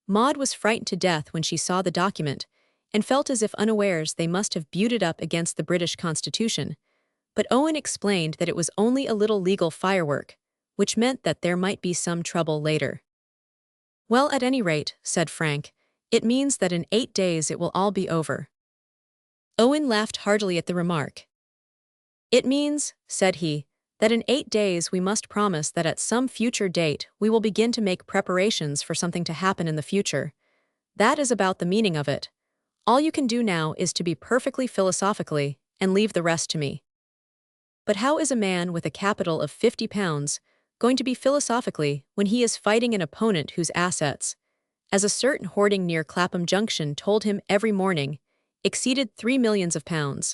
Maud was frightened to death when she saw the document, and felt as if unawares they must have buted up against the British Constitution, but Owen explained that it was only a little legal firework, which meant that there might be some trouble later. "Well, at any rate," said Frank, "it means that in 8 days it will all be over." Owen laughed heartily at the remark. "It means," said he, "that in 8 days we must promise that at some future date we will begin to make preparations for something to happen in the future. That is about the meaning of it. All you can do now is to be perfectly philosophically, and leave the rest to me." But how is a man with a capital of £50 going to be philosophically when he is fighting an opponent whose assets, as a certain hoarding near Clapham Junction told him every morning, exceeded £3 millions?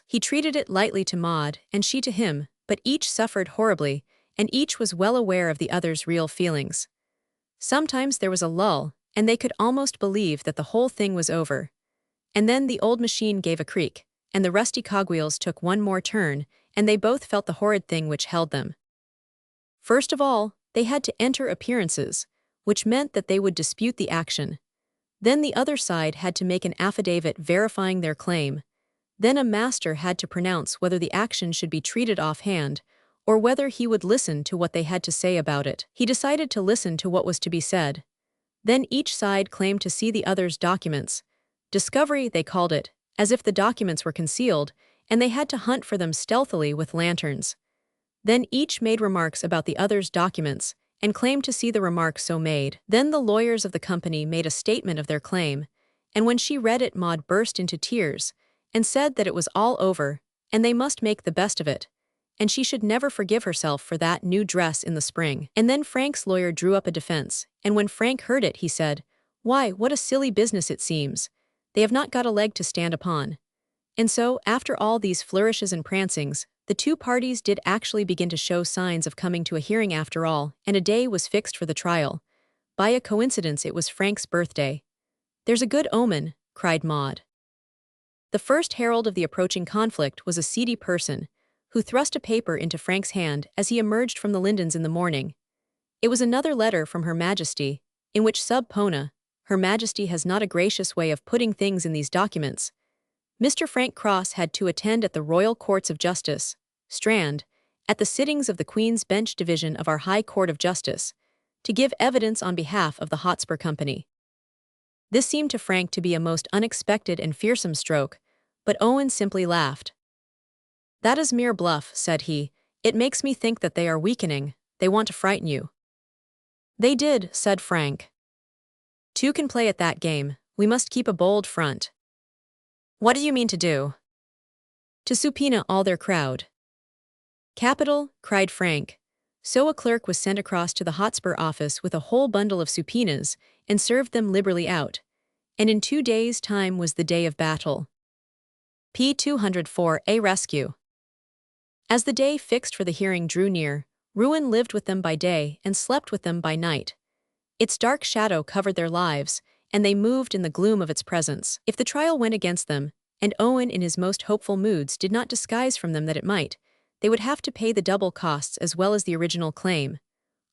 He treated it lightly to Maud, and she to him, but each suffered horribly, and each was well aware of the other's real feelings. Sometimes there was a lull, and they could almost believe that the whole thing was over. And then the old machine gave a creak, and the rusty cogwheels took one more turn, and they both felt the horrid thing which held them. First of all, they had to enter appearances, which meant that they would dispute the action. Then the other side had to make an affidavit verifying their claim. Then a master had to pronounce whether the action should be treated offhand, or whether he would listen to what they had to say about it. He decided to listen to what was to be said. Then each side claimed to see the other's documents. Discovery, they called it, as if the documents were concealed, and they had to hunt for them stealthily with lanterns. Then each made remarks about the other's documents, and claimed to see the remarks so made. Then the lawyers of the company made a statement of their claim, and when she read it, Maud burst into tears, and said that it was all over, and they must make the best of it, and she should never forgive herself for that new dress in the spring. And then Frank's lawyer drew up a defense, and when Frank heard it, he said, "Why, what a silly business it seems. They have not got a leg to stand upon." And so, after all these flourishes and prancings, the two parties did actually begin to show signs of coming to a hearing after all, and a day was fixed for the trial. By a coincidence, it was Frank's birthday. "There's a good omen," cried Maud. The first herald of the approaching conflict was a seedy person, who thrust a paper into Frank's hand as he emerged from the lindens in the morning. It was another letter from Her Majesty, in which sub pona, Her Majesty has not a gracious way of putting things in these documents. Mr. Frank Cross had to attend at the Royal Courts of Justice, Strand, at the sittings of the Queen's Bench Division of our High Court of Justice, to give evidence on behalf of the Hotspur Company. This seemed to Frank to be a most unexpected and fearsome stroke, but Owen simply laughed. "That is mere bluff," said he. "It makes me think that they are weakening. They want to frighten you." "They did," said Frank. "Two can play at that game. We must keep a bold front." "What do you mean to do?" "To subpoena all their crowd." "Capital," cried Frank. So a clerk was sent across to the Hotspur office with a whole bundle of subpoenas and served them liberally out. And in 2 days' time was the day of battle. P. 204, A Rescue. As the day fixed for the hearing drew near, ruin lived with them by day and slept with them by night. Its dark shadow covered their lives, and they moved in the gloom of its presence. If the trial went against them, and Owen in his most hopeful moods did not disguise from them that it might, they would have to pay the double costs as well as the original claim.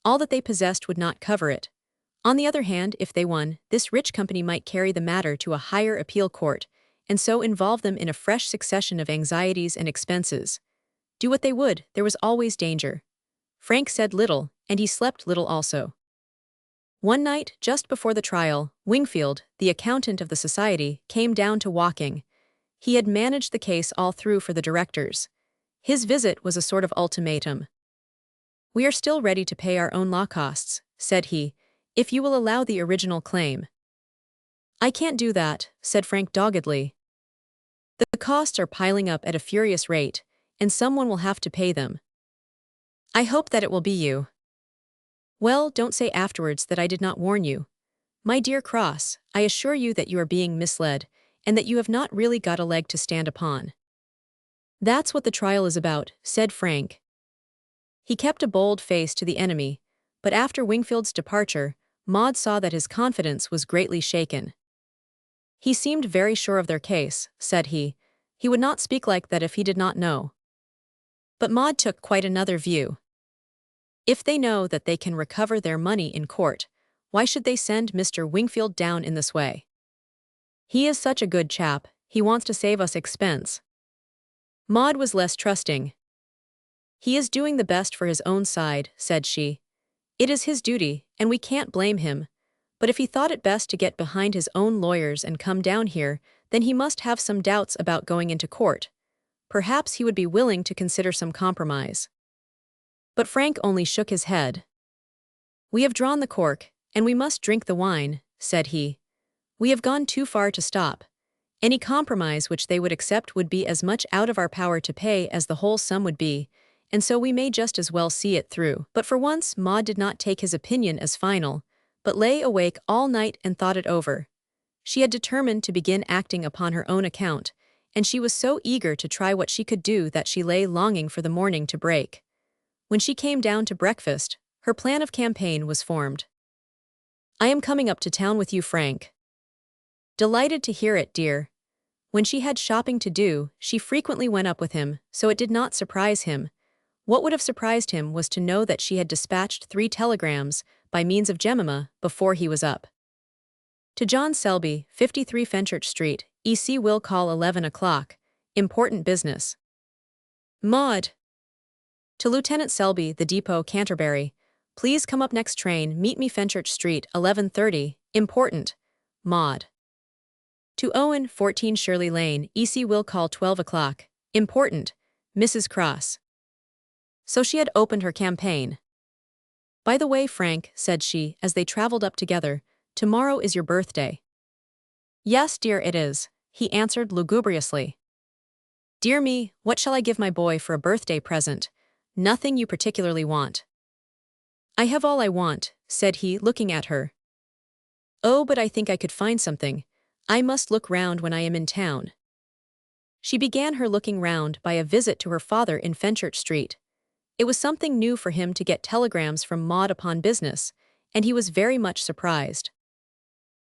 All that they possessed would not cover it. On the other hand, if they won, this rich company might carry the matter to a higher appeal court, and so involve them in a fresh succession of anxieties and expenses. Do what they would, there was always danger. Frank said little, and he slept little also. One night, just before the trial, Wingfield, the accountant of the society, came down to Woking. He had managed the case all through for the directors. His visit was a sort of ultimatum. "We are still ready to pay our own law costs," said he, "if you will allow the original claim." "I can't do that," said Frank doggedly. "The costs are piling up at a furious rate, and someone will have to pay them." "I hope that it will be you." "Well, don't say afterwards that I did not warn you. My dear Cross, I assure you that you are being misled, and that you have not really got a leg to stand upon." "That's what the trial is about," said Frank. He kept a bold face to the enemy, but after Wingfield's departure, Maud saw that his confidence was greatly shaken. "He seemed very sure of their case," said he. "He would not speak like that if he did not know." But Maud took quite another view. If they know that they can recover their money in court, why should they send Mr. Wingfield down in this way? "He is such a good chap, he wants to save us expense." Maud was less trusting. "He is doing the best for his own side," said she. "It is his duty, and we can't blame him. But if he thought it best to get behind his own lawyers and come down here, then he must have some doubts about going into court. Perhaps he would be willing to consider some compromise." But Frank only shook his head. "We have drawn the cork, and we must drink the wine," said he. "We have gone too far to stop. Any compromise which they would accept would be as much out of our power to pay as the whole sum would be, and so we may just as well see it through." But for once Maud did not take his opinion as final, but lay awake all night and thought it over. She had determined to begin acting upon her own account, and she was so eager to try what she could do that she lay longing for the morning to break. When she came down to breakfast, her plan of campaign was formed. "I am coming up to town with you, Frank." "Delighted to hear it, dear." When she had shopping to do, she frequently went up with him, so it did not surprise him. What would have surprised him was to know that she had dispatched 3 telegrams, by means of Jemima, before he was up. To John Selby, 53 Fenchurch Street, E.C. will call 11 o'clock, important business. Maud. To Lieutenant Selby, the depot, Canterbury. Please come up next train, meet me Fenchurch Street, 11:30, important. Maud. To Owen, 14 Shirley Lane, EC will call 12 o'clock, important, Mrs. Cross. So she had opened her campaign. By the way, Frank, said she, as they traveled up together, tomorrow is your birthday. Yes, dear, it is, he answered lugubriously. Dear me, what shall I give my boy for a birthday present? Nothing you particularly want. I have all I want, said he, looking at her. Oh, but I think I could find something. I must look round when I am in town. She began her looking round by a visit to her father in Fenchurch Street. It was something new for him to get telegrams from Maud upon business, and he was very much surprised.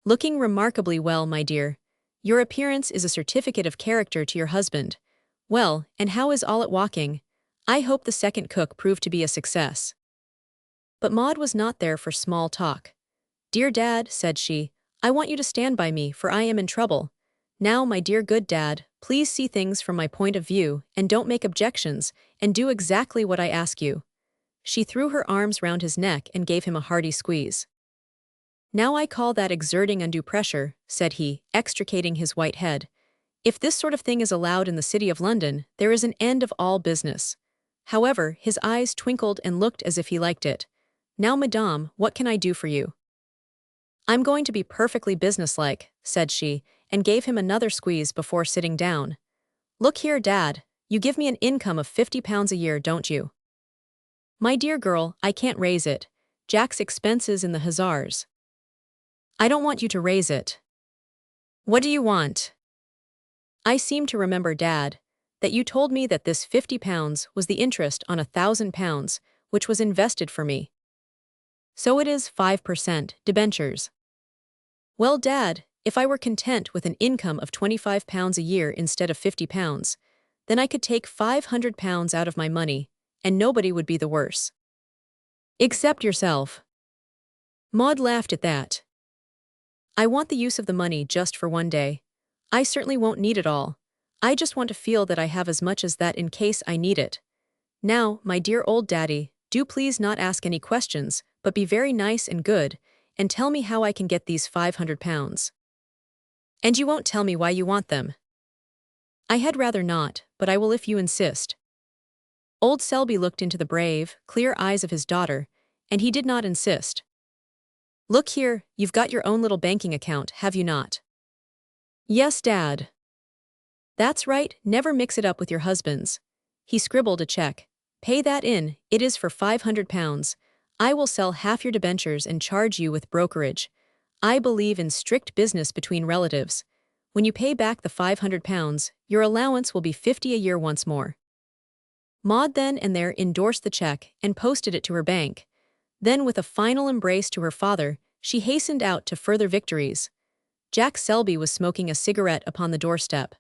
Looking remarkably well, my dear. Your appearance is a certificate of character to your husband. Well, and how is all at Woking? I hope the second cook proved to be a success. But Maud was not there for small talk. Dear Dad, said she, I want you to stand by me, for I am in trouble. Now, my dear good Dad, please see things from my point of view, and don't make objections, and do exactly what I ask you. She threw her arms round his neck and gave him a hearty squeeze. Now I call that exerting undue pressure, said he, extricating his white head. If this sort of thing is allowed in the City of London, there is an end of all business. However, his eyes twinkled and looked as if he liked it. Now, madame, what can I do for you? I'm going to be perfectly businesslike, said she, and gave him another squeeze before sitting down. Look here, Dad, you give me an income of £50 a year, don't you? My dear girl, I can't raise it. Jack's expenses in the hussars. I don't want you to raise it. What do you want? I seem to remember, Dad, that you told me that this £50 was the interest on £1,000, which was invested for me. So it is 5%, debentures. Well, Dad, if I were content with an income of £25 a year instead of £50, then I could take £500 out of my money, and nobody would be the worse. Except yourself. Maud laughed at that. I want the use of the money just for one day. I certainly won't need it all. I just want to feel that I have as much as that in case I need it. Now, my dear old daddy, do please not ask any questions, but be very nice and good, and tell me how I can get these £500. And you won't tell me why you want them. I had rather not, but I will if you insist. Old Selby looked into the brave, clear eyes of his daughter, and he did not insist. Look here, you've got your own little banking account, have you not? Yes, Dad. That's right, never mix it up with your husband's. He scribbled a check. Pay that in, it is for £500. I will sell half your debentures and charge you with brokerage. I believe in strict business between relatives. When you pay back the £500, your allowance will be £50 a year once more. Maud then and there endorsed the check and posted it to her bank. Then, with a final embrace to her father, she hastened out to further victories. Jack Selby was smoking a cigarette upon the doorstep.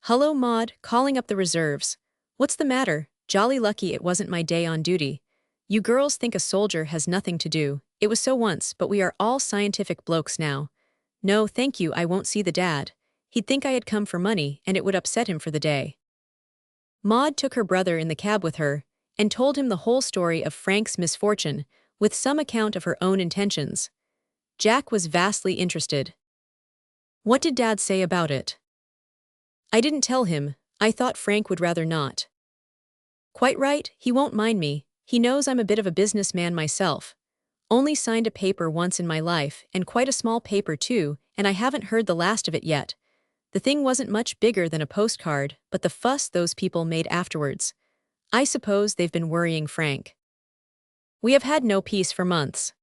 Hullo, Maud, calling up the reserves. What's the matter? Jolly lucky it wasn't my day on duty. You girls think a soldier has nothing to do. It was so once, but we are all scientific blokes now. No, thank you, I won't see the Dad. He'd think I had come for money, and it would upset him for the day. Maud took her brother in the cab with her, and told him the whole story of Frank's misfortune, with some account of her own intentions. Jack was vastly interested. What did Dad say about it? I didn't tell him. I thought Frank would rather not. Quite right, he won't mind me. He knows I'm a bit of a businessman myself. Only signed a paper once in my life, and quite a small paper too, and I haven't heard the last of it yet. The thing wasn't much bigger than a postcard, but the fuss those people made afterwards. I suppose they've been worrying Frank. We have had no peace for months.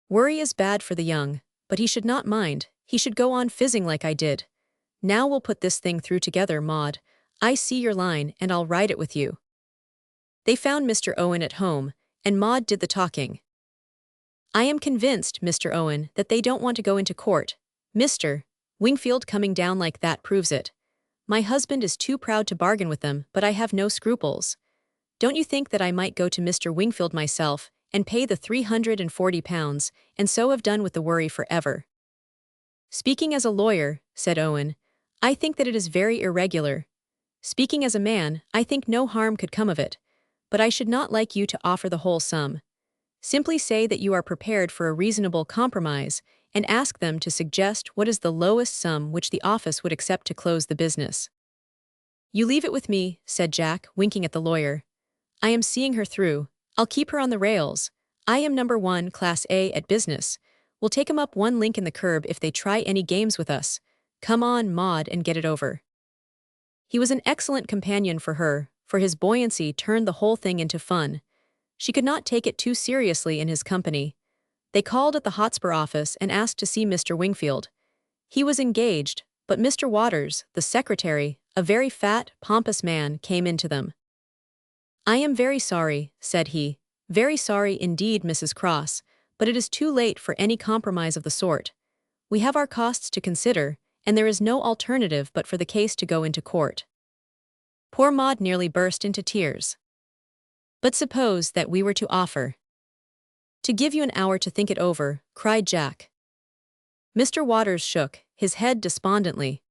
Worry is bad for the young, but he should not mind. He should go on fizzing like I did. Now we'll put this thing through together, Maud. I see your line, and I'll write it with you. They found Mr. Owen at home, and Maud did the talking. I am convinced, Mr. Owen, that they don't want to go into court. Mr. Wingfield coming down like that proves it. My husband is too proud to bargain with them, but I have no scruples. Don't you think that I might go to Mr. Wingfield myself and pay the £340, and so have done with the worry forever? Speaking as a lawyer, said Owen, I think that it is very irregular. Speaking as a man, I think no harm could come of it, but I should not like you to offer the whole sum. Simply say that you are prepared for a reasonable compromise and ask them to suggest what is the lowest sum which the office would accept to close the business. You leave it with me, said Jack, winking at the lawyer. I am seeing her through. I'll keep her on the rails. I am number 1, Class A at business. We'll take 'em up one link in the curb if they try any games with us. Come on, Maud, and get it over. He was an excellent companion for her, for his buoyancy turned the whole thing into fun. She could not take it too seriously in his company. They called at the Hotspur office and asked to see Mr. Wingfield. He was engaged, but Mr. Waters, the secretary, a very fat, pompous man, came in to them. I am very sorry, said he. Very sorry indeed, Mrs. Cross, but it is too late for any compromise of the sort. We have our costs to consider, and there is no alternative but for the case to go into court. Poor Maud nearly burst into tears. But suppose that we were to offer. To give you an hour to think it over, cried Jack. Mr. Waters shook his head despondently.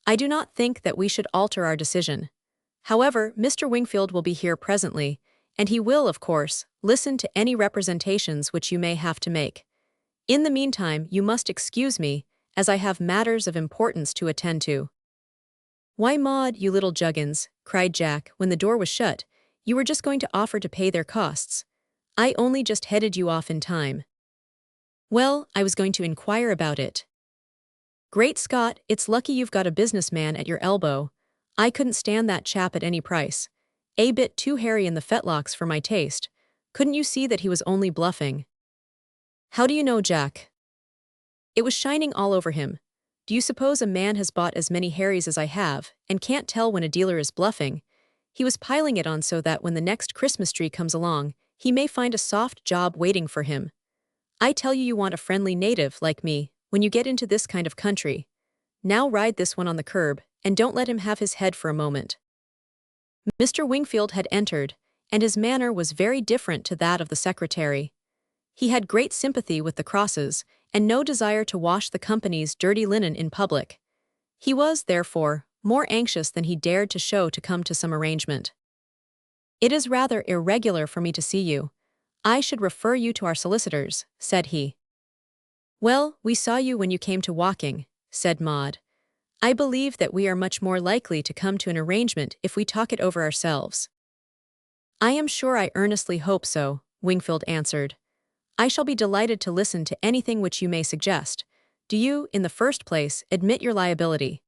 I do not think that we should alter our decision. However, Mr. Wingfield will be here presently, and he will, of course, listen to any representations which you may have to make. In the meantime, you must excuse me, as I have matters of importance to attend to. Why, Maud, you little juggins, cried Jack, when the door was shut, you were just going to offer to pay their costs. I only just headed you off in time. Well, I was going to inquire about it. Great Scott, it's lucky you've got a businessman at your elbow. I couldn't stand that chap at any price. A bit too hairy in the fetlocks for my taste. Couldn't you see that he was only bluffing? How do you know, Jack? It was shining all over him. Do you suppose a man has bought as many Harrys as I have, and can't tell when a dealer is bluffing? He was piling it on so that when the next Christmas tree comes along, he may find a soft job waiting for him. I tell you, you want a friendly native like me when you get into this kind of country. Now ride this one on the curb, and don't let him have his head for a moment. Mr. Wingfield had entered, and his manner was very different to that of the secretary. He had great sympathy with the Crosses, and no desire to wash the company's dirty linen in public. He was, therefore, more anxious than he dared to show to come to some arrangement. It is rather irregular for me to see you. I should refer you to our solicitors, said he. Well, we saw you when you came to Woking, said Maud. I believe that we are much more likely to come to an arrangement if we talk it over ourselves. I am sure I earnestly hope so, Wingfield answered. I shall be delighted to listen to anything which you may suggest. Do you, in the first place, admit your liability?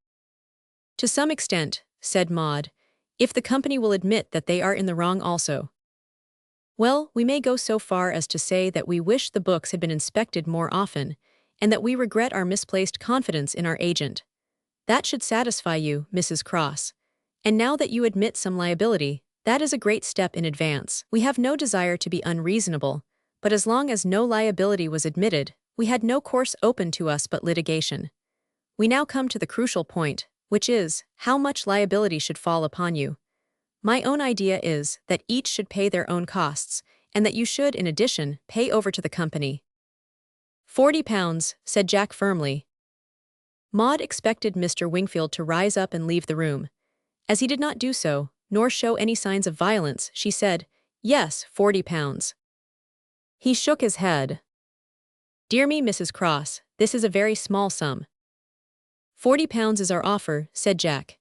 To some extent, said Maud, if the company will admit that they are in the wrong also. Well, we may go so far as to say that we wish the books had been inspected more often, and that we regret our misplaced confidence in our agent. That should satisfy you, Mrs. Cross. And now that you admit some liability, that is a great step in advance. We have no desire to be unreasonable, but as long as no liability was admitted, we had no course open to us but litigation. We now come to the crucial point, which is, how much liability should fall upon you. My own idea is that each should pay their own costs, and that you should, in addition, pay over to the company. £40, said Jack firmly. Maud expected Mr. Wingfield to rise up and leave the room. As he did not do so, nor show any signs of violence, she said, Yes, £40. He shook his head. Dear me, Mrs. Cross, this is a very small sum. £40 is our offer, said Jack.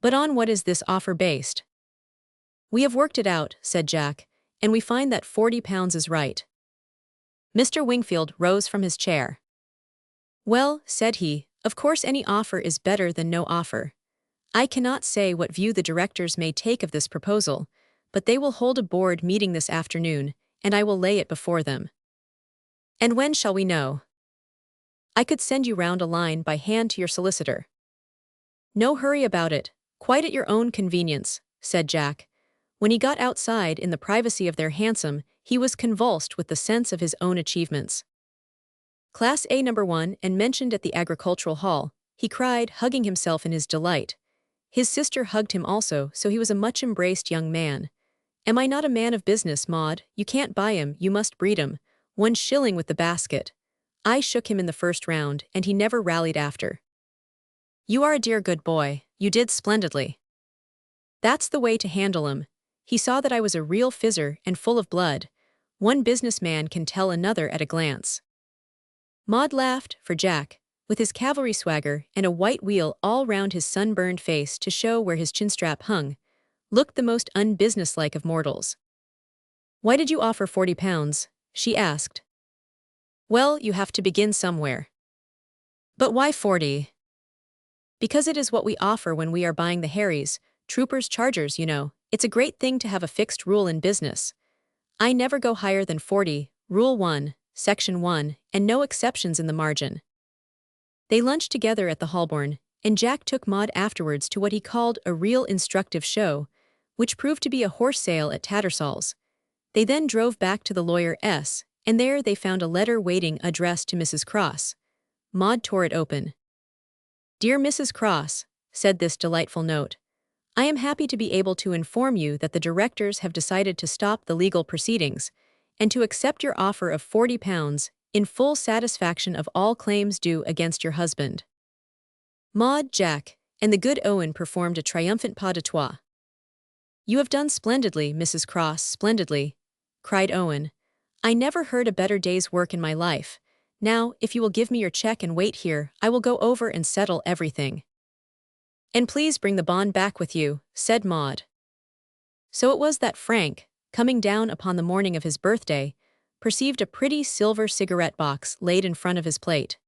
But on what is this offer based? We have worked it out, said Jack, and we find that £40 is right. Mr. Wingfield rose from his chair. Well, said he, of course any offer is better than no offer. I cannot say what view the directors may take of this proposal, but they will hold a board meeting this afternoon, and I will lay it before them. And when shall we know? I could send you round a line by hand to your solicitor. No hurry about it, quite at your own convenience, said Jack. When he got outside in the privacy of their hansom, he was convulsed with the sense of his own achievements. Class A No. 1 and mentioned at the agricultural hall, he cried, hugging himself in his delight. His sister hugged him also, so he was a much-embraced young man. Am I not a man of business, Maud? You can't buy him, you must breed him. 1 shilling with the basket. I shook him in the first round, and he never rallied after. You are a dear good boy, you did splendidly. That's the way to handle him. He saw that I was a real fizzer and full of blood. One businessman can tell another at a glance. Maud laughed, for Jack, with his cavalry swagger and a white wheal all round his sunburned face to show where his chinstrap hung, looked the most unbusinesslike of mortals. Why did you offer £40? She asked. Well, you have to begin somewhere. But why 40? Because it is what we offer when we are buying the Harries, troopers, chargers, you know. It's a great thing to have a fixed rule in business. I never go higher than 40, Rule 1, Section 1, and no exceptions in the margin. They lunched together at the Holborn, and Jack took Maud afterwards to what he called a real instructive show, which proved to be a horse sale at Tattersall's. They then drove back to the lawyer S., and there they found a letter waiting addressed to Mrs. Cross. Maud tore it open. Dear Mrs. Cross, said this delightful note, I am happy to be able to inform you that the directors have decided to stop the legal proceedings and to accept your offer of £40 in full satisfaction of all claims due against your husband. Maud, Jack, and the good Owen performed a triumphant pas de trois. You have done splendidly, Mrs. Cross, splendidly, cried Owen. I never heard a better day's work in my life. Now, if you will give me your check and wait here, I will go over and settle everything. And please bring the bond back with you, said Maud. So it was that Frank, coming down upon the morning of his birthday, perceived a pretty silver cigarette box laid in front of his plate.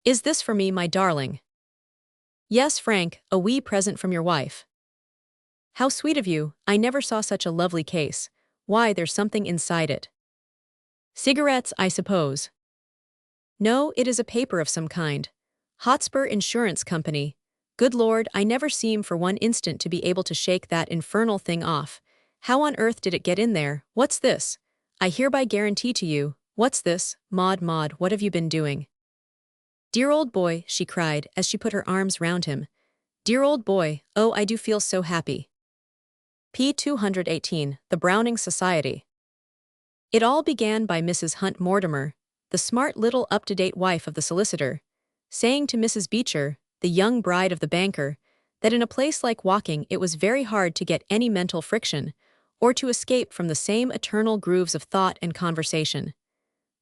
Is this for me, my darling? Yes, Frank, a wee present from your wife. How sweet of you, I never saw such a lovely case. Why, there's something inside it. Cigarettes, I suppose. No, it is a paper of some kind. Hotspur Insurance Company. Good Lord, I never seem for one instant to be able to shake that infernal thing off. How on earth did it get in there? What's this? I hereby guarantee to you. What's this? Maud, what have you been doing? Dear old boy, she cried as she put her arms round him. Dear old boy, oh, I do feel so happy. p. 218, The Browning Society. It all began by Mrs. Hunt Mortimer, the smart little up-to-date wife of the solicitor, saying to Mrs. Beecher, the young bride of the banker, that in a place like Woking it was very hard to get any mental friction, or to escape from the same eternal grooves of thought and conversation.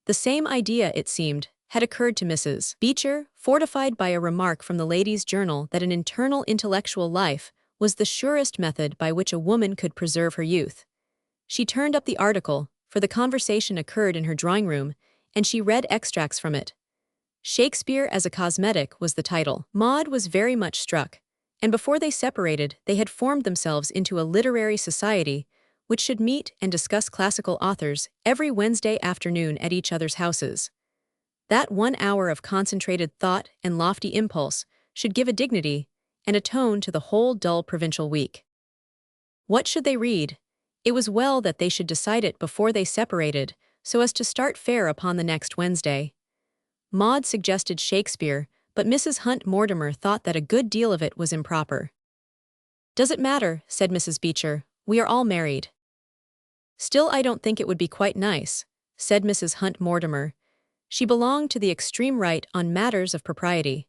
The same idea, it seemed, had occurred to Mrs. Beecher, fortified by a remark from the Ladies' Journal that an internal intellectual life was the surest method by which a woman could preserve her youth. She turned up the article, for the conversation occurred in her drawing-room, and she read extracts from it. Shakespeare as a Cosmetic was the title. Maud was very much struck, and before they separated they had formed themselves into a literary society which should meet and discuss classical authors every Wednesday afternoon at each other's houses. That 1 hour of concentrated thought and lofty impulse should give a dignity and a tone to the whole dull provincial week. What should they read? It was well that they should decide it before they separated, so as to start fair upon the next Wednesday. Maud suggested Shakespeare, but Mrs. Hunt Mortimer thought that a good deal of it was improper. Does it matter, said Mrs. Beecher, we are all married. Still, I don't think it would be quite nice, said Mrs. Hunt Mortimer. She belonged to the extreme right on matters of propriety.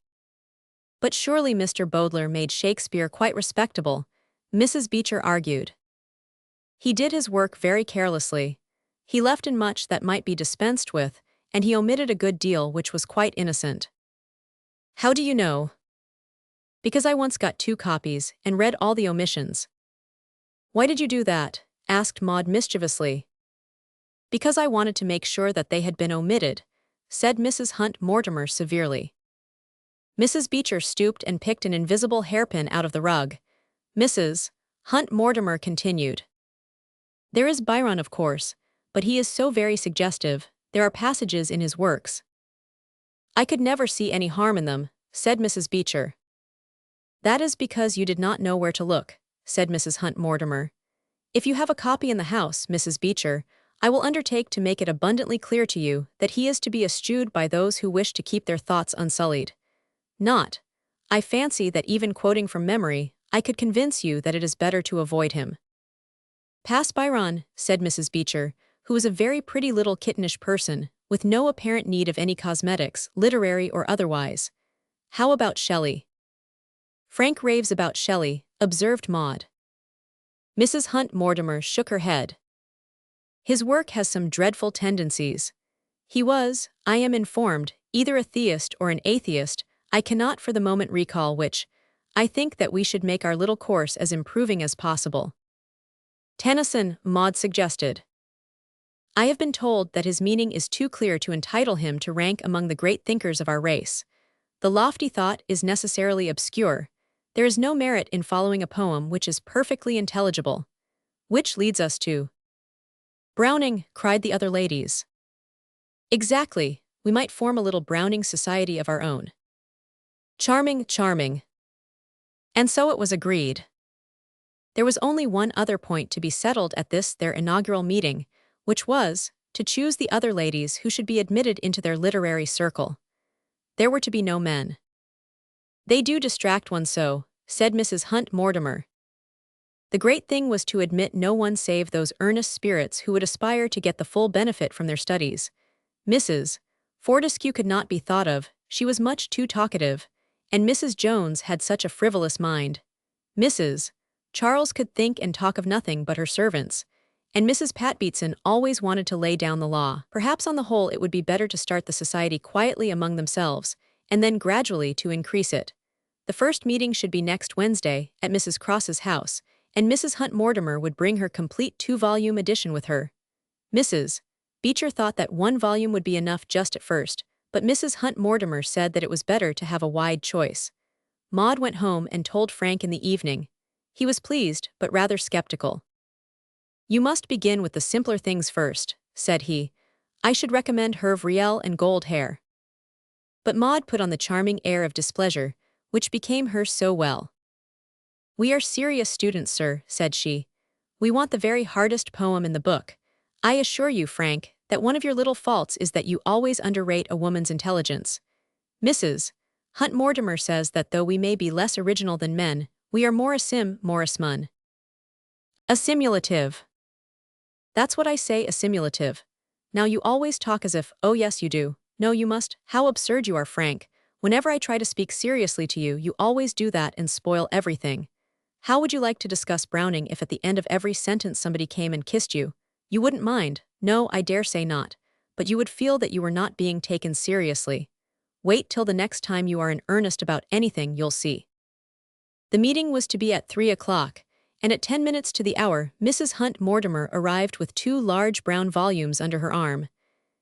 But surely Mr. Bowdler made Shakespeare quite respectable, Mrs. Beecher argued. He did his work very carelessly. He left in much that might be dispensed with, and he omitted a good deal which was quite innocent. How do you know? Because I once got 2 copies and read all the omissions. Why did you do that? Asked Maud mischievously. Because I wanted to make sure that they had been omitted, said Mrs. Hunt Mortimer severely. Mrs. Beecher stooped and picked an invisible hairpin out of the rug. Mrs. Hunt Mortimer continued. There is Byron, of course, but he is so very suggestive. There are passages in his works. I could never see any harm in them, said Mrs. Beecher. That is because you did not know where to look, said Mrs. Hunt Mortimer. If you have a copy in the house, Mrs. Beecher, I will undertake to make it abundantly clear to you that he is to be eschewed by those who wish to keep their thoughts unsullied. I fancy that even quoting from memory, I could convince you that it is better to avoid him. Pass Byron, said Mrs. Beecher, who was a very pretty little kittenish person, with no apparent need of any cosmetics, literary or otherwise. How about Shelley? Frank raves about Shelley, observed Maud. Mrs. Hunt Mortimer shook her head. His work has some dreadful tendencies. He was, I am informed, either a theist or an atheist, I cannot for the moment recall which. I think that we should make our little course as improving as possible. Tennyson, Maud suggested. I have been told that his meaning is too clear to entitle him to rank among the great thinkers of our race. The lofty thought is necessarily obscure. There is no merit in following a poem which is perfectly intelligible. Which leads us to Browning, cried the other ladies. Exactly, we might form a little Browning society of our own. Charming, charming. And so it was agreed. There was only one other point to be settled at this their inaugural meeting, which was, to choose the other ladies who should be admitted into their literary circle. There were to be no men. They do distract one so, said Mrs. Hunt Mortimer. The great thing was to admit no one save those earnest spirits who would aspire to get the full benefit from their studies. Mrs. Fortescue could not be thought of, she was much too talkative, and Mrs. Jones had such a frivolous mind. Mrs. Charles could think and talk of nothing but her servants, and Mrs. Patbeatson always wanted to lay down the law. Perhaps on the whole it would be better to start the society quietly among themselves, and then gradually to increase it. The first meeting should be next Wednesday, at Mrs. Cross's house, and Mrs. Hunt Mortimer would bring her complete 2-volume edition with her. Mrs. Beecher thought that 1 volume would be enough just at first, but Mrs. Hunt Mortimer said that it was better to have a wide choice. Maud went home and told Frank in the evening. He was pleased, but rather skeptical. You must begin with the simpler things first, said he. I should recommend Herve Riel and Gold Hair. But Maud put on the charming air of displeasure, which became her so well. We are serious students, sir, said she. We want the very hardest poem in the book. I assure you, Frank, that one of your little faults is that you always underrate a woman's intelligence. Mrs. Hunt Mortimer says that though we may be less original than men, we are more assimilative. Assimilative. That's what I say, assimilative. Now you always talk as if, oh yes you do, no you must, how absurd you are, Frank. Whenever I try to speak seriously to you, you always do that and spoil everything. How would you like to discuss Browning if at the end of every sentence somebody came and kissed you? You wouldn't mind. No, I dare say not. But you would feel that you were not being taken seriously. Wait till the next time you are in earnest about anything, you'll see. The meeting was to be at 3 o'clock, and at 10 minutes to the hour, Mrs. Hunt Mortimer arrived with 2 large brown volumes under her arm.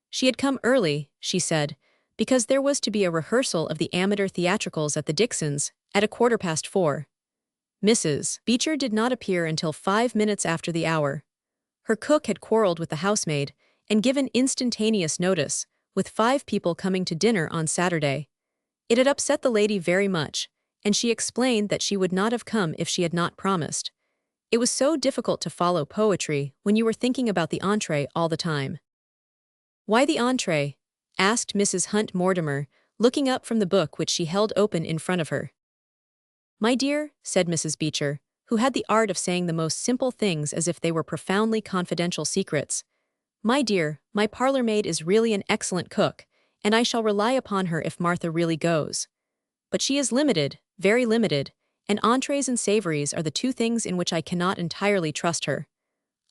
She had come early, she said, because there was to be a rehearsal of the amateur theatricals at the Dixons, at 4:15. Mrs. Beecher did not appear until 5 minutes after the hour. Her cook had quarreled with the housemaid and given instantaneous notice, with 5 people coming to dinner on Saturday. It had upset the lady very much, and she explained that she would not have come if she had not promised. It was so difficult to follow poetry when you were thinking about the entree all the time. Why the entree? Asked Mrs. Hunt Mortimer, looking up from the book which she held open in front of her. My dear, said Mrs. Beecher, who had the art of saying the most simple things as if they were profoundly confidential secrets. My dear, my parlor maid is really an excellent cook, and I shall rely upon her if Martha really goes. But she is limited, very limited, and entrees and savories are the 2 things in which I cannot entirely trust her.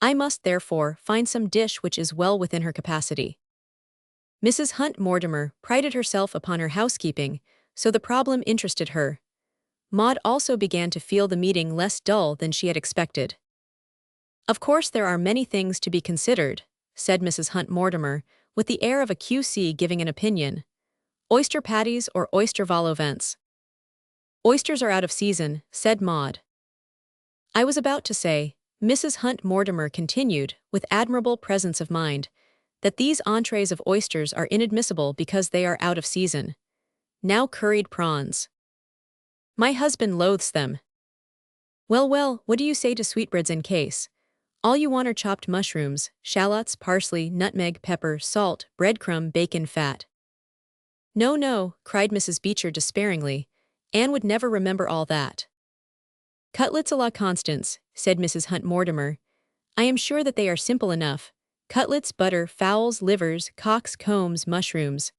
I must, therefore, find some dish which is well within her capacity. Mrs. Hunt Mortimer prided herself upon her housekeeping, so the problem interested her. Maud also began to feel the meeting less dull than she had expected. Of course there are many things to be considered, said Mrs. Hunt Mortimer, with the air of a QC giving an opinion. Oyster patties or oyster vol au vents? Oysters are out of season, said Maud. I was about to say, Mrs. Hunt Mortimer continued, with admirable presence of mind, that these entrees of oysters are inadmissible because they are out of season. Now curried prawns. My husband loathes them. Well, well, what do you say to sweetbreads in case? All you want are chopped mushrooms, shallots, parsley, nutmeg, pepper, salt, breadcrumb, bacon, fat. No, no, cried Mrs. Beecher despairingly. Anne would never remember all that. Cutlets à la Constance, said Mrs. Hunt Mortimer. I am sure that they are simple enough. Cutlets, butter, fowls, livers, cocks, combs, mushrooms.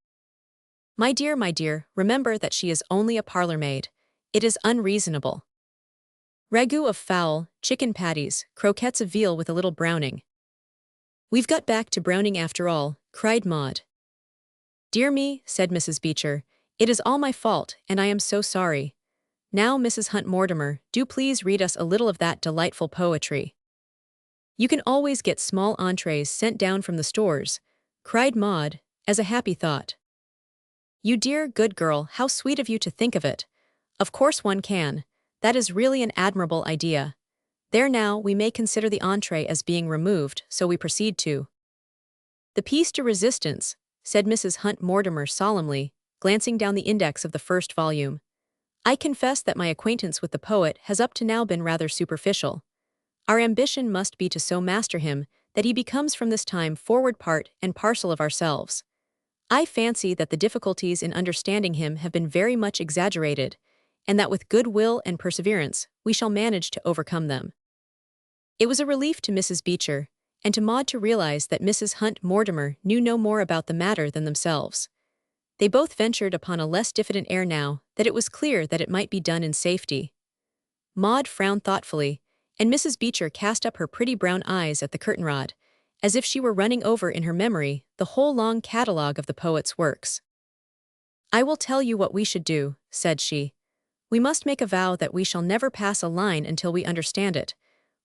My dear, remember that she is only a parlor maid, It is unreasonable. Ragout of fowl, chicken patties, croquettes of veal with a little browning. We've got back to browning after all, cried Maud. Dear me, said Mrs. Beecher, it is all my fault, and I am so sorry. Now, Mrs. Hunt Mortimer, do please read us a little of that delightful poetry. You can always get small entrees sent down from the stores, cried Maud, as a happy thought. You dear, good girl, how sweet of you to think of it. Of course one can. That is really an admirable idea. There now, we may consider the entree as being removed, so we proceed to the piece de resistance, said Mrs. Hunt Mortimer solemnly, glancing down the index of the first volume. I confess that my acquaintance with the poet has up to now been rather superficial. Our ambition must be to so master him that he becomes from this time forward part and parcel of ourselves. I fancy that the difficulties in understanding him have been very much exaggerated, and that with good will and perseverance we shall manage to overcome them. It was a relief to Mrs. Beecher, and to Maud to realize that Mrs. Hunt Mortimer knew no more about the matter than themselves. They both ventured upon a less diffident air now that it was clear that it might be done in safety. Maud frowned thoughtfully, and Mrs. Beecher cast up her pretty brown eyes at the curtain rod, as if she were running over in her memory the whole long catalogue of the poet's works. I will tell you what we should do, said she. We must make a vow that we shall never pass a line until we understand it.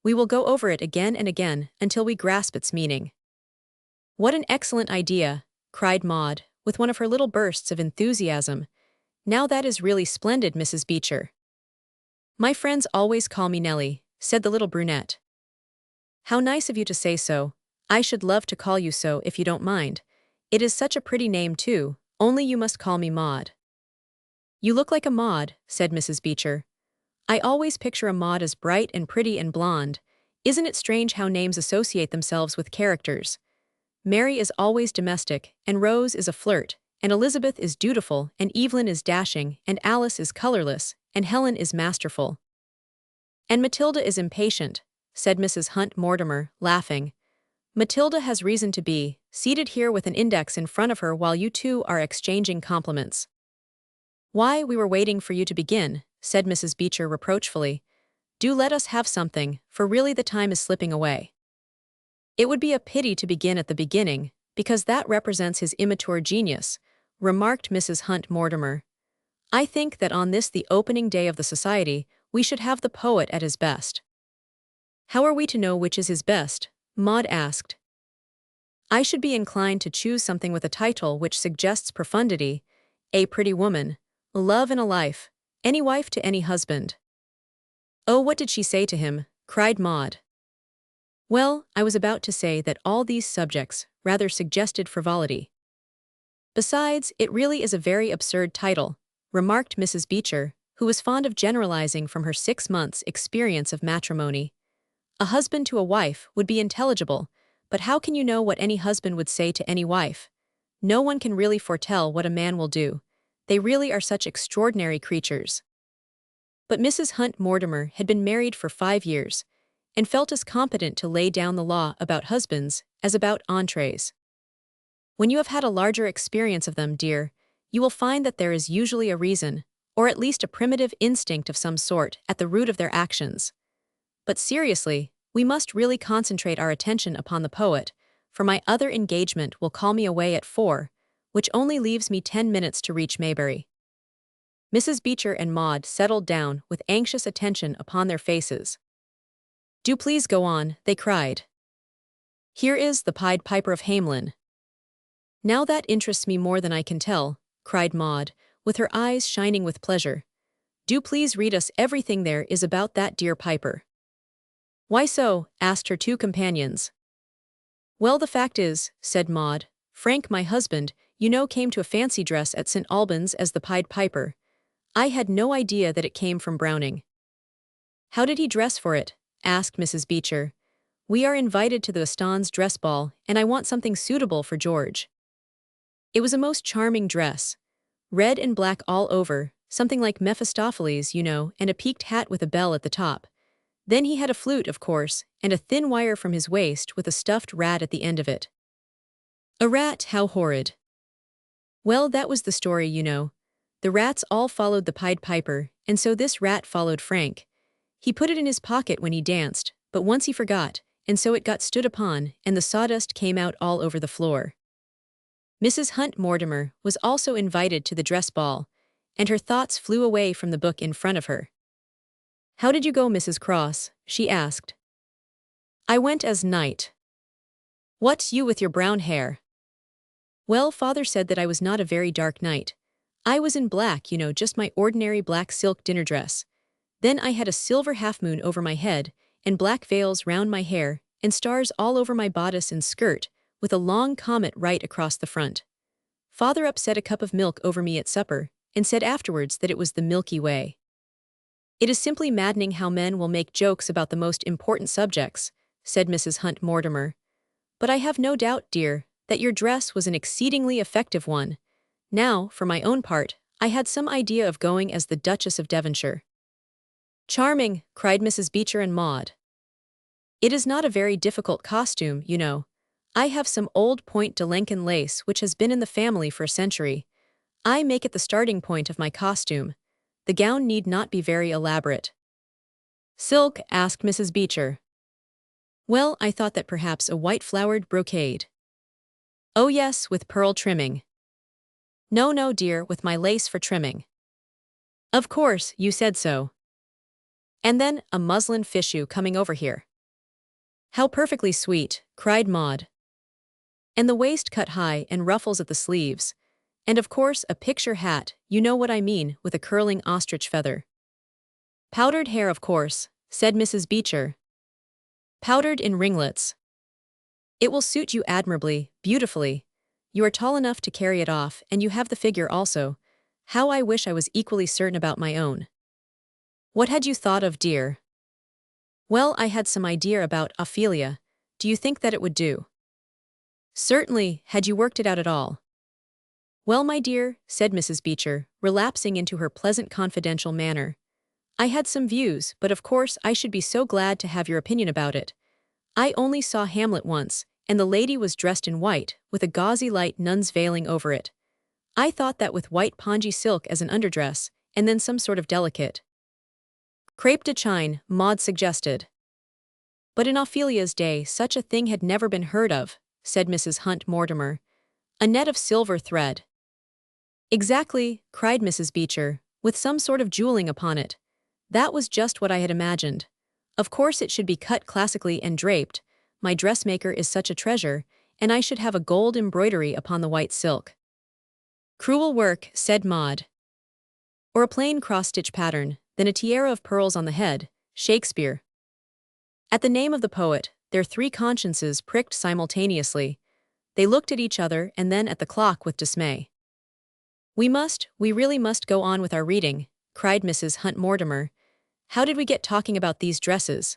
We will go over it again and again until we grasp its meaning. What an excellent idea, cried Maud, with one of her little bursts of enthusiasm. Now that is really splendid, Mrs. Beecher. My friends always call me Nellie, said the little brunette. How nice of you to say so. I should love to call you so if you don't mind. It is such a pretty name too, only you must call me Maud. You look like a Maud, said Mrs. Beecher. I always picture a Maud as bright and pretty and blonde. Isn't it strange how names associate themselves with characters? Mary is always domestic, and Rose is a flirt, and Elizabeth is dutiful, and Evelyn is dashing, and Alice is colorless, and Helen is masterful. And Matilda is impatient, said Mrs. Hunt Mortimer, laughing. Matilda has reason to be, seated here with an index in front of her while you two are exchanging compliments. Why, we were waiting for you to begin, said Mrs. Beecher reproachfully. Do let us have something, for really the time is slipping away. It would be a pity to begin at the beginning, because that represents his immature genius, remarked Mrs. Hunt Mortimer. I think that on this the opening day of the society, we should have the poet at his best. How are we to know which is his best? Maud asked. I should be inclined to choose something with a title which suggests profundity, A Pretty Woman, Love and a Life, Any Wife to Any Husband. Oh, what did she say to him? Cried Maud. Well, I was about to say that all these subjects rather suggested frivolity. Besides, it really is a very absurd title, remarked Mrs. Beecher, who was fond of generalizing from her 6 months' experience of matrimony. A husband to a wife would be intelligible, but how can you know what any husband would say to any wife? No one can really foretell what a man will do. They really are such extraordinary creatures. But Mrs. Hunt Mortimer had been married for 5 years, and felt as competent to lay down the law about husbands as about entrees. When you have had a larger experience of them, dear, you will find that there is usually a reason, or at least a primitive instinct of some sort, at the root of their actions. But seriously, we must really concentrate our attention upon the poet, for my other engagement will call me away at 4, which only leaves me 10 minutes to reach Maybury. Mrs. Beecher and Maud settled down with anxious attention upon their faces. Do please go on, they cried. Here is the Pied Piper of Hamelin. Now that interests me more than I can tell, cried Maud, with her eyes shining with pleasure. Do please read us everything there is about that dear piper. Why so? Asked her 2 companions. Well, the fact is, said Maud, Frank, my husband, you know, came to a fancy dress at St. Albans as the Pied Piper. I had no idea that it came from Browning. How did he dress for it? Asked Mrs. Beecher. We are invited to the Westons' dress ball, and I want something suitable for George. It was a most charming dress. Red and black all over, something like Mephistopheles, you know, and a peaked hat with a bell at the top. Then he had a flute, of course, and a thin wire from his waist with a stuffed rat at the end of it. A rat, how horrid. Well, that was the story, you know. The rats all followed the Pied Piper, and so this rat followed Frank. He put it in his pocket when he danced, but once he forgot, and so it got stood upon, and the sawdust came out all over the floor. Mrs. Hunt Mortimer was also invited to the dress ball, and her thoughts flew away from the book in front of her. "How did you go, Mrs. Cross?" she asked. "I went as knight." "What, you with your brown hair?" "Well, father said that I was not a very dark knight. I was in black, just my ordinary black silk dinner dress. Then I had a silver half-moon over my head, and black veils round my hair, and stars all over my bodice and skirt, with a long comet right across the front. Father upset a cup of milk over me at supper, and said afterwards that it was the Milky Way." "It is simply maddening how men will make jokes about the most important subjects," said Mrs. Hunt Mortimer. "But I have no doubt, dear, that your dress was an exceedingly effective one. Now, for my own part, I had some idea of going as the Duchess of Devonshire." "Charming!" cried Mrs. Beecher and Maud. "It is not a very difficult costume, I have some old Point de Lincoln lace which has been in the family for a century. I make it the starting point of my costume. The gown need not be very elaborate." "Silk?" asked Mrs. Beecher. "Well, I thought that perhaps a white-flowered brocade." "Oh yes, with pearl trimming." "No, no, dear, with my lace for trimming." "Of course, you said so." "And then a muslin fichu coming over here." "How perfectly sweet," cried Maud. "And the waist cut high and ruffles at the sleeves. And of course a picture hat, you know what I mean, with a curling ostrich feather." "Powdered hair, of course," said Mrs. Beecher. "Powdered in ringlets." "It will suit you admirably, beautifully. You are tall enough to carry it off, and you have the figure also. How I wish I was equally certain about my own." "What had you thought of, dear?" "Well, I had some idea about Ophelia. Do you think that it would do?" "Certainly, had you worked it out at all?" "Well, my dear," said Mrs. Beecher, relapsing into her pleasant confidential manner, "I had some views, but of course I should be so glad to have your opinion about it. I only saw Hamlet once, and the lady was dressed in white, with a gauzy light nun's veiling over it. I thought that with white pongee silk as an underdress, and then some sort of delicate crêpe de chine, Maud suggested. But in Ophelia's day such a thing had never been heard of," said Mrs. Hunt Mortimer. "A net of silver thread." "Exactly," cried Mrs. Beecher, "with some sort of jewelling upon it. That was just what I had imagined. Of course it should be cut classically and draped. My dressmaker is such a treasure, and I should have a gold embroidery upon the white silk." "Cruel work," said Maud. "Or a plain cross-stitch pattern, then a tiara of pearls on the head, Shakespeare." At the name of the poet, their three consciences pricked simultaneously. They looked at each other and then at the clock with dismay. We really must go on with our reading," cried Mrs. Hunt Mortimer. "How did we get talking about these dresses?"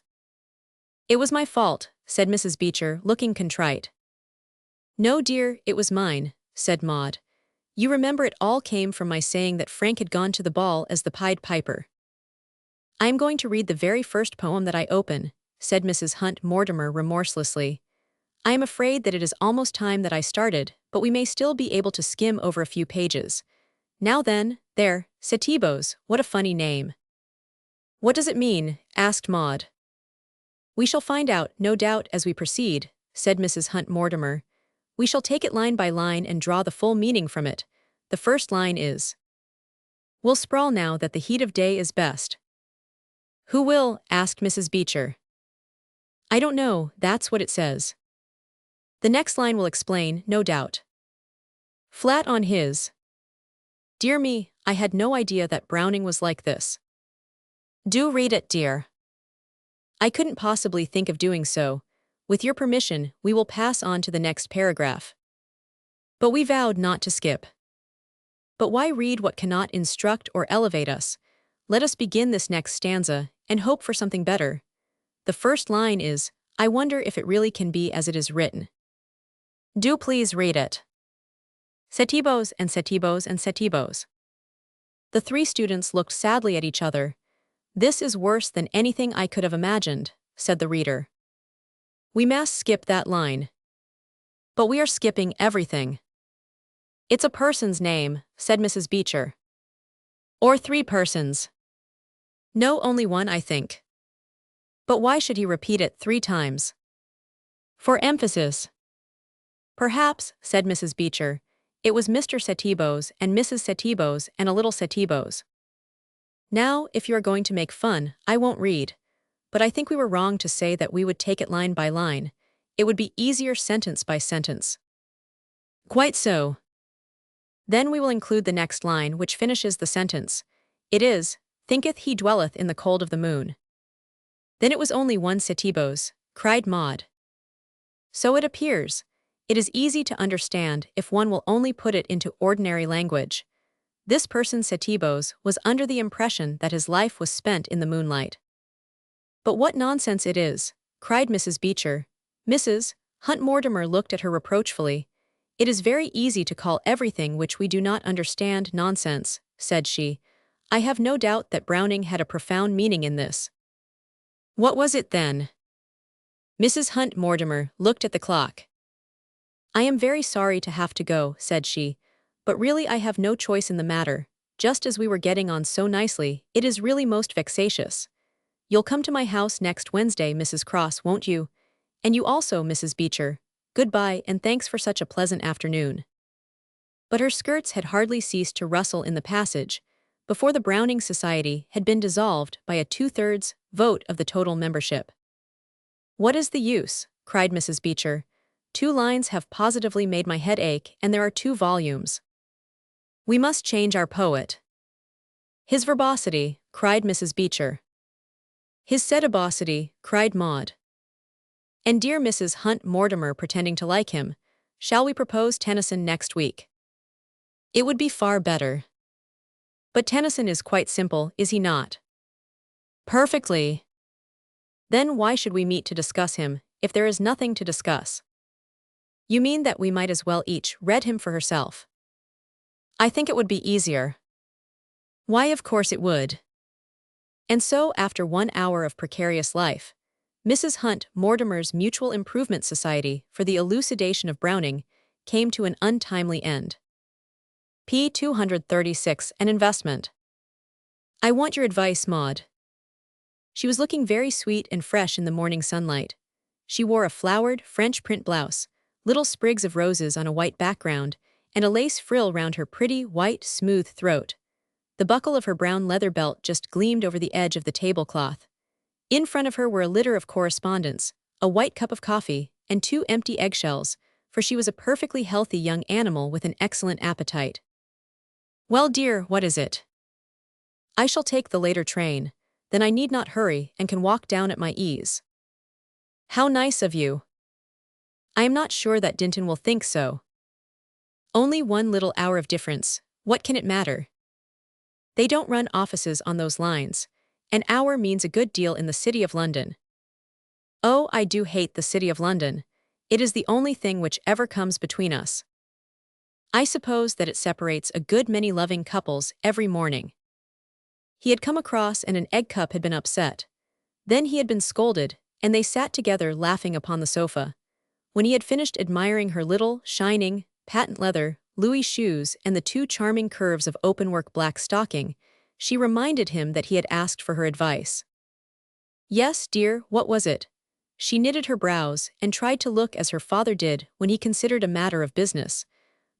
"It was my fault," said Mrs. Beecher, looking contrite. "No, dear, it was mine," said Maud. "You remember it all came from my saying that Frank had gone to the ball as the Pied Piper." "I am going to read the very first poem that I open," said Mrs. Hunt Mortimer remorselessly. "I am afraid that it is almost time that I started, but we may still be able to skim over a few pages. Now then, there, Setebos, what a funny name." "What does it mean?" asked Maud. "We shall find out, no doubt, as we proceed," said Mrs. Hunt Mortimer. "We shall take it line by line and draw the full meaning from it. The first line is, 'We'll sprawl now that the heat of day is best.'" "Who will?" asked Mrs. Beecher. "I don't know, that's what it says." "The next line will explain, no doubt. 'Flat on his.' Dear me, I had no idea that Browning was like this." "Do read it, dear." "I couldn't possibly think of doing so. With your permission, we will pass on to the next paragraph." But we vowed not to skip. But why read what cannot instruct or elevate us? Let us begin this next stanza, and hope for something better. The first line is, "I wonder if it really can be as it is written." Do please read it. Setebos and Setebos and Setebos. The three students looked sadly at each other. "This is worse than anything I could have imagined," said the reader. "We must skip that line." "But we are skipping everything." "It's a person's name," said Mrs. Beecher. Or 3 persons. No, only one, I think. But why should he repeat it 3 times? For emphasis. Perhaps, said Mrs. Beecher, it was Mr. Setibos and Mrs. Setibos and a little Setibos. Now, if you are going to make fun, I won't read. But I think we were wrong to say that we would take it line by line. It would be easier sentence by sentence. Quite so. Then we will include the next line which finishes the sentence. It is, thinketh he dwelleth in the cold of the moon. Then it was only one Setibos, cried Maud. So it appears. It is easy to understand if one will only put it into ordinary language. This person Setibos was under the impression that his life was spent in the moonlight. But what nonsense it is, cried Mrs. Beecher. Mrs. Hunt Mortimer looked at her reproachfully. It is very easy to call everything which we do not understand nonsense, said she. I have no doubt that Browning had a profound meaning in this. What was it then? Mrs. Hunt Mortimer looked at the clock. I am very sorry to have to go, said she, but really I have no choice in the matter. Just as we were getting on so nicely, it is really most vexatious. You'll come to my house next Wednesday, Mrs. Cross, won't you? And you also, Mrs. Beecher. Goodbye, and thanks for such a pleasant afternoon. But her skirts had hardly ceased to rustle in the passage, before the Browning Society had been dissolved by a 2/3 vote of the total membership. What is the use? Cried Mrs. Beecher. 2 lines have positively made my head ache, and there are 2 volumes. We must change our poet. His verbosity, cried Mrs. Beecher. His sedibosity, cried Maud. And dear Mrs. Hunt Mortimer pretending to like him, shall we propose Tennyson next week? It would be far better. But Tennyson is quite simple, is he not? Perfectly. Then why should we meet to discuss him, if there is nothing to discuss? You mean that we might as well each read him for herself? I think it would be easier. Why, of course it would. And so, after 1 hour of precarious life, Mrs. Hunt Mortimer's Mutual Improvement Society for the Elucidation of Browning came to an untimely end. p. 236, An Investment. I want your advice, Maud. She was looking very sweet and fresh in the morning sunlight. She wore a flowered French print blouse, little sprigs of roses on a white background, and a lace frill round her pretty, white, smooth throat. The buckle of her brown leather belt just gleamed over the edge of the tablecloth. In front of her were a litter of correspondence, a white cup of coffee, and 2 empty eggshells, for she was a perfectly healthy young animal with an excellent appetite. Well, dear, what is it? I shall take the later train. Then I need not hurry and can walk down at my ease. How nice of you. I am not sure that Dinton will think so. Only 1 little hour of difference, what can it matter? They don't run offices on those lines. An hour means a good deal in the City of London. Oh, I do hate the City of London. It is the only thing which ever comes between us. I suppose that it separates a good many loving couples every morning. He had come across and an egg cup had been upset. Then he had been scolded, and they sat together laughing upon the sofa. When he had finished admiring her little, shining, patent leather, Louis shoes and the 2 charming curves of openwork black stocking, she reminded him that he had asked for her advice. Yes, dear, what was it? She knitted her brows and tried to look as her father did when he considered a matter of business.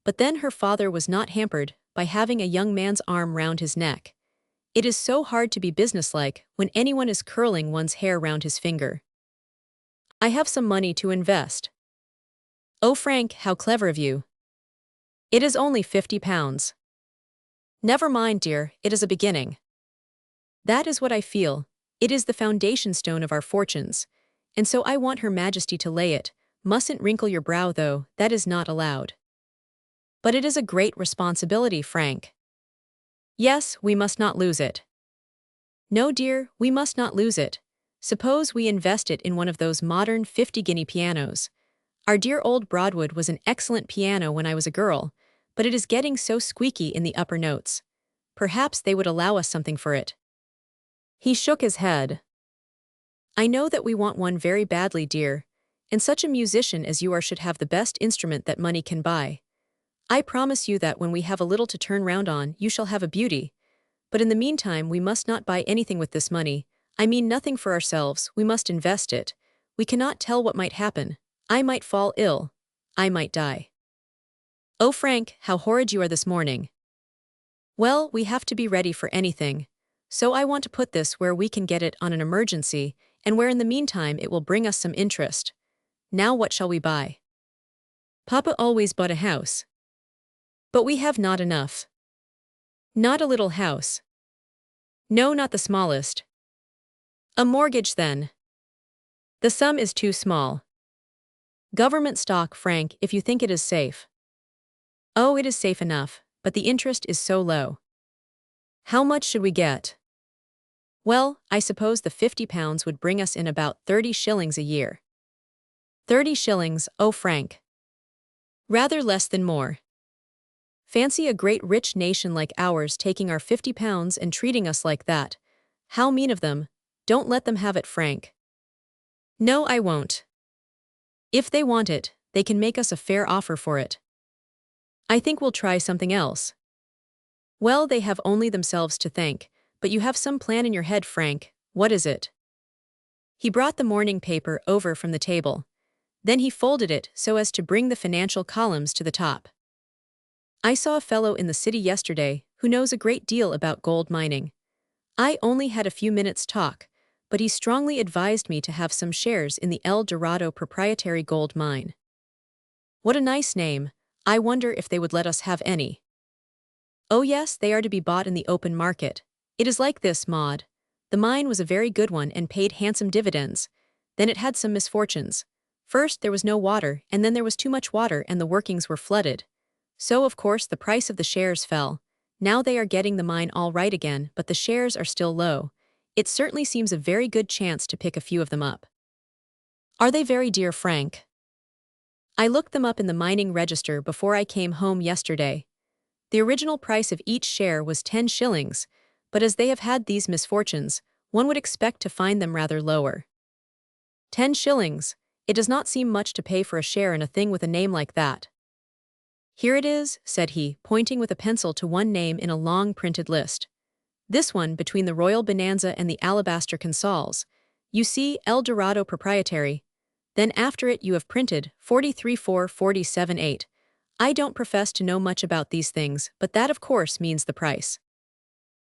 But then her father was not hampered by having a young man's arm round his neck. It is so hard to be businesslike when anyone is curling one's hair round his finger. I have some money to invest. Oh, Frank, how clever of you. It is only £50. Never mind, dear, it is a beginning. That is what I feel. It is the foundation stone of our fortunes. And so I want Her Majesty to lay it. Mustn't wrinkle your brow, though, that is not allowed. But it is a great responsibility, Frank. Yes, we must not lose it. No, dear, we must not lose it. Suppose we invest it in one of those modern 50-guinea pianos. Our dear old Broadwood was an excellent piano when I was a girl, but it is getting so squeaky in the upper notes. Perhaps they would allow us something for it. He shook his head. I know that we want one very badly, dear, and such a musician as you are should have the best instrument that money can buy. I promise you that when we have a little to turn round on, you shall have a beauty. But in the meantime we must not buy anything with this money. I mean nothing for ourselves, we must invest it. We cannot tell what might happen. I might fall ill. I might die. Oh Frank, how horrid you are this morning. Well, we have to be ready for anything. So I want to put this where we can get it on an emergency, and where in the meantime it will bring us some interest. Now what shall we buy? Papa always bought a house. But we have not enough. Not a little house. No, not the smallest. A mortgage then. The sum is too small. Government stock, Frank, if you think it is safe. Oh, it is safe enough, but the interest is so low. How much should we get? Well, I suppose the £50 would bring us in about 30 shillings a year. 30 shillings, oh Frank. Rather less than more. Fancy a great rich nation like ours taking our £50 and treating us like that. How mean of them. Don't let them have it, Frank. No, I won't. If they want it, they can make us a fair offer for it. I think we'll try something else. Well, they have only themselves to thank, but you have some plan in your head, Frank. What is it? He brought the morning paper over from the table. Then he folded it so as to bring the financial columns to the top. I saw a fellow in the city yesterday who knows a great deal about gold mining. I only had a few minutes' talk, but he strongly advised me to have some shares in the El Dorado proprietary gold mine. What a nice name. I wonder if they would let us have any. Oh yes, they are to be bought in the open market. It is like this, Maud. The mine was a very good one and paid handsome dividends. Then it had some misfortunes. First there was no water, and then there was too much water and the workings were flooded. So of course the price of the shares fell. Now they are getting the mine all right again, but the shares are still low. It certainly seems a very good chance to pick a few of them up. Are they very dear, Frank? I looked them up in the mining register before I came home yesterday. The original price of each share was 10 shillings, but as they have had these misfortunes, one would expect to find them rather lower. 10 shillings. It does not seem much to pay for a share in a thing with a name like that. Here it is, said he, pointing with a pencil to one name in a long printed list. This one between the Royal Bonanza and the Alabaster Consols. You see, El Dorado Proprietary. Then after it you have printed 43,447.8. I don't profess to know much about these things, but that of course means the price.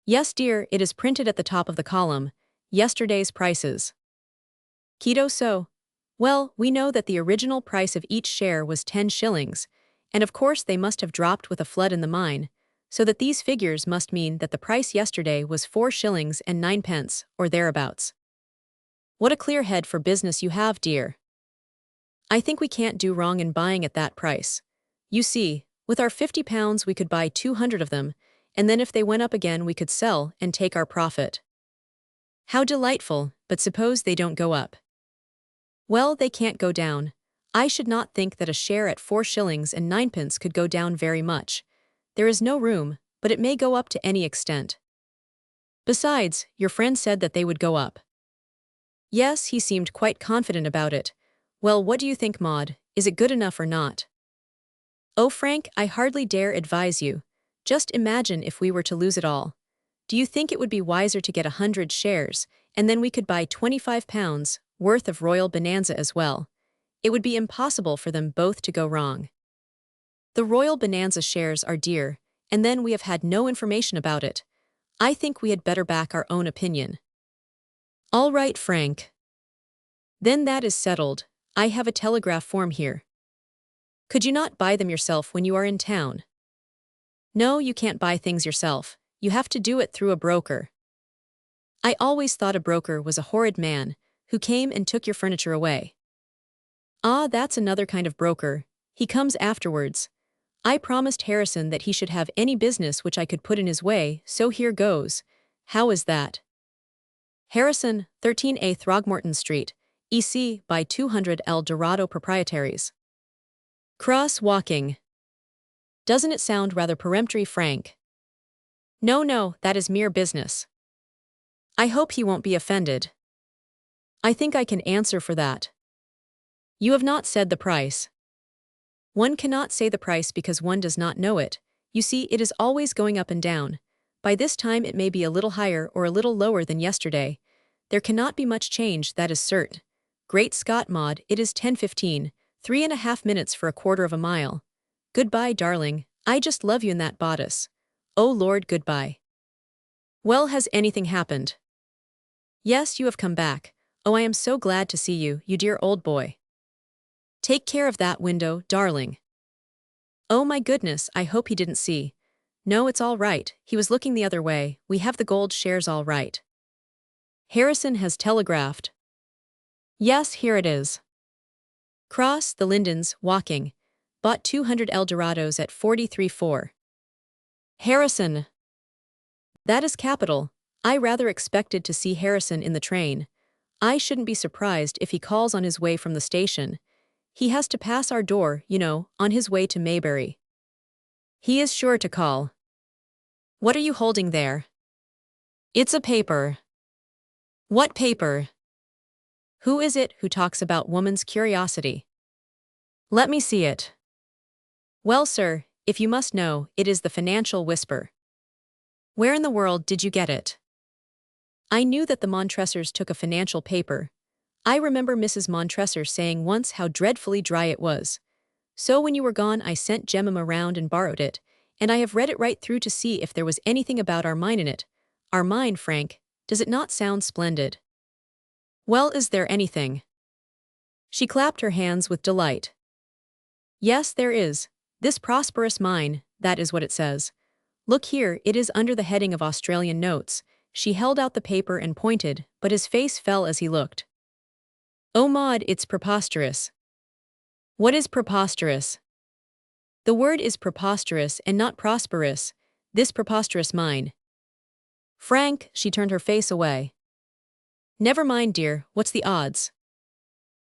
Yes, dear, it is printed at the top of the column. Yesterday's prices. Quito so. Well, we know that the original price of each share was 10 shillings, and of course they must have dropped with a flood in the mine, so that these figures must mean that the price yesterday was 4 shillings and 9 pence, or thereabouts. What a clear head for business you have, dear. I think we can't do wrong in buying at that price. You see, with our £50 we could buy 200 of them, and then if they went up again we could sell and take our profit. How delightful, but suppose they don't go up. Well, they can't go down. I should not think that a share at 4 shillings and 9 pence could go down very much. There is no room, but it may go up to any extent. Besides, your friend said that they would go up. Yes, he seemed quite confident about it. Well, what do you think, Maud? Is it good enough or not? Oh, Frank, I hardly dare advise you. Just imagine if we were to lose it all. Do you think it would be wiser to get 100 shares, and then we could buy £25 worth of Royal Bonanza as well? It would be impossible for them both to go wrong. The Royal Bonanza shares are dear, and then we have had no information about it. I think we had better back our own opinion. All right, Frank. Then that is settled. I have a telegraph form here. Could you not buy them yourself when you are in town? No, you can't buy things yourself. You have to do it through a broker. I always thought a broker was a horrid man, who came and took your furniture away. Ah, that's another kind of broker. He comes afterwards. I promised Harrison that he should have any business which I could put in his way, so here goes. How is that? Harrison, 13A Throgmorton Street, EC, by 200 El Dorado Proprietaries. Cross-walking. Doesn't it sound rather peremptory, Frank? No, that is mere business. I hope he won't be offended. I think I can answer for that. You have not said the price. One cannot say the price because one does not know it. You see, it is always going up and down. By this time it may be a little higher or a little lower than yesterday. There cannot be much change, that is certain. Great Scott, Maud, it is 10:15, 3.5 minutes for a quarter of a mile. Goodbye, darling, I just love you in that bodice. Oh Lord, goodbye. Well, has anything happened? Yes, you have come back. Oh, I am so glad to see you, you dear old boy. Take care of that window, darling. Oh my goodness, I hope he didn't see. No, it's all right, he was looking the other way, we have the gold shares all right. Harrison has telegraphed. Yes, here it is. Cross, the Lindens, walking. Bought 200 Eldorados at 43.4. Harrison. That is capital. I rather expected to see Harrison in the train. I shouldn't be surprised if he calls on his way from the station. He has to pass our door, you know, on his way to Maybury. He is sure to call. What are you holding there? It's a paper. What paper? Who is it who talks about woman's curiosity? Let me see it. Well, sir, if you must know, it is the Financial Whisper. Where in the world did you get it? I knew that the Montressors took a financial paper. I remember Mrs. Montressor saying once how dreadfully dry it was. So when you were gone I sent Jemima round and borrowed it, and I have read it right through to see if there was anything about our mine in it. Our mine, Frank, does it not sound splendid? Well, is there anything? She clapped her hands with delight. Yes, there is. This prosperous mine, that is what it says. Look here, it is under the heading of Australian notes. She held out the paper and pointed, but his face fell as he looked. Oh Maud, it's preposterous. What is preposterous? The word is preposterous and not prosperous, this preposterous mine. Frank, she turned her face away. Never mind, dear, what's the odds?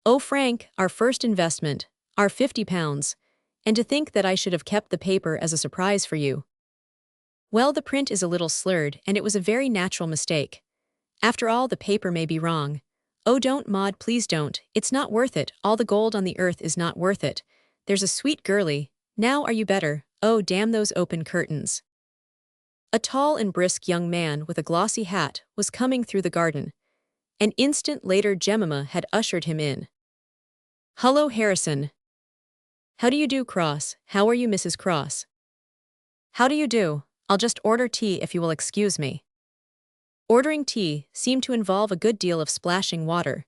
Oh Frank, our first investment, our £50, and to think that I should have kept the paper as a surprise for you. Well, the print is a little slurred and it was a very natural mistake. After all, the paper may be wrong. Oh don't, Maud, please don't, it's not worth it, all the gold on the earth is not worth it. There's a sweet girlie, now are you better? Oh damn those open curtains. A tall and brisk young man with a glossy hat was coming through the garden. An instant later Jemima had ushered him in. Hullo, Harrison. How do you do, Cross? How are you, Mrs. Cross? How do you do? I'll just order tea if you will excuse me. Ordering tea seemed to involve a good deal of splashing water.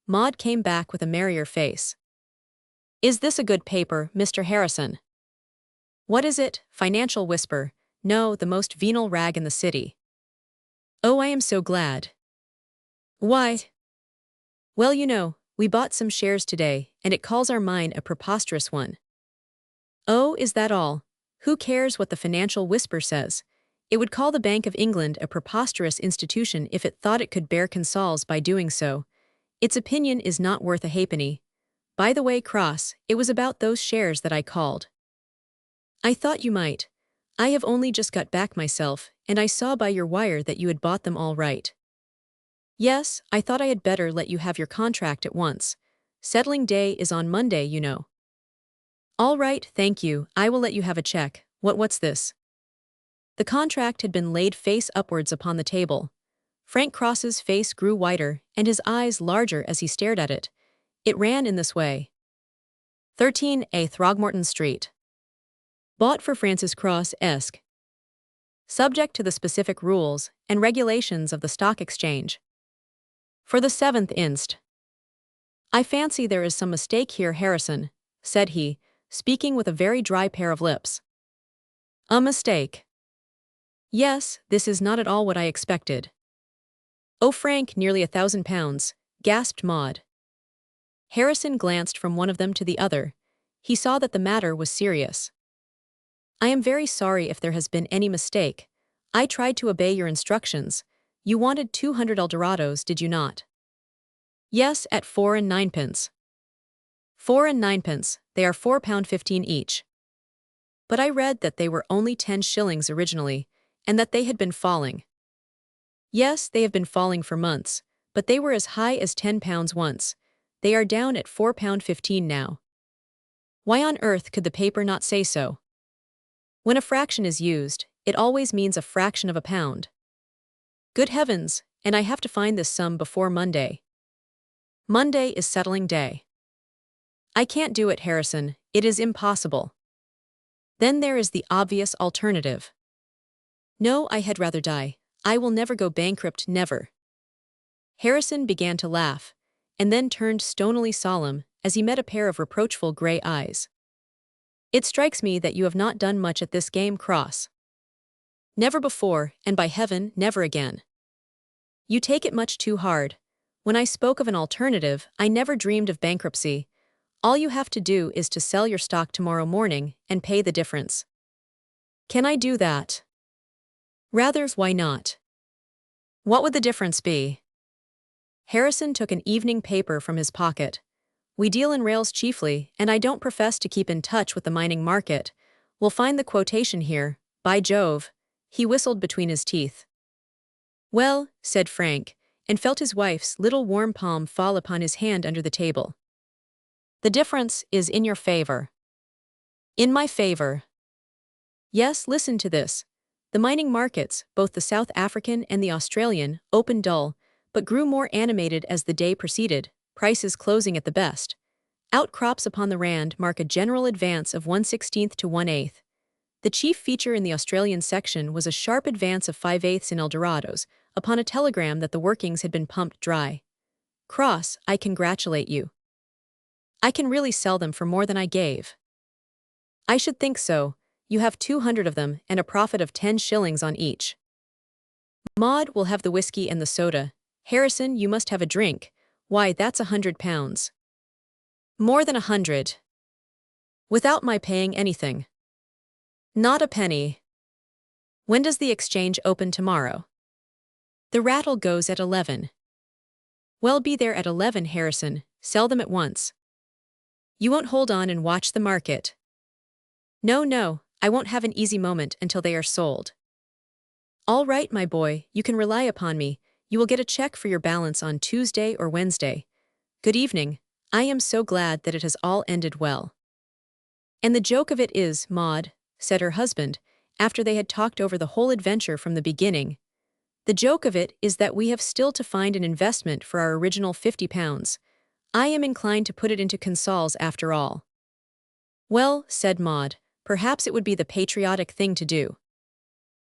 Maud came back with a merrier face. Is this a good paper, Mr. Harrison? What is it? Financial Whisper. No, the most venal rag in the city. Oh, I am so glad. Why? Well, you know, we bought some shares today, and it calls our mine a preposterous one. Oh, is that all? Who cares what the Financial Whisper says? It would call the Bank of England a preposterous institution if it thought it could bear consols by doing so. Its opinion is not worth a halfpenny. By the way, Cross, it was about those shares that I called. I thought you might. I have only just got back myself, and I saw by your wire that you had bought them all right. Yes, I thought I had better let you have your contract at once. Settling day is on Monday, you know. All right, thank you, I will let you have a check. What's this? The contract had been laid face upwards upon the table. Frank Cross's face grew whiter and his eyes larger as he stared at it. It ran in this way. 13A Throgmorton Street. Bought for Francis Cross, Esq. Subject to the specific rules and regulations of the Stock Exchange. For the 7th inst. I fancy there is some mistake here, Harrison, said he, speaking with a very dry pair of lips. A mistake. Yes, this is not at all what I expected. Oh, Frank, nearly £1,000, gasped Maud. Harrison glanced from one of them to the other. He saw that the matter was serious. I am very sorry if there has been any mistake. I tried to obey your instructions. You wanted 200 Eldorados, did you not? Yes, at 4 and 9 pence. 4 and 9 pence, they are £4.15 each. But I read that they were only 10 shillings originally, and that they had been falling. Yes, they have been falling for months, but they were as high as £10 once. They are down at £4.15 now. Why on earth could the paper not say so? When a fraction is used, it always means a fraction of a pound. Good heavens, and I have to find this sum before Monday. Monday is settling day. I can't do it, Harrison, it is impossible. Then there is the obvious alternative. No, I had rather die. I will never go bankrupt, never. Harrison began to laugh, and then turned stonily solemn as he met a pair of reproachful gray eyes. It strikes me that you have not done much at this game, Cross. Never before, and by heaven, never again. You take it much too hard. When I spoke of an alternative, I never dreamed of bankruptcy. All you have to do is to sell your stock tomorrow morning and pay the difference. Can I do that? Rather, why not? What would the difference be? Harrison took an evening paper from his pocket. We deal in rails chiefly, and I don't profess to keep in touch with the mining market. We'll find the quotation here. By Jove. He whistled between his teeth. Well, said Frank, and felt his wife's little warm palm fall upon his hand under the table. The difference is in your favor. In my favor. Yes, listen to this. The mining markets, both the South African and the Australian, opened dull, but grew more animated as the day proceeded, prices closing at the best. Outcrops upon the rand mark a general advance of 1/16 to 1/8. The chief feature in the Australian section was a sharp advance of 5/8 in Eldorados, upon a telegram that the workings had been pumped dry. Cross, I congratulate you. I can really sell them for more than I gave. I should think so. You have 200 of them and a profit of 10 shillings on each. Maud will have the whiskey and the soda. Harrison, you must have a drink. Why, that's £100. More than 100. Without my paying anything. Not a penny. When does the exchange open tomorrow? The rattle goes at 11. Well, be there at 11, Harrison. Sell them at once. You won't hold on and watch the market. No, I won't have an easy moment until they are sold. All right, my boy, you can rely upon me. You will get a check for your balance on Tuesday or Wednesday. Good evening. I am so glad that it has all ended well. And the joke of it is, Maud, said her husband, after they had talked over the whole adventure from the beginning, the joke of it is that we have still to find an investment for our original £50. I am inclined to put it into consols after all. Well, said Maud, perhaps it would be the patriotic thing to do.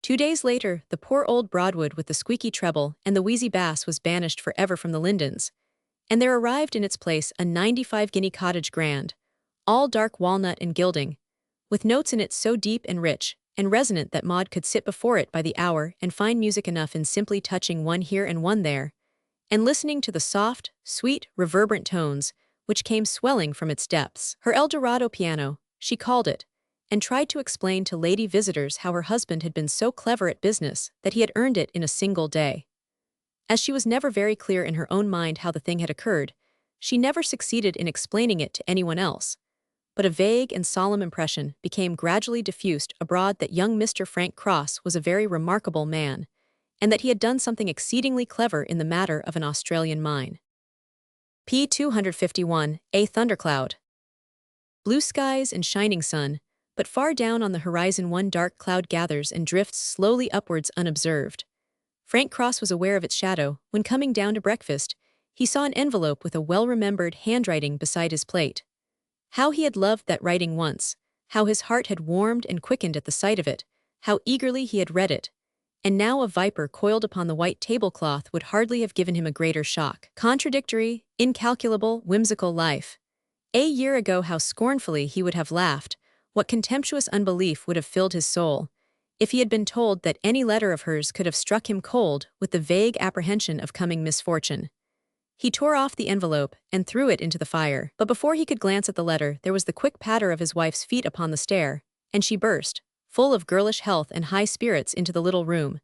2 days later, the poor old Broadwood with the squeaky treble and the wheezy bass was banished forever from the Lindens, and there arrived in its place a 95-guinea cottage grand, all dark walnut and gilding, with notes in it so deep and rich and resonant that Maud could sit before it by the hour and find music enough in simply touching one here and one there, and listening to the soft, sweet, reverberant tones which came swelling from its depths. Her Eldorado piano, she called it, and tried to explain to lady visitors how her husband had been so clever at business that he had earned it in a single day. As she was never very clear in her own mind how the thing had occurred, she never succeeded in explaining it to anyone else, but a vague and solemn impression became gradually diffused abroad that young Mr. Frank Cross was a very remarkable man, and that he had done something exceedingly clever in the matter of an Australian mine. P. 251, A Thundercloud. Blue skies and shining sun, but far down on the horizon one dark cloud gathers and drifts slowly upwards unobserved. Frank Cross was aware of its shadow when, coming down to breakfast, he saw an envelope with a well-remembered handwriting beside his plate. How he had loved that writing once, how his heart had warmed and quickened at the sight of it, how eagerly he had read it, and now a viper coiled upon the white tablecloth would hardly have given him a greater shock. Contradictory, incalculable, whimsical life. A year ago how scornfully he would have laughed, what contemptuous unbelief would have filled his soul, if he had been told that any letter of hers could have struck him cold with the vague apprehension of coming misfortune. He tore off the envelope and threw it into the fire, but before he could glance at the letter there was the quick patter of his wife's feet upon the stair, and she burst, full of girlish health and high spirits, into the little room.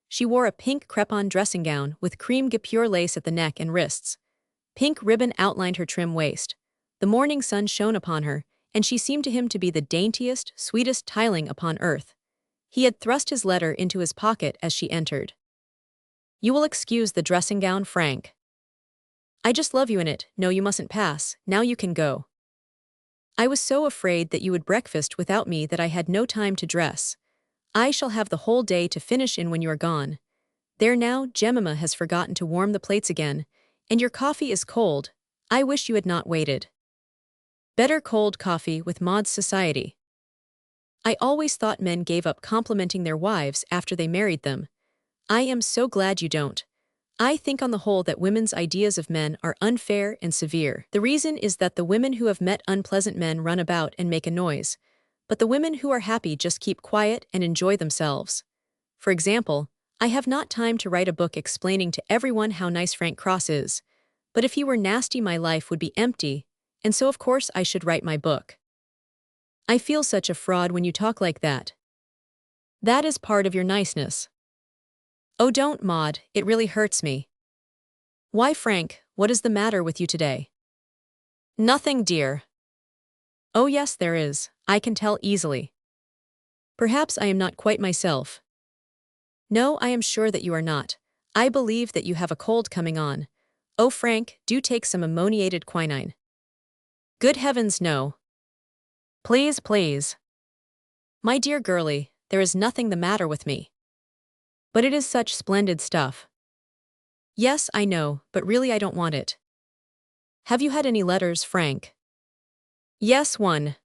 She wore a pink crepon dressing gown with cream guipure lace at the neck and wrists. Pink ribbon outlined her trim waist. The morning sun shone upon her, and she seemed to him to be the daintiest, sweetest tiling upon earth. He had thrust his letter into his pocket as she entered. You will excuse the dressing gown, Frank. I just love you in it. No, you mustn't pass. Now you can go. I was so afraid that you would breakfast without me that I had no time to dress. I shall have the whole day to finish in when you are gone. There now, Jemima has forgotten to warm the plates again, and your coffee is cold. I wish you had not waited. Better cold coffee with Maud's society. I always thought men gave up complimenting their wives after they married them. I am so glad you don't. I think on the whole that women's ideas of men are unfair and severe. The reason is that the women who have met unpleasant men run about and make a noise, but the women who are happy just keep quiet and enjoy themselves. For example, I have not time to write a book explaining to everyone how nice Frank Cross is, but if he were nasty my life would be empty, and so of course I should write my book. I feel such a fraud when you talk like that. That is part of your niceness. Oh, don't, Maud, it really hurts me. Why, Frank, what is the matter with you today? Nothing, dear. Oh yes, there is, I can tell easily. Perhaps I am not quite myself. No, I am sure that you are not. I believe that you have a cold coming on. Oh, Frank, do take some ammoniated quinine. Good heavens, no. Please, please. My dear girlie, there is nothing the matter with me. But it is such splendid stuff. Yes, I know, but really I don't want it. Have you had any letters, Frank? Yes, one.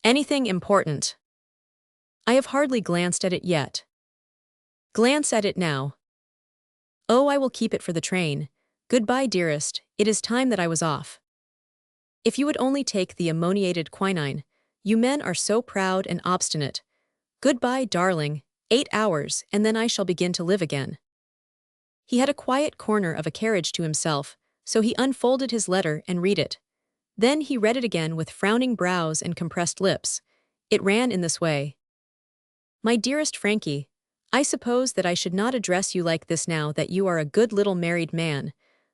Anything important? I have hardly glanced at it yet. Glance at it now. Oh, I will keep it for the train. Goodbye, dearest, it is time that I was off. If you would only take the ammoniated quinine, you men are so proud and obstinate. Goodbye, darling, 8 hours, and then I shall begin to live again. He had a quiet corner of a carriage to himself, so he unfolded his letter and read it. Then he read it again with frowning brows and compressed lips. It ran in this way. My dearest Frankie, I suppose that I should not address you like this now that you are a good little married man,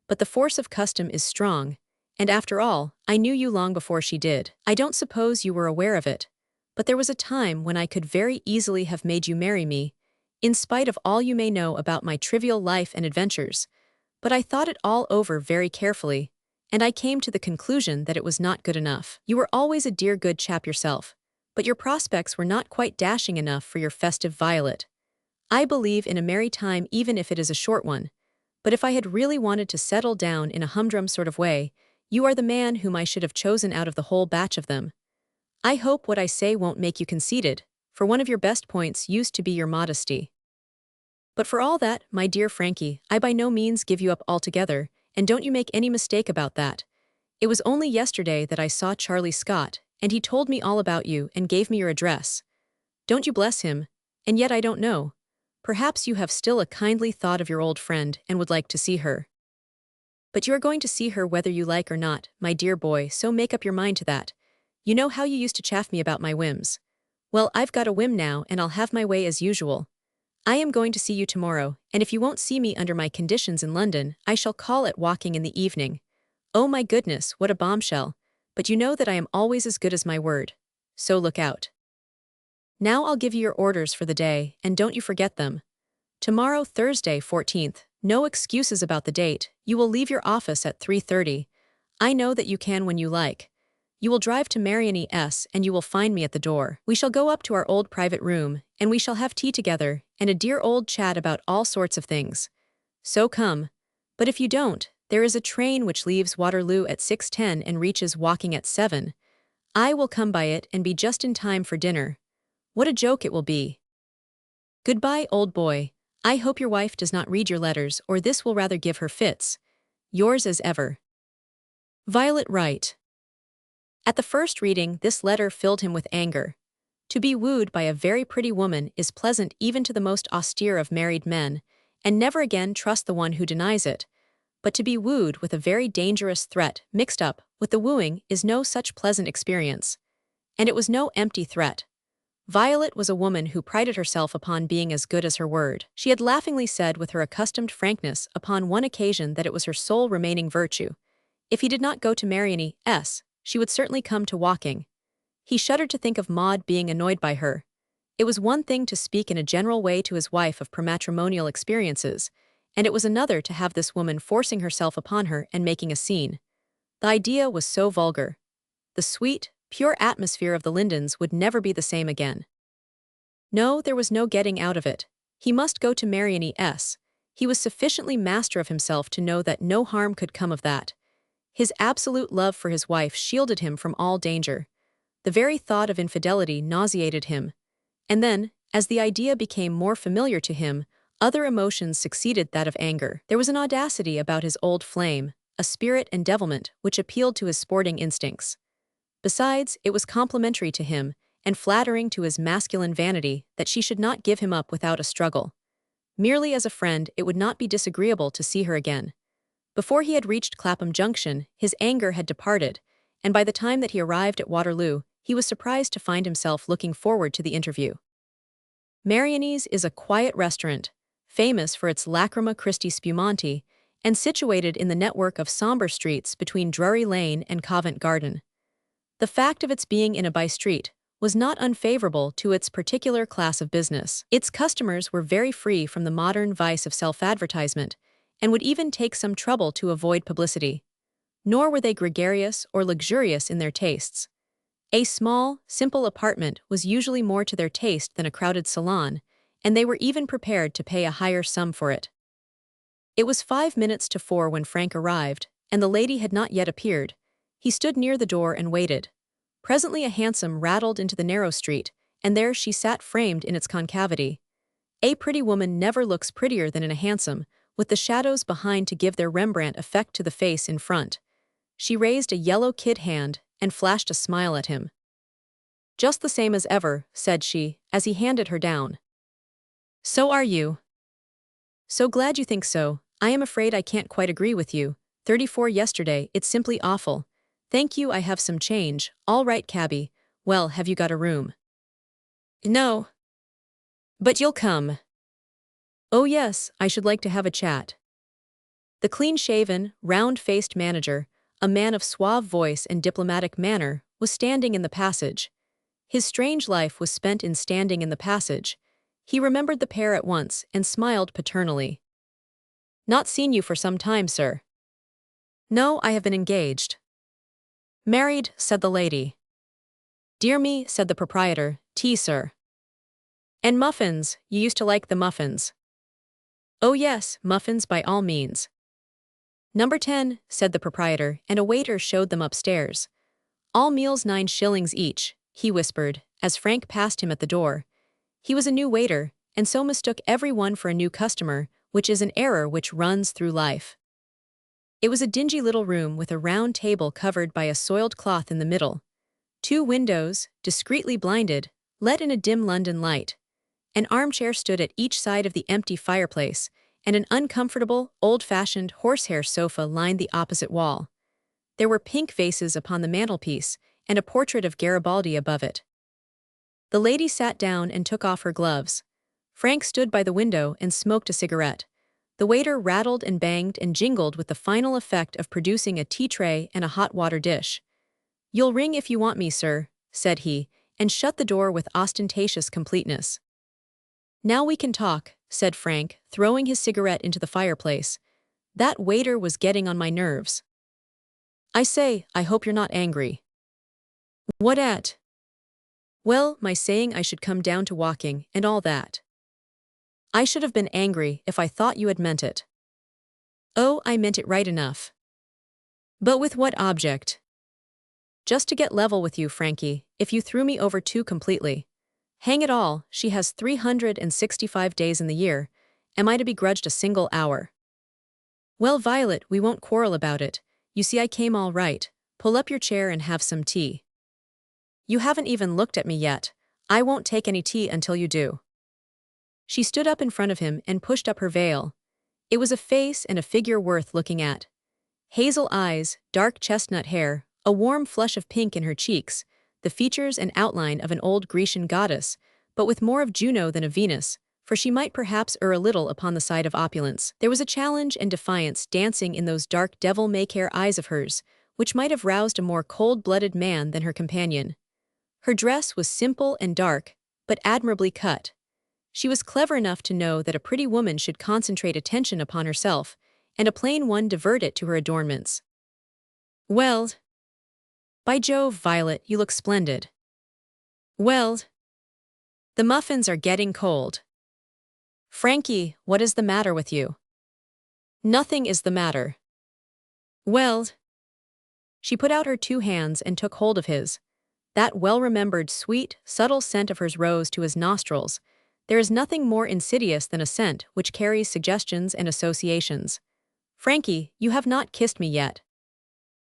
but the force of custom is strong, and after all, I knew you long before she did. I don't suppose you were aware of it, but there was a time when I could very easily have made you marry me, in spite of all you may know about my trivial life and adventures, but I thought it all over very carefully, and I came to the conclusion that it was not good enough. You were always a dear good chap yourself, but your prospects were not quite dashing enough for your festive violet. I believe in a merry time even if it is a short one, but if I had really wanted to settle down in a humdrum sort of way, you are the man whom I should have chosen out of the whole batch of them. I hope what I say won't make you conceited, for one of your best points used to be your modesty. But for all that, my dear Frankie, I by no means give you up altogether, and don't you make any mistake about that. It was only yesterday that I saw Charlie Scott, and he told me all about you and gave me your address. Don't you bless him? And yet I don't know. Perhaps you have still a kindly thought of your old friend and would like to see her. But you are going to see her whether you like or not, my dear boy, so make up your mind to that. You know how you used to chaff me about my whims. Well, I've got a whim now and I'll have my way as usual. I am going to see you tomorrow, and if you won't see me under my conditions in London, I shall call at Walking in the evening. Oh my goodness, what a bombshell. But you know that I am always as good as my word. So look out. Now I'll give you your orders for the day, and don't you forget them. Tomorrow, Thursday, 14th, no excuses about the date, you will leave your office at 3:30. I know that you can when you like. You will drive to Marion S. and you will find me at the door. We shall go up to our old private room, and we shall have tea together, and a dear old chat about all sorts of things. So come. But if you don't, there is a train which leaves Waterloo at 6:10 and reaches Walking at 7. I will come by it and be just in time for dinner. What a joke it will be. Goodbye, old boy. I hope your wife does not read your letters, or this will rather give her fits. Yours as ever, Violet Wright. At the first reading, this letter filled him with anger. To be wooed by a very pretty woman is pleasant even to the most austere of married men, and never again trust the one who denies it. But to be wooed with a very dangerous threat mixed up with the wooing is no such pleasant experience. And it was no empty threat. Violet was a woman who prided herself upon being as good as her word. She had laughingly said with her accustomed frankness upon one occasion that it was her sole remaining virtue. If he did not go to Marion S., she would certainly come to Walking. He shuddered to think of Maud being annoyed by her. It was one thing to speak in a general way to his wife of prematrimonial experiences, and it was another to have this woman forcing herself upon her and making a scene. The idea was so vulgar. The sweet, pure atmosphere of the Lindens would never be the same again. No, there was no getting out of it. He must go to Marianne S. He was sufficiently master of himself to know that no harm could come of that. His absolute love for his wife shielded him from all danger. The very thought of infidelity nauseated him. And then, as the idea became more familiar to him, other emotions succeeded that of anger. There was an audacity about his old flame, a spirit and devilment which appealed to his sporting instincts. Besides, it was complimentary to him, and flattering to his masculine vanity, that she should not give him up without a struggle. Merely as a friend, it would not be disagreeable to see her again. Before he had reached Clapham Junction, his anger had departed, and by the time that he arrived at Waterloo, he was surprised to find himself looking forward to the interview. Marianne's is a quiet restaurant, famous for its Lacrima Christi Spumanti, and situated in the network of somber streets between Drury Lane and Covent Garden. The fact of its being in a by-street was not unfavorable to its particular class of business. Its customers were very free from the modern vice of self-advertisement, and would even take some trouble to avoid publicity. Nor were they gregarious or luxurious in their tastes. A small, simple apartment was usually more to their taste than a crowded salon, and they were even prepared to pay a higher sum for it. It was 5 minutes to 4 when Frank arrived, and the lady had not yet appeared. He stood near the door and waited. Presently a hansom rattled into the narrow street, and there she sat framed in its concavity. A pretty woman never looks prettier than in a hansom, with the shadows behind to give their Rembrandt effect to the face in front. She raised a yellow kid hand and flashed a smile at him. "Just the same as ever," said she, as he handed her down. "So are you." "So glad you think so. I am afraid I can't quite agree with you. 34 yesterday, it's simply awful. Thank you, I have some change. All right, cabby. Well, have you got a room?" "No." "But you'll come." "Oh yes, I should like to have a chat." The clean-shaven, round-faced manager, a man of suave voice and diplomatic manner, was standing in the passage. His strange life was spent in standing in the passage. He remembered the pair at once and smiled paternally. "Not seen you for some time, sir." "No, I have been engaged." "Married," said the lady. "Dear me," said the proprietor, "tea, sir." "And muffins, you used to like the muffins." "Oh yes, muffins by all means." "Number 10, said the proprietor, and a waiter showed them upstairs. "All meals 9 shillings each," he whispered, as Frank passed him at the door. He was a new waiter, and so mistook every one for a new customer, which is an error which runs through life. It was a dingy little room with a round table covered by a soiled cloth in the middle. 2 windows, discreetly blinded, let in a dim London light. An armchair stood at each side of the empty fireplace, and an uncomfortable, old-fashioned horsehair sofa lined the opposite wall. There were pink vases upon the mantelpiece, and a portrait of Garibaldi above it. The lady sat down and took off her gloves. Frank stood by the window and smoked a cigarette. The waiter rattled and banged and jingled with the final effect of producing a tea tray and a hot water dish. "You'll ring if you want me, sir," said he, and shut the door with ostentatious completeness. "Now we can talk," said Frank, throwing his cigarette into the fireplace. "That waiter was getting on my nerves." "I say, I hope you're not angry." "What at?" "Well, my saying I should come down to walking, and all that." "I should have been angry if I thought you had meant it." "Oh, I meant it right enough." "But with what object?" "Just to get level with you, Frankie, if you threw me over too completely. Hang it all, she has 365 days in the year. Am I to be grudged a single hour?" "Well, Violet, we won't quarrel about it. You see I came all right. Pull up your chair and have some tea." "You haven't even looked at me yet. I won't take any tea until you do." She stood up in front of him and pushed up her veil. It was a face and a figure worth looking at. Hazel eyes, dark chestnut hair, a warm flush of pink in her cheeks, the features and outline of an old Grecian goddess, but with more of Juno than of Venus, for she might perhaps err a little upon the side of opulence. There was a challenge and defiance dancing in those dark devil-may-care eyes of hers, which might have roused a more cold-blooded man than her companion. Her dress was simple and dark, but admirably cut. She was clever enough to know that a pretty woman should concentrate attention upon herself, and a plain one divert it to her adornments. "Well, by Jove, Violet, you look splendid." "Well, The muffins are getting cold. Frankie, what is the matter with you? Nothing is the matter. Well, she put out her two hands and took hold of his. That well-remembered, sweet, subtle scent of hers rose to his nostrils. There is nothing more insidious than a scent which carries suggestions and associations. Frankie, you have not kissed me yet.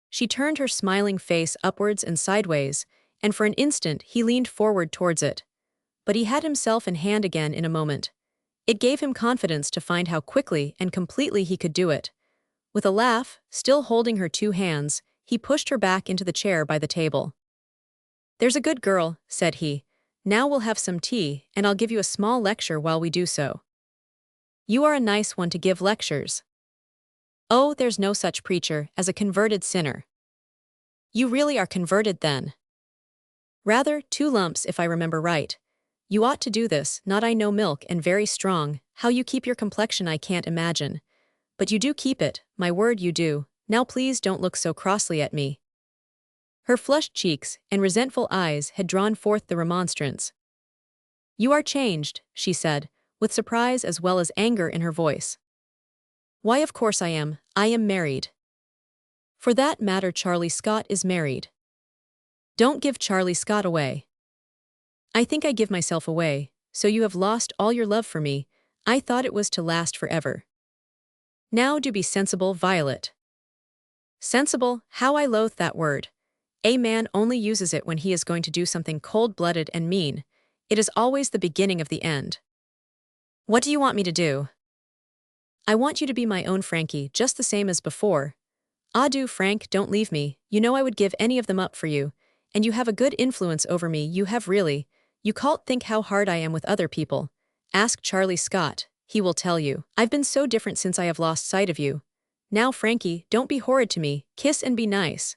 She turned her smiling face upwards and sideways, and for an instant he leaned forward towards it. But he had himself in hand again in a moment. It gave him confidence to find how quickly and completely he could do it. With a laugh, still holding her two hands, he pushed her back into the chair by the table. There's a good girl, said he. Now we'll have some tea, and I'll give you a small lecture while we do so. You are a nice one to give lectures. Oh, there's no such preacher as a converted sinner. You really are converted then. Rather, 2 lumps if I remember right. You ought to do this, not I know milk and very strong, how you keep your complexion I can't imagine. But you do keep it, my word you do, now please don't look so crossly at me. Her flushed cheeks and resentful eyes had drawn forth the remonstrance. You are changed, she said, with surprise as well as anger in her voice. Why, of course I am married. For that matter, Charlie Scott is married. Don't give Charlie Scott away. I think I give myself away, so you have lost all your love for me. I thought it was to last forever. Now do be sensible, Violet. Sensible, how I loathe that word. A man only uses it when he is going to do something cold-blooded and mean. It is always the beginning of the end. What do you want me to do? I want you to be my own Frankie, just the same as before. Adieu, Frank, don't leave me. You know I would give any of them up for you. And you have a good influence over me, you have really. You can't think how hard I am with other people. Ask Charlie Scott, he will tell you. I've been so different since I have lost sight of you. Now, Frankie, don't be horrid to me, kiss and be nice.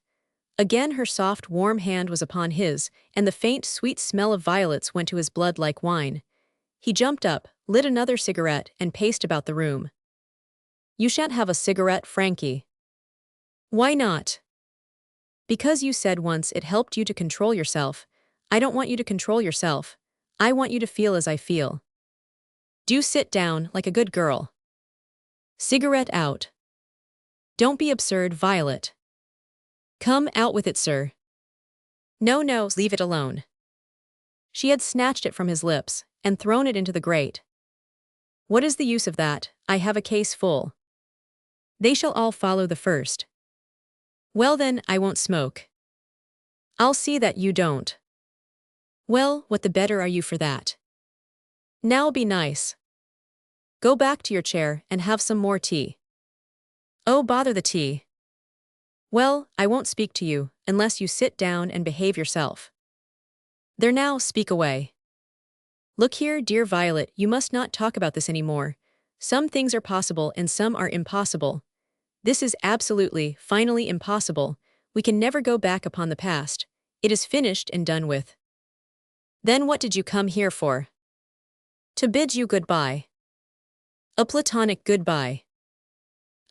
Again her soft, warm hand was upon his, and the faint, sweet smell of violets went to his blood like wine. He jumped up, lit another cigarette, and paced about the room. You shan't have a cigarette, Frankie. Why not? Because you said once it helped you to control yourself. I don't want you to control yourself. I want you to feel as I feel. Do sit down, like a good girl. Cigarette out. Don't be absurd, Violet. Come out with it, sir. No, no, leave it alone. She had snatched it from his lips and thrown it into the grate. What is the use of that? I have a case full. They shall all follow the first. Well then, I won't smoke. I'll see that you don't. Well, what the better are you for that? Now be nice. Go back to your chair and have some more tea. Oh, bother the tea. Well, I won't speak to you unless you sit down and behave yourself. There now, speak away. Look here, dear Violet, you must not talk about this anymore. Some things are possible and some are impossible. This is absolutely, finally impossible. We can never go back upon the past. It is finished and done with. Then what did you come here for? To bid you goodbye. A platonic goodbye.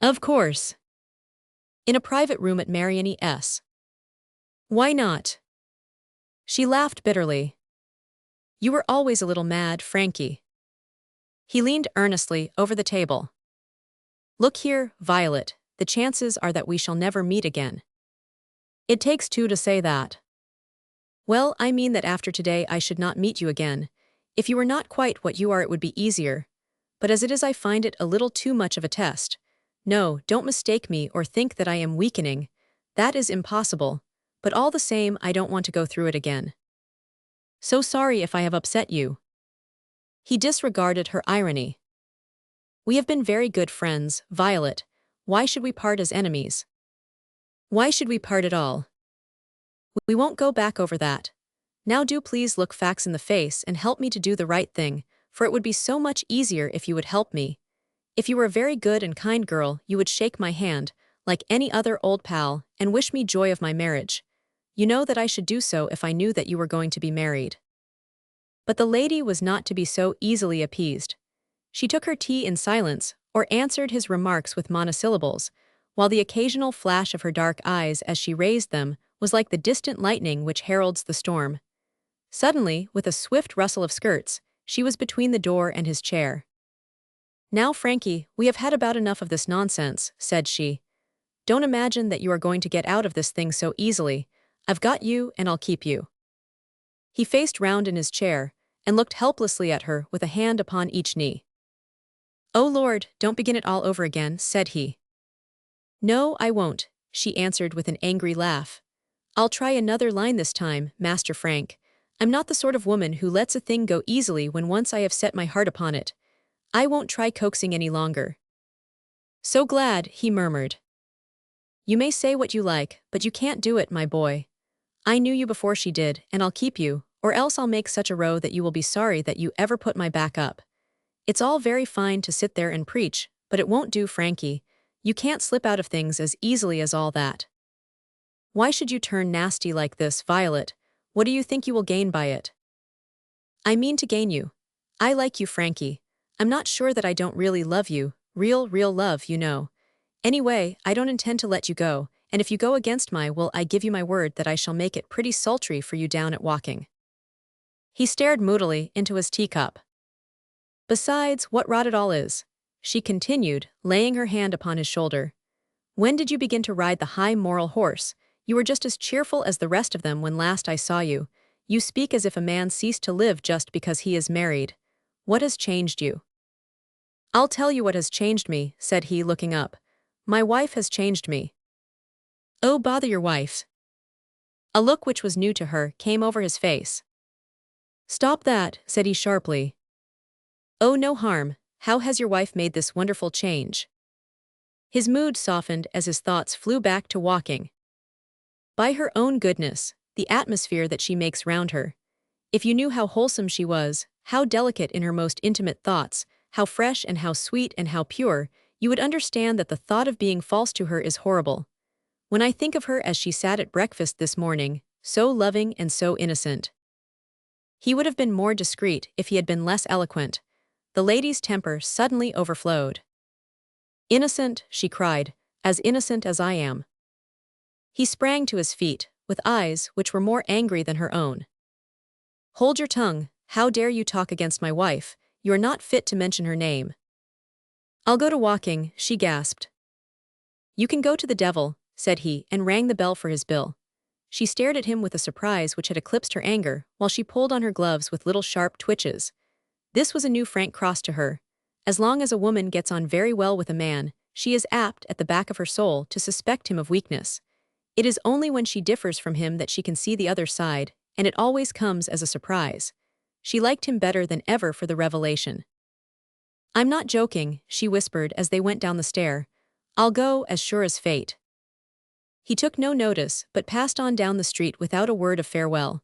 Of course. In a private room at Marianne S. Why not? She laughed bitterly. You were always a little mad, Frankie. He leaned earnestly over the table. Look here, Violet, the chances are that we shall never meet again. It takes 2 to say that. Well, I mean that after today I should not meet you again. If you were not quite what you are, it would be easier. But as it is, I find it a little too much of a test. No, don't mistake me or think that I am weakening. That is impossible. But all the same, I don't want to go through it again. So sorry if I have upset you. He disregarded her irony. We have been very good friends, Violet. Why should we part as enemies? Why should we part at all? We won't go back over that. Now do please look facts in the face and help me to do the right thing, for it would be so much easier if you would help me. If you were a very good and kind girl, you would shake my hand, like any other old pal, and wish me joy of my marriage. You know that I should do so if I knew that you were going to be married. But the lady was not to be so easily appeased. She took her tea in silence, or answered his remarks with monosyllables, while the occasional flash of her dark eyes as she raised them was like the distant lightning which heralds the storm. Suddenly, with a swift rustle of skirts, she was between the door and his chair. "Now, Frankie, we have had about enough of this nonsense," said she. "Don't imagine that you are going to get out of this thing so easily. I've got you and I'll keep you." He faced round in his chair and looked helplessly at her with a hand upon each knee. "Oh Lord, don't begin it all over again," said he. "No, I won't," she answered with an angry laugh. "I'll try another line this time, Master Frank. I'm not the sort of woman who lets a thing go easily when once I have set my heart upon it. I won't try coaxing any longer." "So glad," he murmured. "You may say what you like, but you can't do it, my boy. I knew you before she did, and I'll keep you, or else I'll make such a row that you will be sorry that you ever put my back up. It's all very fine to sit there and preach, but it won't do, Frankie. You can't slip out of things as easily as all that. Why should you turn nasty like this, Violet? What do you think you will gain by it?" "I mean to gain you. I like you, Frankie. I'm not sure that I don't really love you, real love, you know. Anyway, I don't intend to let you go, and if you go against my will, I give you my word that I shall make it pretty sultry for you down at Walking." He stared moodily into his teacup. "Besides, what rot it all is," she continued, laying her hand upon his shoulder. "When did you begin to ride the high moral horse? You were just as cheerful as the rest of them when last I saw you. You speak as if a man ceased to live just because he is married. What has changed you?" "I'll tell you what has changed me," said he, looking up. "My wife has changed me." "Oh, bother your wife." A look which was new to her came over his face. "Stop that," said he sharply. "Oh, no harm. How has your wife made this wonderful change?" His mood softened as his thoughts flew back to Walking. "By her own goodness, the atmosphere that she makes round her. If you knew how wholesome she was, how delicate in her most intimate thoughts, how fresh and how sweet and how pure, you would understand that the thought of being false to her is horrible. When I think of her as she sat at breakfast this morning, so loving and so innocent." He would have been more discreet if he had been less eloquent. The lady's temper suddenly overflowed. "Innocent," she cried, "as innocent as I am." He sprang to his feet, with eyes which were more angry than her own. "Hold your tongue. How dare you talk against my wife? You are not fit to mention her name." "I'll go to Walking," she gasped. "You can go to the devil," said he, and rang the bell for his bill. She stared at him with a surprise which had eclipsed her anger, while she pulled on her gloves with little sharp twitches. This was a new Frank cross to her. As long as a woman gets on very well with a man, she is apt, at the back of her soul, to suspect him of weakness. It is only when she differs from him that she can see the other side, and it always comes as a surprise. She liked him better than ever for the revelation. "I'm not joking," she whispered as they went down the stair. "I'll go, as sure as fate." He took no notice, but passed on down the street without a word of farewell.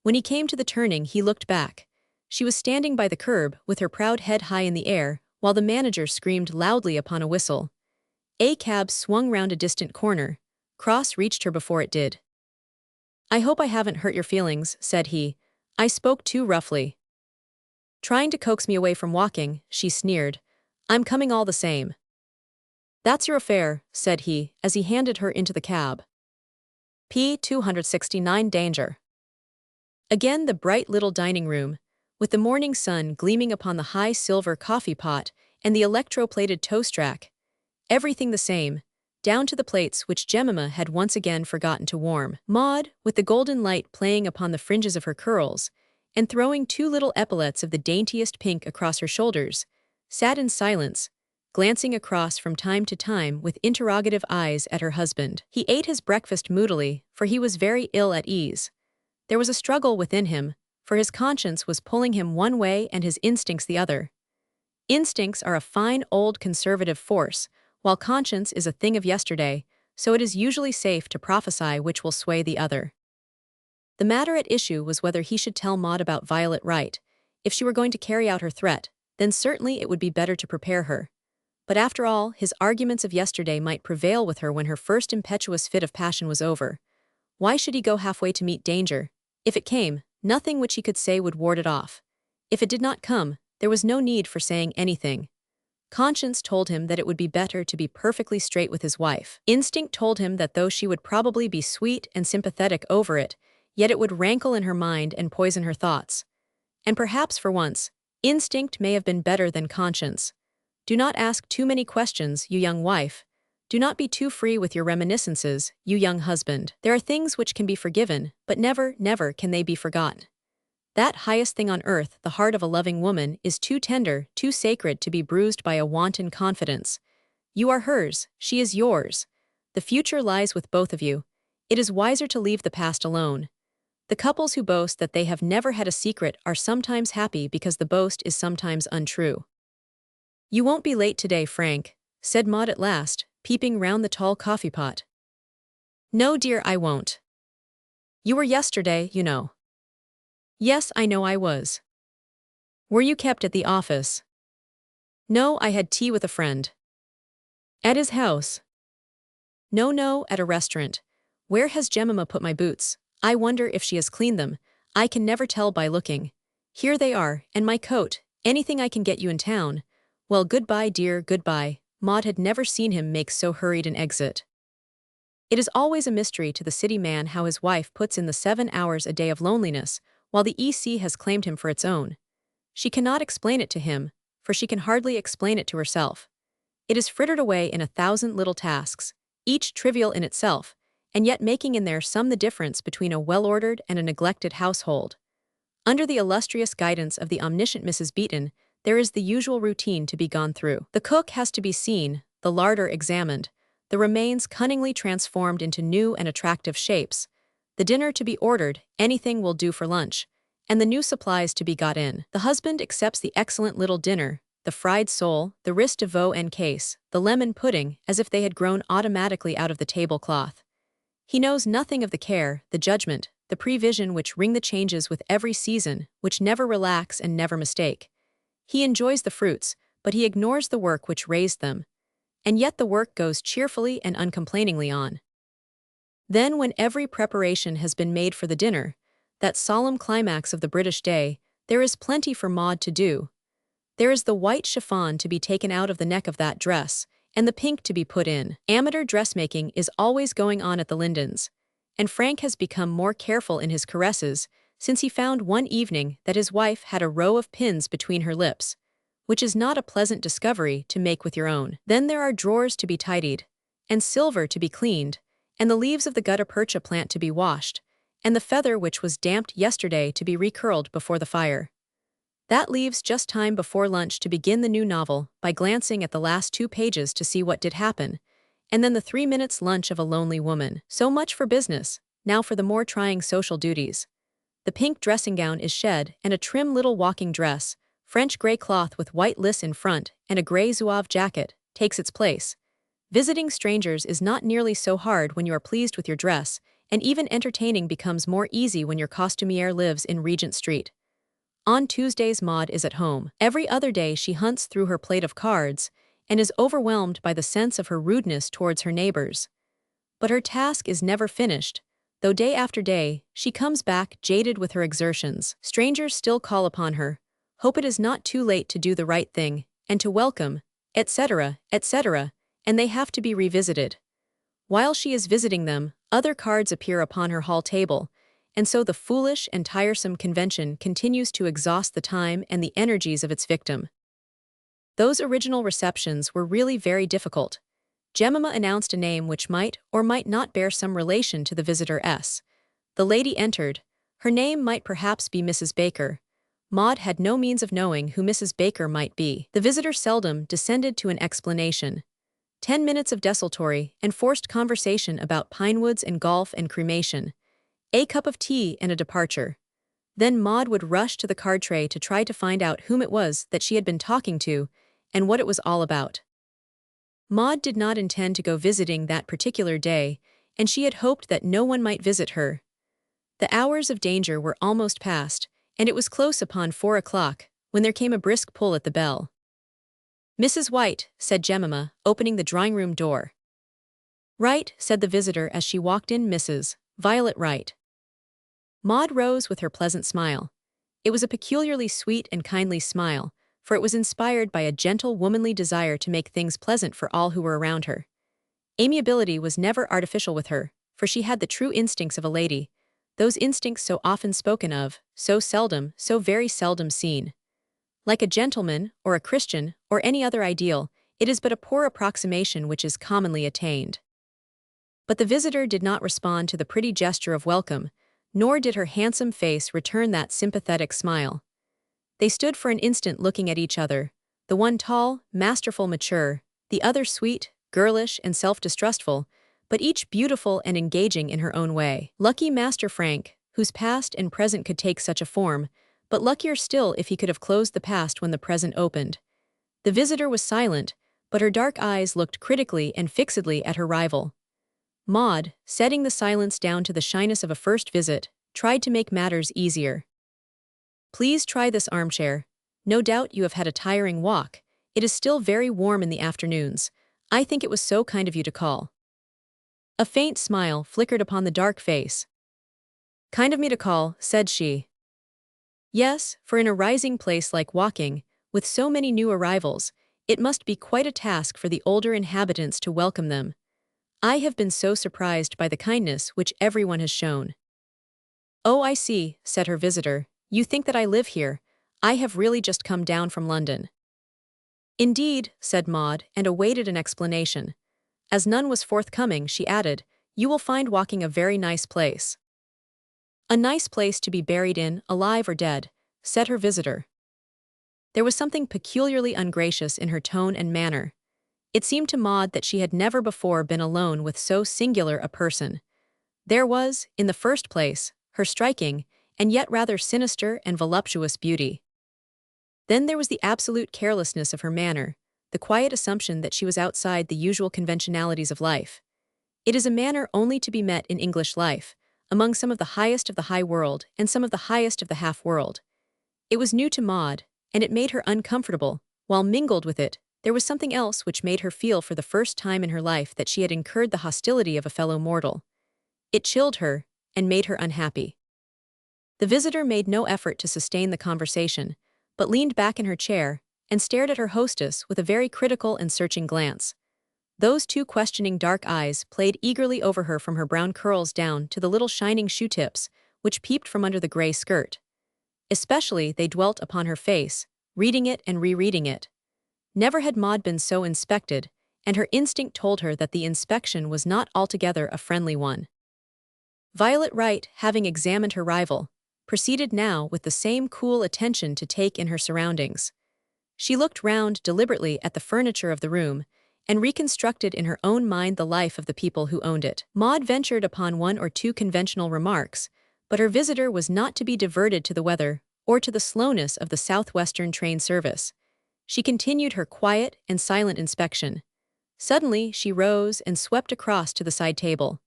When he came to the turning, he looked back. She was standing by the curb, with her proud head high in the air, while the manager screamed loudly upon a whistle. A cab swung round a distant corner. Cross reached her before it did. "I hope I haven't hurt your feelings," said he. "I spoke too roughly." "Trying to coax me away from Walking," she sneered. "I'm coming all the same." "That's your affair," said he, as he handed her into the cab. P. 269 Danger. Again the bright little dining room, with the morning sun gleaming upon the high silver coffee pot and the electro-plated toast rack. Everything the same, down to the plates which Jemima had once again forgotten to warm. Maud, with the golden light playing upon the fringes of her curls, and throwing two little epaulets of the daintiest pink across her shoulders, sat in silence, glancing across from time to time with interrogative eyes at her husband. He ate his breakfast moodily, for he was very ill at ease. There was a struggle within him, for his conscience was pulling him one way and his instincts the other. Instincts are a fine old conservative force, while conscience is a thing of yesterday, so it is usually safe to prophesy which will sway the other. The matter at issue was whether he should tell Maud about Violet Wright. If she were going to carry out her threat, then certainly it would be better to prepare her. But after all, his arguments of yesterday might prevail with her when her first impetuous fit of passion was over. Why should he go halfway to meet danger? If it came, nothing which he could say would ward it off. If it did not come, there was no need for saying anything. Conscience told him that it would be better to be perfectly straight with his wife. Instinct told him that though she would probably be sweet and sympathetic over it, yet it would rankle in her mind and poison her thoughts. And perhaps for once, instinct may have been better than conscience. Do not ask too many questions, you young wife. Do not be too free with your reminiscences, you young husband. There are things which can be forgiven, but never, never can they be forgotten. That highest thing on earth, the heart of a loving woman, is too tender, too sacred to be bruised by a wanton confidence. You are hers, she is yours. The future lies with both of you. It is wiser to leave the past alone. The couples who boast that they have never had a secret are sometimes happy because the boast is sometimes untrue. You won't be late today, Frank, said Maud at last, peeping round the tall coffee pot. No, dear, I won't. You were yesterday, you know. Yes, I know I was. Were you kept at the office? No, I had tea with a friend. At his house? No, no, at a restaurant. Where has Jemima put my boots? I wonder if she has cleaned them. I can never tell by looking. Here they are, and my coat, anything I can get you in town. Well, goodbye, dear, goodbye. Maud had never seen him make so hurried an exit. It is always a mystery to the city man how his wife puts in the 7 hours a day of loneliness, while the EC has claimed him for its own. She cannot explain it to him, for she can hardly explain it to herself. It is frittered away in 1,000 little tasks, each trivial in itself, and yet making in there some the difference between a well-ordered and a neglected household. Under the illustrious guidance of the omniscient Mrs. Beeton, there is the usual routine to be gone through. The cook has to be seen, the larder examined, the remains cunningly transformed into new and attractive shapes, the dinner to be ordered, anything will do for lunch, and the new supplies to be got in. The husband accepts the excellent little dinner, the fried sole, the wrist de veau en case, the lemon pudding, as if they had grown automatically out of the tablecloth. He knows nothing of the care, the judgment, the prevision which ring the changes with every season, which never relax and never mistake. He enjoys the fruits, but he ignores the work which raised them. And yet the work goes cheerfully and uncomplainingly on. Then when every preparation has been made for the dinner, that solemn climax of the British day, there is plenty for Maud to do. There is the white chiffon to be taken out of the neck of that dress, and the pink to be put in. Amateur dressmaking is always going on at the Lindens, and Frank has become more careful in his caresses since he found one evening that his wife had a row of pins between her lips, which is not a pleasant discovery to make with your own. Then there are drawers to be tidied, and silver to be cleaned, and the leaves of the gutta percha plant to be washed, and the feather which was damped yesterday to be recurled before the fire. That leaves just time before lunch to begin the new novel by glancing at the last 2 pages to see what did happen, and then the 3 minutes lunch of a lonely woman. So much for business, now for the more trying social duties. The pink dressing gown is shed, and a trim little walking dress, French gray cloth with white lace in front, and a gray zouave jacket, takes its place. Visiting strangers is not nearly so hard when you are pleased with your dress, and even entertaining becomes more easy when your costumier lives in Regent Street. On Tuesdays Maud is at home. Every other day she hunts through her plate of cards, and is overwhelmed by the sense of her rudeness towards her neighbors. But her task is never finished, though day after day she comes back jaded with her exertions. Strangers still call upon her, hope it is not too late to do the right thing, and to welcome, etc., etc., and they have to be revisited. While she is visiting them, other cards appear upon her hall table, and so the foolish and tiresome convention continues to exhaust the time and the energies of its victim. Those original receptions were really very difficult. Jemima announced a name which might or might not bear some relation to the visitor S. The lady entered. Her name might perhaps be Mrs. Baker. Maud had no means of knowing who Mrs. Baker might be. The visitor seldom descended to an explanation. 10 minutes of desultory and forced conversation about pinewoods and golf and cremation. A cup of tea and a departure. Then Maud would rush to the card tray to try to find out whom it was that she had been talking to and what it was all about. Maud did not intend to go visiting that particular day, and she had hoped that no one might visit her. The hours of danger were almost past, and it was close upon 4 o'clock, when there came a brisk pull at the bell. "Mrs. White," said Jemima, opening the drawing-room door. "Right," said the visitor as she walked in. "Mrs. Violet Wright." Maud rose with her pleasant smile. It was a peculiarly sweet and kindly smile, for it was inspired by a gentle womanly desire to make things pleasant for all who were around her. Amiability was never artificial with her, for she had the true instincts of a lady, those instincts so often spoken of, so seldom, so very seldom seen. Like a gentleman, or a Christian, or any other ideal, it is but a poor approximation which is commonly attained. But the visitor did not respond to the pretty gesture of welcome, nor did her handsome face return that sympathetic smile. They stood for an instant looking at each other, the one tall, masterful, mature, the other sweet, girlish, and self-distrustful, but each beautiful and engaging in her own way. Lucky Master Frank, whose past and present could take such a form, but luckier still if he could have closed the past when the present opened. The visitor was silent, but her dark eyes looked critically and fixedly at her rival. Maud, setting the silence down to the shyness of a first visit, tried to make matters easier. "Please try this armchair. No doubt you have had a tiring walk. It is still very warm in the afternoons. I think it was so kind of you to call." A faint smile flickered upon the dark face. "Kind of me to call," said she. "Yes, for in a rising place like Woking, with so many new arrivals, it must be quite a task for the older inhabitants to welcome them. I have been so surprised by the kindness which everyone has shown." "Oh, I see," said her visitor. "You think that I live here. I have really just come down from London." "Indeed," said Maud, and awaited an explanation. As none was forthcoming, she added, "You will find Woking a very nice place." "A nice place to be buried in, alive or dead," said her visitor. There was something peculiarly ungracious in her tone and manner. It seemed to Maud that she had never before been alone with so singular a person. There was, in the first place, her striking, and yet rather sinister and voluptuous beauty. Then there was the absolute carelessness of her manner, the quiet assumption that she was outside the usual conventionalities of life. It is a manner only to be met in English life, among some of the highest of the high world and some of the highest of the half-world. It was new to Maud, and it made her uncomfortable, while mingled with it, there was something else which made her feel for the first time in her life that she had incurred the hostility of a fellow mortal. It chilled her, and made her unhappy. The visitor made no effort to sustain the conversation, but leaned back in her chair, and stared at her hostess with a very critical and searching glance. Those two questioning dark eyes played eagerly over her from her brown curls down to the little shining shoe tips, which peeped from under the gray skirt. Especially they dwelt upon her face, reading it and rereading it. Never had Maud been so inspected, and her instinct told her that the inspection was not altogether a friendly one. Violet Wright, having examined her rival, proceeded now with the same cool attention to take in her surroundings. She looked round deliberately at the furniture of the room, and reconstructed in her own mind the life of the people who owned it. Maud ventured upon one or two conventional remarks, but her visitor was not to be diverted to the weather or to the slowness of the southwestern train service. She continued her quiet and silent inspection. Suddenly she rose and swept across to the side table.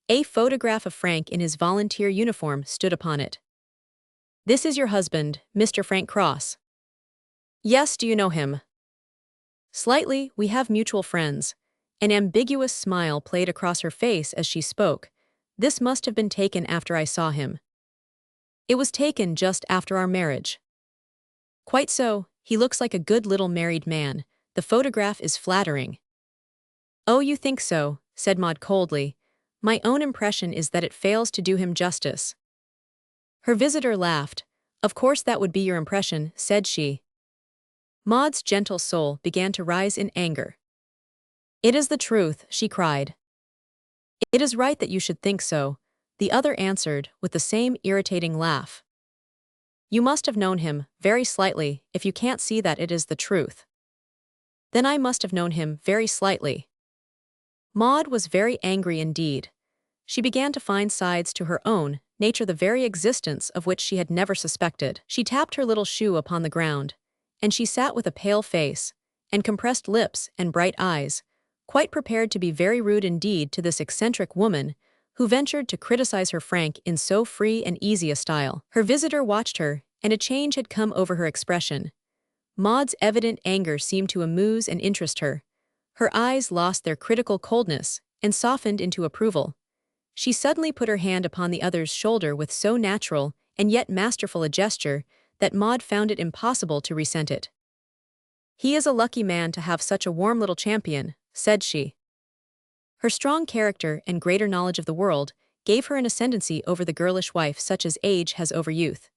A photograph of Frank in his volunteer uniform stood upon it. "This is your husband, Mr. Frank Cross." "Yes, do you know him?" "Slightly, we have mutual friends." An ambiguous smile played across her face as she spoke. "This must have been taken after I saw him." "It was taken just after our marriage." "Quite so, he looks like a good little married man. The photograph is flattering." "Oh, you think so," said Maud coldly. "My own impression is that it fails to do him justice." Her visitor laughed. "Of course that would be your impression," said she. Maud's gentle soul began to rise in anger. "It is the truth," she cried. "It is right that you should think so," the other answered with the same irritating laugh. "You must have known him, very slightly, if you can't see that it is the truth." "Then I must have known him, very slightly." Maud was very angry indeed. She began to find sides to her own nature the very existence of which she had never suspected. She tapped her little shoe upon the ground, and she sat with a pale face, and compressed lips and bright eyes, quite prepared to be very rude indeed to this eccentric woman, who ventured to criticize her Frank in so free and easy a style. Her visitor watched her, and a change had come over her expression. Maud's evident anger seemed to amuse and interest her. Her eyes lost their critical coldness, and softened into approval. She suddenly put her hand upon the other's shoulder with so natural and yet masterful a gesture that Maud found it impossible to resent it. "He is a lucky man to have such a warm little champion," said she. Her strong character and greater knowledge of the world gave her an ascendancy over the girlish wife such as age has over youth.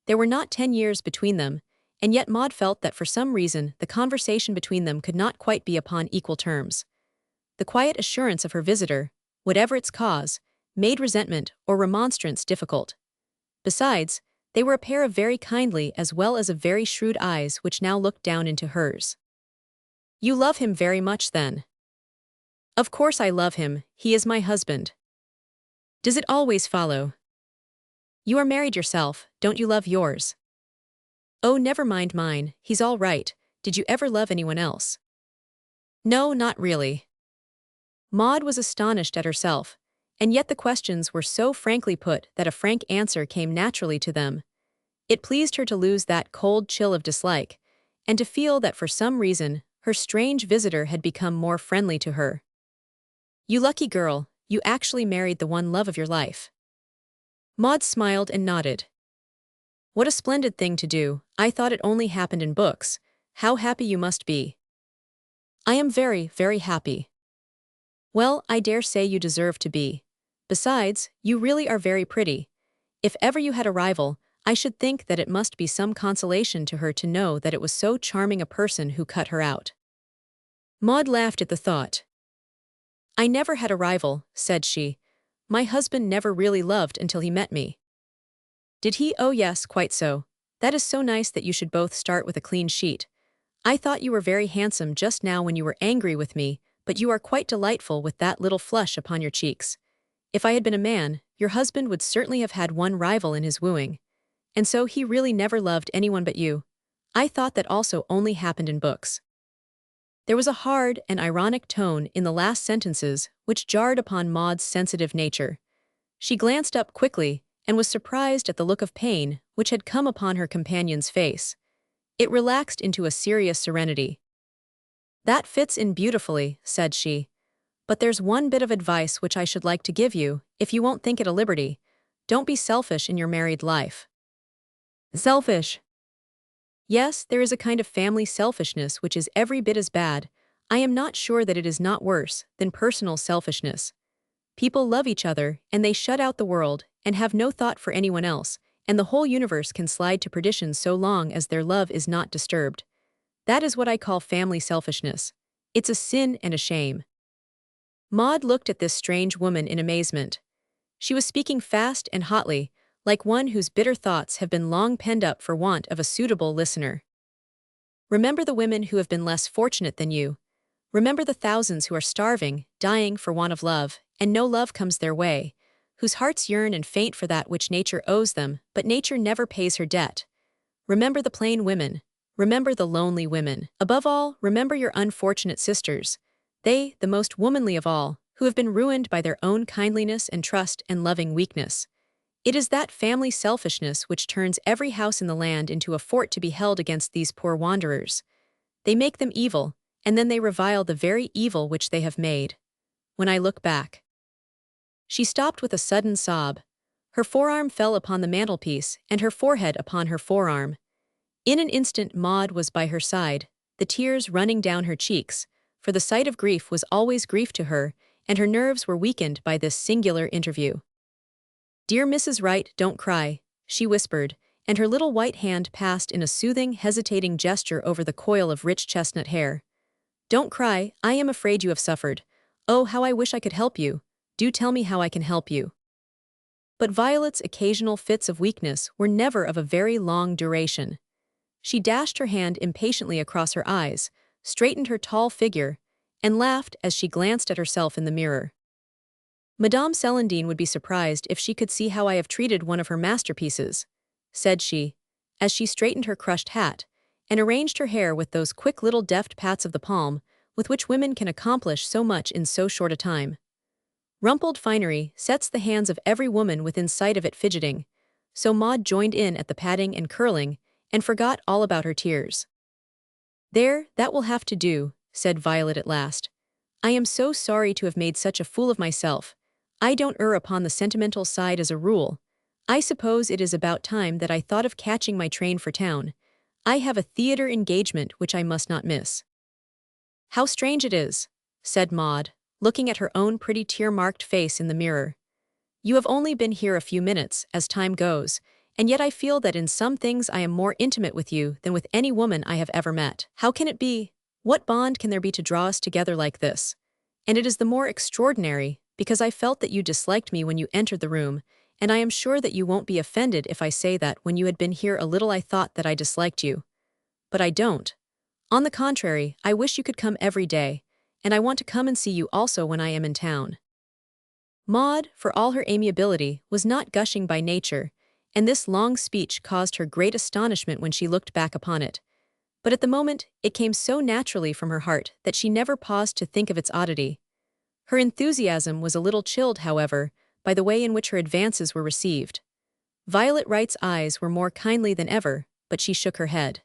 There were not 10 years between them, and yet Maud felt that for some reason the conversation between them could not quite be upon equal terms. The quiet assurance of her visitor, whatever its cause, made resentment or remonstrance difficult. Besides, they were a pair of very kindly as well as of very shrewd eyes which now looked down into hers. "You love him very much, then?" "Of course I love him, he is my husband." "Does it always follow?" "You are married yourself, don't you love yours?" "Oh, never mind mine, he's all right. Did you ever love anyone else?" "No, not really." Maud was astonished at herself, and yet the questions were so frankly put that a frank answer came naturally to them. It pleased her to lose that cold chill of dislike, and to feel that for some reason her strange visitor had become more friendly to her. "You lucky girl, you actually married the one love of your life." Maud smiled and nodded. "What a splendid thing to do. I thought it only happened in books. How happy you must be." "I am very, very happy." "Well, I dare say you deserve to be. Besides, you really are very pretty. If ever you had a rival, I should think that it must be some consolation to her to know that it was so charming a person who cut her out." Maud laughed at the thought. "I never had a rival," said she. "My husband never really loved until he met me." "Did he? Oh yes, quite so. That is so nice that you should both start with a clean sheet. I thought you were very handsome just now when you were angry with me, but you are quite delightful with that little flush upon your cheeks. If I had been a man, your husband would certainly have had one rival in his wooing. And so he really never loved anyone but you. I thought that also only happened in books." There was a hard and ironic tone in the last sentences which jarred upon Maud's sensitive nature. She glanced up quickly and was surprised at the look of pain which had come upon her companion's face. It relaxed into a serious serenity. "That fits in beautifully," said she. "But there's one bit of advice which I should like to give you, if you won't think it a liberty. Don't be selfish in your married life." "Selfish?" "Yes, there is a kind of family selfishness which is every bit as bad. I am not sure that it is not worse than personal selfishness. People love each other, and they shut out the world, and have no thought for anyone else, and the whole universe can slide to perdition so long as their love is not disturbed. That is what I call family selfishness. It's a sin and a shame." Maud looked at this strange woman in amazement. She was speaking fast and hotly, like one whose bitter thoughts have been long penned up for want of a suitable listener. "Remember the women who have been less fortunate than you. Remember the thousands who are starving, dying for want of love, and no love comes their way, whose hearts yearn and faint for that which nature owes them, but nature never pays her debt. Remember the plain women. Remember the lonely women. Above all, remember your unfortunate sisters. They, the most womanly of all, who have been ruined by their own kindliness and trust and loving weakness. It is that family selfishness which turns every house in the land into a fort to be held against these poor wanderers. They make them evil, and then they revile the very evil which they have made. When I look back." She stopped with a sudden sob. Her forearm fell upon the mantelpiece, and her forehead upon her forearm. In an instant Maud was by her side, the tears running down her cheeks, for the sight of grief was always grief to her, and her nerves were weakened by this singular interview. "Dear Mrs. Wright, don't cry," she whispered, and her little white hand passed in a soothing, hesitating gesture over the coil of rich chestnut hair. "Don't cry, I am afraid you have suffered. Oh, how I wish I could help you. Do tell me how I can help you." But Violet's occasional fits of weakness were never of a very long duration. She dashed her hand impatiently across her eyes, straightened her tall figure, and laughed as she glanced at herself in the mirror. "Madame Celandine would be surprised if she could see how I have treated one of her masterpieces," said she, as she straightened her crushed hat, and arranged her hair with those quick little deft pats of the palm, with which women can accomplish so much in so short a time. Rumpled finery sets the hands of every woman within sight of it fidgeting, so Maud joined in at the patting and curling, and forgot all about her tears. "There, that will have to do," said Violet at last. "I am so sorry to have made such a fool of myself. I don't err upon the sentimental side as a rule. I suppose it is about time that I thought of catching my train for town. I have a theater engagement which I must not miss." "How strange it is," said Maud, looking at her own pretty tear-marked face in the mirror. You have only been here a few minutes, as time goes, and yet I feel that in some things I am more intimate with you than with any woman I have ever met. How can it be? What bond can there be to draw us together like this? And it is the more extraordinary, because I felt that you disliked me when you entered the room, and I am sure that you won't be offended if I say that when you had been here a little I thought that I disliked you. But I don't. On the contrary, I wish you could come every day, and I want to come and see you also when I am in town. Maud, for all her amiability, was not gushing by nature, and this long speech caused her great astonishment when she looked back upon it. But at the moment, it came so naturally from her heart that she never paused to think of its oddity. Her enthusiasm was a little chilled, however, by the way in which her advances were received. Violet Wright's eyes were more kindly than ever, but she shook her head.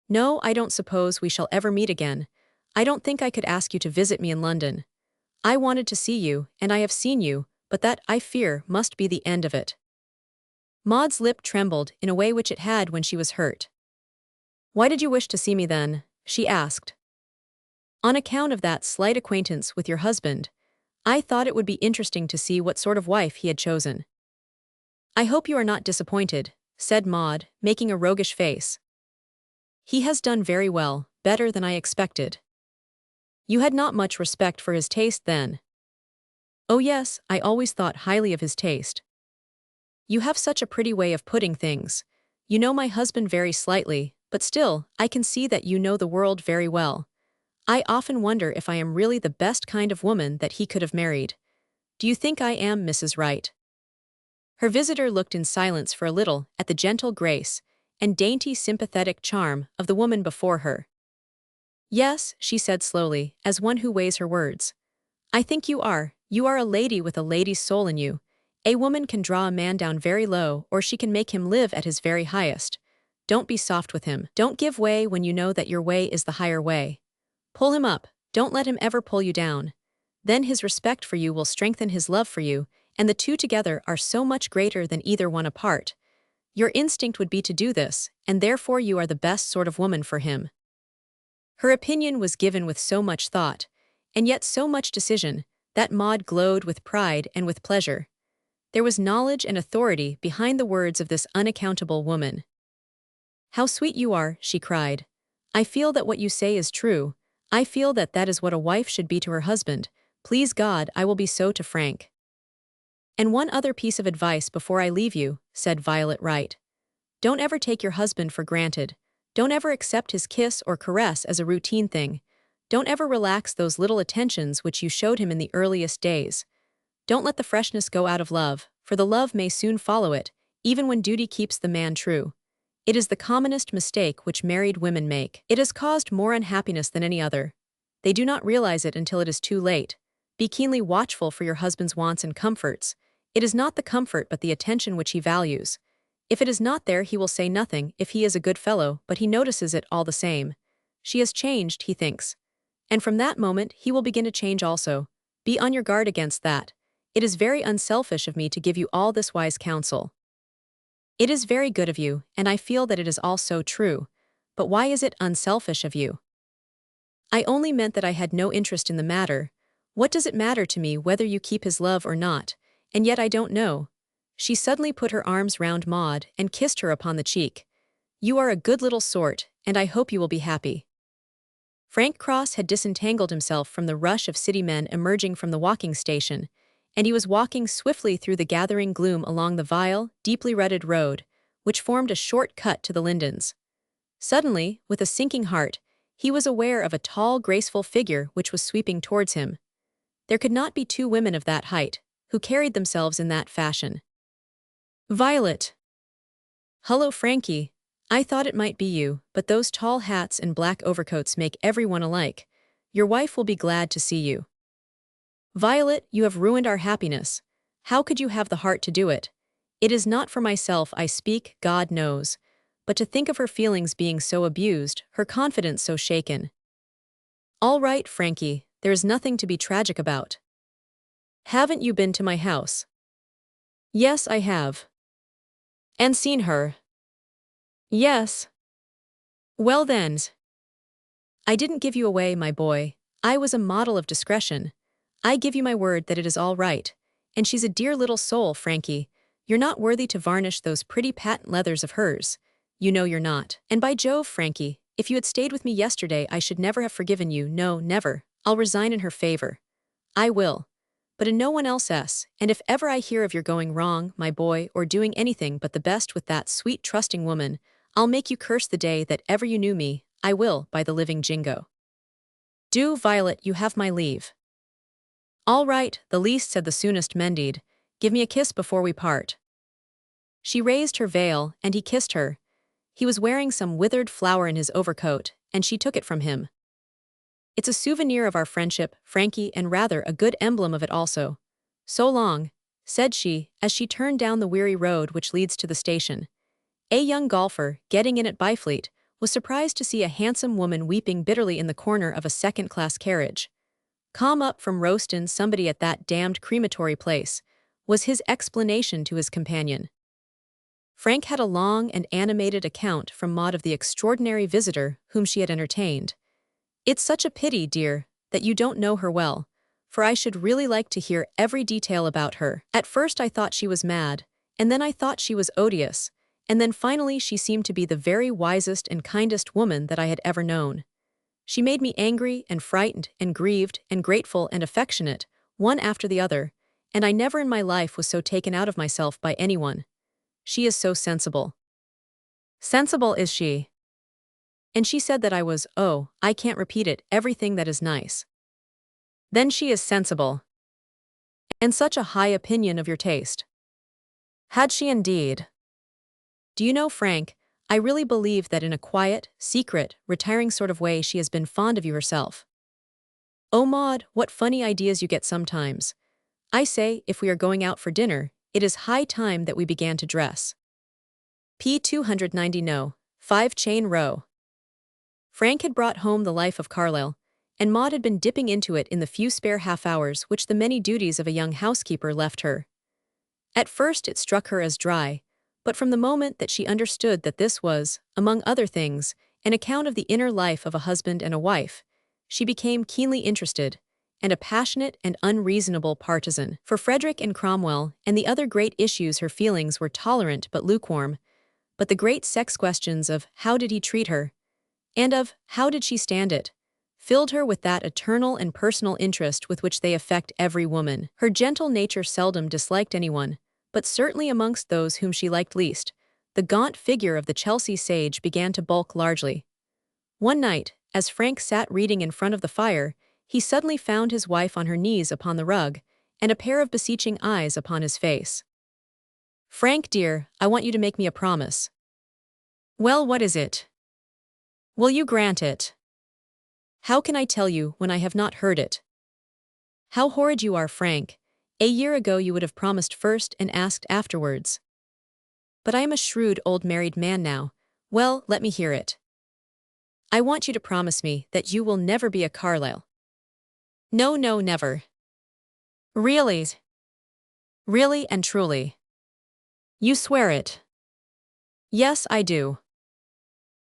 No, I don't suppose we shall ever meet again. I don't think I could ask you to visit me in London. I wanted to see you, and I have seen you, but that, I fear, must be the end of it. Maud's lip trembled in a way which it had when she was hurt. Why did you wish to see me then? She asked. On account of that slight acquaintance with your husband. I thought it would be interesting to see what sort of wife he had chosen. I hope you are not disappointed, said Maud, making a roguish face. He has done very well, better than I expected. You had not much respect for his taste then. Oh yes, I always thought highly of his taste. You have such a pretty way of putting things. You know my husband very slightly, but still, I can see that you know the world very well. I often wonder if I am really the best kind of woman that he could have married. Do you think I am, Mrs. Wright? Her visitor looked in silence for a little at the gentle grace and dainty sympathetic charm of the woman before her. Yes, she said slowly, as one who weighs her words. I think you are. You are a lady with a lady's soul in you. A woman can draw a man down very low, or she can make him live at his very highest. Don't be soft with him. Don't give way when you know that your way is the higher way. Pull him up. Don't let him ever pull you down. Then his respect for you will strengthen his love for you, and the two together are so much greater than either one apart. Your instinct would be to do this, and therefore you are the best sort of woman for him. Her opinion was given with so much thought, and yet so much decision, that Maud glowed with pride and with pleasure. There was knowledge and authority behind the words of this unaccountable woman. How sweet you are, she cried. I feel that what you say is true. I feel that that is what a wife should be to her husband. Please God, I will be so to Frank. And one other piece of advice before I leave you, said Violet Wright. Don't ever take your husband for granted. Don't ever accept his kiss or caress as a routine thing. Don't ever relax those little attentions which you showed him in the earliest days. Don't let the freshness go out of love, for the love may soon follow it, even when duty keeps the man true. It is the commonest mistake which married women make. It has caused more unhappiness than any other. They do not realize it until it is too late. Be keenly watchful for your husband's wants and comforts. It is not the comfort but the attention which he values. If it is not there, he will say nothing if he is a good fellow, but he notices it all the same. She has changed, he thinks. And from that moment he will begin to change also. Be on your guard against that. It is very unselfish of me to give you all this wise counsel. It is very good of you, and I feel that it is all so true. But why is it unselfish of you? I only meant that I had no interest in the matter. What does it matter to me whether you keep his love or not? And yet I don't know. She suddenly put her arms round Maud and kissed her upon the cheek. You are a good little sort, and I hope you will be happy. Frank Cross had disentangled himself from the rush of city men emerging from the walking station, and he was walking swiftly through the gathering gloom along the vile, deeply rutted road, which formed a short cut to the Lindens. Suddenly, with a sinking heart, he was aware of a tall, graceful figure which was sweeping towards him. There could not be two women of that height, who carried themselves in that fashion. Violet! Hullo, Frankie. I thought it might be you, but those tall hats and black overcoats make everyone alike. Your wife will be glad to see you. Violet, you have ruined our happiness. How could you have the heart to do it? It is not for myself I speak, God knows. But to think of her feelings being so abused, her confidence so shaken. All right, Frankie, there is nothing to be tragic about. Haven't you been to my house? Yes, I have. And seen her? Yes. Well then. I didn't give you away, my boy. I was a model of discretion. I give you my word that it is all right. And she's a dear little soul, Frankie. You're not worthy to varnish those pretty patent leathers of hers. You know you're not. And by Jove, Frankie, if you had stayed with me yesterday, I should never have forgiven you. No, never. I'll resign in her favor. I will. But in no one else's. And if ever I hear of your going wrong, my boy, or doing anything but the best with that sweet, trusting woman, I'll make you curse the day that ever you knew me. I will, by the living jingo. Do, Violet, you have my leave. All right, the least said the soonest mended. Give me a kiss before we part. She raised her veil, and he kissed her. He was wearing some withered flower in his overcoat, and she took it from him. It's a souvenir of our friendship, Frankie, and rather a good emblem of it also. So long, said she, as she turned down the weary road which leads to the station. A young golfer, getting in at Byfleet, was surprised to see a handsome woman weeping bitterly in the corner of a second-class carriage. Come up from roastin' somebody at that damned crematory place, was his explanation to his companion. Frank had a long and animated account from Maud of the extraordinary visitor whom she had entertained. It's such a pity, dear, that you don't know her well, for I should really like to hear every detail about her. At first I thought she was mad, and then I thought she was odious, and then finally she seemed to be the very wisest and kindest woman that I had ever known. She made me angry and frightened and grieved and grateful and affectionate, one after the other, and I never in my life was so taken out of myself by anyone. She is so sensible. Sensible is she. And she said that I was, oh, I can't repeat it, everything that is nice. Then she is sensible. And such a high opinion of your taste. Had she indeed? Do you know, Frank, I really believe that in a quiet, secret, retiring sort of way she has been fond of you herself. Oh, Maud, what funny ideas you get sometimes. I say, if we are going out for dinner, it is high time that we began to dress. P. 290 No. 5 Chain Row. Frank had brought home the life of Carlyle, and Maud had been dipping into it in the few spare half-hours which the many duties of a young housekeeper left her. At first it struck her as dry, but from the moment that she understood that this was, among other things, an account of the inner life of a husband and a wife, she became keenly interested, and a passionate and unreasonable partisan. For Frederick and Cromwell and the other great issues her feelings were tolerant but lukewarm, but the great sex questions of how did he treat her, and of how did she stand it, filled her with that eternal and personal interest with which they affect every woman. Her gentle nature seldom disliked anyone, but certainly amongst those whom she liked least, the gaunt figure of the Chelsea sage began to bulk largely. One night, as Frank sat reading in front of the fire, he suddenly found his wife on her knees upon the rug, and a pair of beseeching eyes upon his face. "Frank, dear, I want you to make me a promise." "Well, what is it? Will you grant it?" "How can I tell you when I have not heard it?" "How horrid you are, Frank. A year ago you would have promised first and asked afterwards." "But I am a shrewd old married man now. Well, let me hear it." "I want you to promise me that you will never be a Carlyle." "No, no, never." "Really? Really and truly? You swear it?" "Yes, I do."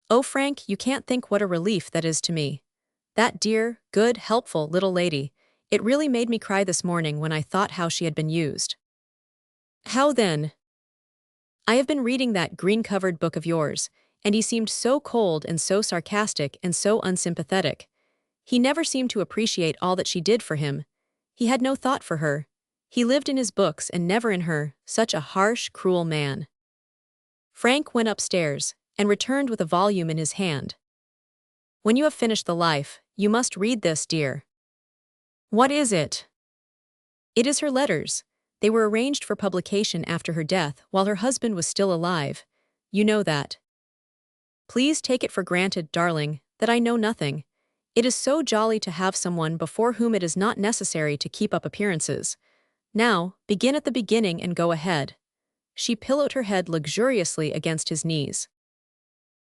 "Oh, Frank, you can't think what a relief that is to me. That dear, good, helpful little lady, it really made me cry this morning when I thought how she had been used." "How then?" "I have been reading that green-covered book of yours, and he seemed so cold and so sarcastic and so unsympathetic. He never seemed to appreciate all that she did for him. He had no thought for her. He lived in his books and never in her, such a harsh, cruel man." Frank went upstairs, and returned with a volume in his hand. "When you have finished the life, you must read this, dear." "What is it?" "It is her letters. They were arranged for publication after her death while her husband was still alive. You know that." "Please take it for granted, darling, that I know nothing. It is so jolly to have someone before whom it is not necessary to keep up appearances. Now, begin at the beginning and go ahead." She pillowed her head luxuriously against his knees.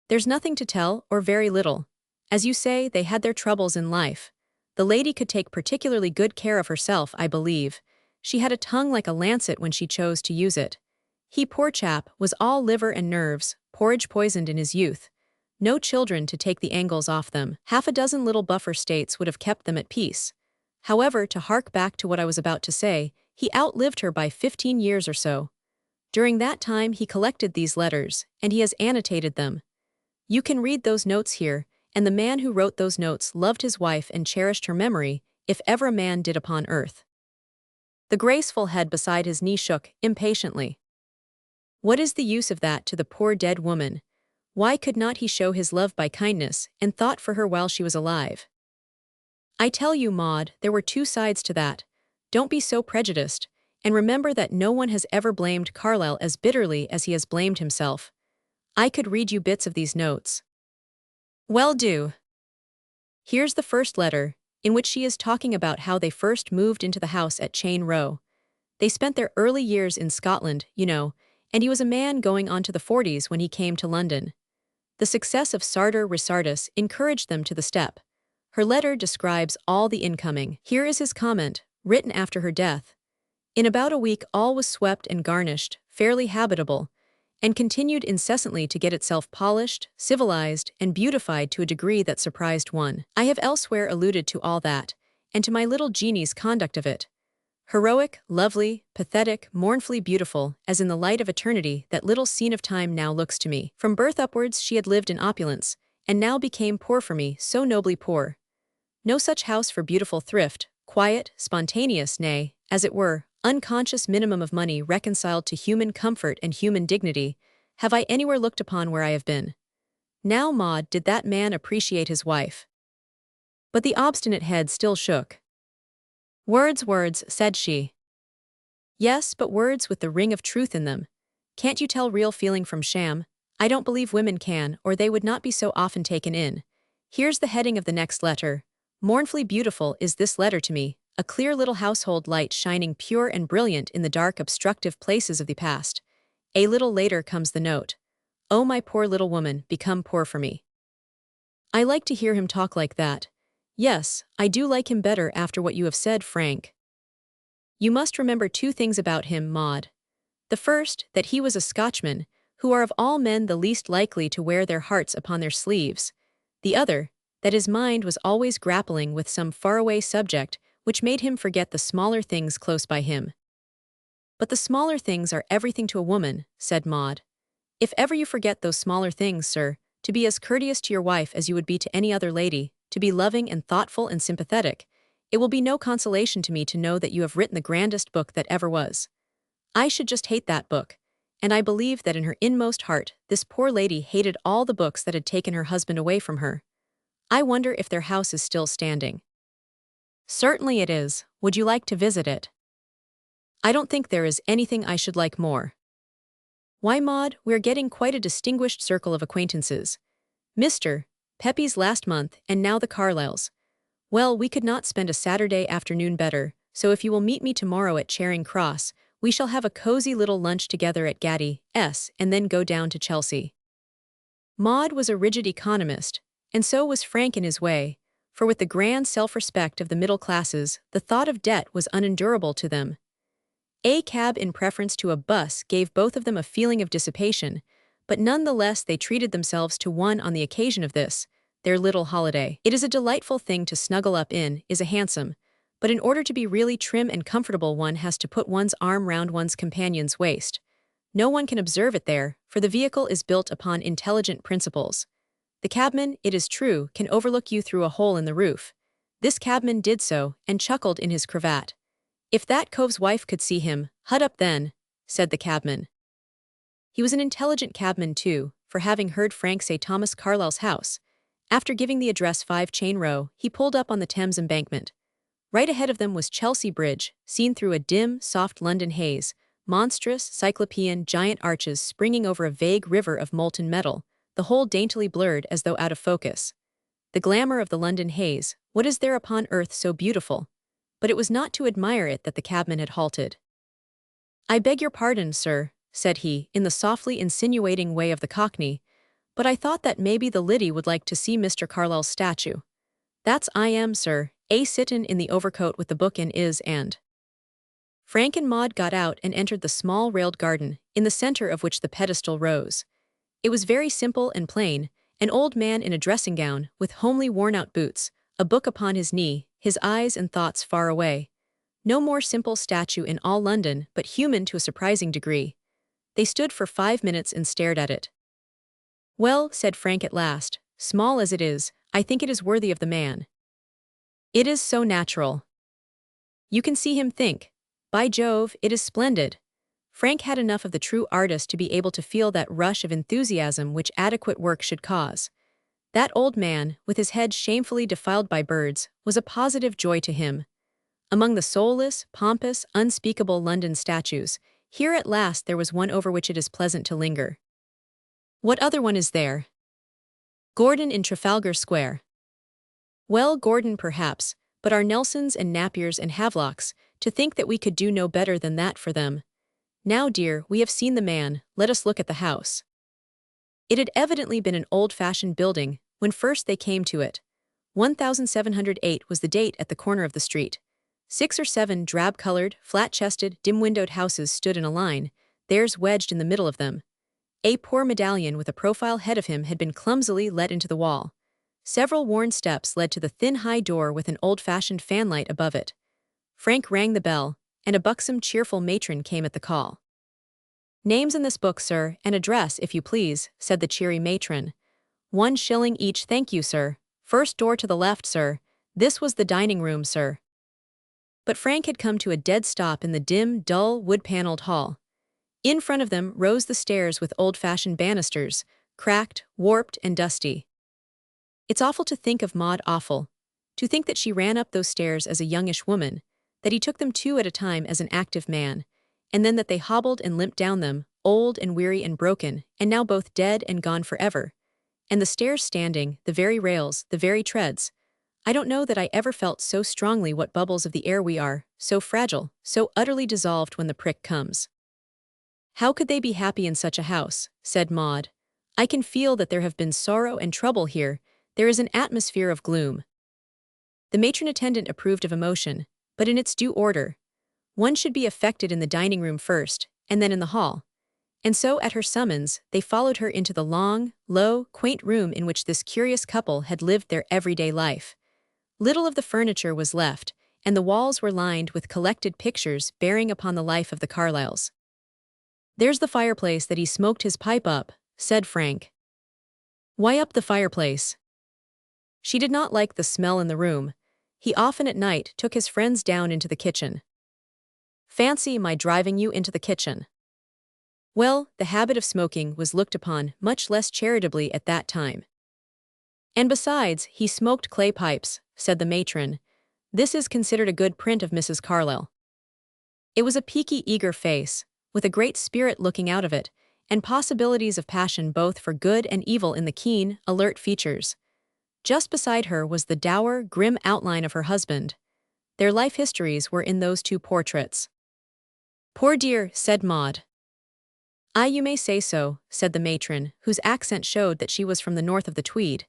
"There's nothing to tell, or very little. As you say, they had their troubles in life. The lady could take particularly good care of herself, I believe. She had a tongue like a lancet when she chose to use it. He, poor chap, was all liver and nerves, porridge poisoned in his youth. No children to take the angles off them. Half a dozen little buffer states would have kept them at peace. However, to hark back to what I was about to say, He outlived her by 15 years or so. During that time he collected these letters, and he has annotated them. You can read those notes here, and the man who wrote those notes loved his wife and cherished her memory, if ever a man did upon earth. The graceful head beside his knee shook impatiently. What is the use of that to the poor dead woman? Why could not he show his love by kindness and thought for her while she was alive? I tell you, Maud, there were two sides to that. Don't be so prejudiced, and remember that no one has ever blamed Carlyle as bitterly as he has blamed himself. I could read you bits of these notes. Well, do. Here's the first letter, in which she is talking about how they first moved into the house at Chain Row. They spent their early years in Scotland, you know, and he was a man going on to the 40s when he came to London. The success of Sartor Resartus encouraged them to the step. Her letter describes all the incoming. Here is his comment, written after her death. In about a week all was swept and garnished, fairly habitable, and continued incessantly to get itself polished, civilized, and beautified to a degree that surprised one. I have elsewhere alluded to all that, and to my little Jeannie's conduct of it. Heroic, lovely, pathetic, mournfully beautiful, as in the light of eternity that little scene of time now looks to me. From birth upwards she had lived in opulence, and now became poor for me, so nobly poor. No such house for beautiful thrift, quiet, spontaneous, nay, as it were, unconscious minimum of money reconciled to human comfort and human dignity, have I anywhere looked upon where I have been. Now, Maud, did that man appreciate his wife? But the obstinate head still shook. Words, said she. Yes, but words with the ring of truth in them. Can't you tell real feeling from sham? I don't believe women can, or they would not be so often taken in. Here's the heading of the next letter. Mournfully beautiful is this letter to me, a clear little household light shining pure and brilliant in the dark obstructive places of the past. A little later comes the note. Oh, my poor little woman, become poor for me. I like to hear him talk like that. Yes, I do like him better after what you have said, Frank. You must remember two things about him, Maud. The first, that he was a Scotchman, who are of all men the least likely to wear their hearts upon their sleeves. The other, that his mind was always grappling with some faraway subject which made him forget the smaller things close by him. But the smaller things are everything to a woman, said Maud. If ever you forget those smaller things, sir, to be as courteous to your wife as you would be to any other lady, to be loving and thoughtful and sympathetic, it will be no consolation to me to know that you have written the grandest book that ever was. I should just hate that book, and I believe that in her inmost heart this poor lady hated all the books that had taken her husband away from her. I wonder if their house is still standing. Certainly it is. Would you like to visit it? I don't think there is anything I should like more. Why, Maud, we're getting quite a distinguished circle of acquaintances. Mr. Pepe's last month, and now the Carlyles. Well, we could not spend a Saturday afternoon better, so if you will meet me tomorrow at Charing Cross, we shall have a cozy little lunch together at Gatti's, and then go down to Chelsea. Maud was a rigid economist, and so was Frank in his way, for with the grand self-respect of the middle classes, the thought of debt was unendurable to them. A cab in preference to a bus gave both of them a feeling of dissipation, but none the less they treated themselves to one on the occasion of this, their little holiday. It is a delightful thing to snuggle up in, is a hansom, but in order to be really trim and comfortable one has to put one's arm round one's companion's waist. No one can observe it there, for the vehicle is built upon intelligent principles. The cabman, it is true, can overlook you through a hole in the roof. This cabman did so, and chuckled in his cravat. If that cove's wife could see him, hud up then, said the cabman. He was an intelligent cabman too, for having heard Frank say Thomas Carlyle's house. After giving the address 5 Chain Row, he pulled up on the Thames embankment. Right ahead of them was Chelsea Bridge, seen through a dim, soft London haze, monstrous, cyclopean, giant arches springing over a vague river of molten metal, the whole daintily blurred as though out of focus. The glamour of the London haze, what is there upon earth so beautiful? But it was not to admire it that the cabman had halted. I beg your pardon, sir, said he, in the softly insinuating way of the Cockney, but I thought that maybe the Liddy would like to see Mr. Carlyle's statue. That's I am, sir, a sittin' in the overcoat with the book in is and. Frank and Maud got out and entered the small railed garden, in the center of which the pedestal rose. It was very simple and plain, an old man in a dressing gown, with homely worn-out boots, a book upon his knee, his eyes and thoughts far away. No more simple statue in all London, but human to a surprising degree. They stood for 5 minutes and stared at it. "Well," said Frank at last, "small as it is, I think it is worthy of the man. It is so natural. You can see him think. By Jove, it is splendid." Frank had enough of the true artist to be able to feel that rush of enthusiasm which adequate work should cause. That old man, with his head shamefully defiled by birds, was a positive joy to him. Among the soulless, pompous, unspeakable London statues, here at last there was one over which it is pleasant to linger. What other one is there? Gordon in Trafalgar Square. Well, Gordon perhaps, but our Nelsons and Napiers and Havelocks, to think that we could do no better than that for them. Now, dear, we have seen the man, let us look at the house. It had evidently been an old-fashioned building when first they came to it. 1708 was the date at the corner of the street. 6 or 7 drab-colored, flat-chested, dim-windowed houses stood in a line, theirs wedged in the middle of them. A poor medallion with a profile head of him had been clumsily let into the wall. Several worn steps led to the thin high door with an old-fashioned fanlight above it. Frank rang the bell, and a buxom, cheerful matron came at the call. "Names in this book, sir, and address, if you please," said the cheery matron. "1 shilling each, thank you, sir. First door to the left, sir. This was the dining room, sir." But Frank had come to a dead stop in the dim, dull, wood-paneled hall. In front of them rose the stairs with old-fashioned banisters, cracked, warped, and dusty. It's awful to think of Maud awful. To think that she ran up those stairs as a youngish woman, that he took them 2 at a time as an active man, and then that they hobbled and limped down them, old and weary and broken, and now both dead and gone forever. And the stairs standing, the very rails, the very treads. I don't know that I ever felt so strongly what bubbles of the air we are, so fragile, so utterly dissolved when the prick comes. "How could they be happy in such a house?" said Maud. "I can feel that there have been sorrow and trouble here. There is an atmosphere of gloom." The matron attendant approved of emotion, but in its due order. One should be affected in the dining room first, and then in the hall. And so, at her summons, they followed her into the long, low, quaint room in which this curious couple had lived their everyday life. Little of the furniture was left, and the walls were lined with collected pictures bearing upon the life of the Carlyles. "There's the fireplace that he smoked his pipe up," said Frank. "Why up the fireplace?" She did not like the smell in the room. He often at night took his friends down into the kitchen. "Fancy my driving you into the kitchen." Well, the habit of smoking was looked upon much less charitably at that time. "And besides, he smoked clay pipes," said the matron. "This is considered a good print of Mrs. Carlyle." It was a peaky, eager face, with a great spirit looking out of it, and possibilities of passion both for good and evil in the keen, alert features. Just beside her was the dour, grim outline of her husband. Their life histories were in those 2 portraits. "Poor dear," said Maud. "Aye, you may say so," said the matron, whose accent showed that she was from the north of the Tweed.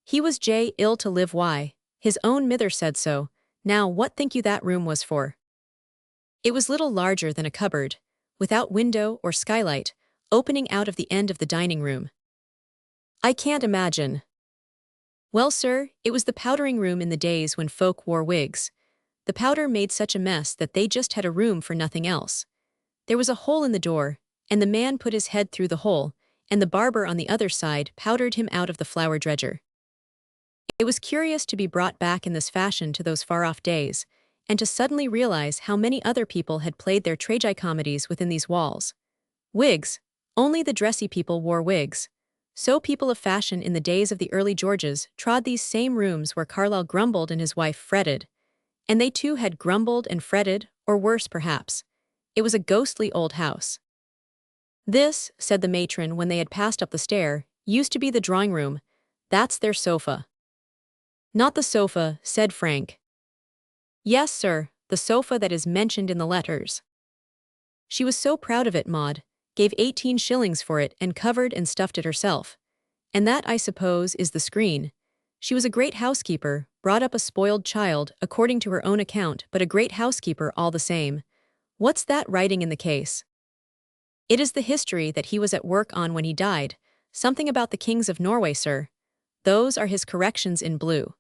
"He was ill to live why. His own mither said so. Now, what think you that room was for?" It was little larger than a cupboard, without window or skylight, opening out of the end of the dining room. "I can't imagine." "Well, sir, it was the powdering room in the days when folk wore wigs. The powder made such a mess that they just had a room for nothing else. There was a hole in the door, and the man put his head through the hole, and the barber on the other side powdered him out of the flour dredger." It was curious to be brought back in this fashion to those far-off days, and to suddenly realize how many other people had played their tragicomedies within these walls. Wigs. Only the dressy people wore wigs. So people of fashion in the days of the early Georges trod these same rooms where Carlyle grumbled and his wife fretted. And they too had grumbled and fretted, or worse perhaps. It was a ghostly old house. "This," said the matron when they had passed up the stair, "used to be the drawing-room. That's their sofa." "Not the sofa," said Frank. "Yes, sir, the sofa that is mentioned in the letters." She was so proud of it, Maud, gave 18 shillings for it and covered and stuffed it herself. And that, I suppose, is the screen. She was a great housekeeper, brought up a spoiled child, according to her own account, but a great housekeeper all the same. What's that writing in the case? It is the history that he was at work on when he died, something about the kings of Norway, sir. Those are his corrections in blue.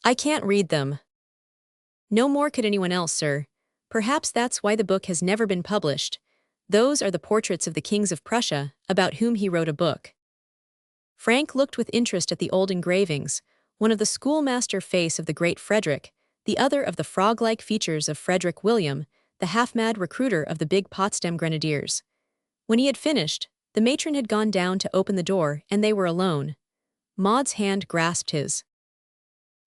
I can't read them. No more could anyone else, sir. Perhaps that's why the book has never been published. Those are the portraits of the kings of Prussia, about whom he wrote a book. Frank looked with interest at the old engravings, one of the schoolmaster face of the great Frederick, the other of the frog-like features of Frederick William, the half-mad recruiter of the big Potsdam Grenadiers. When he had finished, the matron had gone down to open the door and they were alone. Maud's hand grasped his.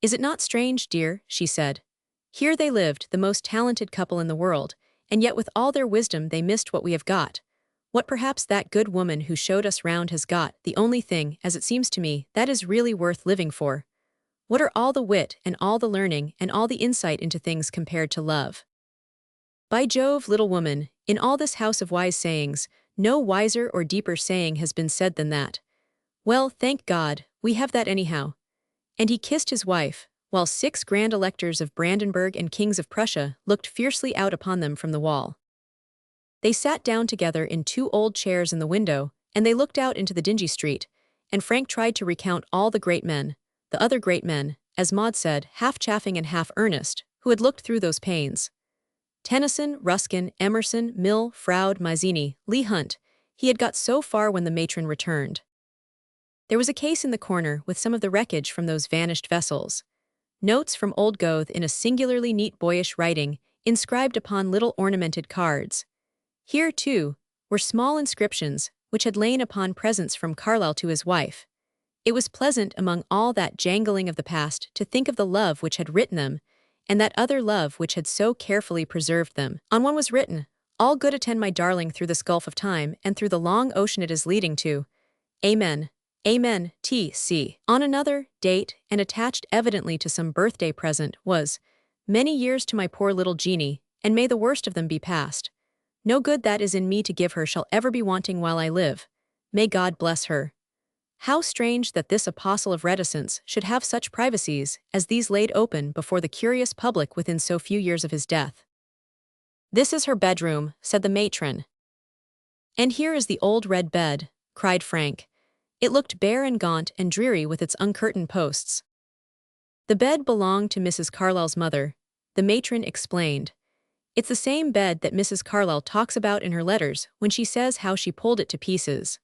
"Is it not strange, dear?" she said. "Here they lived, the most talented couple in the world, and yet with all their wisdom they missed what we have got. What perhaps that good woman who showed us round has got, the only thing, as it seems to me, that is really worth living for. What are all the wit and all the learning and all the insight into things compared to love? By Jove, little woman, in all this house of wise sayings, no wiser or deeper saying has been said than that. Well, thank God, we have that anyhow." And he kissed his wife, while 6 grand electors of Brandenburg and kings of Prussia looked fiercely out upon them from the wall. They sat down together in 2 old chairs in the window, and they looked out into the dingy street, and Frank tried to recount all the great men, the other great men, as Maud said, half chaffing and half earnest, who had looked through those panes. Tennyson, Ruskin, Emerson, Mill, Froude, Mazzini, Leigh Hunt. He had got so far when the matron returned. There was a case in the corner with some of the wreckage from those vanished vessels. Notes from old Goethe in a singularly neat boyish writing, inscribed upon little ornamented cards. Here, too, were small inscriptions, which had lain upon presents from Carlyle to his wife. It was pleasant among all that jangling of the past to think of the love which had written them, and that other love which had so carefully preserved them. On one was written, "All good attend my darling through this gulf of time and through the long ocean it is leading to. Amen. Amen, T.C." On another, date, and attached evidently to some birthday present, was, "Many years to my poor little Jeanie, and may the worst of them be past. No good that is in me to give her shall ever be wanting while I live. May God bless her." How strange that this apostle of reticence should have such privacies as these laid open before the curious public within so few years of his death. "This is her bedroom," said the matron. "And here is the old red bed," cried Frank. It looked bare and gaunt and dreary with its uncurtained posts. "The bed belonged to Mrs. Carlyle's mother," the matron explained. "It's the same bed that Mrs. Carlyle talks about in her letters when she says how she pulled it to pieces."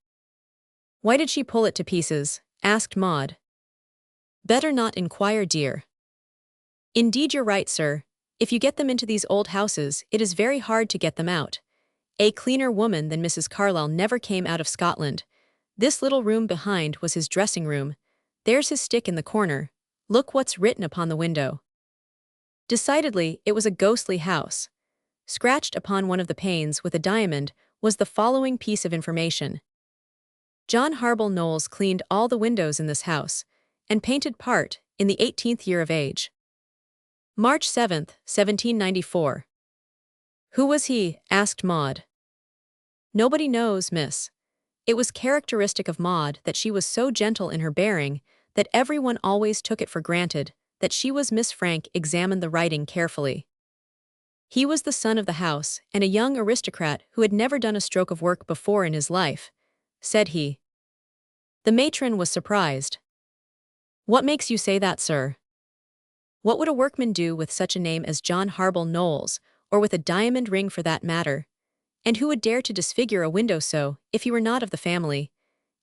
"Why did she pull it to pieces?" asked Maud. "Better not inquire, dear." "Indeed you're right, sir. If you get them into these old houses, it is very hard to get them out. A cleaner woman than Mrs. Carlyle never came out of Scotland. This little room behind was his dressing room. There's his stick in the corner. Look what's written upon the window." Decidedly, it was a ghostly house. Scratched upon one of the panes with a diamond was the following piece of information. "John Harble Knowles cleaned all the windows in this house, and painted part, in the 18th year of age. March 7th, 1794. "Who was he?" asked Maud. "Nobody knows, miss." It was characteristic of Maud that she was so gentle in her bearing that everyone always took it for granted that she was Miss Frank examined the writing carefully. "He was the son of the house and a young aristocrat who had never done a stroke of work before in his life," said he. The matron was surprised. "What makes you say that, sir? What would a workman do with such a name as John Harble Knowles, or with a diamond ring for that matter? And who would dare to disfigure a window so, if he were not of the family?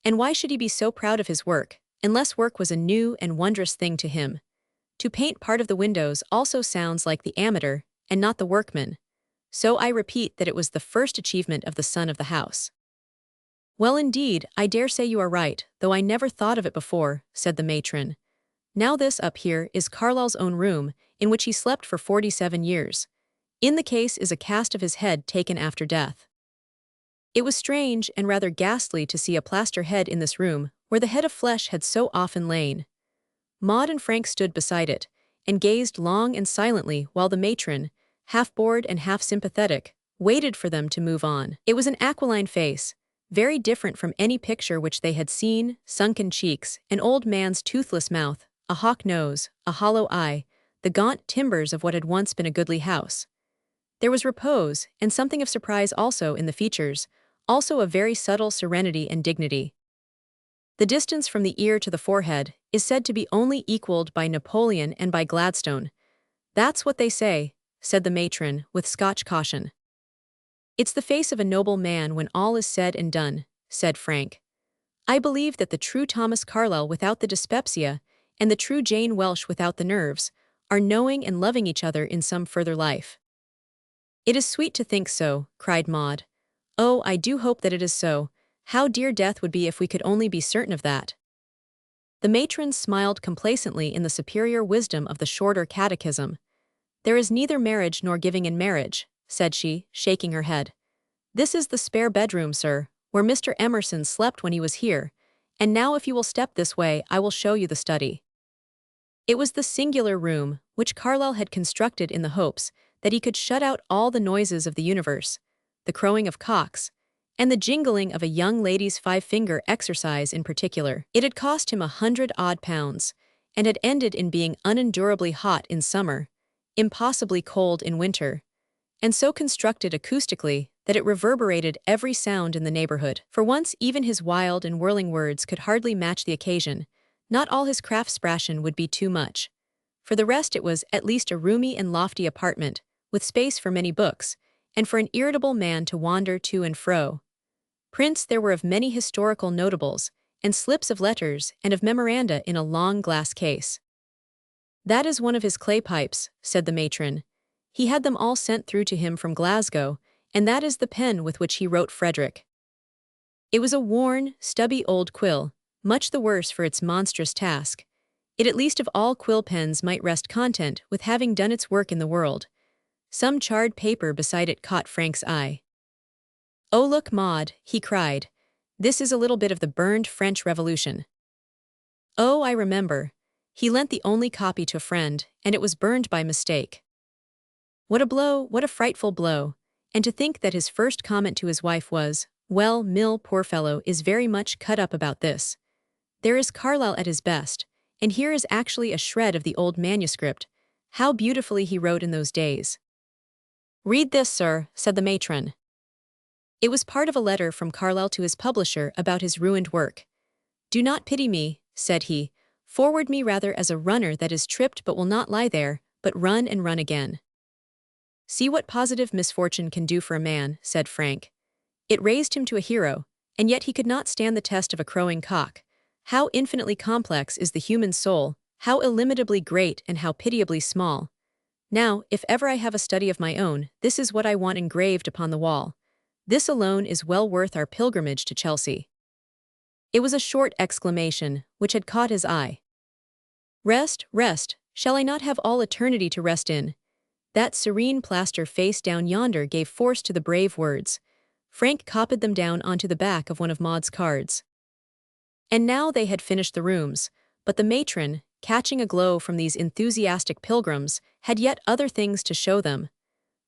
And why should he be so proud of his work, unless work was a new and wondrous thing to him? To paint part of the windows also sounds like the amateur, and not the workman. So I repeat that it was the first achievement of the son of the house." "Well, indeed, I dare say you are right, though I never thought of it before," said the matron. "Now this up here is Carlyle's own room, in which he slept for 47 years. In the case is a cast of his head taken after death. It was strange and rather ghastly to see a plaster head in this room, where the head of flesh had so often lain." Maud and Frank stood beside it, and gazed long and silently while the matron, half bored and half sympathetic, waited for them to move on. It was an aquiline face, very different from any picture which they had seen, sunken cheeks, an old man's toothless mouth, a hawk nose, a hollow eye, the gaunt timbers of what had once been a goodly house. There was repose, and something of surprise also in the features, also a very subtle serenity and dignity. The distance from the ear to the forehead is said to be only equaled by Napoleon and by Gladstone. That's what they say, said the matron, with Scotch caution. It's the face of a noble man when all is said and done, said Frank. I believe that the true Thomas Carlyle without the dyspepsia, and the true Jane Welsh without the nerves, are knowing and loving each other in some further life. It is sweet to think so, cried Maud. Oh, I do hope that it is so. How dear death would be if we could only be certain of that. The matron smiled complacently in the superior wisdom of the Shorter Catechism. There is neither marriage nor giving in marriage, said she, shaking her head. This is the spare bedroom, sir, where Mr. Emerson slept when he was here, and now if you will step this way I will show you the study. It was the singular room, which Carlyle had constructed in the hopes that he could shut out all the noises of the universe, the crowing of cocks, and the jingling of a young lady's five-finger exercise in particular. It had cost him £100 and had ended in being unendurably hot in summer, impossibly cold in winter, and so constructed acoustically that it reverberated every sound in the neighborhood. For once even his wild and whirling words could hardly match the occasion. Not all his craftsprachen would be too much. For the rest it was at least a roomy and lofty apartment, with space for many books, and for an irritable man to wander to and fro. Prints there were of many historical notables, and slips of letters and of memoranda in a long glass case. That is one of his clay pipes, said the matron. He had them all sent through to him from Glasgow, and that is the pen with which he wrote Frederick. It was a worn, stubby old quill, much the worse for its monstrous task. It at least of all quill pens might rest content with having done its work in the world. Some charred paper beside it caught Frank's eye. Oh look, Maud, he cried. This is a little bit of the burned French Revolution. Oh, I remember. He lent the only copy to a friend, and it was burned by mistake. What a blow, what a frightful blow. And to think that his first comment to his wife was, well, Mill, poor fellow, is very much cut up about this. There is Carlyle at his best, and here is actually a shred of the old manuscript. How beautifully he wrote in those days. Read this, sir, said the matron. It was part of a letter from Carlyle to his publisher about his ruined work. Do not pity me, said he. Forward me rather as a runner that is tripped but will not lie there, but run and run again. See what positive misfortune can do for a man, said Frank. It raised him to a hero, and yet he could not stand the test of a crowing cock. How infinitely complex is the human soul, how illimitably great and how pitiably small. Now, if ever I have a study of my own, this is what I want engraved upon the wall. This alone is well worth our pilgrimage to Chelsea. It was a short exclamation, which had caught his eye. Rest, rest, shall I not have all eternity to rest in? That serene plaster face down yonder gave force to the brave words. Frank copied them down onto the back of one of Maud's cards. And now they had finished the rooms, but the matron, catching a glow from these enthusiastic pilgrims, had yet other things to show them.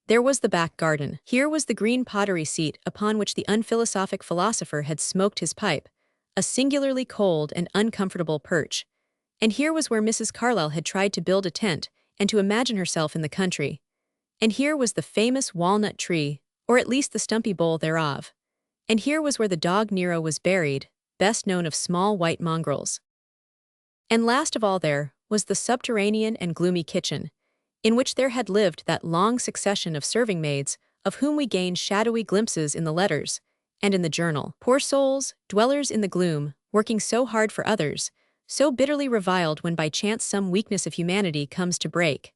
There was the back garden. Here was the green pottery seat upon which the unphilosophic philosopher had smoked his pipe, a singularly cold and uncomfortable perch. And here was where Mrs. Carlyle had tried to build a tent and to imagine herself in the country. And here was the famous walnut tree, or at least the stumpy bole thereof. And here was where the dog Nero was buried, best known of small white mongrels. And last of all there was the subterranean and gloomy kitchen, in which there had lived that long succession of serving maids, of whom we gain shadowy glimpses in the letters, and in the journal. Poor souls, dwellers in the gloom, working so hard for others, so bitterly reviled when by chance some weakness of humanity comes to break,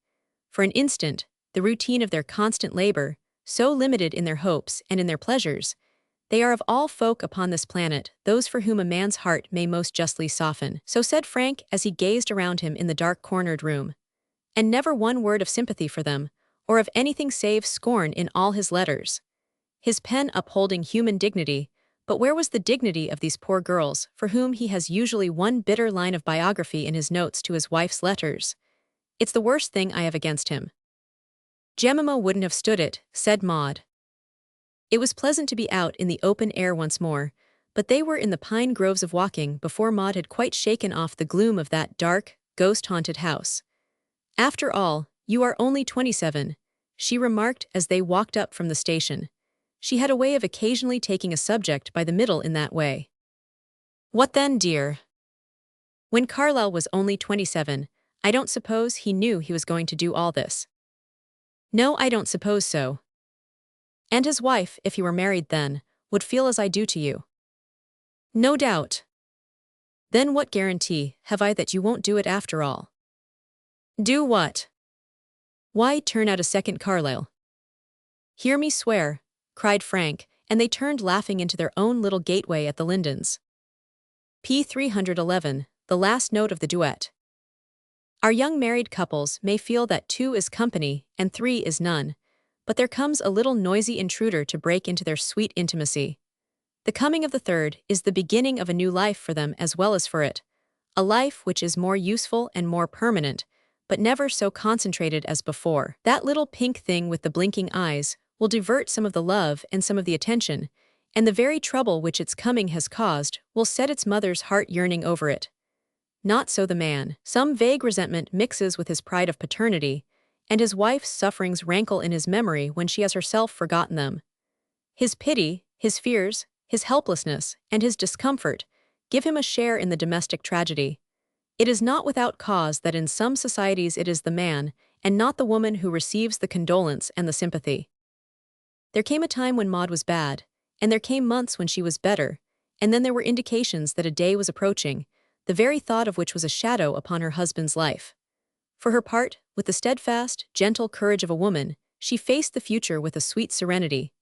for an instant, the routine of their constant labor, so limited in their hopes and in their pleasures. They are of all folk upon this planet those for whom a man's heart may most justly soften. So said Frank as he gazed around him in the dark cornered room. And never one word of sympathy for them, or of anything save scorn in all his letters. His pen upholding human dignity, but where was the dignity of these poor girls, for whom he has usually one bitter line of biography in his notes to his wife's letters? It's the worst thing I have against him. Jemima wouldn't have stood it, said Maud. It was pleasant to be out in the open air once more, but they were in the pine groves of Woking before Maud had quite shaken off the gloom of that dark, ghost-haunted house. After all, you are only 27, she remarked as they walked up from the station. She had a way of occasionally taking a subject by the middle in that way. What then, dear? When Carlyle was only 27, I don't suppose he knew he was going to do all this. No, I don't suppose so. And his wife, if he were married then, would feel as I do to you. No doubt. Then what guarantee have I that you won't do it after all? Do what? Why, turn out a second Carlyle. Hear me swear, cried Frank, and they turned laughing into their own little gateway at the Lindens. P. 311, the last note of the duet. Our young married couples may feel that 2 is company and 3 is none, but there comes a little noisy intruder to break into their sweet intimacy. The coming of the third is the beginning of a new life for them as well as for it, a life which is more useful and more permanent, but never so concentrated as before. That little pink thing with the blinking eyes will divert some of the love and some of the attention, and the very trouble which its coming has caused will set its mother's heart yearning over it. Not so the man. Some vague resentment mixes with his pride of paternity, and his wife's sufferings rankle in his memory when she has herself forgotten them. His pity, his fears, his helplessness, and his discomfort give him a share in the domestic tragedy. It is not without cause that in some societies it is the man, and not the woman, who receives the condolence and the sympathy. There came a time when Maud was bad, and there came months when she was better, and then there were indications that a day was approaching, the very thought of which was a shadow upon her husband's life. For her part, with the steadfast, gentle courage of a woman, she faced the future with a sweet serenity.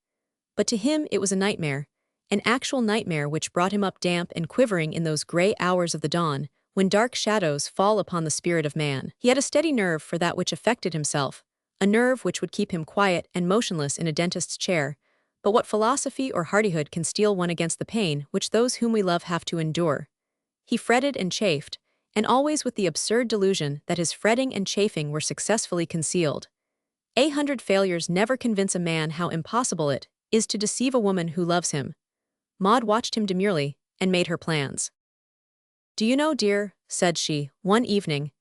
But to him it was a nightmare, an actual nightmare which brought him up damp and quivering in those gray hours of the dawn, when dark shadows fall upon the spirit of man. He had a steady nerve for that which affected himself, a nerve which would keep him quiet and motionless in a dentist's chair, but what philosophy or hardihood can steel one against the pain which those whom we love have to endure? He fretted and chafed, and always with the absurd delusion that his fretting and chafing were successfully concealed. 100 failures never convince a man how impossible it is to deceive a woman who loves him. Maud watched him demurely, and made her plans. Do you know, dear, said she, one evening,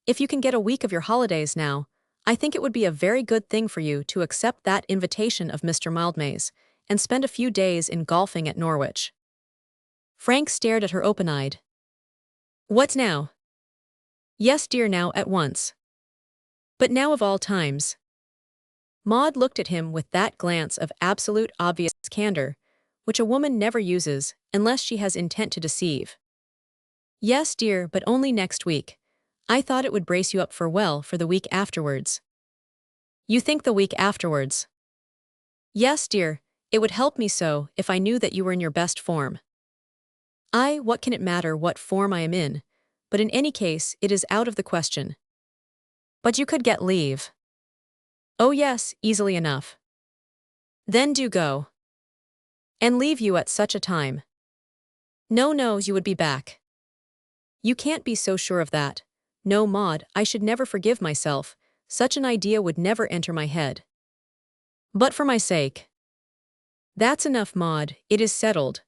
if you can get a week of your holidays now, I think it would be a very good thing for you to accept that invitation of Mr. Mildmay's, and spend a few days in golfing at Norwich. Frank stared at her open-eyed. What now? Yes, dear, now at once. But now of all times. Maud looked at him with that glance of absolute obvious candor, which a woman never uses unless she has intent to deceive. Yes, dear, but only next week. I thought it would brace you up for the week afterwards. You think the week afterwards? Yes, dear, it would help me so if I knew that you were in your best form. What can it matter what form I am in? But in any case, it is out of the question. But you could get leave. Oh yes, easily enough. Then do go. And leave you at such a time. No, you would be back. You can't be so sure of that. No, Maud, I should never forgive myself. Such an idea would never enter my head. But for my sake. That's enough, Maud, it is settled.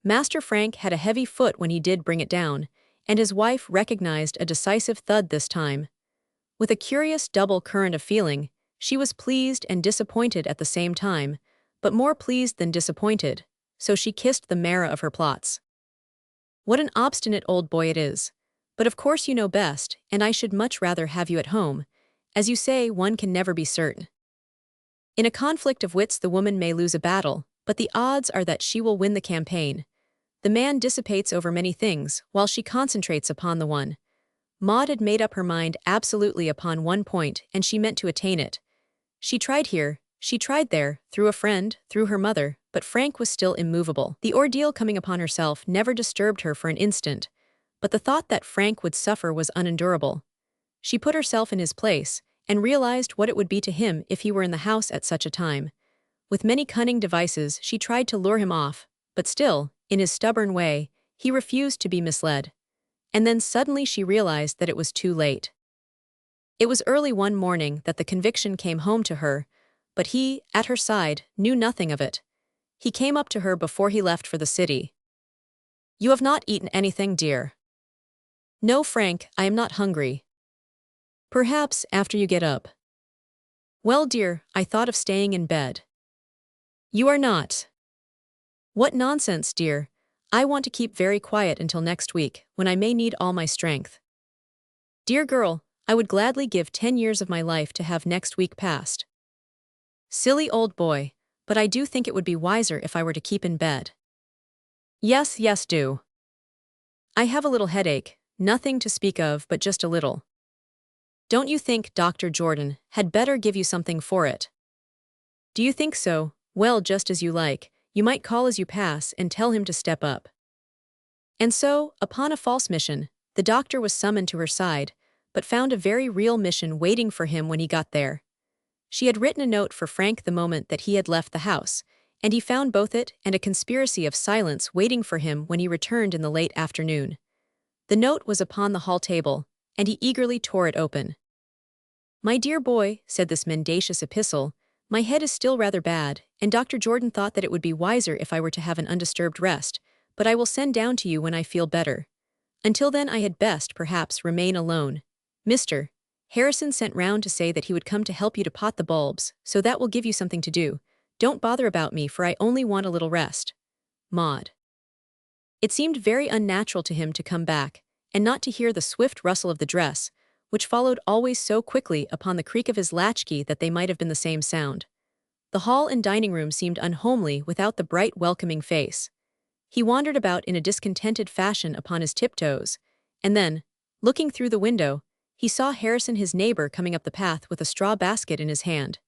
Master Frank had a heavy foot when he did bring it down, and his wife recognized a decisive thud this time. With a curious double current of feeling, she was pleased and disappointed at the same time, but more pleased than disappointed, so she kissed the marrow of her plots. What an obstinate old boy it is. But of course you know best, and I should much rather have you at home. As you say, one can never be certain. In a conflict of wits the woman may lose a battle, but the odds are that she will win the campaign. The man dissipates over many things, while she concentrates upon the one. Maud had made up her mind absolutely upon one point, and she meant to attain it. She tried here, she tried there, through a friend, through her mother, but Frank was still immovable. The ordeal coming upon herself never disturbed her for an instant, but the thought that Frank would suffer was unendurable. She put herself in his place, and realized what it would be to him if he were in the house at such a time. With many cunning devices she tried to lure him off, but still, in his stubborn way, he refused to be misled. And then suddenly she realized that it was too late. It was early one morning that the conviction came home to her, but he, at her side, knew nothing of it. He came up to her before he left for the city. You have not eaten anything, dear. No, Frank, I am not hungry. Perhaps after you get up. Well, dear, I thought of staying in bed. You are not. What nonsense, dear. I want to keep very quiet until next week, when I may need all my strength. Dear girl, I would gladly give 10 years of my life to have next week passed. Silly old boy, but I do think it would be wiser if I were to keep in bed. Yes, yes, do. I have a little headache, nothing to speak of, but just a little. Don't you think Dr. Jordan had better give you something for it? Do you think so? Well, just as you like. You might call as you pass and tell him to step up. And so, upon a false mission, the doctor was summoned to her side, but found a very real mission waiting for him when he got there. She had written a note for Frank the moment that he had left the house, and he found both it and a conspiracy of silence waiting for him when he returned in the late afternoon. The note was upon the hall table, and he eagerly tore it open. My dear boy, said this mendacious epistle, my head is still rather bad, and Dr. Jordan thought that it would be wiser if I were to have an undisturbed rest, but I will send down to you when I feel better. Until then I had best, perhaps, remain alone. Mr. Harrison sent round to say that he would come to help you to pot the bulbs, so that will give you something to do. Don't bother about me, for I only want a little rest. Maud. It seemed very unnatural to him to come back, and not to hear the swift rustle of the dress, which followed always so quickly upon the creak of his latchkey that they might have been the same sound. The hall and dining room seemed unhomely without the bright, welcoming face. He wandered about in a discontented fashion upon his tiptoes, and then, looking through the window, he saw Harrison, his neighbor, coming up the path with a straw basket in his hand.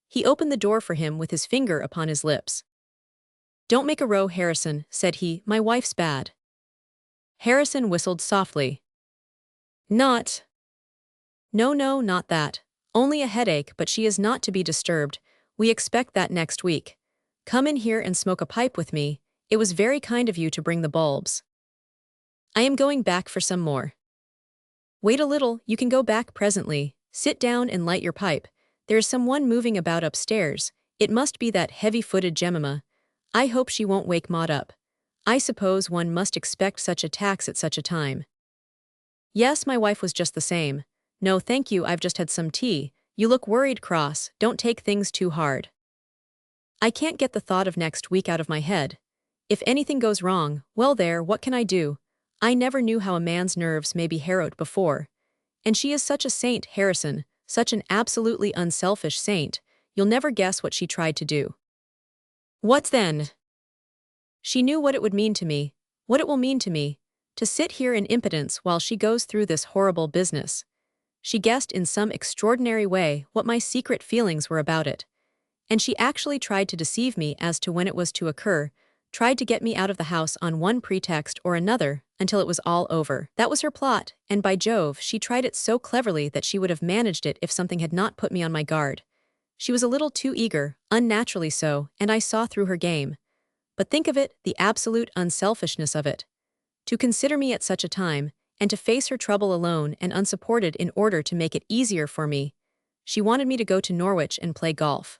He opened the door for him with his finger upon his lips. Don't make a row, Harrison, said he, my wife's bad. Harrison whistled softly. Not. No, no, not that. Only a headache, but she is not to be disturbed. We expect that next week. Come in here and smoke a pipe with me. It was very kind of you to bring the bulbs. I am going back for some more. Wait a little, you can go back presently. Sit down and light your pipe. There is someone moving about upstairs. It must be that heavy-footed Jemima. I hope she won't wake Maud up. I suppose one must expect such attacks at such a time. Yes, my wife was just the same. No, thank you, I've just had some tea. You look worried, Cross. Don't take things too hard. I can't get the thought of next week out of my head. If anything goes wrong, well there, what can I do? I never knew how a man's nerves may be harrowed before. And she is such a saint, Harrison, such an absolutely unselfish saint. You'll never guess what she tried to do. What then? She knew what it would mean to me, what it will mean to me, to sit here in impotence while she goes through this horrible business. She guessed in some extraordinary way what my secret feelings were about it. And she actually tried to deceive me as to when it was to occur, tried to get me out of the house on one pretext or another until it was all over. That was her plot, and by Jove, she tried it so cleverly that she would have managed it if something had not put me on my guard. She was a little too eager, unnaturally so, and I saw through her game. But think of it, the absolute unselfishness of it. To consider me at such a time, and to face her trouble alone and unsupported in order to make it easier for me. She wanted me to go to Norwich and play golf.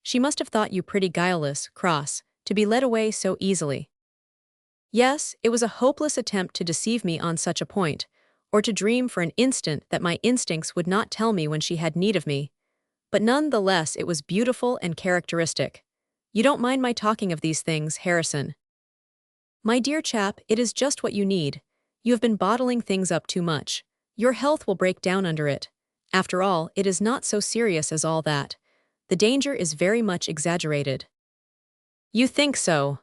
She must have thought you pretty guileless, Cross, to be led away so easily. Yes, it was a hopeless attempt to deceive me on such a point, or to dream for an instant that my instincts would not tell me when she had need of me. But none the less it was beautiful and characteristic. You don't mind my talking of these things, Harrison? My dear chap, it is just what you need. You have been bottling things up too much. Your health will break down under it. After all, it is not so serious as all that. The danger is very much exaggerated. You think so?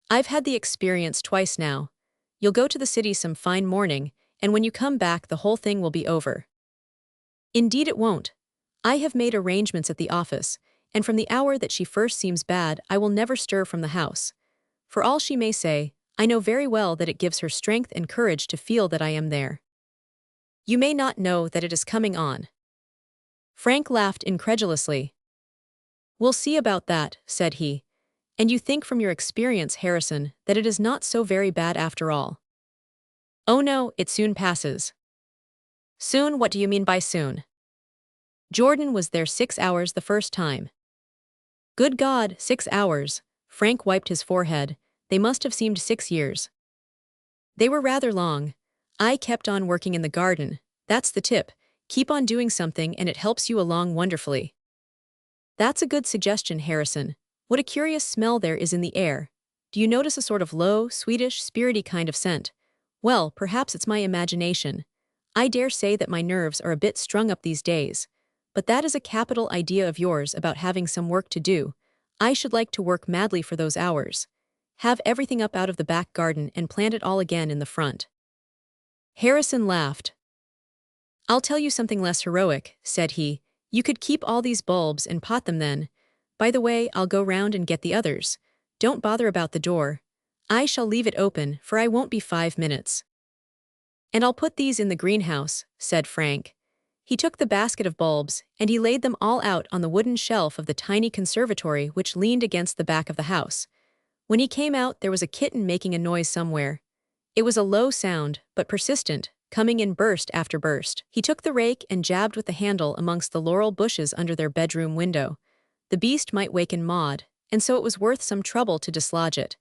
I've had the experience twice now. You'll go to the city some fine morning, and when you come back the whole thing will be over. Indeed it won't. I have made arrangements at the office, and from the hour that she first seems bad I will never stir from the house. For all she may say, I know very well that it gives her strength and courage to feel that I am there. You may not know that it is coming on. Frank laughed incredulously. We'll see about that, said he. And you think from your experience, Harrison, that it is not so very bad after all. Oh no, it soon passes. Soon, what do you mean by soon? Jordan was there 6 hours the first time. Good God, 6 hours. Frank wiped his forehead. They must have seemed 6 years. They were rather long. I kept on working in the garden. That's the tip. Keep on doing something and it helps you along wonderfully. That's a good suggestion, Harrison. What a curious smell there is in the air. Do you notice a sort of low, sweetish, spirity kind of scent? Well, perhaps it's my imagination. I dare say that my nerves are a bit strung up these days. But that is a capital idea of yours about having some work to do. I should like to work madly for those hours. Have everything up out of the back garden and plant it all again in the front." Harrison laughed. "I'll tell you something less heroic," said he. "You could keep all these bulbs and pot them then. By the way, I'll go round and get the others. Don't bother about the door. I shall leave it open, for I won't be 5 minutes." "And I'll put these in the greenhouse," said Frank. He took the basket of bulbs, and he laid them all out on the wooden shelf of the tiny conservatory which leaned against the back of the house. When he came out, there was a kitten making a noise somewhere. It was a low sound, but persistent, coming in burst after burst. He took the rake and jabbed with the handle amongst the laurel bushes under their bedroom window. The beast might waken Maud, and so it was worth some trouble to dislodge it.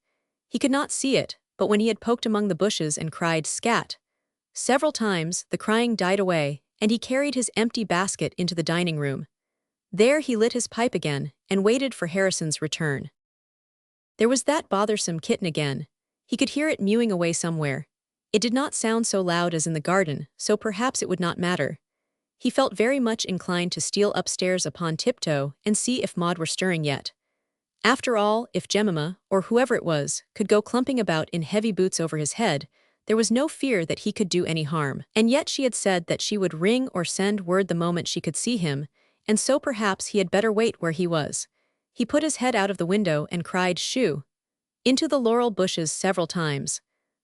He could not see it, but when he had poked among the bushes and cried "scat" several times, the crying died away, and he carried his empty basket into the dining room. There he lit his pipe again and waited for Harrison's return. There was that bothersome kitten again. He could hear it mewing away somewhere. It did not sound so loud as in the garden, so perhaps it would not matter. He felt very much inclined to steal upstairs upon tiptoe and see if Maud were stirring yet. After all, if Jemima, or whoever it was, could go clumping about in heavy boots over his head, there was no fear that he could do any harm. And yet she had said that she would ring or send word the moment she could see him, and so perhaps he had better wait where he was. He put his head out of the window and cried "shoo" into the laurel bushes several times.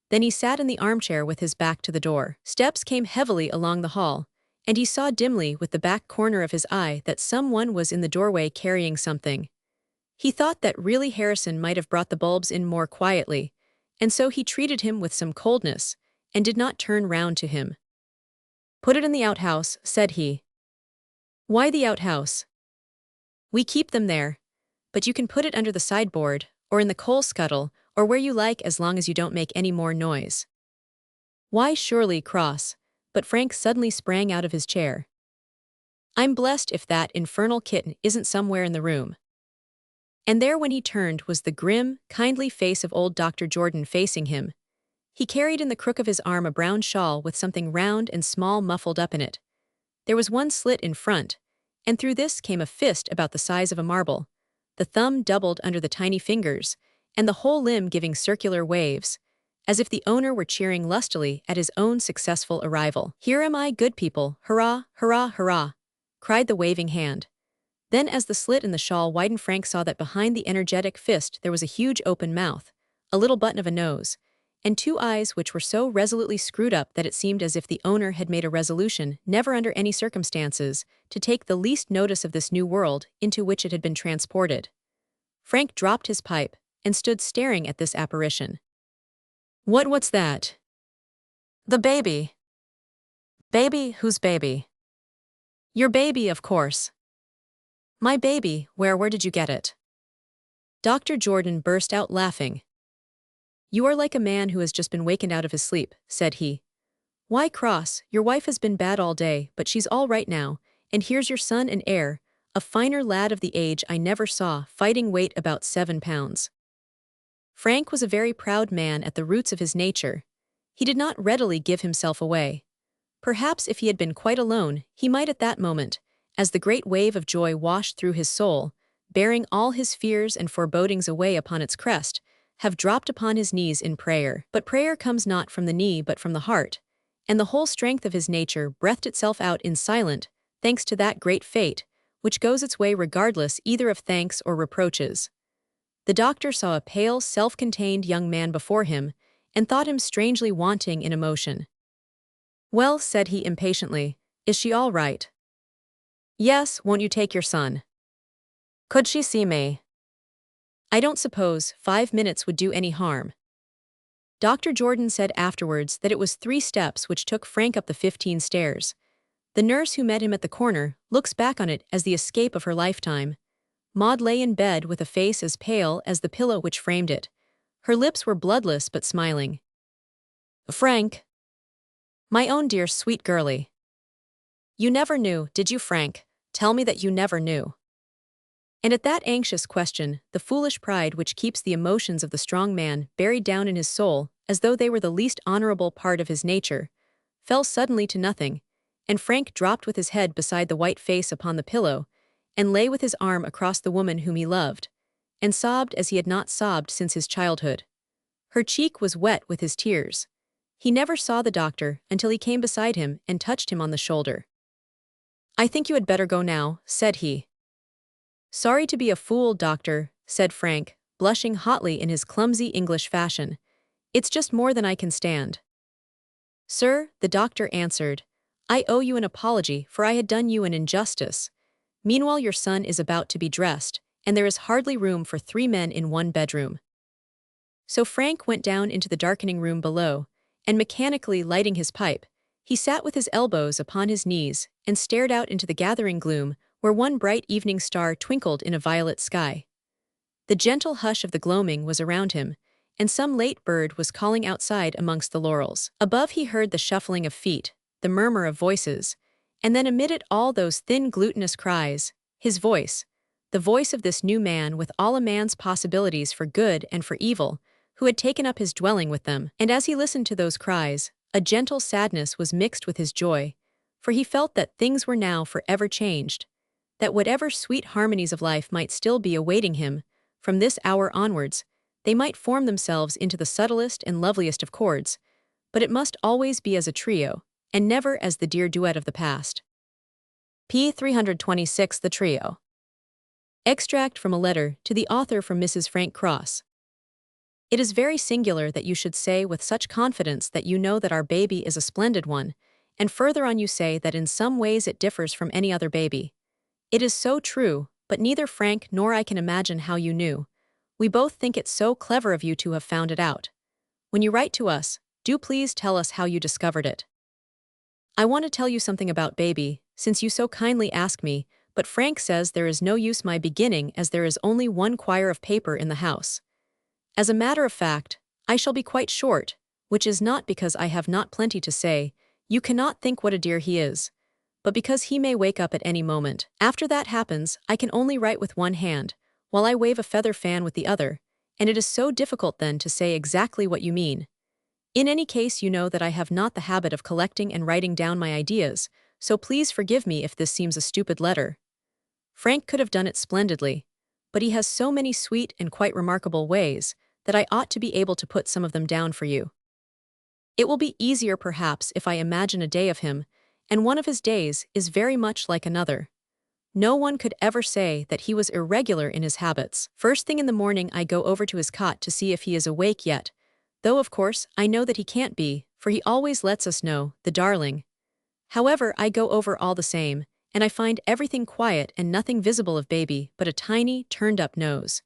Then he sat in the armchair with his back to the door. Steps came heavily along the hall, and he saw dimly with the back corner of his eye that someone was in the doorway carrying something. He thought that really Harrison might have brought the bulbs in more quietly, and so he treated him with some coldness, and did not turn round to him. "Put it in the outhouse," said he. "Why the outhouse?" "We keep them there. But you can put it under the sideboard, or in the coal scuttle, or where you like as long as you don't make any more noise." "Why surely cross," but Frank suddenly sprang out of his chair. "I'm blessed if that infernal kitten isn't somewhere in the room." And there when he turned was the grim, kindly face of old Dr. Jordan facing him. He carried in the crook of his arm a brown shawl with something round and small muffled up in it. There was one slit in front, and through this came a fist about the size of a marble, the thumb doubled under the tiny fingers, and the whole limb giving circular waves, as if the owner were cheering lustily at his own successful arrival. "Here am I, good people, hurrah, hurrah, hurrah," cried the waving hand. Then as the slit in the shawl widened, Frank saw that behind the energetic fist there was a huge open mouth, a little button of a nose, and 2 eyes which were so resolutely screwed up that it seemed as if the owner had made a resolution, never under any circumstances, to take the least notice of this new world into which it had been transported. Frank dropped his pipe and stood staring at this apparition. What's that?" "The baby." "Baby? Whose baby?" "Your baby, of course." "My baby? Where did you get it?" Dr. Jordan burst out laughing. "You are like a man who has just been wakened out of his sleep," said he. "Why cross? Your wife has been bad all day, but she's all right now, and here's your son and heir, a finer lad of the age I never saw, fighting weight about 7 pounds. Frank was a very proud man at the roots of his nature. He did not readily give himself away. Perhaps if he had been quite alone, he might at that moment, as the great wave of joy washed through his soul, bearing all his fears and forebodings away upon its crest, have dropped upon his knees in prayer. But prayer comes not from the knee but from the heart, and the whole strength of his nature breathed itself out in silent, thanks to that great fate, which goes its way regardless either of thanks or reproaches. The doctor saw a pale, self-contained young man before him, and thought him strangely wanting in emotion. "Well," said he impatiently, "is she all right?" "Yes, won't you take your son?" "Could she see me?" "I don't suppose 5 minutes would do any harm." Dr. Jordan said afterwards that it was 3 steps which took Frank up the 15 stairs. The nurse who met him at the corner looks back on it as the escape of her lifetime. Maud lay in bed with a face as pale as the pillow which framed it. Her lips were bloodless but smiling. "Frank. My own dear sweet girlie. You never knew, did you, Frank? Tell me that you never knew." And at that anxious question, the foolish pride which keeps the emotions of the strong man buried down in his soul, as though they were the least honorable part of his nature, fell suddenly to nothing, and Frank dropped with his head beside the white face upon the pillow, and lay with his arm across the woman whom he loved, and sobbed as he had not sobbed since his childhood. Her cheek was wet with his tears. He never saw the doctor until he came beside him and touched him on the shoulder. "I think you had better go now," said he. "Sorry to be a fool, doctor," said Frank, blushing hotly in his clumsy English fashion. "It's just more than I can stand." "Sir," the doctor answered, "I owe you an apology, for I had done you an injustice. Meanwhile your son is about to be dressed, and there is hardly room for 3 men in one bedroom." So Frank went down into the darkening room below, and mechanically lighting his pipe, he sat with his elbows upon his knees and stared out into the gathering gloom where one bright evening star twinkled in a violet sky. The gentle hush of the gloaming was around him, and some late bird was calling outside amongst the laurels. Above he heard the shuffling of feet, the murmur of voices, and then amid it all those thin glutinous cries, his voice, the voice of this new man with all a man's possibilities for good and for evil, who had taken up his dwelling with them. And as he listened to those cries, a gentle sadness was mixed with his joy, for he felt that things were now forever changed, that whatever sweet harmonies of life might still be awaiting him, from this hour onwards, they might form themselves into the subtlest and loveliest of chords, but it must always be as a trio, and never as the dear duet of the past. p. 326 The Trio. Extract from a letter to the author from Mrs. Frank Cross. It is very singular that you should say with such confidence that you know that our baby is a splendid one, and further on you say that in some ways it differs from any other baby. It is so true, but neither Frank nor I can imagine how you knew. We both think it so clever of you to have found it out. When you write to us, do please tell us how you discovered it. I want to tell you something about baby, since you so kindly ask me, but Frank says there is no use my beginning as there is only one quire of paper in the house. As a matter of fact, I shall be quite short, which is not because I have not plenty to say, you cannot think what a dear he is, but because he may wake up at any moment. After that happens, I can only write with one hand, while I wave a feather fan with the other, and it is so difficult then to say exactly what you mean. In any case, you know that I have not the habit of collecting and writing down my ideas, so please forgive me if this seems a stupid letter. Frank could have done it splendidly, but he has so many sweet and quite remarkable ways that I ought to be able to put some of them down for you. It will be easier perhaps if I imagine a day of him, and one of his days is very much like another. No one could ever say that he was irregular in his habits. First thing in the morning I go over to his cot to see if he is awake yet, though of course I know that he can't be, for he always lets us know, the darling. However, I go over all the same, and I find everything quiet and nothing visible of baby but a tiny, turned-up nose.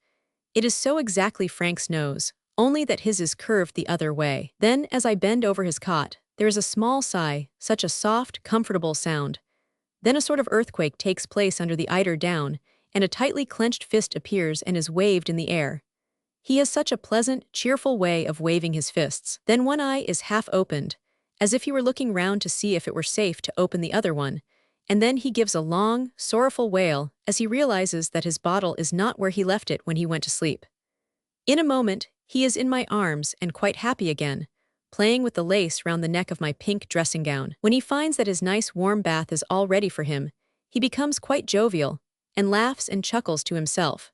It is so exactly Frank's nose, only that his is curved the other way. Then, as I bend over his cot, there is a small sigh, such a soft, comfortable sound. Then a sort of earthquake takes place under the eider down, and a tightly clenched fist appears and is waved in the air. He has such a pleasant, cheerful way of waving his fists. Then one eye is half opened, as if he were looking round to see if it were safe to open the other one, and then he gives a long, sorrowful wail as he realizes that his bottle is not where he left it when he went to sleep. In a moment, he is in my arms and quite happy again, playing with the lace round the neck of my pink dressing gown. When he finds that his nice warm bath is all ready for him, he becomes quite jovial, and laughs and chuckles to himself.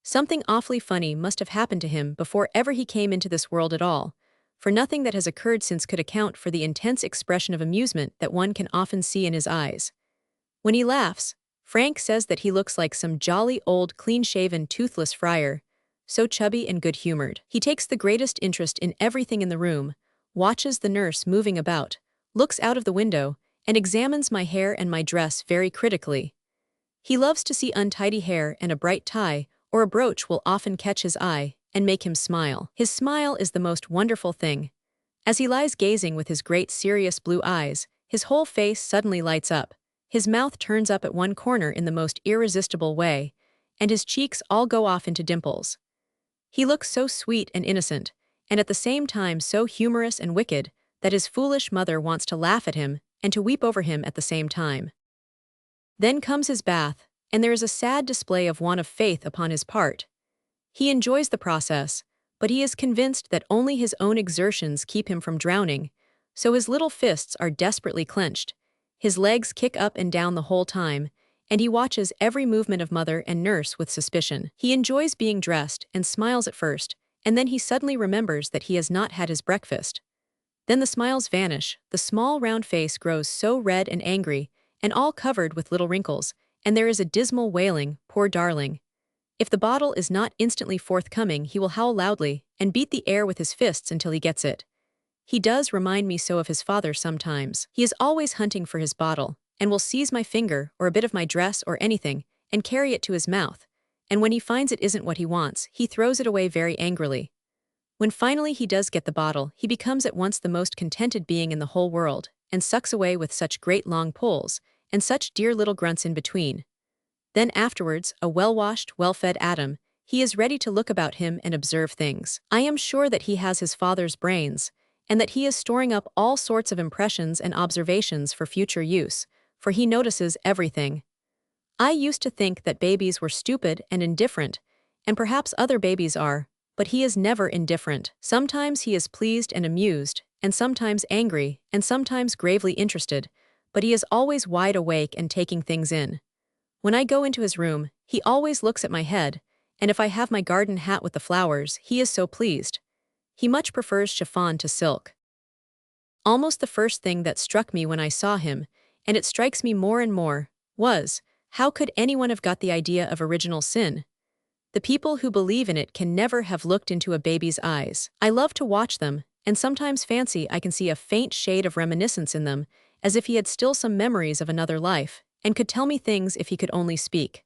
Something awfully funny must have happened to him before ever he came into this world at all, for nothing that has occurred since could account for the intense expression of amusement that one can often see in his eyes. When he laughs, Frank says that he looks like some jolly old clean-shaven toothless friar, so chubby and good-humored. He takes the greatest interest in everything in the room, watches the nurse moving about, looks out of the window, and examines my hair and my dress very critically. He loves to see untidy hair, and a bright tie or a brooch will often catch his eye and make him smile. His smile is the most wonderful thing. As he lies gazing with his great serious blue eyes, his whole face suddenly lights up, his mouth turns up at one corner in the most irresistible way, and his cheeks all go off into dimples. He looks so sweet and innocent, and at the same time so humorous and wicked, that his foolish mother wants to laugh at him and to weep over him at the same time. Then comes his bath, and there is a sad display of want of faith upon his part. He enjoys the process, but he is convinced that only his own exertions keep him from drowning, so his little fists are desperately clenched. His legs kick up and down the whole time, and he watches every movement of mother and nurse with suspicion. He enjoys being dressed and smiles at first, and then he suddenly remembers that he has not had his breakfast. Then the smiles vanish, the small round face grows so red and angry, and all covered with little wrinkles, and there is a dismal wailing, "Poor darling." If the bottle is not instantly forthcoming, he will howl loudly and beat the air with his fists until he gets it. He does remind me so of his father sometimes. He is always hunting for his bottle, and will seize my finger or a bit of my dress or anything, and carry it to his mouth, and when he finds it isn't what he wants, he throws it away very angrily. When finally he does get the bottle, he becomes at once the most contented being in the whole world, and sucks away with such great long pulls, and such dear little grunts in between. Then afterwards, a well-washed, well-fed Adam, he is ready to look about him and observe things. I am sure that he has his father's brains, and that he is storing up all sorts of impressions and observations for future use, for he notices everything. I used to think that babies were stupid and indifferent, and perhaps other babies are, but he is never indifferent. Sometimes he is pleased and amused, and sometimes angry, and sometimes gravely interested, but he is always wide awake and taking things in. When I go into his room, he always looks at my head, and if I have my garden hat with the flowers, he is so pleased. He much prefers chiffon to silk. Almost the first thing that struck me when I saw him, and it strikes me more and more, was, how could anyone have got the idea of original sin? The people who believe in it can never have looked into a baby's eyes. I love to watch them, and sometimes fancy I can see a faint shade of reminiscence in them, as if he had still some memories of another life, and could tell me things if he could only speak.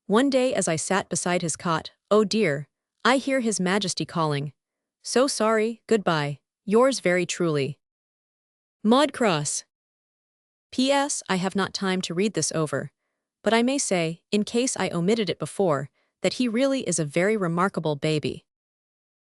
One day as I sat beside his cot, oh dear, I hear His Majesty calling, "So sorry, goodbye, yours very truly." Maud Cross. P.S. I have not time to read this over, but I may say, in case I omitted it before, that he really is a very remarkable baby.